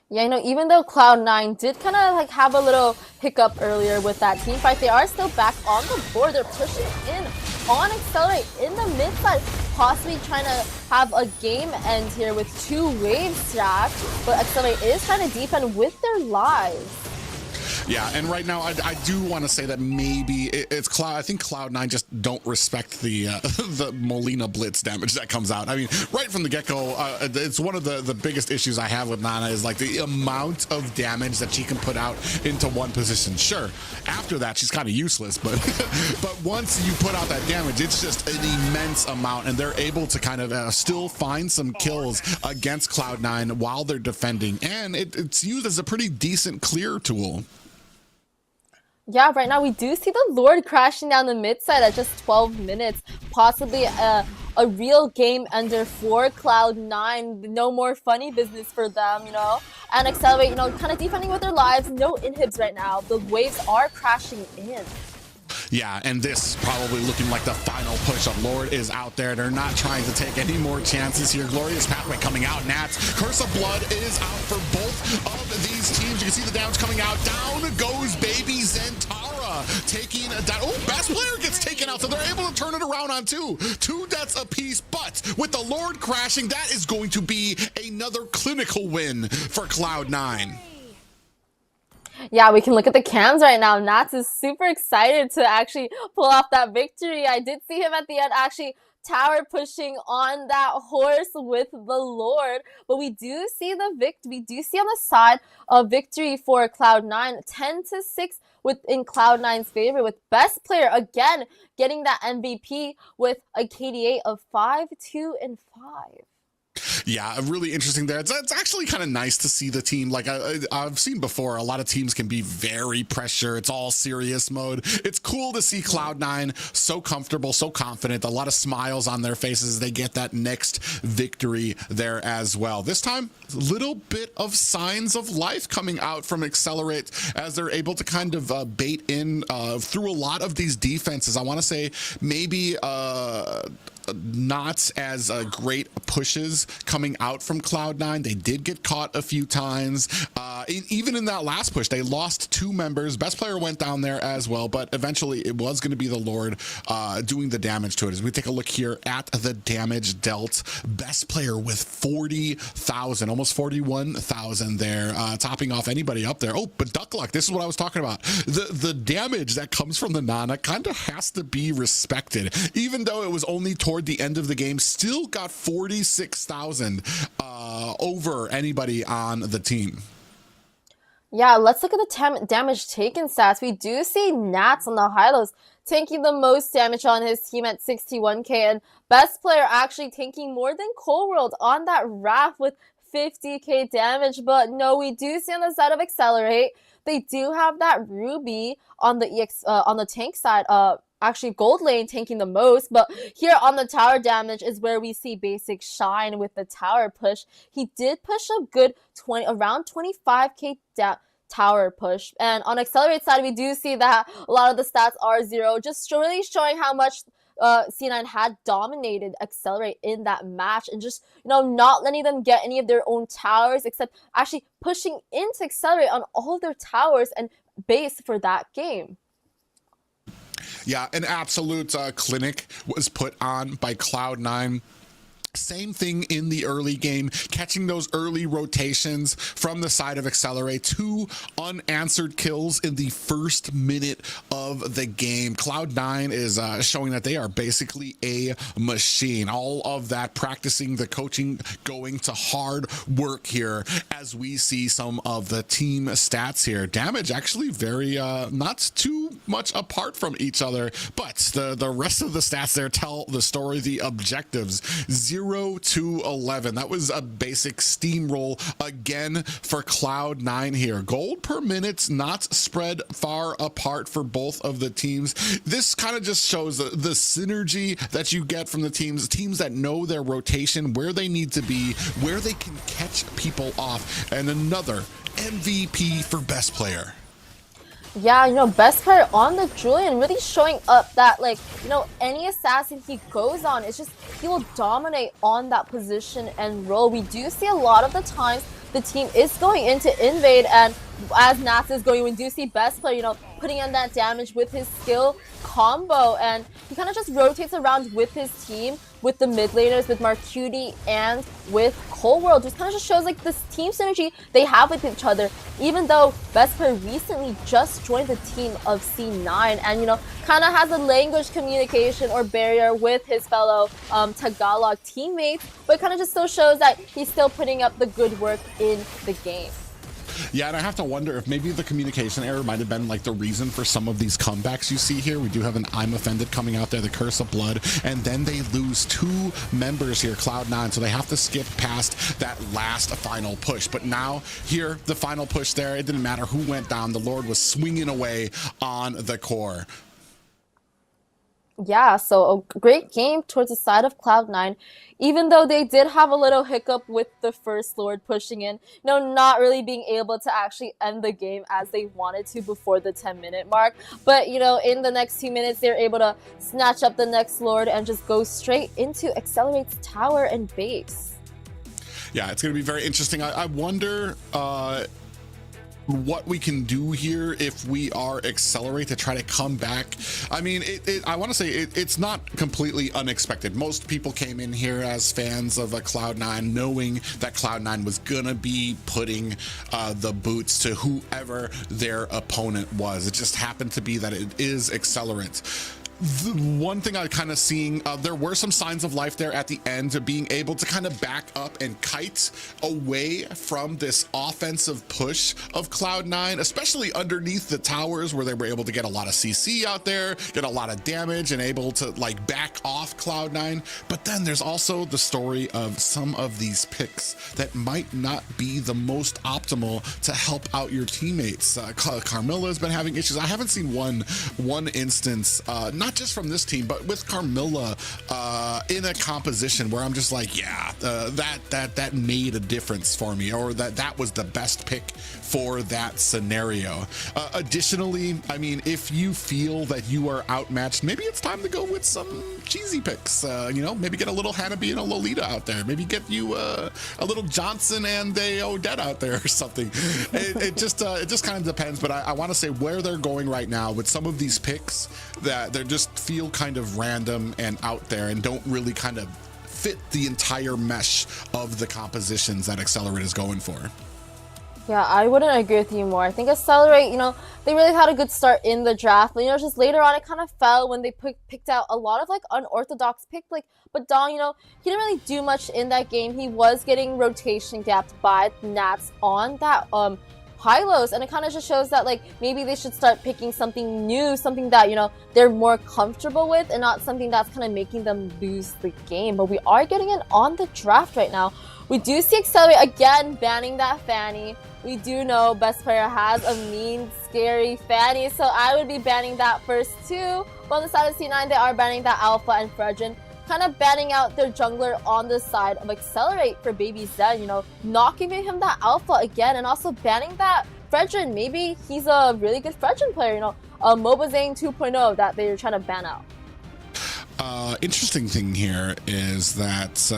Yeah, you know, even though Cloud9 did kind of like have a little hiccup earlier with that team fight, they are still back on the board. They're pushing in on Excellerrate in the mid side, possibly trying to have a game end here with 2 waves stacked, but Excellerate is trying to defend with their lives. Yeah, and right now I do want to say that maybe it's Cloud. I think Cloud9 just don't respect the the Molina Blitz damage that comes out. I mean, right from the get-go, it's one of the biggest issues I have with Nana is like the amount of damage that she can put out into one position. Sure, after that she's kind of useless, but but once you put out that damage, it's just an immense amount, and they're able to kind of still find some kills against Cloud9 while they're defending, and it's used as a pretty decent clear tool. Yeah, right now we do see the Lord crashing down the mid side at just 12 minutes. Possibly a real game ender for Cloud9. No more funny business for them, you know. And Excellerrate, you know, kind of defending with their lives. No inhibs right now. The waves are crashing in. Yeah, and this probably looking like the final push of Lord is out there. They're not trying to take any more chances here. Glorious Pathway coming out. Nats, Curse of Blood is out for both of these teams. You can see the damage coming out. Down goes Baby Zentara, taking a down. Oh, best player gets taken out, so they're able to turn it around on 2 deaths apiece. But with the Lord crashing, that is going to be another clinical win for Cloud9. Yeah, we can look at the cams right now. Nats is super excited to actually pull off that victory. I did see him at the end actually tower pushing on that horse with the Lord, but we do see the we do see on the side of victory for Cloud9, 10-6 within Cloud9's favor, with best player again getting that MVP with a KDA of 5-2-5. Yeah, really interesting there. It's actually kind of nice to see the team. Like I've seen before, a lot of teams can be very pressure. It's all serious mode. It's cool to see Cloud9 so comfortable, so confident, a lot of smiles on their faces as they get that next victory there as well. This time, a little bit of signs of life coming out from Excellerrate as they're able to kind of bait in through a lot of these defenses. I want to say maybe not as great pushes coming out from Cloud9. They did get caught a few times. Even in that last push, they lost 2 members. Best player went down there as well, but eventually it was going to be the Lord doing the damage to it. As we take a look here at the damage dealt, best player with 40,000, almost 41,000 there, topping off anybody up there. Oh, but Duckluck, this is what I was talking about. The damage that comes from the Nana kind of has to be respected, even though it was only toward the end of the game, still got 46,000 over anybody on the team. Yeah, let's look at the damage taken stats. We do see Nats on the high-lows taking the most damage on his team at 61k, and best player actually taking more than Cold on that Wrath with 50k damage. But no, we do see on the side of Excellerrate, they do have that Ruby on the on the tank side. Actually Gold Lane tanking the most, but here on the tower damage is where we see Basic shine with the tower push. He did push a good around 25k tower push, and on Excellerate side we do see that a lot of the stats are 0, just really showing how much C9 had dominated Excellerrate in that match, and just, you know, not letting them get any of their own towers, except actually pushing into Excellerrate on all their towers and base for that game. Yeah, an absolute clinic was put on by Cloud9. Same thing in the early game, catching those early rotations from the side of Excellerrate. 2 unanswered kills in the first minute of the game. Cloud9 is showing that they are basically a machine. All of that practicing, the coaching, going to hard work here as we see some of the team stats here. Damage actually very not too much apart from each other, but the rest of the stats there tell the story. The objectives, 0 to 11. That was a basic steamroll again for Cloud9 here. Gold per minute, not spread far apart for both of the teams. This kind of just shows the synergy that you get from the teams that know their rotation, where they need to be, where they can catch people off, and another MVP for best player. Yeah, you know, best player on the Julian, really showing up that, like, you know, any assassin he goes on, it's just, he will dominate on that position and role. We do see a lot of the times the team is going into invade, and as Nats is going, we do see best player, you know, putting in that damage with his skill combo, and he kind of just rotates around with his team, with the mid laners, with Marcuti and with Cold World. Just kind of just shows like this team synergy they have with each other, even though best player recently just joined the team of C9, and, you know, kind of has a language communication or barrier with his fellow Tagalog teammates, but kind of just still shows that he's still putting up the good work in the game. Yeah, and I have to wonder if maybe the communication error might have been like the reason for some of these comebacks you see here. We do have an I'm Offended coming out there, the Curse of Blood, and then they lose 2 members here, Cloud9, so they have to skip past that last final push. But now, here, the final push there, it didn't matter who went down. The Lord was swinging away on the core. Yeah, so a great game towards the side of Cloud9, even though they did have a little hiccup with the First Lord pushing in, you know, not really being able to actually end the game as they wanted to before the 10-minute mark. But, you know, in the next 2 minutes, they're able to snatch up the next Lord and just go straight into Excelerate's tower and base. Yeah, it's going to be very interesting. I wonder what we can do here if we are Excellerate to try to come back. I mean, I want to say it's not completely unexpected. Most people came in here as fans of Cloud9, knowing that Cloud9 was gonna be putting the boots to whoever their opponent was. It just happened to be that it is Excellerate. The one thing I kind of seeing, there were some signs of life there at the end, of being able to kind of back up and kite away from this offensive push of Cloud9, especially underneath the towers where they were able to get a lot of CC out there, get a lot of damage, and able to like back off Cloud9. But then there's also the story of some of these picks that might not be the most optimal to help out your teammates. Carmilla has been having issues. I haven't seen one instance, not just from this team, but with Carmilla in a composition where I'm just like, yeah, that made a difference for me, or that was the best pick for that scenario. Additionally, I mean, if you feel that you are outmatched, maybe it's time to go with some cheesy picks. You know, maybe get a little Hanabi and a Lolita out there. Maybe get you a little Johnson and a Odette out there or something. It just kind of depends. But I want to say where they're going right now with some of these picks, that they're just feel kind of random and out there and don't really kind of fit the entire mesh of the compositions that Excellerate is going for. Yeah, I wouldn't agree with you more. I think Excellerate, you know, they really had a good start in the draft, but, you know, just later on it kind of fell when they picked out a lot of like unorthodox picks. Like, but Dong, you know, he didn't really do much in that game. He was getting rotation gapped by Nats on that high-lows, and it kind of just shows that like maybe they should start picking something new, something that, you know, they're more comfortable with, and not something that's kind of making them lose the game. But we are getting it on the draft right now. We do see Excellerate again banning that Fanny. We do know best player has a mean, scary Fanny, so I would be banning that first too. But on the side of C9, they are banning that Alpha and Fredrin, kind of banning out their jungler on the side of Excellerate for Baby Zen, you know, not giving him that Alpha again, and also banning that Fredrin. Maybe he's a really good Fredrin player, you know, Mobazane 2.0 that they're trying to ban out. Interesting thing here is that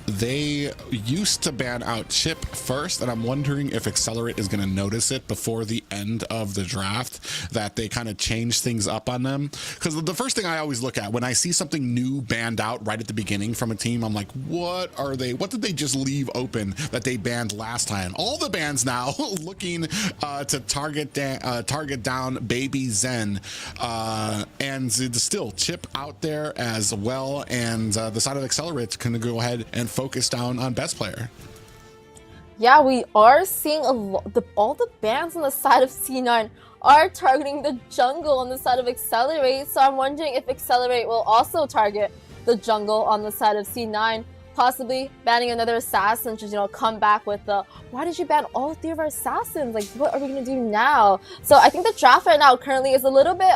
they used to ban out Chip first, and I'm wondering if Excellerrate is going to notice it before the end of the draft, that they kind of change things up on them. Because the first thing I always look at when I see something new banned out right at the beginning from a team, I'm like, what did they just leave open that they banned last time? All the bans now looking to target down Baby Zen, and still Chip out there as well, and the side of Excellerate can go ahead and focus down on best player. Yeah, we are seeing all the bans on the side of C9 are targeting the jungle on the side of Excellerate, so I'm wondering if Excellerate will also target the jungle on the side of C9, possibly banning another assassin to, come back with the, why did you ban all 3 of our assassins? Like, what are we going to do now? So I think the draft right now currently is a little bit,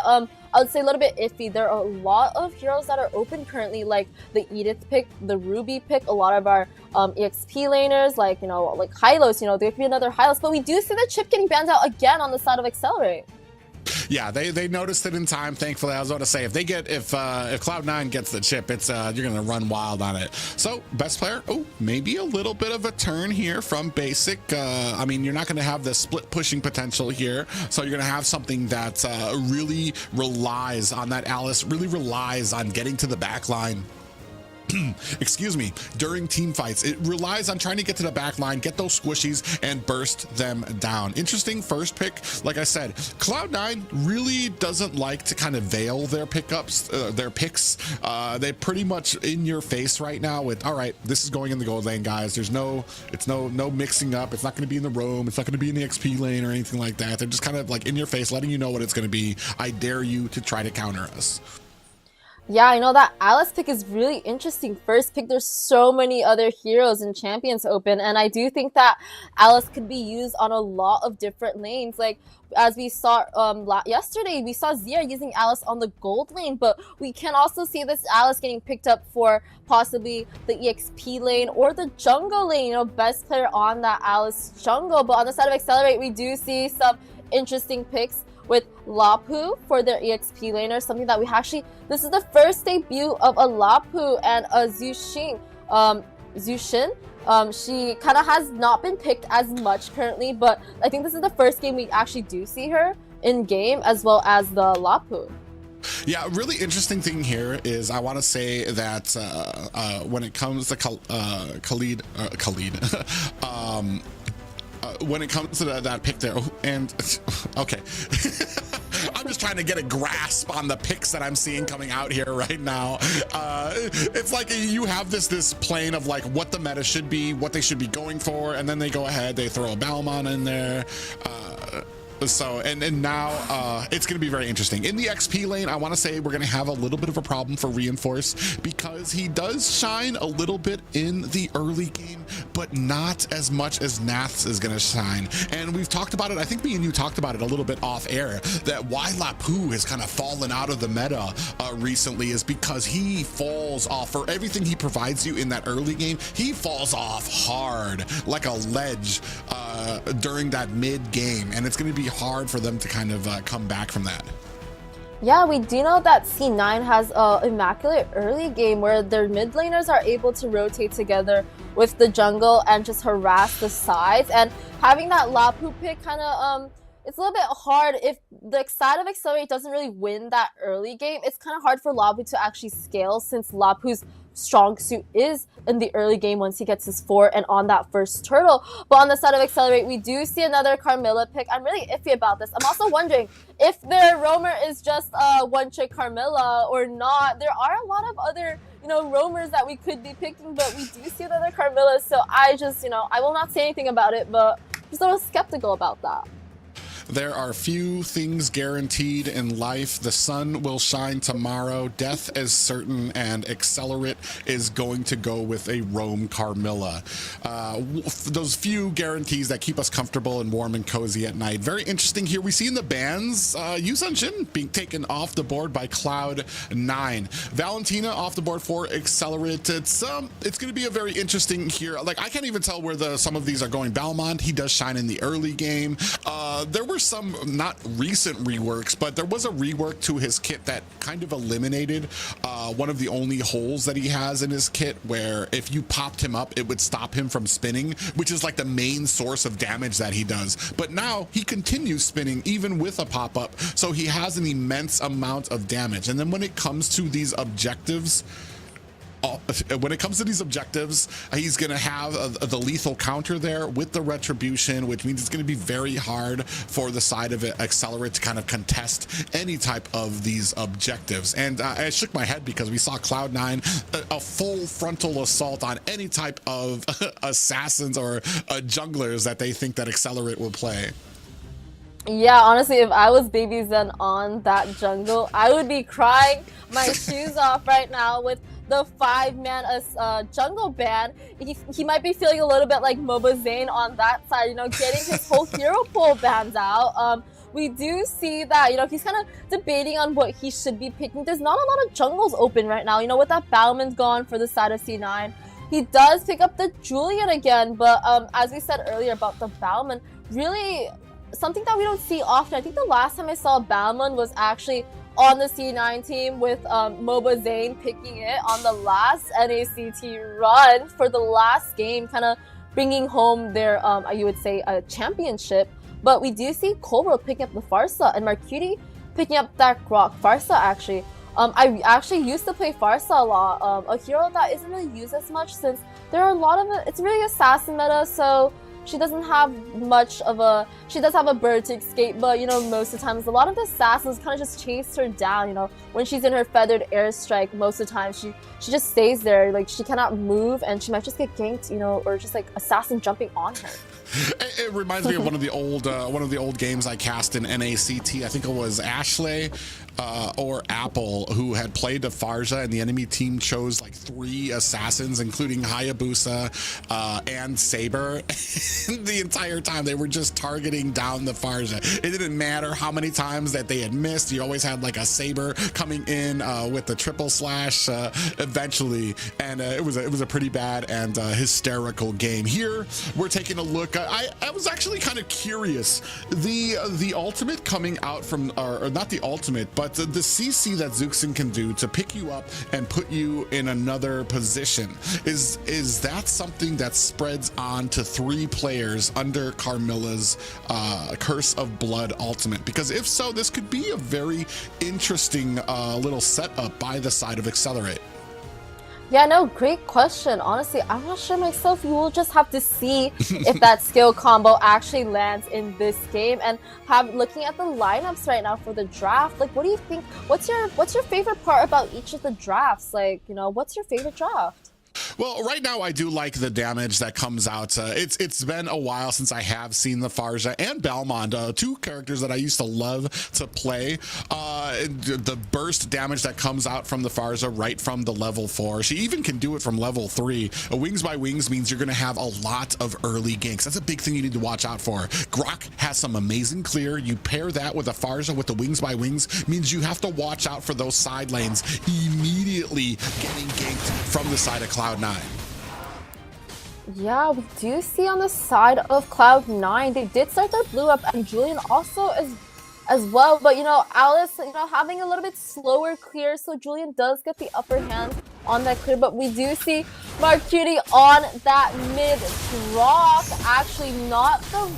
I would say a little bit iffy. There are a lot of heroes that are open currently, like the Edith pick, the Ruby pick, a lot of our EXP laners, like Hylos, there could be another Hylos, but we do see the Chip getting banned out again on the side of Excellerate. Yeah, they noticed it in time. Thankfully, I was about to say if Cloud9 gets the Chip, it's you're gonna run wild on it. So best player, maybe a little bit of a turn here from basic. I mean, you're not gonna have the split pushing potential here, so you're gonna have something that really relies on that Alice, really relies on getting to the back line. Excuse me, during team fights. It relies on trying to get to the back line, get those squishies, and burst them down. Interesting first pick. Like I said, Cloud9 really doesn't like to kind of veil their picks. They're pretty much in your face right now with, all right, this is going in the gold lane, guys. There's no mixing up. It's not going to be in the roam. It's not going to be in the XP lane or anything like that. They're just kind of like in your face, letting you know what it's going to be. I dare you to try to counter us. Yeah, I know that Alice pick is really interesting. First pick, there's so many other heroes and champions open, and I do think that Alice could be used on a lot of different lanes. Like, as we saw yesterday, we saw Zia using Alice on the gold lane, but we can also see this Alice getting picked up for possibly the EXP lane or the jungle lane, best player on that Alice jungle. But on the side of Excellerate, we do see some interesting picks with Lapu for their EXP laner, something that this is the first debut of a Lapu and a Zushin. She kind of has not been picked as much currently, but I think this is the first game we actually do see her in game, as well as the Lapu. Yeah, really interesting thing here is I want to say that when it comes to Khalid, when it comes to that pick there, and okay. I'm just trying to get a grasp on the picks that I'm seeing coming out here right now. It's like you have this plane of like what the meta should be, what they should be going for, and then they go ahead, they throw a Balmon in there. So and now it's going to be very interesting. In the XP lane, I want to say we're going to have a little bit of a problem for Reinforce because he does shine a little bit in the early game, but not as much as Naths is going to shine. And we've talked about it, I think me and you talked about it a little bit off air, that why Lapu has kind of fallen out of the meta recently is because he falls off for everything he provides you in that early game. He falls off hard like a ledge during that mid game, and it's going to be hard for them to kind of come back from that. Yeah, we do know that C9 has an immaculate early game where their mid laners are able to rotate together with the jungle and just harass the sides, and having that Lapu pick kind of it's a little bit hard if the side of Excellerate doesn't really win that early game. It's kind of hard for Lapu to actually scale since Lapu's strong suit is in the early game once he gets his 4 and on that first turtle. But on the side of Excellerate, we do see another Carmilla pick. I'm really iffy about this. I'm also wondering if their roamer is just one-trick Carmilla or not. There are a lot of other roamers that we could be picking, but we do see another Carmilla. So I just, I will not say anything about it, but just a little skeptical about that. There are few things guaranteed in life. The sun will shine tomorrow. Death is certain, and Excellerate is going to go with a roam Carmilla. Those few guarantees that keep us comfortable and warm and cozy at night. Very interesting here. We see in the bans, Yusun Shin being taken off the board by Cloud9. Valentina off the board for Excellerate. It's going to be a very interesting here. Like, I can't even tell where some of these are going. Balmond, he does shine in the early game. There were were some not recent reworks, but there was a rework to his kit that kind of eliminated one of the only holes that he has in his kit, where if you popped him up, it would stop him from spinning, which is like the main source of damage that he does. But now he continues spinning even with a pop-up, so he has an immense amount of damage. And then when it comes to these objectives, he's going to have the lethal counter there with the retribution, which means it's going to be very hard for the side of Excellerrate to kind of contest any type of these objectives. And I shook my head because we saw Cloud9 a full frontal assault on any type of assassins or junglers that they think that Excellerrate will play. Yeah, honestly, if I was Baby Zen on that jungle, I would be crying my shoes off right now with the 5-man jungle ban. He might be feeling a little bit like MOBA Zane on that side, you know, getting his whole hero pool bans out. We do see that, you know, he's kind of debating on what he should be picking. There's not a lot of jungles open right now, you know, with that Balman's gone for the side of C9. He does pick up the Julian again, but as we said earlier about the Balman, really something that we don't see often. I think the last time I saw Balman was actually on the C9 team with MOBA Zane picking it on the last NACT run for the last game, kind of bringing home their, you would say, a championship. But we do see Coldworld picking up the Farsa and Marcuti picking up that Grok. Farsa, actually. I actually used to play Farsa a lot, a hero that isn't really used as much since there are a lot of it. It's really assassin meta, so she doesn't have much of a, she does have a bird to escape, but you know, most of the times a lot of the assassins kind of just chase her down, you know, when she's in her feathered airstrike. Most of the time she just stays there, like she cannot move and she might just get ganked, you know, or just like assassin jumping on her. It reminds me of one of the old games I cast in NACT. I think it was Ashley or Apple, who had played the Farja, and the enemy team chose like 3 assassins, including Hayabusa and Saber. And the entire time they were just targeting down the Farja. It didn't matter how many times that they had missed. You always had like a Saber coming in with the triple slash eventually, and it was a pretty bad and hysterical game. Here we're taking a look. I was actually kind of curious. The ultimate coming out from, or not the ultimate, but the CC that Zuxin can do to pick you up and put you in another position, is that something that spreads on to 3 players under Carmilla's Curse of Blood ultimate? Because if so, this could be a very interesting little setup by the side of Excellerrate. Yeah, no, great question. Honestly, I'm not sure myself. You will just have to see if that skill combo actually lands in this game. And looking at the lineups right now for the draft, like, what do you think? What's your favorite part about each of the drafts? Like, you know, what's your favorite draft? Well, right now I do like the damage that comes out. It's been a while since I have seen the Farja and Balmond, 2 characters that I used to love to play. The burst damage that comes out from the Farja right from the level 4. She even can do it from level 3. Wings by Wings means you're going to have a lot of early ganks. That's a big thing you need to watch out for. Grok has some amazing clear. You pair that with a Farja with the Wings by Wings means you have to watch out for those side lanes immediately getting ganked from the side of Cloud9. Yeah, we do see on the side of Cloud9, they did start their blue up, and Julian also as well. But you know, Alice, you know, having a little bit slower clear, so Julian does get the upper hand on that clear. But we do see Marcuti on that mid drop, actually not the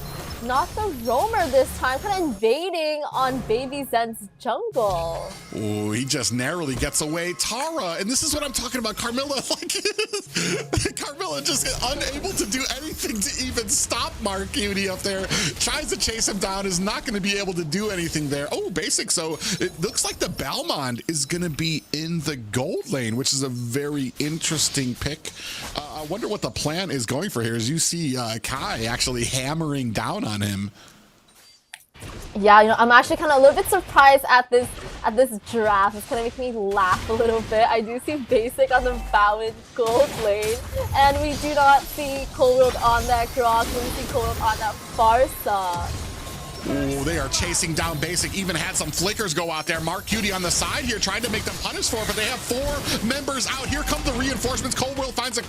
roamer this time, kind of invading on Baby Zen's jungle. Ooh, he just narrowly gets away. Tara, and this is what I'm talking about, Carmilla, like, Carmilla just unable to do anything to even stop Marcuti up there. Tries to chase him down, is not going to be able to do anything there. Oh, basic, so it looks like the Balmond is going to be in the gold lane, which is a very interesting pick. I wonder what the plan is going for here, as you see Kai actually hammering down on him. Yeah, you know, I'm actually kind of a little bit surprised at this draft. It's kind of making me laugh a little bit. I do see basic on the Bowen gold lane, and we do not see Coldworld on that Grok. We see Coldworld on that Farsa. Ooh, they are chasing down Basic. Even had some flickers go out there. Mark Cutie on the side here trying to make them punish for it, but they have 4 members out. Here come the reinforcements. Cold World finds a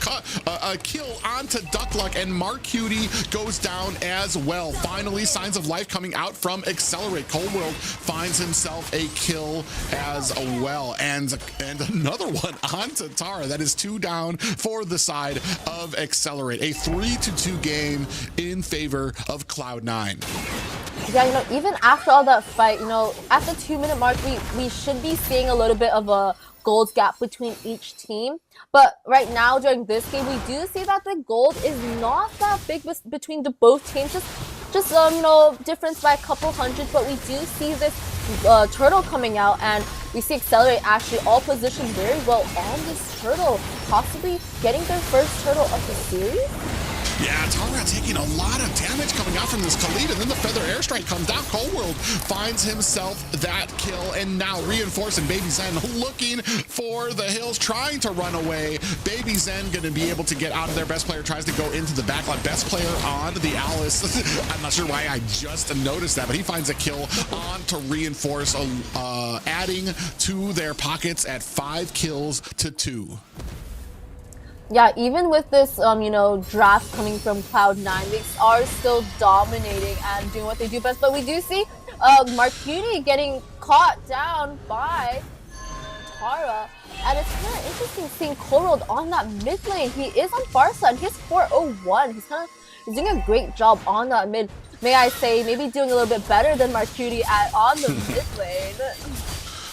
kill onto Duckluck, and Mark Cutie goes down as well. Finally, signs of life coming out from Excellerrate. Cold World finds himself a kill as well. And another one onto Tara. That is 2 down for the side of Excellerrate. A 3-2 game in favor of Cloud9. Yeah, you know, even after all that fight, you know, at the 2-minute mark, we should be seeing a little bit of a gold gap between each team. But right now, during this game, we do see that the gold is not that big between the both teams. Just you know, difference by a couple hundred. But we do see this turtle coming out, and we see Excellerrate actually all positioned very well on this turtle, possibly getting their first turtle of the series. Yeah, Tara taking a lot of damage coming out from this Khalid, and then the Feather Airstrike comes down. Cold World finds himself that kill, and now reinforcing Baby Zen looking for the hills, trying to run away. Baby Zen gonna be able to get out of there. Best player tries to go into the backline. Best player on the Alice. I'm not sure why I just noticed that, but he finds a kill on to reinforce, adding to their pockets at 5 kills to 2. Yeah, even with this, you know, draft coming from Cloud9, they are still dominating and doing what they do best. But we do see Mark Cutie getting caught down by Tara. And it's kind of interesting seeing Cold World on that mid lane. He is on Barca and he's 401. He's doing a great job on that mid. May I say, maybe doing a little bit better than Mark Cutie on the mid lane.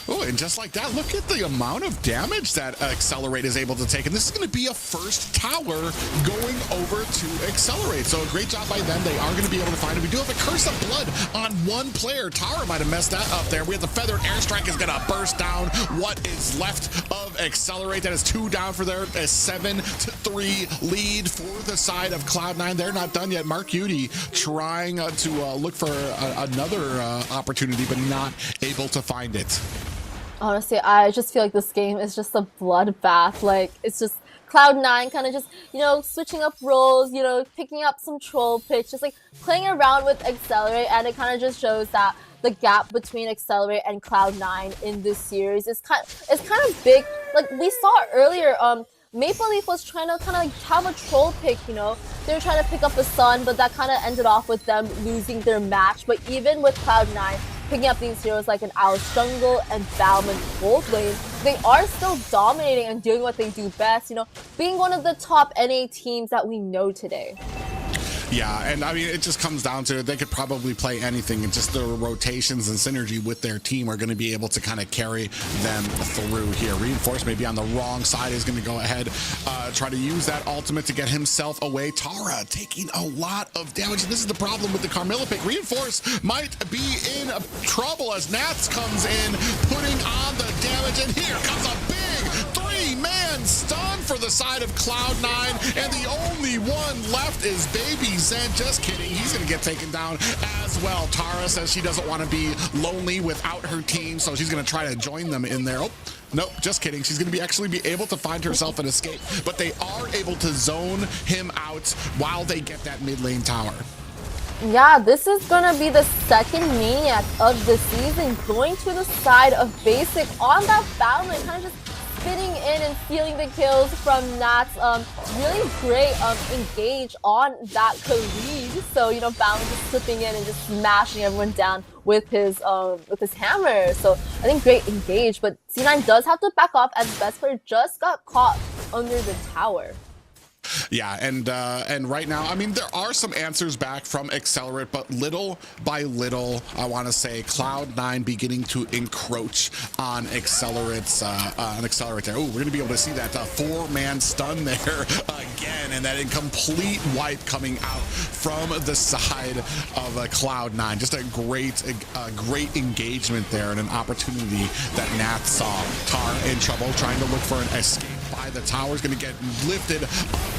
Oh, and just like that, look at the amount of damage that Excellerrate is able to take. And this is going to be a first tower going over to Excellerrate. So a great job by them. They are going to be able to find it. We do have a Curse of Blood on 1 player. Tara might have messed that up there. We have the Feathered Airstrike is going to burst down what is left of Excellerate. That is 2 down for their 7-3 lead for the side of Cloud9. They're not done yet. Mark Cutie trying to look for another opportunity, but not able to find it. Honestly, I just feel like this game is just a bloodbath. Like, it's just Cloud9 kind of just, you know, switching up roles, you know, picking up some troll pitch, just like playing around with Excellerate, and it kind of just shows that the gap between Excellerate and Cloud9 in this series is kind of big. Like, we saw earlier, Maple Leaf was trying to kind of have a troll pick, you know. They were trying to pick up the Sun, but that kind of ended off with them losing their match. But even with Cloud9, picking up these heroes like an Alice Jungle and Balman Gold Lane, they are still dominating and doing what they do best, you know, being one of the top NA teams that we know today. Yeah, and I mean, it just comes down to they could probably play anything, and just the rotations and synergy with their team are going to be able to kind of carry them through here. Reinforce maybe on the wrong side is going to go ahead, try to use that ultimate to get himself away. Tara taking a lot of damage, and this is the problem with the Carmilla pick. Reinforce might be in trouble as Nats comes in, putting on the damage, and here comes a big 3-man stun for the side of Cloud9, and the only one left is Baby Zen. Just kidding, he's gonna get taken down as well. Tara says she doesn't want to be lonely without her team, so she's gonna try to join them in there. Oh, nope, just kidding. She's gonna actually be able to find herself an escape, but they are able to zone him out while they get that mid lane tower. Yeah, this is gonna be the second Maniac of the season, going to the side of Basic on that battle and kind of just spitting in and stealing the kills from Nats. Really great engage on that Khalid. So, you know, Balance just slipping in and just smashing everyone down with his hammer. So I think great engage, but C9 does have to back off as best player just got caught under the tower. Yeah, and right now, I mean, there are some answers back from Excellerate, but little by little, I want to say Cloud9 beginning to encroach on Excelerate's there. Oh, we're gonna be able to see that 4-man stun there again, and that incomplete wipe coming out from the side of Cloud9. Just a great engagement there, and an opportunity that Nath saw. Tar in trouble, trying to look for an escape by the towers, going to get lifted up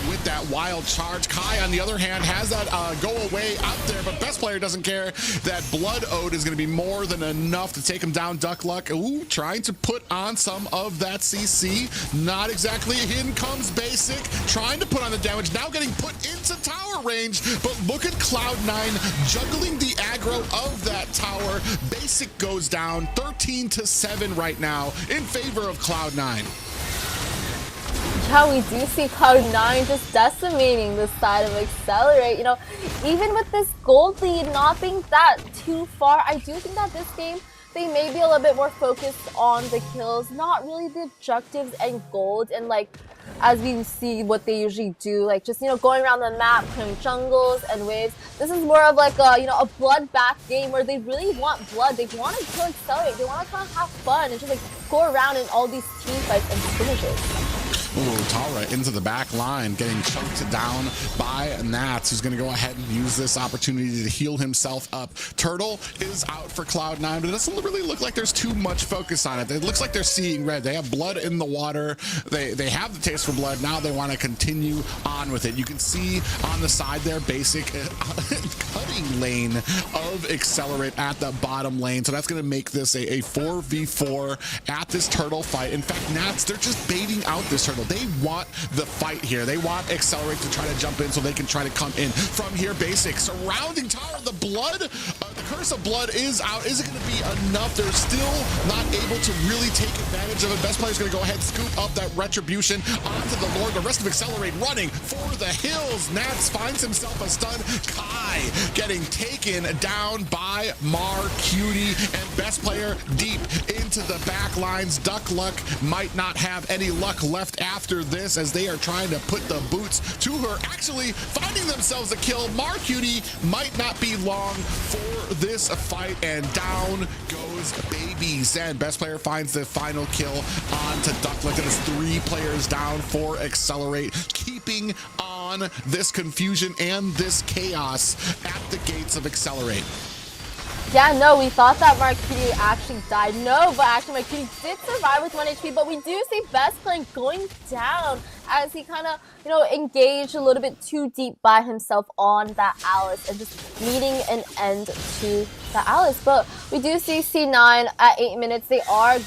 with that wild charge. Kai, on the other hand, has that go away out there, but best player doesn't care. That blood ode is going to be more than enough to take him down. Duck Luck, ooh, trying to put on some of that CC. Not exactly. In comes Basic, trying to put on the damage, now getting put into tower range, but look at Cloud9 juggling the aggro of that tower. Basic goes down 13-7 right now in favor of Cloud9. Yeah, we do see Cloud9 just decimating the side of Excellerrate. You know, even with this gold lead not being that too far, I do think that this game, they may be a little bit more focused on the kills, not really the objectives and gold. And like, as we see what they usually do, like just, you know, going around the map, playing jungles and waves. This is more of like a, you know, a bloodbath game where they really want blood. They want to kill Excellerate. They want to kind of have fun and just like go around in all these team fights and skirmishes. Ooh, Tara into the back line, getting chunked down by Nats, who's going to go ahead and use this opportunity to heal himself up. Turtle is out for Cloud9, but it doesn't really look like there's too much focus on it. It looks like they're seeing red. They have blood in the water. They have the taste for blood. Now they want to continue on with it. You can see on the side there, Basic cutting lane of Excellerrate at the bottom lane. So that's going to make this a 4v4 at this Turtle fight. In fact, Nats, they're just baiting out this Turtle. They want the fight here. They want Excellerrate to try to jump in so they can try to come in from here. Basic surrounding tower. The blood, the curse of blood is out. Is it going to be enough? They're still not able to really take advantage of it. Best player's going to go ahead and scoop up that retribution onto the Lord. The rest of Excellerate running for the hills. Nats finds himself a stun. Kai getting taken down by Cutie, and best player deep into the back lines. Duck Luck might not have any luck left after this as they are trying to put the boots to her, actually finding themselves a kill. Cutie might not be long for this fight, and down goes Babies, and best player finds the final kill onto Duck Luck, and it's 3 players down for Excellerate, keeping on this confusion and this chaos at the gates of Excellerate. Yeah, no, we thought that Cutie actually died. No, but actually Cutie did survive with 1 HP, but we do see best player going down as he kind of, you know, engaged a little bit too deep by himself on that Alice and just meeting an end to the Alice. But we do see C9 at 8 minutes. They are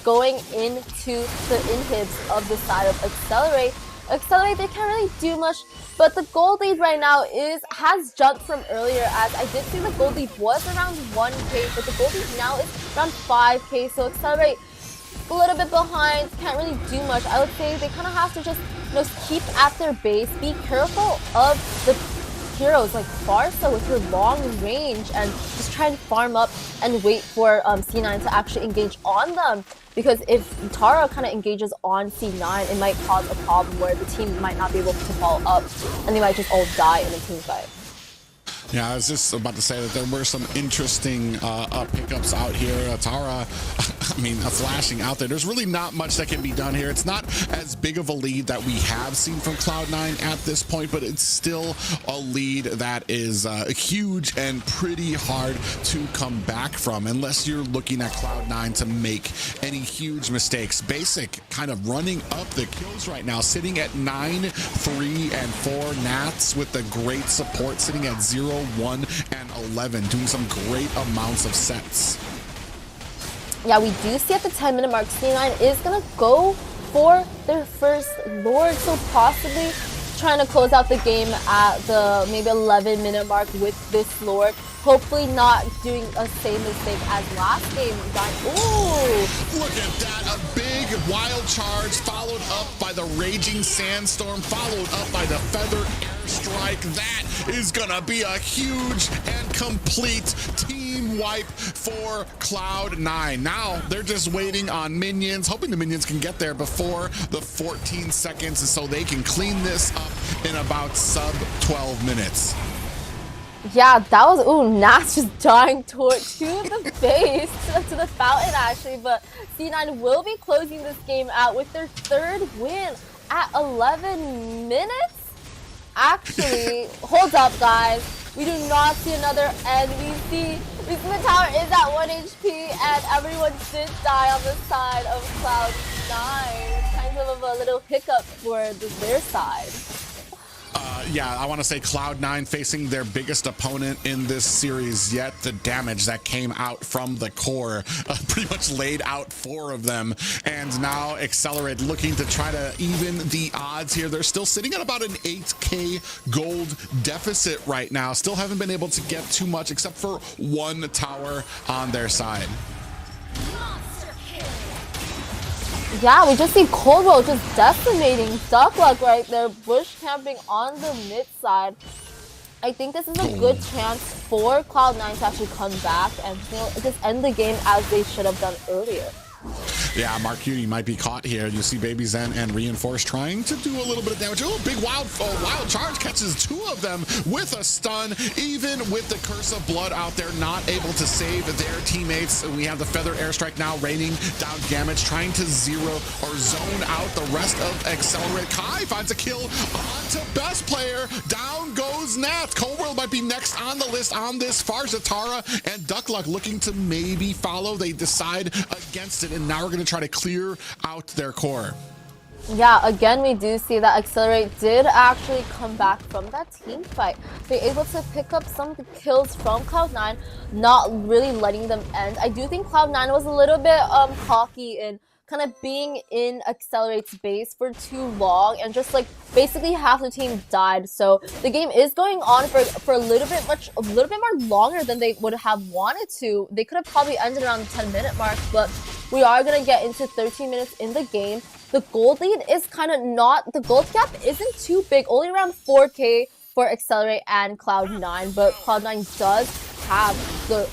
going into the inhibs of the side of Excellerate. Excellerate, they can't really do much, but the gold lead right now has jumped from earlier, as I did see the gold lead was around 1k, but the gold lead now is around 5k, so Excellerate a little bit behind, can't really do much. I would say they kind of have to just, you know, keep at their base, be careful of the heroes like Farsa with her long range, and just try and farm up and wait for C9 to actually engage on them. Because if Tara kind of engages on C9, it might cause a problem where the team might not be able to follow up, and they might just all die in a team fight. Yeah, I was just about to say that there were some interesting pickups out here. Tara, I mean, flashing out there. There's really not much that can be done here. It's not as big of a lead that we have seen from Cloud9 at this point, but it's still a lead that is huge and pretty hard to come back from, unless you're looking at Cloud9 to make any huge mistakes. Basic kind of running up the kills right now, sitting at 9, 3, and 4. Nats with the great support, sitting at 0, 1, and 11, doing some great amounts of sets. Yeah, we do see at the 10-minute mark, C9 is going to go for their first Lord, so possibly trying to close out the game at the maybe 11-minute mark with this Lord. Hopefully not doing a same mistake as last game. Ooh! Look at that, a big wild charge followed up by the Raging Sandstorm, followed up by the Feather Airstrike. That is gonna be a huge and complete team wipe for Cloud9. Now they're just waiting on minions, hoping the minions can get there before the 14 seconds so they can clean this up in about sub 12 minutes. Yeah, that was, ooh, Nats just dying to the base, to the fountain actually, but C9 will be closing this game out with their 3rd win at 11 minutes? Actually, hold up guys, we do not see another end. We We see the tower is at 1 HP, and everyone did die on the side of Cloud9. Kind of a little hiccup for their side. Yeah, I want to say Cloud9 facing their biggest opponent in this series yet. The damage that came out from the core pretty much laid out 4 of them. And now Excellerrate looking to try to even the odds here. They're still sitting at about an 8k gold deficit right now. Still haven't been able to get too much except for 1 tower on their side. Yeah, we just see Coldwell just decimating Duckluck right there, bush camping on the mid side. I think this is a good chance for Cloud9 to actually come back and just end the game as they should have done earlier. Yeah, Mark Cutie might be caught here. You see Baby Zen and Reinforce trying to do a little bit of damage. Oh, big wild charge catches 2 of them with a stun. Even with the Curse of Blood out there, not able to save their teammates. We have the Feather Airstrike now raining down damage, trying to zero or zone out the rest of Excellerrate. Kai finds a kill onto best player. Down goes Nat. Coldworld might be next on the list on this far. Zatara and Duckluck looking to maybe follow. They decide against it, and now we're going to try to clear out their core. Yeah, again, we do see that Excellerrate did actually come back from that team fight. They're able to pick up some kills from Cloud9, not really letting them end. I do think Cloud9 was a little bit cocky in kind of being in Excelerate's base for too long, and just like basically half the team died. So the game is going on for a little bit more longer than they would have wanted to. They could have probably ended around the 10-minute mark, but we are gonna get into 13 minutes in the game. The gold lead is kind of not, the gold gap isn't too big, only around 4k for Excellerate and Cloud9, but Cloud9 does have the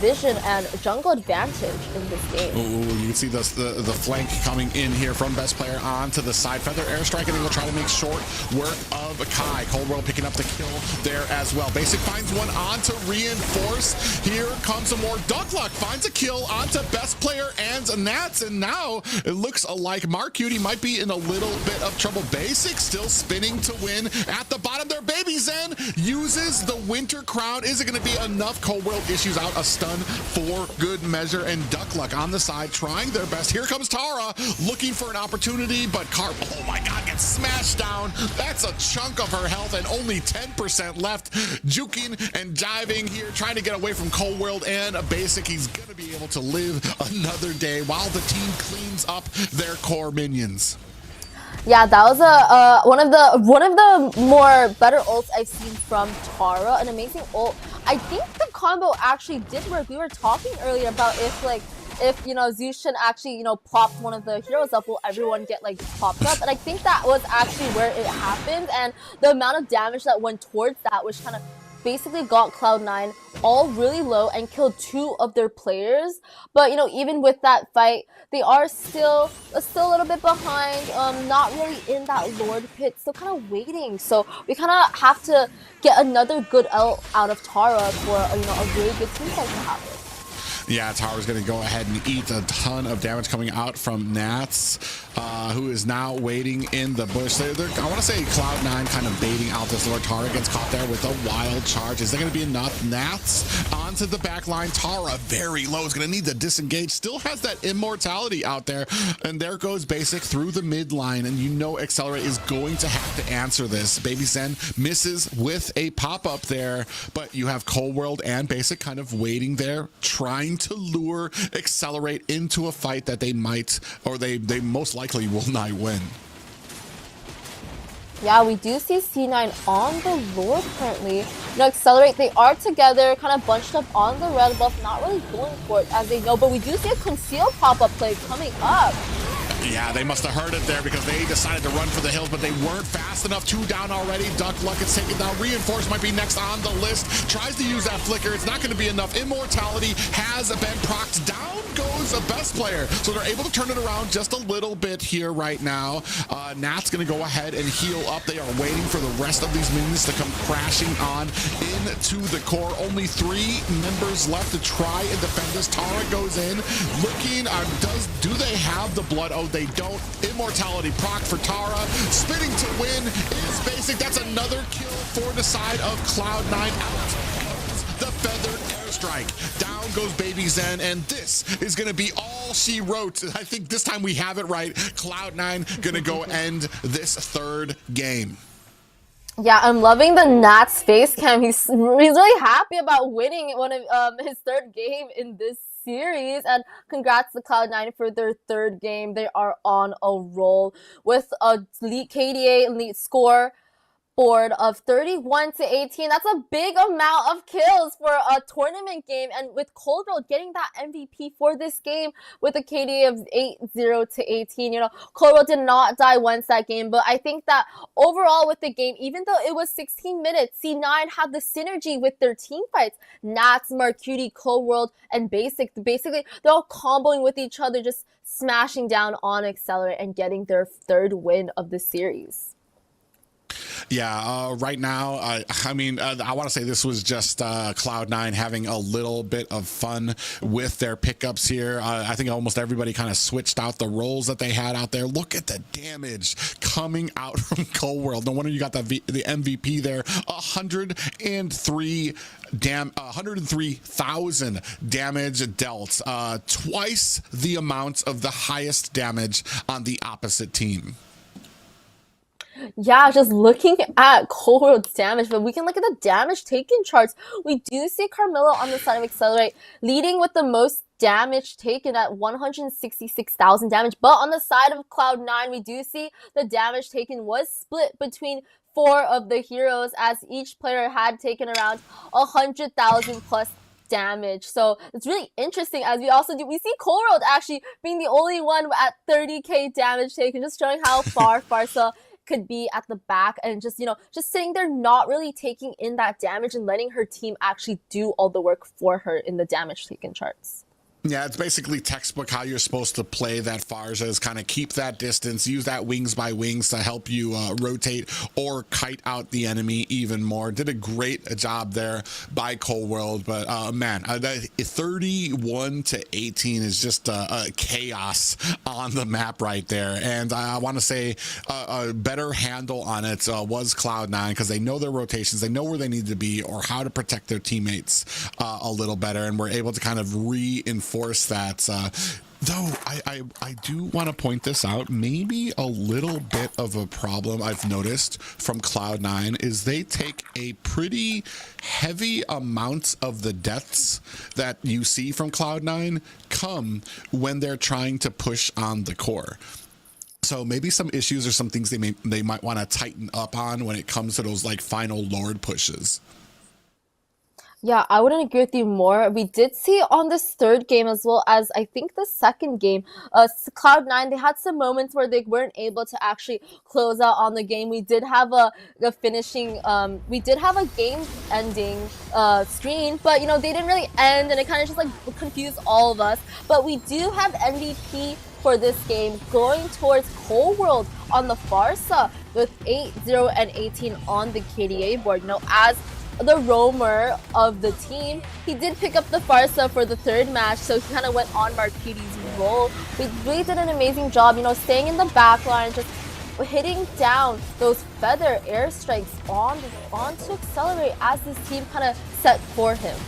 vision and jungle advantage in this game. Ooh, you can see the flank coming in here from best player onto the side. Feather Airstrike, and they will try to make short work of Kai. Coldworld picking up the kill there as well. Basic finds one onto Reinforce. Here comes some more. Duckluck finds a kill onto best player and Nats, and now it looks like Mark Cutie might be in a little bit of trouble. Basic still spinning to win at the bottom there. Baby Zen uses the Winter Crown. Is it going to be enough? Coldworld issues out a stun for good measure, and Duckluck on the side trying their best. Here comes Tara looking for an opportunity, but Carp, oh my god, gets smashed down. That's a chunk of her health and only 10% left. Juking and diving here, trying to get away from Coldworld and a Basic. He's gonna be able to live another day while the team cleans up their core minions. Yeah, that was a one of the more better ults I've seen from Tara. An amazing ult. I think the combo actually did work. We were talking earlier about if you know, Zushin actually, you know, plopped one of the heroes up, will everyone get like popped up? And I think that was actually where it happened, and the amount of damage that went towards that, which kind of basically got Cloud9 all really low and killed 2 of their players. But you know, even with that fight, they are still a little bit behind, not really in that Lord pit, still kind of waiting. So we kind of have to get another good ult out of Tara for, you know, a really good team fight to happen. Yeah, Tara's going to go ahead and eat a ton of damage coming out from Nats, who is now waiting in the bush. I want to say Cloud9 kind of baiting out this Lord. Tara gets caught there with a wild charge. Is there going to be enough? Nats onto the back line. Tara very low, is going to need to disengage. Still has that immortality out there. And there goes Basic through the mid line. And you know Excellerate is going to have to answer this. Baby Zen misses with a pop-up there. But you have Coldworld and Basic kind of waiting there, trying to lure Excellerate into a fight that they might, or they most likely will not win. Yeah, we do see C9 on the Lord currently. You know, Excellerate, they are together, kind of bunched up on the red buff, not really going for it as they know, but we do see a concealed pop-up play coming up. Yeah, they must have heard it there because they decided to run for the hills, but they weren't fast enough. 2 down already. Duckluck is taken down. Reinforce might be next on the list. Tries to use that flicker. It's not going to be enough. Immortality has been procced. Down goes a best player. So they're able to turn it around just a little bit here right now. Nat's going to go ahead and heal up. They are waiting for the rest of these minions to come crashing on into the core. Only 3 members left to try and defend this. Tara goes in. Looking, do they have the blood? Oh, they don't. Immortality proc for Tara. Spinning to win is Basic. That's another kill for the side of Cloud9. Out comes the Feathered Airstrike. airstrike. Down goes Baby Zen, and this is going to be all she wrote. I think this time we have it right. Cloud9 going to go end this third game. Yeah, I'm loving the Nats face cam. He's really happy about winning one of his third game in this series, and congrats to Cloud9 for their third game. They are on a roll with a KDA lead score board of 31-18. That's a big amount of kills for a tournament game, and with Cold World getting that MVP for this game with a KDA of 80-18. You know, Cold World did not die once that game, but I think that overall with the game, even though it was 16 minutes, C9 had the synergy with their team fights. Nats, Marcuti, Cold World, and basically they're all comboing with each other, just smashing down on Excellerrate and getting their third win of the series. Yeah, right now, I mean, I want to say this was just Cloud9 having a little bit of fun with their pickups here. I think almost everybody kind of switched out the roles that they had out there. Look at the damage coming out from Cold World. No wonder you got the MVP there. 103,000 damage dealt. Twice the amount of the highest damage on the opposite team. Yeah, just looking at Cold World's damage, but we can look at the damage taken charts. We do see Carmilla on the side of Excellerrate leading with the most damage taken at 166,000 damage. But on the side of Cloud9, we do see the damage taken was split between 4 of the heroes, as each player had taken around 100,000 plus damage. So it's really interesting, as we see Cold World actually being the only one at 30k damage taken, just showing how far Farsa could be at the back, and just sitting there not really taking in that damage and letting her team actually do all the work for her in the damage taken charts. Yeah, it's basically textbook how you're supposed to play that Farsa, is kind of keep that distance, use that wings by wings to help you rotate or kite out the enemy even more. Did a great job there by Cold World, but man, 31-18 is just chaos on the map right there. And I want to say a better handle on it was Cloud9, because they know their rotations, they know where they need to be or how to protect their teammates a little better, and we're able to kind of reinforce that. Though I do want to point this out, maybe a little bit of a problem I've noticed from Cloud9 is they take a pretty heavy amount of the deaths that you see from Cloud9 come when they're trying to push on the core. So maybe some issues or some things they might want to tighten up on when it comes to those like final Lord pushes. Yeah, I wouldn't agree with you more. We did see on this third game, as well as I think the second game, Cloud9, they had some moments where they weren't able to actually close out on the game. We did have a game-ending screen, but they didn't really end, and it kind of just like confused all of us. But we do have MVP for this game going towards Cold World on the Farsa with 8-0 and 18 on the KDA board. As the roamer of the team, he did pick up the Farsa for the third match, so he kind of went on Marcuti's role. We really did an amazing job, staying in the back line, just hitting down those feather airstrikes onto Excellerrate as this team kind of set for him.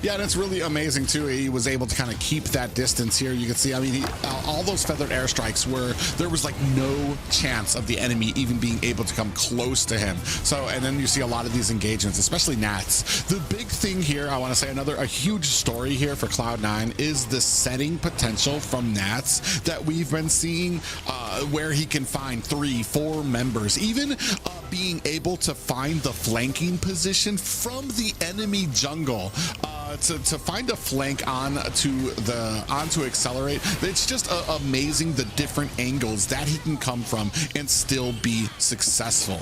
Yeah, and it's really amazing too. He was able to kind of keep that distance here. You can see, I mean, all those feathered airstrikes where there was like no chance of the enemy even being able to come close to him. So, and then you see a lot of these engagements, especially Nats. The big thing here, I want to say a huge story here for Cloud9 is the setting potential from Nats that we've been seeing, where he can find 3-4 members, even being able to find the flanking position from the enemy jungle. To find a flank onto Excellerrate, it's just amazing the different angles that he can come from and still be successful.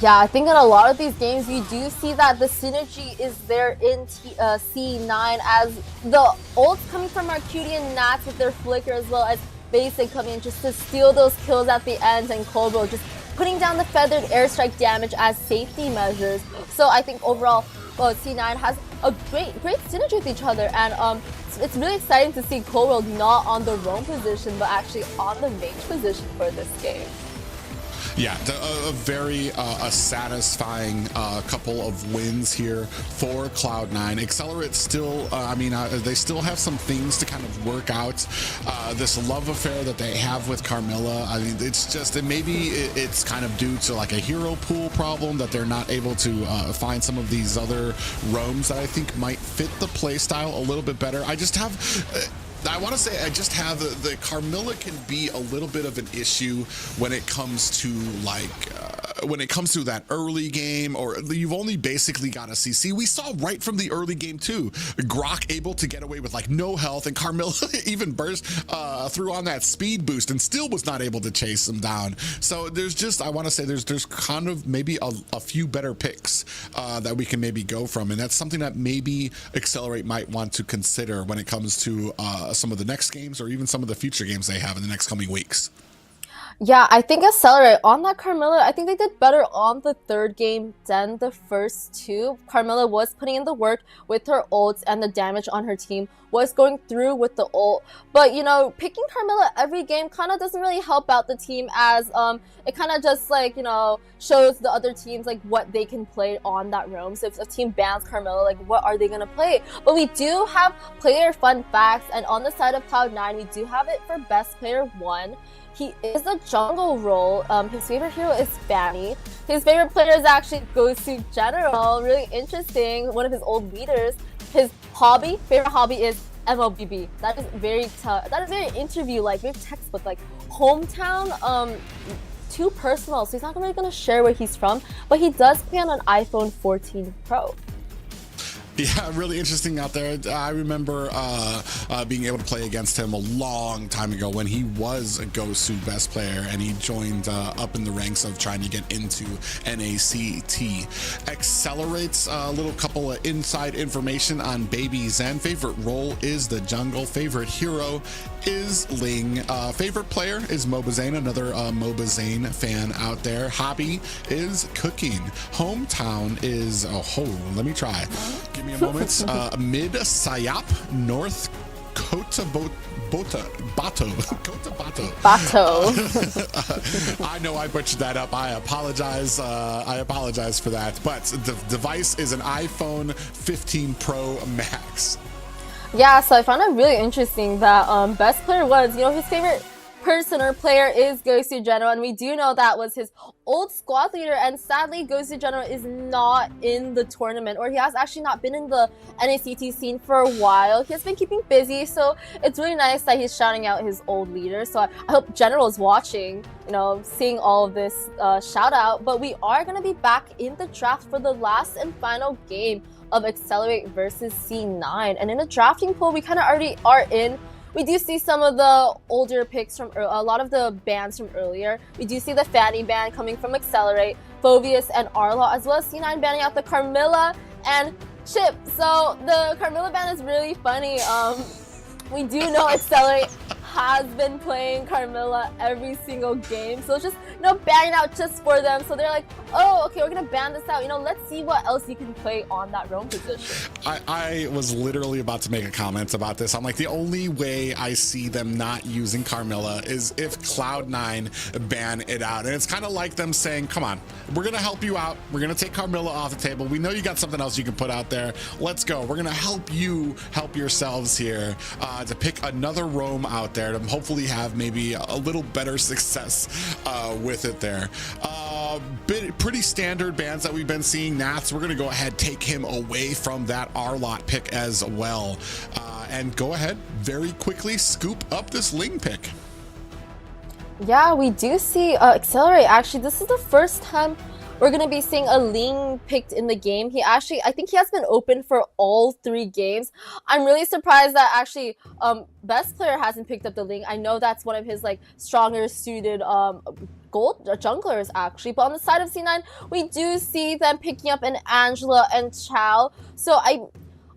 Yeah, I think in a lot of these games, we do see that the synergy is there in C9, as the ults coming from Marcuti and Nats with their flicker, as well as Basic coming in just to steal those kills at the end, and Cold World just putting down the feathered airstrike damage as safety measures. So I think overall, C9 has a great synergy with each other, and it's really exciting to see Cold World not on the roam position, but actually on the mage position for this game. Yeah, a very satisfying couple of wins here for Cloud9. Excellerrate still, they still have some things to kind of work out. This love affair that they have with Carmilla, I mean, it's just, and maybe it's kind of due to like a hero pool problem that they're not able to find some of these other roams that I think might fit the playstyle a little bit better. I just have... I want to say I just have the Carmilla can be a little bit of an issue when it comes to like when it comes to that early game, or you've only basically got a CC. We saw right from the early game too, Grok able to get away with like no health, and Carmilla even burst through on that speed boost and still was not able to chase him down. So there's just, I want to say there's kind of maybe a few better picks that we can maybe go from, and that's something that maybe Excellerrate might want to consider when it comes to some of the next games or even some of the future games they have in the next coming weeks. Yeah, I think Excellerrate on that Carmilla, I think they did better on the third game than the first two. Carmilla was putting in the work with her ults, and the damage on her team was going through with the ult. But, you know, picking Carmilla every game kind of doesn't really help out the team, as it kind of just, like, you know, shows the other teams, like, what they can play on that roam. So if a team bans Carmilla, like, what are they going to play? But we do have player fun facts, and on the side of Cloud9, we do have it for best player 1. He is a jungle role. His favorite hero is Fanny. His favorite player is actually Gosu General. Really interesting. One of his old leaders. His favorite hobby is MLBB. That is very interview-like, very textbook-like. Hometown, too personal, so he's not really going to share where he's from. But he does play on an iPhone 14 Pro. Yeah, really interesting out there. I remember being able to play against him a long time ago when he was a Gosu best player, and he joined up in the ranks of trying to get into NACT. Accelerates a little couple of inside information on Baby Zen. Favorite role is the jungle. Favorite hero is Ling. Favorite player is Mobazane, another Mobazane fan out there. Hobby is cooking. Hometown is, let me try. Give me a moment. Mid Sayap, North Cotabato. I know I butchered that up. I apologize. I apologize for that. But the device is an iPhone 15 Pro Max. Yeah, so I found it really interesting that best player was, you know, his favorite person or player is Gosu General, and we do know that was his old squad leader, and sadly Gosu General is not in the tournament, or he has actually not been in the NACT scene for a while. He has been keeping busy, so it's really nice that he's shouting out his old leader. So I hope General is watching, you know, seeing all of this shout out. But we are going to be back in the draft for the last and final game of Excellerrate versus C9, and in the drafting pool we kind of already are in. We do see some of the older picks from a lot of the bans from earlier. We do see the Fanny ban coming from Excellerrate, Phoveus and Arlaw, as well as C9 banning out the Carmilla and Chip. So the Carmilla ban is really funny. We do know Excellerate has been playing Carmilla every single game, so it's just, you know, banning out just for them. So they're like, oh, okay, we're gonna ban this out, you know, let's see what else you can play on that roam position. I was literally about to make a comment about this. I'm like, the only way I see them not using Carmilla is if Cloud9 ban it out, and it's kind of like them saying, come on, we're gonna help you out, we're gonna take Carmilla off the table, we know you got something else you can put out there, let's go, we're gonna help you help yourselves here to pick another roam out there to hopefully have maybe a little better success with it there. Pretty standard bans that we've been seeing. Nats, we're gonna go ahead, take him away from that Arlot pick as well, and go ahead very quickly scoop up this Ling pick. Yeah, we do see Excellerrate. Actually, this is the first time we're going to be seeing a Ling picked in the game. He actually, I think he has been open for all 3 games. I'm really surprised that actually best player hasn't picked up the Ling. I know that's one of his like stronger suited gold junglers actually. But on the side of C9, we do see them picking up an Angela and Chow. So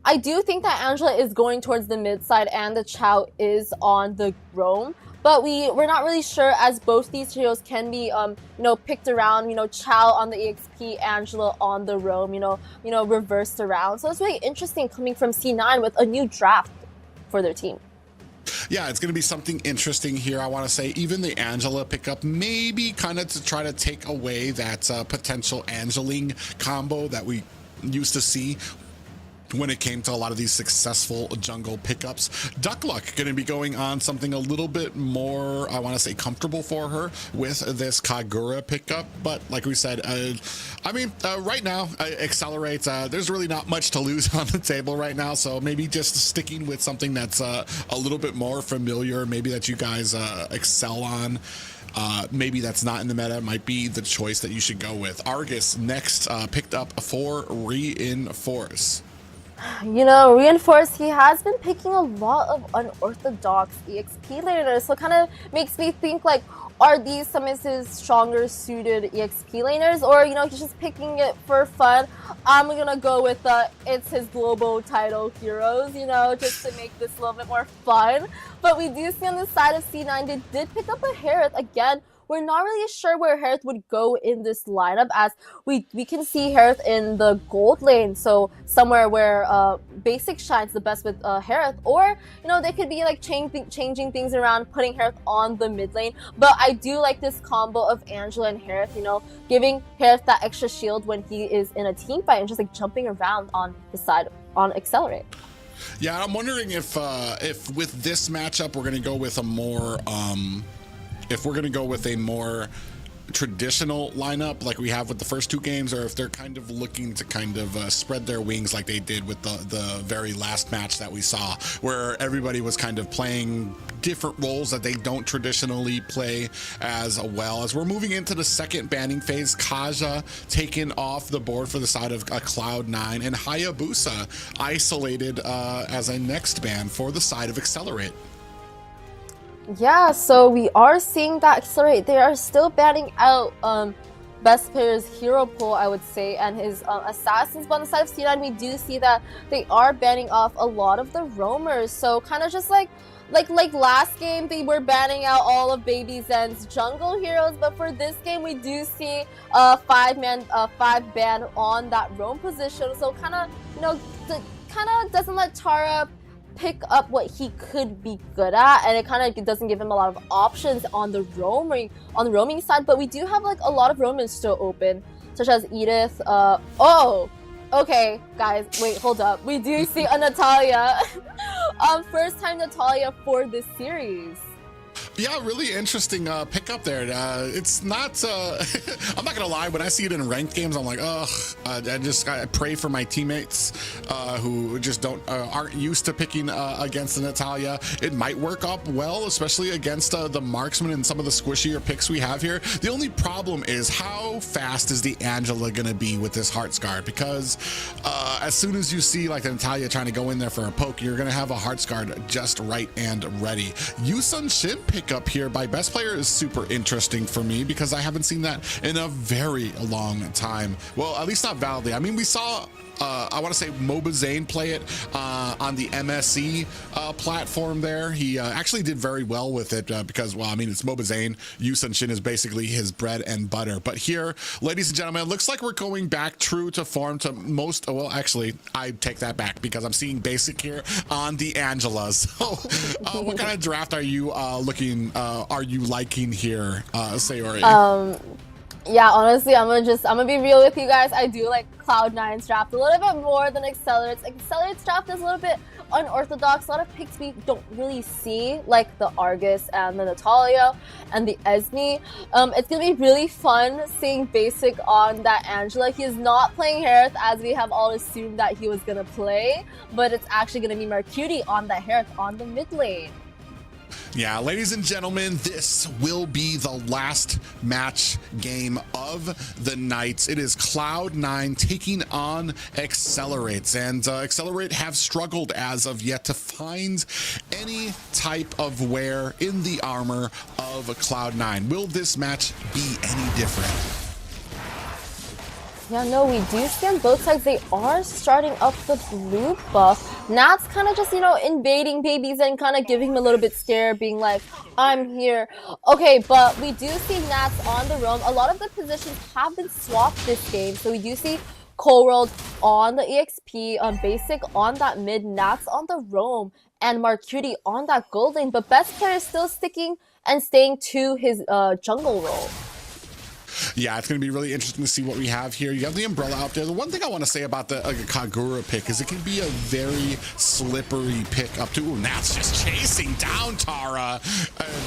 I do think that Angela is going towards the mid side and the Chow is on the roam. But we're not really sure, as both these heroes can be, you know, picked around. You know, Chow on the EXP, Angela on the roam. You know, reversed around. So it's really interesting coming from C9 with a new draft for their team. Yeah, it's going to be something interesting here. I want to say even the Angela pickup, maybe kind of to try to take away that potential Angeling combo that we used to see when it came to a lot of these successful jungle pickups. Duck Luck going to be going on something a little bit more, I want to say, comfortable for her with this Kagura pickup. But like we said, right now, Excellerrate, there's really not much to lose on the table right now. So maybe just sticking with something that's a little bit more familiar, maybe that you guys excel on. Maybe that's not in the meta, might be the choice that you should go with. Argus next picked up for Reinforce. You know, Reinforce, he has been picking a lot of unorthodox EXP laners, so kind of makes me think, like, are these some of his stronger suited EXP laners, or, you know, he's just picking it for fun? I'm gonna go with it's his global title heroes, you know, just to make this a little bit more fun. But we do see on the side of C9, they did pick up a Harith again. We're not really sure where Harith would go in this lineup, as we can see Harith in the gold lane, so somewhere where basic shines the best with Harith, or, you know, they could be like changing things around, putting Harith on the mid lane. But I do like this combo of Angela and Harith, you know, giving Harith that extra shield when he is in a team fight and just like jumping around on the side on Excellerrate. Yeah, I'm wondering if with this matchup we're going to go with a more if we're going to go with a more traditional lineup like we have with the first two games, or if they're kind of looking to kind of spread their wings like they did with the very last match that we saw, where everybody was kind of playing different roles that they don't traditionally play as well. As we're moving into the second banning phase, Kaja taken off the board for the side of Cloud9, and Hayabusa isolated as a next ban for the side of Excellerrate. Yeah, so we are seeing that Excellerrate, they are still banning out best player's hero pool, I would say, and his assassins. But on the side of C9, we do see that they are banning off a lot of the roamers. So kind of just like last game, they were banning out all of Baby Zen's jungle heroes. But for this game, we do see five ban on that roam position. So kind of, you know, kind of doesn't let Tara pick up what he could be good at, and it kind of doesn't give him a lot of options on the roaming side. But we do have like a lot of roamers still open, such as Edith. Okay, guys, wait, hold up. We do see a Natalia. First time Natalia for this series. Yeah, really interesting pickup there. It's not, I'm not gonna lie, when I see it in ranked games, I'm like, ugh, I pray for my teammates who just aren't used to picking against the Natalia. It might work up well, especially against the marksman and some of the squishier picks we have here. The only problem is, how fast is the Angela gonna be with this Heartsguard? Because as soon as you see like the Natalia trying to go in there for a poke, you're gonna have a Heartsguard just right and ready. Yusun Shin pick up here by best player is super interesting for me, because I haven't seen that in a very long time. Well, at least not validly. I mean, we saw I want to say Mobazane play it on the MSE platform there. He actually did very well with it because, well, I mean, it's Mobazane. Yusun Shin is basically his bread and butter. But here, ladies and gentlemen, it looks like we're going back true to form to most, well, actually, I take that back because I'm seeing basic here on the Angelas. So what kind of draft are you liking here, Sayori? Yeah, honestly, I'm gonna be real with you guys. I do like Cloud9's draft a little bit more than Excellerrate's. Excellerrate's draft is a little bit unorthodox. A lot of picks we don't really see, like the Argus and the Natalia and the Esme. It's gonna be really fun seeing basic on that Angela. He is not playing Harith, as we have all assumed that he was gonna play, but it's actually gonna be Mercury on that Harith on the mid lane. Yeah, ladies and gentlemen, this will be the last match game of the night. It is Cloud9 taking on Excellerrate, and Excellerate have struggled as of yet to find any type of wear in the armor of Cloud9. Will this match be any different? Yeah, no, we do see on both sides, they are starting up the blue buff. Nat's kind of just, you know, invading Baby Zen, kind of giving him a little bit scared, being like, I'm here. Okay, but we do see Nat's on the roam. A lot of the positions have been swapped this game. So we do see Cold World on the EXP, basic on that mid, Nat's on the roam. and Marcuti on that gold lane, but best player is still sticking and staying to his jungle role. Yeah, it's going to be really interesting to see what we have here. You have the Umbrella out there. The one thing I want to say about the Kagura pick is it can be a very slippery pick up to. Ooh, Nat's just chasing down Tara.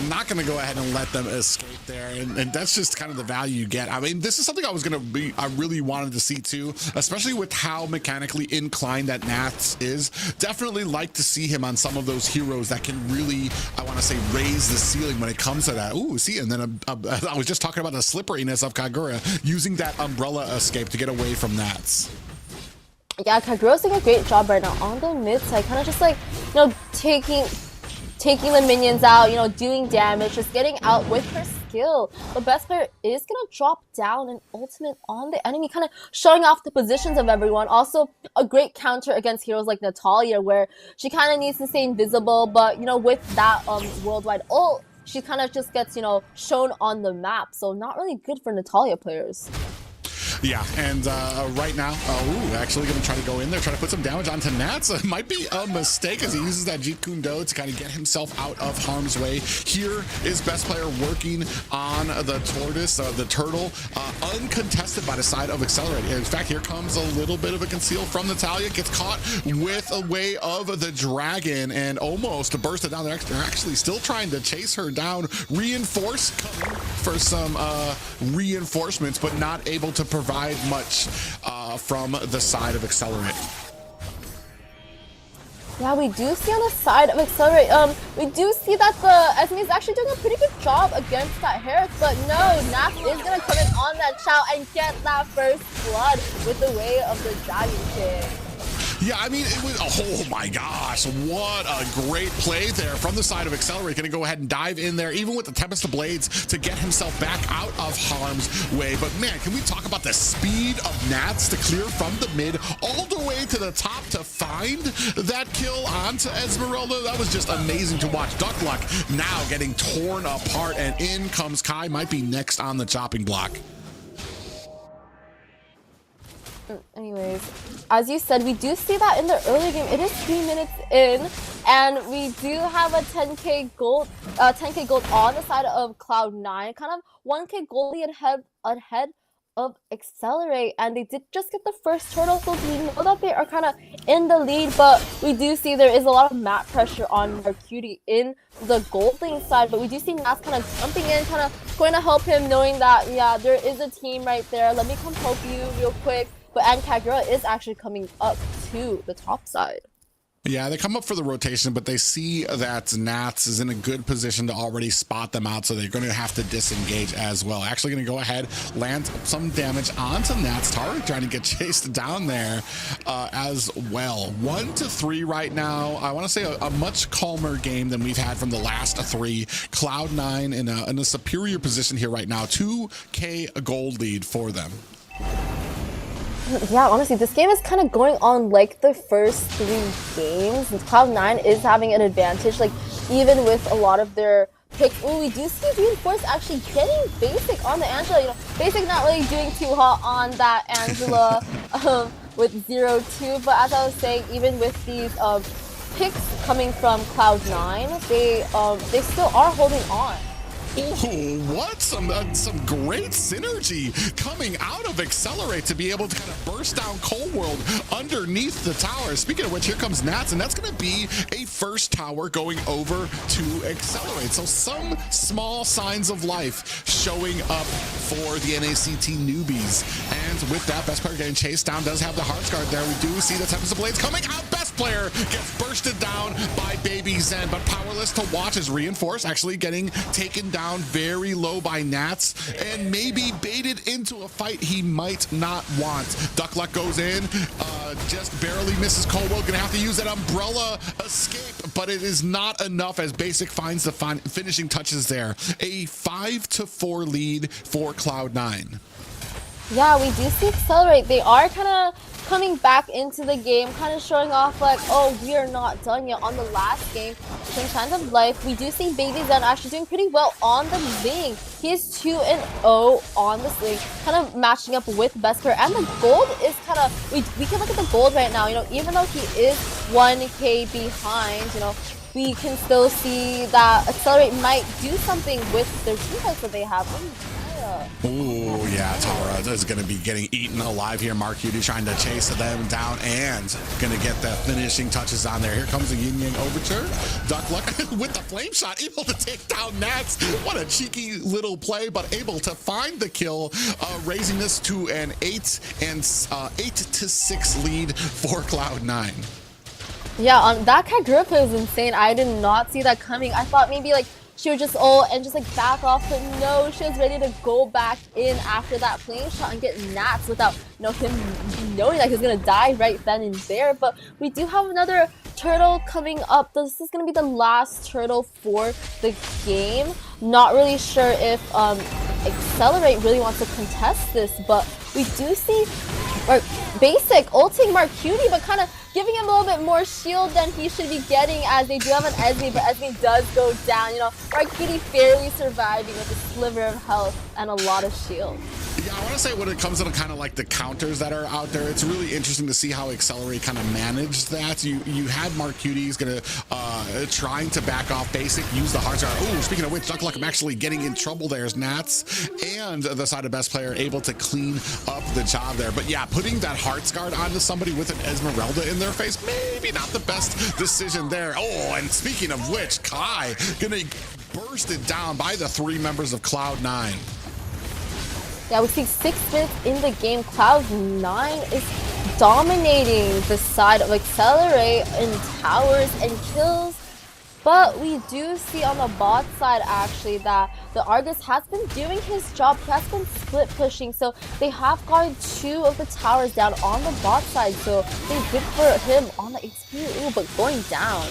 Not going to go ahead and let them escape there. And that's just kind of the value you get. I mean, this is something I really wanted to see too, especially with how mechanically inclined that Nats is. Definitely like to see him on some of those heroes that can really, I want to say, raise the ceiling when it comes to that. Ooh, see, and then I was just talking about the slipperiness of Kagura using that umbrella escape to get away from Nats. Yeah, Kagura's doing a great job right now on the mid side, kind of just like, you know, taking the minions out, you know, doing damage, just getting out with her skill. The best player is gonna drop down an ultimate on the enemy, kind of showing off the positions of everyone. Also, a great counter against heroes like Natalia, where she kind of needs to stay invisible, but, you know, with that worldwide ult, she kind of just gets, you know, shown on the map. So not really good for Natalia players. Yeah, and right now, actually going to try to go in there, try to put some damage onto Nats. It might be a mistake as he uses that Jeet Kune Do to kind of get himself out of harm's way. Here is best player working on the tortoise, the turtle, uncontested by the side of Excellerrate. In fact, here comes a little bit of a conceal from Natalia, gets caught with a way of the dragon and almost bursted down. They're actually still trying to chase her down. Reinforce coming for some reinforcements, but not able to provide much from the side of Excellerrate. Yeah, we do see on the side of Excellerrate, we do see that the enemy is actually doing a pretty good job against that Herrick, but no, NACT is gonna come in on that Chow and get that first blood with the way of the Dragon King. Yeah, I mean, it was, oh my gosh, what a great play there from the side of Excellerrate. Going to go ahead and dive in there, even with the Tempest of Blades, to get himself back out of harm's way. But man, can we talk about the speed of Nats to clear from the mid all the way to the top to find that kill onto Esmeralda? That was just amazing to watch. Duck Luck now getting torn apart, and in comes Kai, might be next on the chopping block. Anyways, as you said, we do see that in the early game. It is 3 minutes in, and we do have a 10k gold on the side of Cloud9, kind of 1k gold ahead of Excellerrate, and they did just get the first turtle, so we know that they are kind of in the lead, but we do see there is a lot of map pressure on Marcuti in the gold lane side, but we do see Nats kind of jumping in, kind of going to help him, knowing that, yeah, there is a team right there. Let me come help you real quick. And Kagura is actually coming up to the top side. Yeah, they come up for the rotation, but they see that Nats is in a good position to already spot them out, so they're going to have to disengage as well. Actually going to go ahead, land some damage onto Nats. Tara trying to get chased down there as well. 1-3 right now. I want to say a much calmer game than we've had from the last 3. Cloud9 in a superior position here right now. 2k gold lead for them. Yeah, honestly, this game is kind of going on like the first 3 games. Cloud9 is having an advantage, like even with a lot of their picks. Oh, we do see Reinforce actually getting Basic on the Angela. You know, Basic not really doing too hot on that Angela with 0-2. But as I was saying, even with these picks coming from Cloud9, they still are holding on. Ooh, what some great synergy coming out of Excellerrate to be able to kind of burst down Cold World underneath the tower. Speaking of which, here comes Nats, and that's going to be a first tower going over to Excellerate. So some small signs of life showing up for the NACT newbies. And with that, best player getting chased down, does have the Hearts Guard there. We do see the Tempest of Blades coming out. Best player gets bursted down by Baby Zen, but powerless to watch as Reinforce actually getting taken down very low by Nats and maybe baited into a fight he might not want. Duck Luck goes in, just barely misses Coldwell. Gonna have to use that umbrella escape, but it is not enough as Basic finds the finishing touches there. A 5-4 lead for Cloud9. Yeah, we do see Excellerrate. They are kind of coming back into the game, kind of showing off like, oh, we are not done yet. On the last game, Same Signs of Life, we do see Baby Zen actually doing pretty well on the Zing. He is 2-0 on the Zing, kind of matching up with best player. And the gold is kind of, we can look at the gold right now, you know, even though he is 1k behind, you know, we can still see that Excellerrate might do something with their teammates that they have. Ooh, yeah, Tara is going to be getting eaten alive here. Mark Hudi trying to chase them down and going to get the finishing touches on there. Here comes the Yin Yang Overture. Duckluck with the flame shot, able to take down Nats. What a cheeky little play, but able to find the kill, raising this to an 8-6 lead for Cloud9. Yeah, that Kagrupa is insane. I did not see that coming. I thought maybe like she would just ult and just like back off, but no, she was ready to go back in after that flame shot and get Nats without, you know, him knowing that he's gonna die right then and there. But we do have another turtle coming up. This is gonna be the last turtle for the game. Not really sure if Excellerrate really wants to contest this, but we do see Basic ulting Mark Hudi, but kind of giving him a little bit more shield than he should be getting, as they do have an Esme, but Esme does go down. You know, Mark Hudi fairly surviving with a sliver of health and a lot of shield. Yeah, I want to say when it comes to kind of like the counters that are out there, it's really interesting to see how Excellerrate kind of managed that. You had Mark Hudi gonna trying to back off Basic, use the hard start. Oh, speaking of which, Duckluck, I'm actually getting in trouble. There's Nats and the side of best player able to clean up the job there. But yeah, putting that Hearts Guard onto somebody with an Esmeralda in their face, maybe not the best decision there. Oh, and speaking of which, Kai gonna burst it down by the 3 members of Cloud9. Yeah, we see 6 minutes in the game. Cloud9 is dominating the side of Excellerrate in towers and kills. But we do see on the bot side actually that the Argus has been doing his job. He has been split pushing, so they have gotten 2 of the towers down on the bot side. So they good for him on the HP, but going down.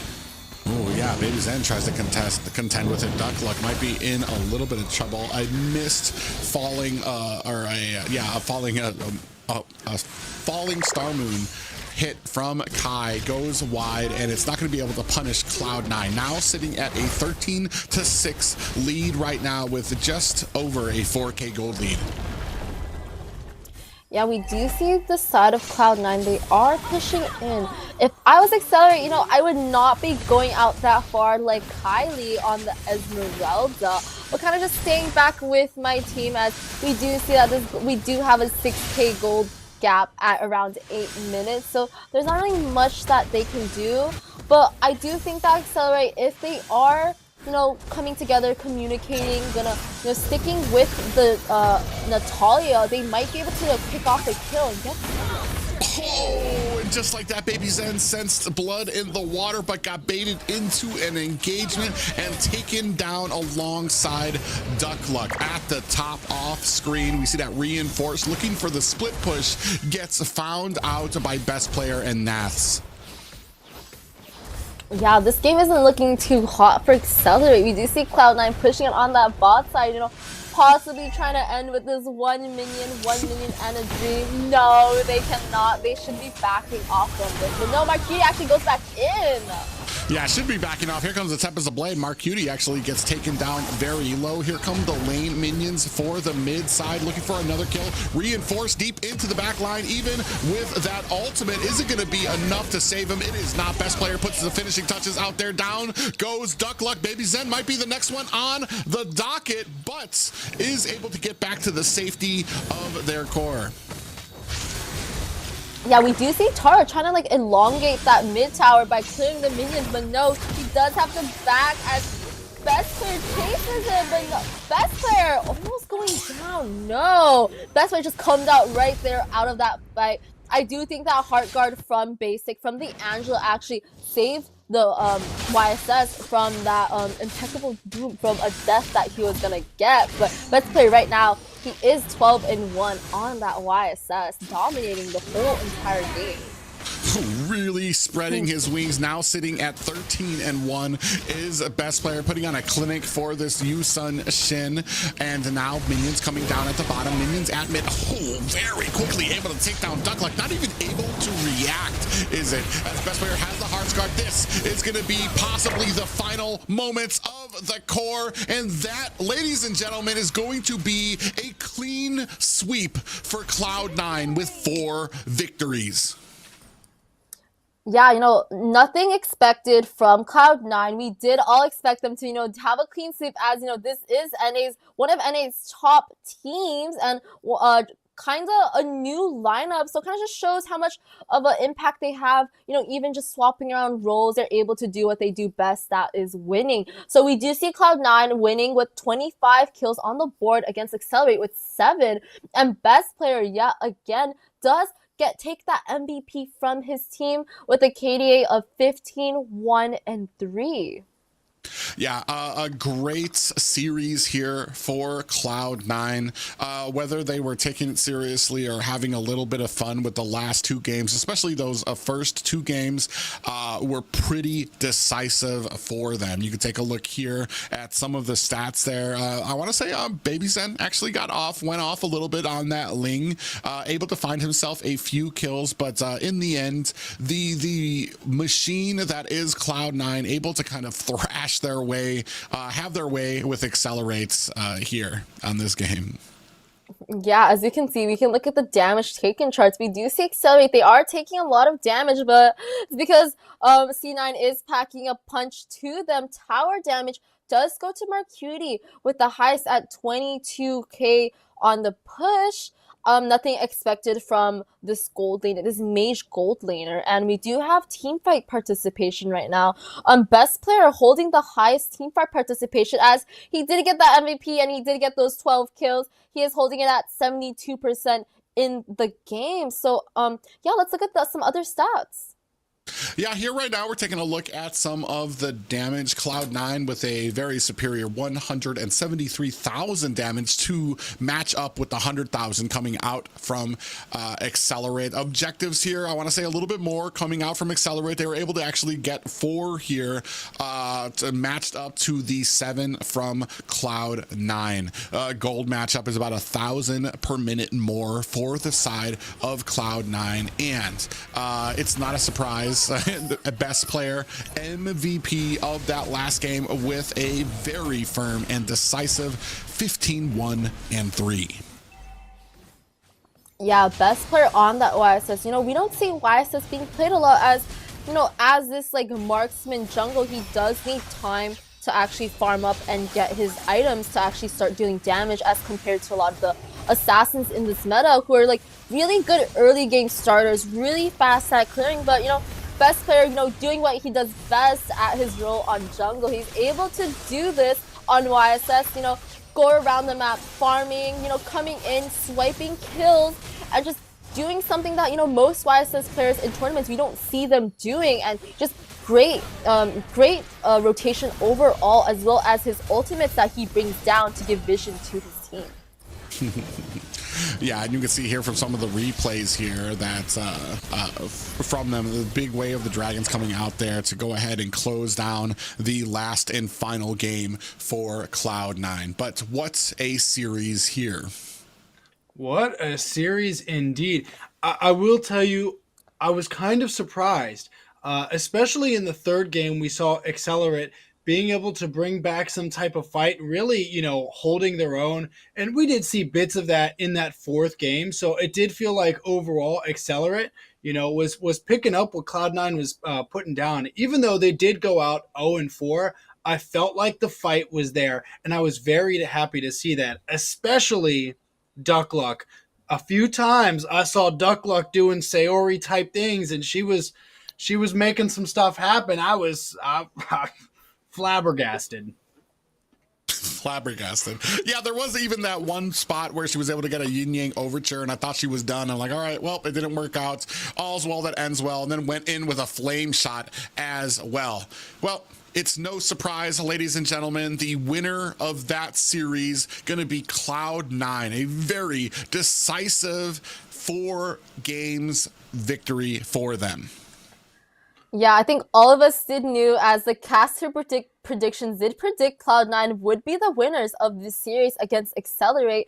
Oh yeah, Baby Zen tries to contend with it. Duckluck might be in a little bit of trouble. I missed falling, a falling Star Moon hit from Kai, goes wide, and it's not going to be able to punish Cloud9. Now sitting at a 13-6 lead right now with just over a 4K gold lead. Yeah, we do see the side of Cloud9. They are pushing in. If I was Excellerrate, you know, I would not be going out that far like Kylie on the Esmeralda, but kind of just staying back with my team, as we do see that we do have a 6k gold gap at around 8 minutes. So there's not really much that they can do. But I do think that Excellerate, if they are, you know, coming together, communicating, sticking with the Natalia, they might be able to pick off the kill and get Oh, and just like that, Baby Zen sensed blood in the water, but got baited into an engagement and taken down alongside Duckluck. At the top off screen, we see that reinforced, looking for the split push, gets found out by best player and Naths. Yeah, this game isn't looking too hot for Excellerate. We do see Cloud9 pushing it on that bot side, you know, possibly trying to end with this 1 million and a dream. No, they cannot. They should be backing off from this. But no, Mark Hudi actually goes back in. Yeah, should be backing off. Here comes the Tempest of Blade. Mark Hudi actually gets taken down very low. Here come the lane minions for the mid side, looking for another kill. Reinforced deep into the back line. Even with that ultimate, is it going to be enough to save him? It is not. Best player puts the finishing touches out there. Down goes Duckluck. Baby Zen might be the next one on the docket, but is able to get back to the safety of their core. Yeah, we do see Tara trying to like elongate that mid tower by clearing the minions, but no, he does have to back as best player chases him, but no, best player almost going down. No, best player just comes out right there out of that fight. I do think that Heart Guard from Basic, from the Angela, actually saved the YSS from that impeccable boom from a death that he was gonna get. But let's play right now. He is 12-1 on that YSS, dominating the whole entire game. really spreading his wings, now sitting at 13-1, is a best player, putting on a clinic for this Yusun Shin. And now minions coming down at the bottom. Minions at mid. Oh, very quickly able to take down Duckluck. Not even able to react, is it? As best player has the Hearts Guard. This is going to be possibly the final moments of the core. And that, ladies and gentlemen, is going to be a clean sweep for Cloud9 with 4 victories. Yeah, nothing expected from Cloud9. We did all expect them to, have a clean sweep, as, this is one of NA's top teams, and kind of a new lineup. So kind of just shows how much of an impact they have, even just swapping around roles, they're able to do what they do best, that is winning. So we do see Cloud9 winning with 25 kills on the board against Excellerrate with 7. And best player yet again does take that MVP from his team with a KDA of 15-1-3. Yeah, a great series here for Cloud9. Whether they were taking it seriously or having a little bit of fun with the last 2 games, especially those first 2 games, were pretty decisive for them. You can take a look here at some of the stats there. I want to say Baby Zen actually went off a little bit on that Ling, able to find himself a few kills, but in the end, the machine that is Cloud9 able to kind of thrash their way, have their way with Excellerrates here on this game. Yeah, as you can see, we can look at the damage taken charts. We do see Excellerrate. They are taking a lot of damage, but it's because C9 is packing a punch to them. Tower damage does go to Marcuti with the highest at 22k on the push. Nothing expected from this gold laner, this mage gold laner, and we do have teamfight participation right now. Best player holding the highest teamfight participation, as he did get that MVP and he did get those 12 kills. He is holding it at 72% in the game. So yeah, let's look at some other stats. Yeah, here right now we're taking a look at some of the damage. Cloud9 with a very superior 173,000 damage to match up with the 100,000 coming out from Excellerrate. Objectives here, I want to say a little bit more coming out from Excellerate. They were able to actually get 4 here matched up to the 7 from Cloud9. Gold matchup is about 1,000 per minute more for the side of Cloud9, and it's not a surprise. Best player, MVP of that last game with a very firm and decisive 15-1-3. Yeah, best player on that YSS. We don't see YSS being played a lot as, as this marksman jungle, he does need time to actually farm up and get his items to actually start doing damage, as compared to a lot of the assassins in this meta who are really good early game starters, really fast at clearing, but best player, doing what he does best at his role on jungle. He's able to do this on YSS, go around the map, farming, coming in, swiping kills, and just doing something that, most YSS players in tournaments, we don't see them doing, and just great rotation overall, as well as his ultimates that he brings down to give vision to his team. Yeah, and you can see here from some of the replays here that from them, the big wave of the Dragons coming out there to go ahead and close down the last and final game for Cloud9. But what a series here. What a series indeed. I will tell you, I was kind of surprised, especially in the third game. We saw Excellerate being able to bring back some type of fight, really, holding their own. And we did see bits of that in that fourth game. So it did feel like overall Excellerate, was picking up what Cloud9 was putting down. Even though they did go out 0-4, I felt like the fight was there. And I was very happy to see that, especially Duckluck. A few times I saw Duckluck doing Sayori type things, and she was making some stuff happen. I was flabbergasted. Yeah, there was even that one spot where she was able to get a yin yang overture, and I thought she was done. I'm like, all right, well, it didn't work out. All's well that ends well, and then went in with a flame shot as well. Well, it's no surprise, ladies and gentlemen, the winner of that series going to be Cloud9, a very decisive 4 games victory for them. Yeah, I think all of us did knew as the caster predictions did predict Cloud9 would be the winners of this series against Excellerrate.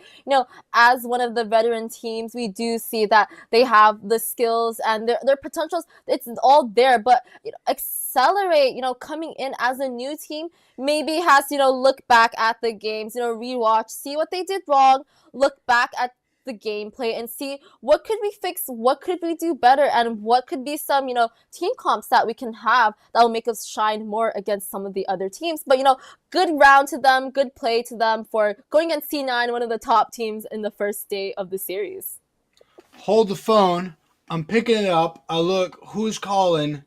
As one of the veteran teams, we do see that they have the skills and their potentials. It's all there, but Excellerate, coming in as a new team, maybe has to, look back at the games, rewatch, see what they did wrong, look back at the gameplay and see what could we fix, what could we do better, and what could be some team comps that we can have that will make us shine more against some of the other teams. But good round to them, good play to them for going against C9, one of the top teams in the first day of the series. Hold the phone, I'm picking it up, I look, who's calling?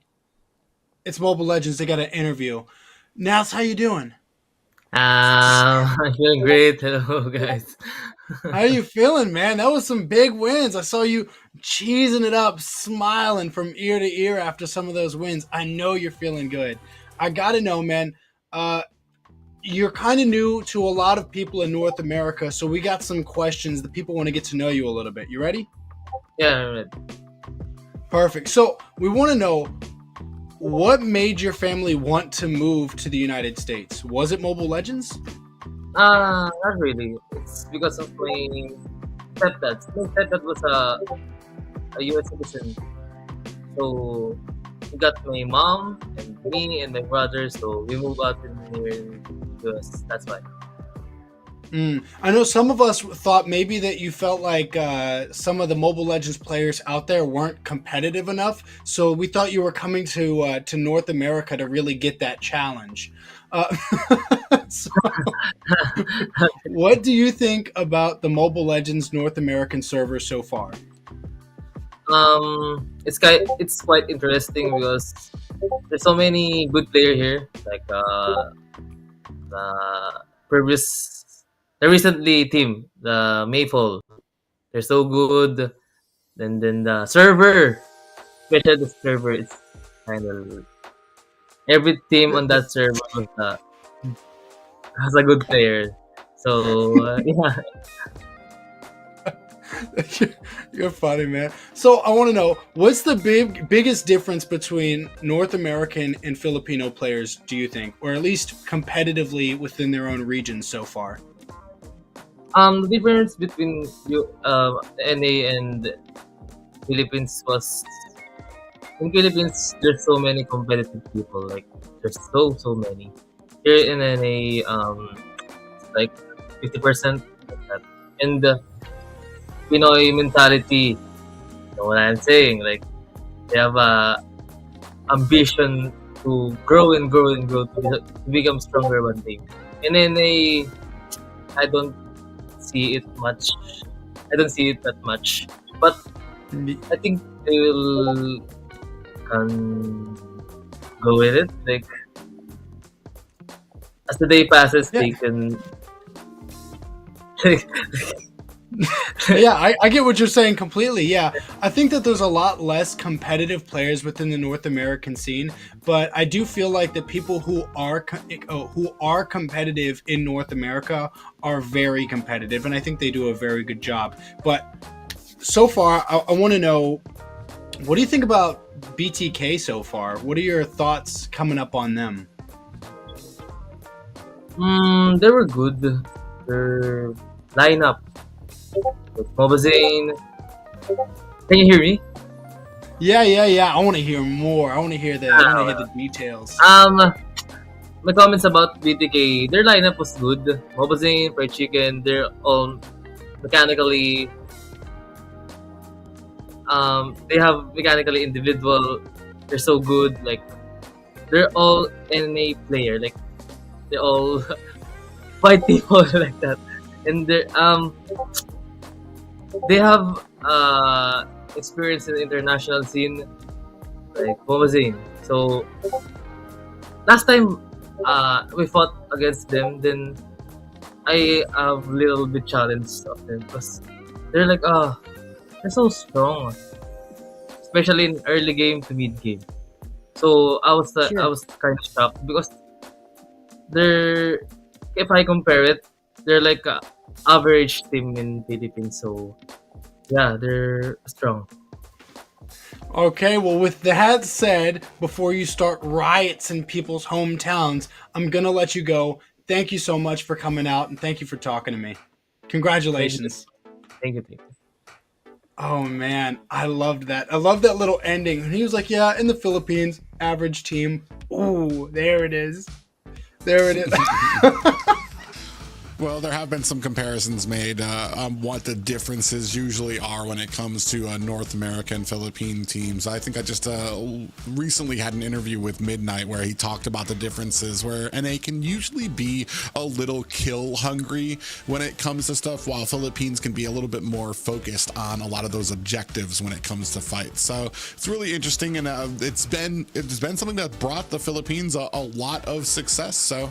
It's Mobile Legends. They got an interview. Nas, how you doing? I'm feeling great. Hello, guys. How you feeling, man? That was some big wins. I saw you cheesing it up, smiling from ear to ear after some of those wins. I know you're feeling good. I gotta know, man. You're kind of new to a lot of people in North America, so we got some questions. The people want to get to know you a little bit. You ready? Yeah, I'm ready. Perfect. So we want to know, what made your family want to move to the United States? Was it Mobile Legends? Not really. It's because of my stepdad. My stepdad was a US citizen. So he got my mom and me and my brother, so we moved out in here in US. That's why. I know some of us thought maybe that you felt like some of the Mobile Legends players out there weren't competitive enough, so we thought you were coming to North America to really get that challenge. So, what do you think about the Mobile Legends North American server so far? It's quite interesting because there's so many good players here. Like the recently team, the Mayfall, they're so good. Then the server, especially the server, is kind of every team on that server has a good player. So yeah. You're funny, man. So I want to know, what's the biggest difference between North American and Filipino players, do you think, or at least competitively within their own regions so far? The difference between NA and Philippines was, in Philippines there's so many competitive people. Like there's so many. Here in NA, like 50% like that. And Pinoy mentality, you know what I'm saying? Like they have a ambition to grow and grow and grow to become stronger one day. And then I don't see it much. I don't see it that much, but I think they will go with it. Like as the day passes, they can. Yeah, I get what you're saying completely. Yeah, I think that there's a lot less competitive players within the North American scene, but I do feel like the people who are competitive in North America are very competitive, and I think they do a very good job. But so far, I want to know, what do you think about BTK so far? What are your thoughts coming up on them? They were good. Their lineup. Mobazane. Can you hear me? Yeah. I want to hear more. I want to hear the details. My comments about BTK, their lineup was good. Mobazane, Fried Chicken, they're all mechanically. They have mechanically individual. They're so good. Like they're all NA player. Like they're all white people like that. And they have experience in the international scene, like Mobazane. So last time we fought against them, then I have a little bit challenged of them because they're like they're so strong, especially in early game to mid game. So I was kind of shocked because they're, if I compare it, they're like a average team in Philippines. So yeah, they're strong. Okay, well, with that said, before you start riots in people's hometowns, I'm going to let you go. Thank you so much for coming out, and thank you for talking to me. Congratulations. Thank you. Oh, man, I loved that. I loved that little ending. And he was like, yeah, in the Philippines, average team. Ooh, there it is. There it is. Well, there have been some comparisons made on what the differences usually are when it comes to North American Philippine teams. I think I just recently had an interview with Midnight where he talked about the differences where NA can usually be a little kill hungry when it comes to stuff, while Philippines can be a little bit more focused on a lot of those objectives when it comes to fights. So it's really interesting, and it's been something that brought the Philippines a lot of success. So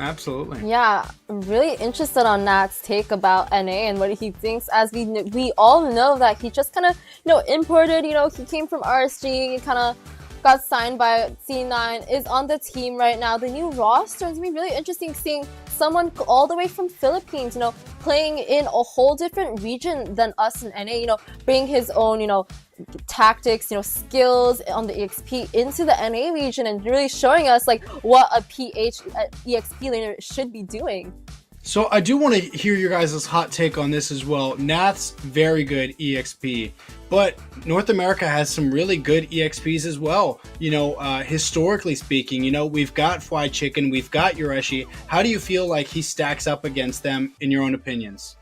absolutely. Yeah, I'm really interested on Nat's take about NA and what he thinks, as we all know that he just kind of, imported, he came from RSG, kind of got signed by C9, is on the team right now. The new roster is going to be really interesting, seeing someone all the way from Philippines, playing in a whole different region than us in NA, bring his own, tactics, skills on the EXP into the NA region, and really showing us like what a EXP laner should be doing. So I do want to hear your guys' hot take on this as well. Nath's very good EXP, but North America has some really good EXPs as well. Historically speaking, we've got Fly Chicken, we've got Yureshi. How do you feel like he stacks up against them in your own opinions?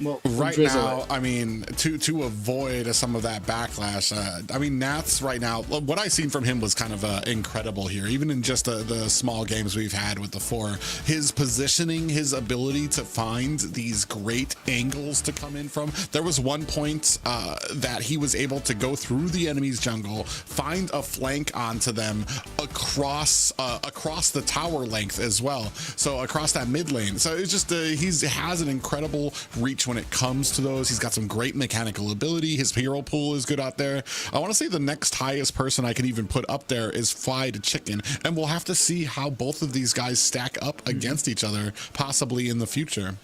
Well, right now, I mean, to avoid some of that backlash, Nath's right now, what I've seen from him was kind of incredible here, even in just the small games we've had with the 4. His positioning, his ability to find these great angles to come in from. There was one point that he was able to go through the enemy's jungle, find a flank onto them across the tower length as well. So across that mid lane. So it's just, he has an incredible reach when it comes to those. He's got some great mechanical ability. His hero pool is good out there. I want to say the next highest person I could even put up there is Fly to Chicken, and we'll have to see how both of these guys stack up against each other, possibly in the future.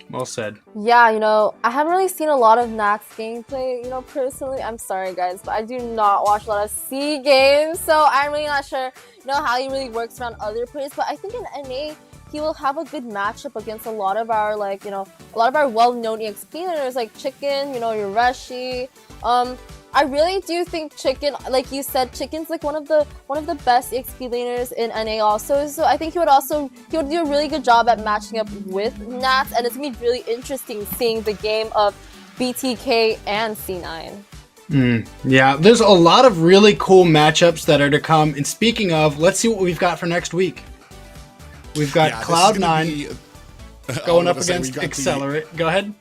Well said. Yeah, I haven't really seen a lot of Nax gameplay, personally. I'm sorry, guys, but I do not watch a lot of C games, so I'm really not sure, how he really works around other players. But I think in NA, he will have a good matchup against a lot of our well-known EXP laners like Chicken, Yureshi. I really do think Chicken, like you said, Chicken's like one of the best EXP laners in NA also. So I think he would do a really good job at matching up with Nats, and it's gonna be really interesting seeing the game of BTK and C9. Yeah, there's a lot of really cool matchups that are to come. And speaking of, let's see what we've got for next week. We've got Cloud9 going up against Excellerrate. Go ahead.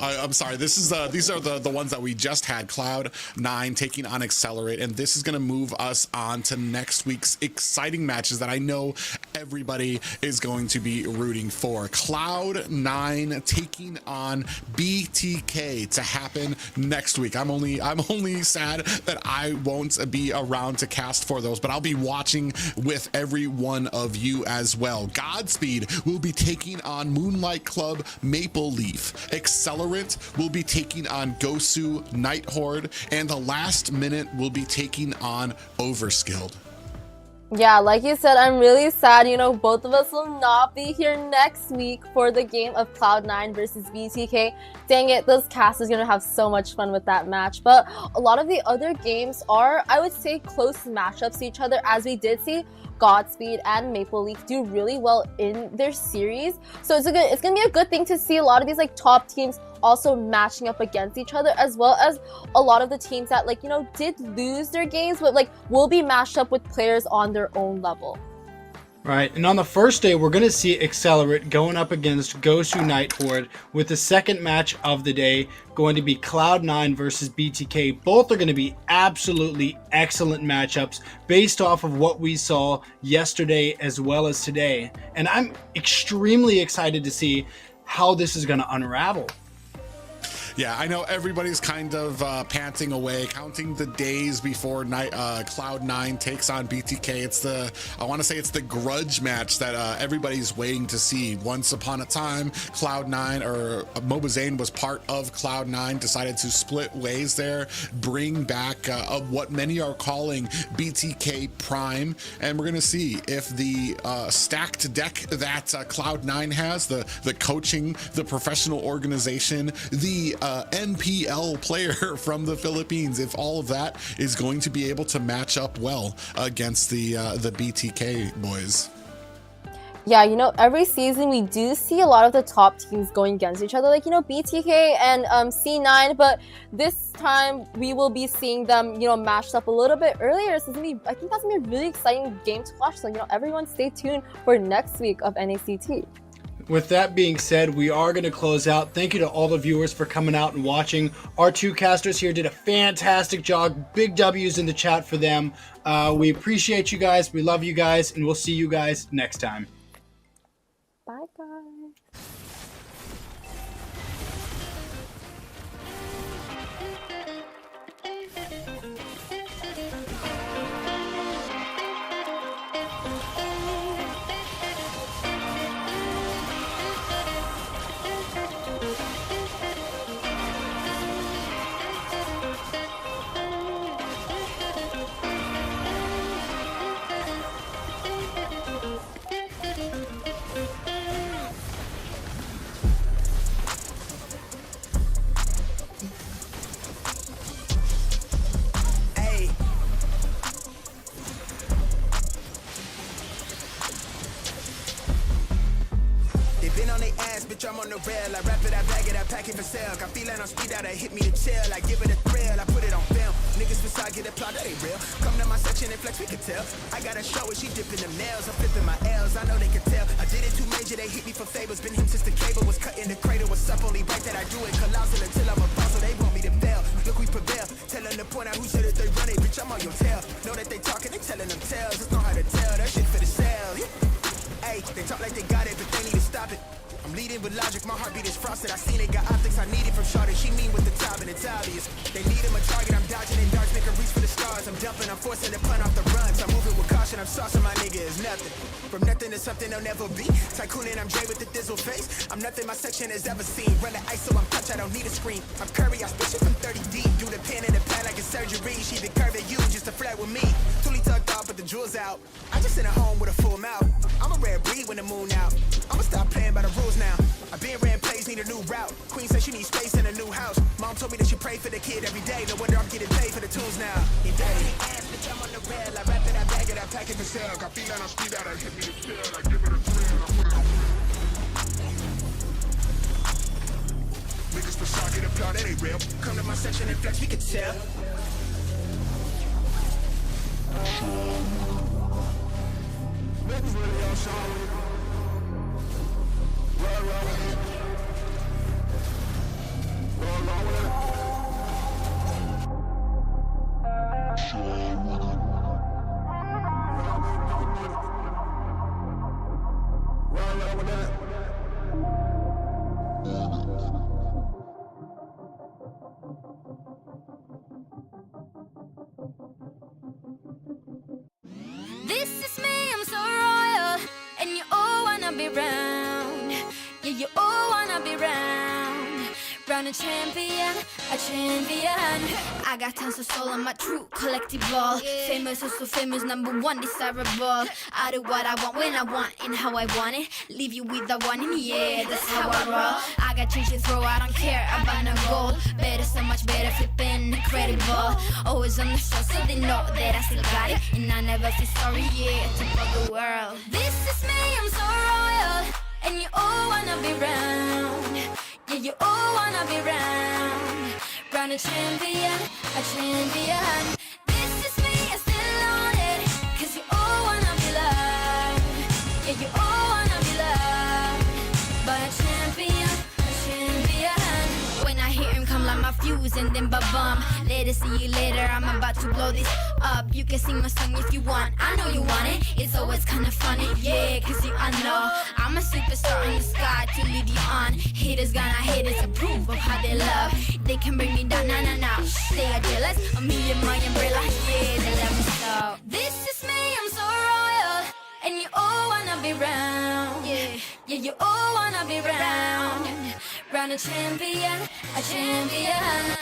I'm sorry. These are the ones that we just had. Cloud9 taking on Excellerrate, and this is going to move us on to next week's exciting matches that I know everybody is going to be rooting for. Cloud9 taking on BTK to happen next week. I'm only sad that I won't be around to cast for those, but I'll be watching with every one of you as well. Godspeed will be taking on Moonlight Club Maple Leaf. Excellerate will be taking on Gosu Night Horde, and the last minute will be taking on Overskilled. Yeah, like you said, I'm really sad, both of us will not be here next week for the game of Cloud9 versus BTK. Dang it, those casters are going to have so much fun with that match. But a lot of the other games are, I would say, close matchups to each other, as we did see Godspeed and Maple Leaf do really well in their series. So it's going to be a good thing to see a lot of these top teams also matching up against each other, as well as a lot of the teams that did lose their games, but will be matched up with players on their own level. Right, and on the first day, we're going to see Excellerate going up against Gosu Night Horde, with the second match of the day going to be Cloud9 versus BTK. Both are going to be absolutely excellent matchups based off of what we saw yesterday as well as today. And I'm extremely excited to see how this is going to unravel. Yeah, I know everybody's kind of panting away, counting the days before Cloud9 takes on BTK. It's I want to say it's the grudge match that everybody's waiting to see. Once upon a time, Cloud9 or Mobazane was part of Cloud9, decided to split ways there, bring back what many are calling BTK Prime, and we're gonna see if the stacked deck that Cloud9 has, the coaching, the professional organization, the NPL player from the Philippines, if all of that is going to be able to match up well against the BTK boys. Yeah, you know, every season we do see a lot of the top teams going against each other, like, you know, BTK and C9, but this time we will be seeing them, you know, matched up a little bit earlier. So I think that's gonna be a really exciting game to watch. So, you know, everyone stay tuned for next week of NACT. With that being said, we are going to close out. Thank you to all the viewers for coming out and watching. Our two casters here did a fantastic job. Big W's in the chat for them. We appreciate you guys. We love you guys, and we'll see you guys next time. Bye, guys. I'm on the rail, I wrap it, I bag it, I pack it for sale. Got feeling on speed out, I hit me to chill. I give it a thrill, I put it on film. Niggas beside get applaud, that ain't real. Come to my section and flex, we can tell. I got a show where she dipping them nails. I'm flipping my L's, I know they can tell. I did it too major, they hit me for favors. Been him since the cable was cut in the cradle. What's up, only right that I do it. Colossal until I'm a boss, so they want me to fail. Look, we prevail. Tell them to point out who said it, they run it. Bitch, I'm on your tail. Know that they talking, they telling them tales. Just know how to tell, that shit for the sale. Hey, they talk like they got it, but they need to stop it. I'm leading with logic, my heartbeat is frosted. I seen it, got optics, I need it from Charlotte. She mean with the top and it's obvious. They need him a target, I'm dodging in darts, make her reach for the stars. I'm dumping, I'm forcing the punt off the runs. I'm moving with caution, I'm saucing my nigga is nothing. From nothing to something they'll never be. Tycoon and I'm Dre with the Dizzle face. I'm nothing my section has ever seen. Run the ice so I'm touch, I don't need a screen. I'm Curry, I spit shit from 30 deep. Do the pen in the pad like a surgery. She the curve at you just to flirt with me. Toolie tucked off, but the jewels out. I just in a home with a full mouth. I'm a rare breed when the moon out. I'ma stop playing by the rules now. I've been ran plays, need a new route. Queen says she needs space in a new house. Mom told me that she pray for the kid every day. No wonder I'm getting paid for the tunes now. In day. Ass, bitch, I'm on the rail. I wrap it, I bag it, I pack it for sale. Got feet on speed out, I hit me to chill. I give it a thrill, I put it on. Niggas for shock and applaud, that ain't real. Come to my section and flex, we can tell. Niggas really on show. This is me, I'm so royal, and you all wanna be round. Yeah, you all wanna be round. Round a champion, a champion. I got tons of soul on my true collectible. Famous, also famous, number one, desirable. I do what I want, when I want, and how I want it. Leave you with the one, and yeah, that's how I roll. I got change to throw, I don't care about no gold. Better, so much better, flipping incredible. Always on the show, so they know that I still got it. And I never feel sorry, yeah, to all the world. This is me, I'm so royal, and you all wanna be round. Yeah, you all wanna be round. Round a champion, a champion. This is me, I still on it. Cause you all wanna be loved. Yeah, you all wanna be loved. But a champion, a champion. When I hear him come like my fuse and then ba-bum. Later, see you later, I'm about to blow this up. You can sing my song if you want, I know you want it. It's always kinda funny, yeah, cause I know I'm a superstar in the sky to lead you on. Haters gonna hate us, approve of how they love. They can bring me down, nah. They are jealous of me and my umbrella. Yeah, they let me stop. This is me, I'm so royal, and you all wanna be round. Yeah, you all wanna be round. Round a champion, a champion.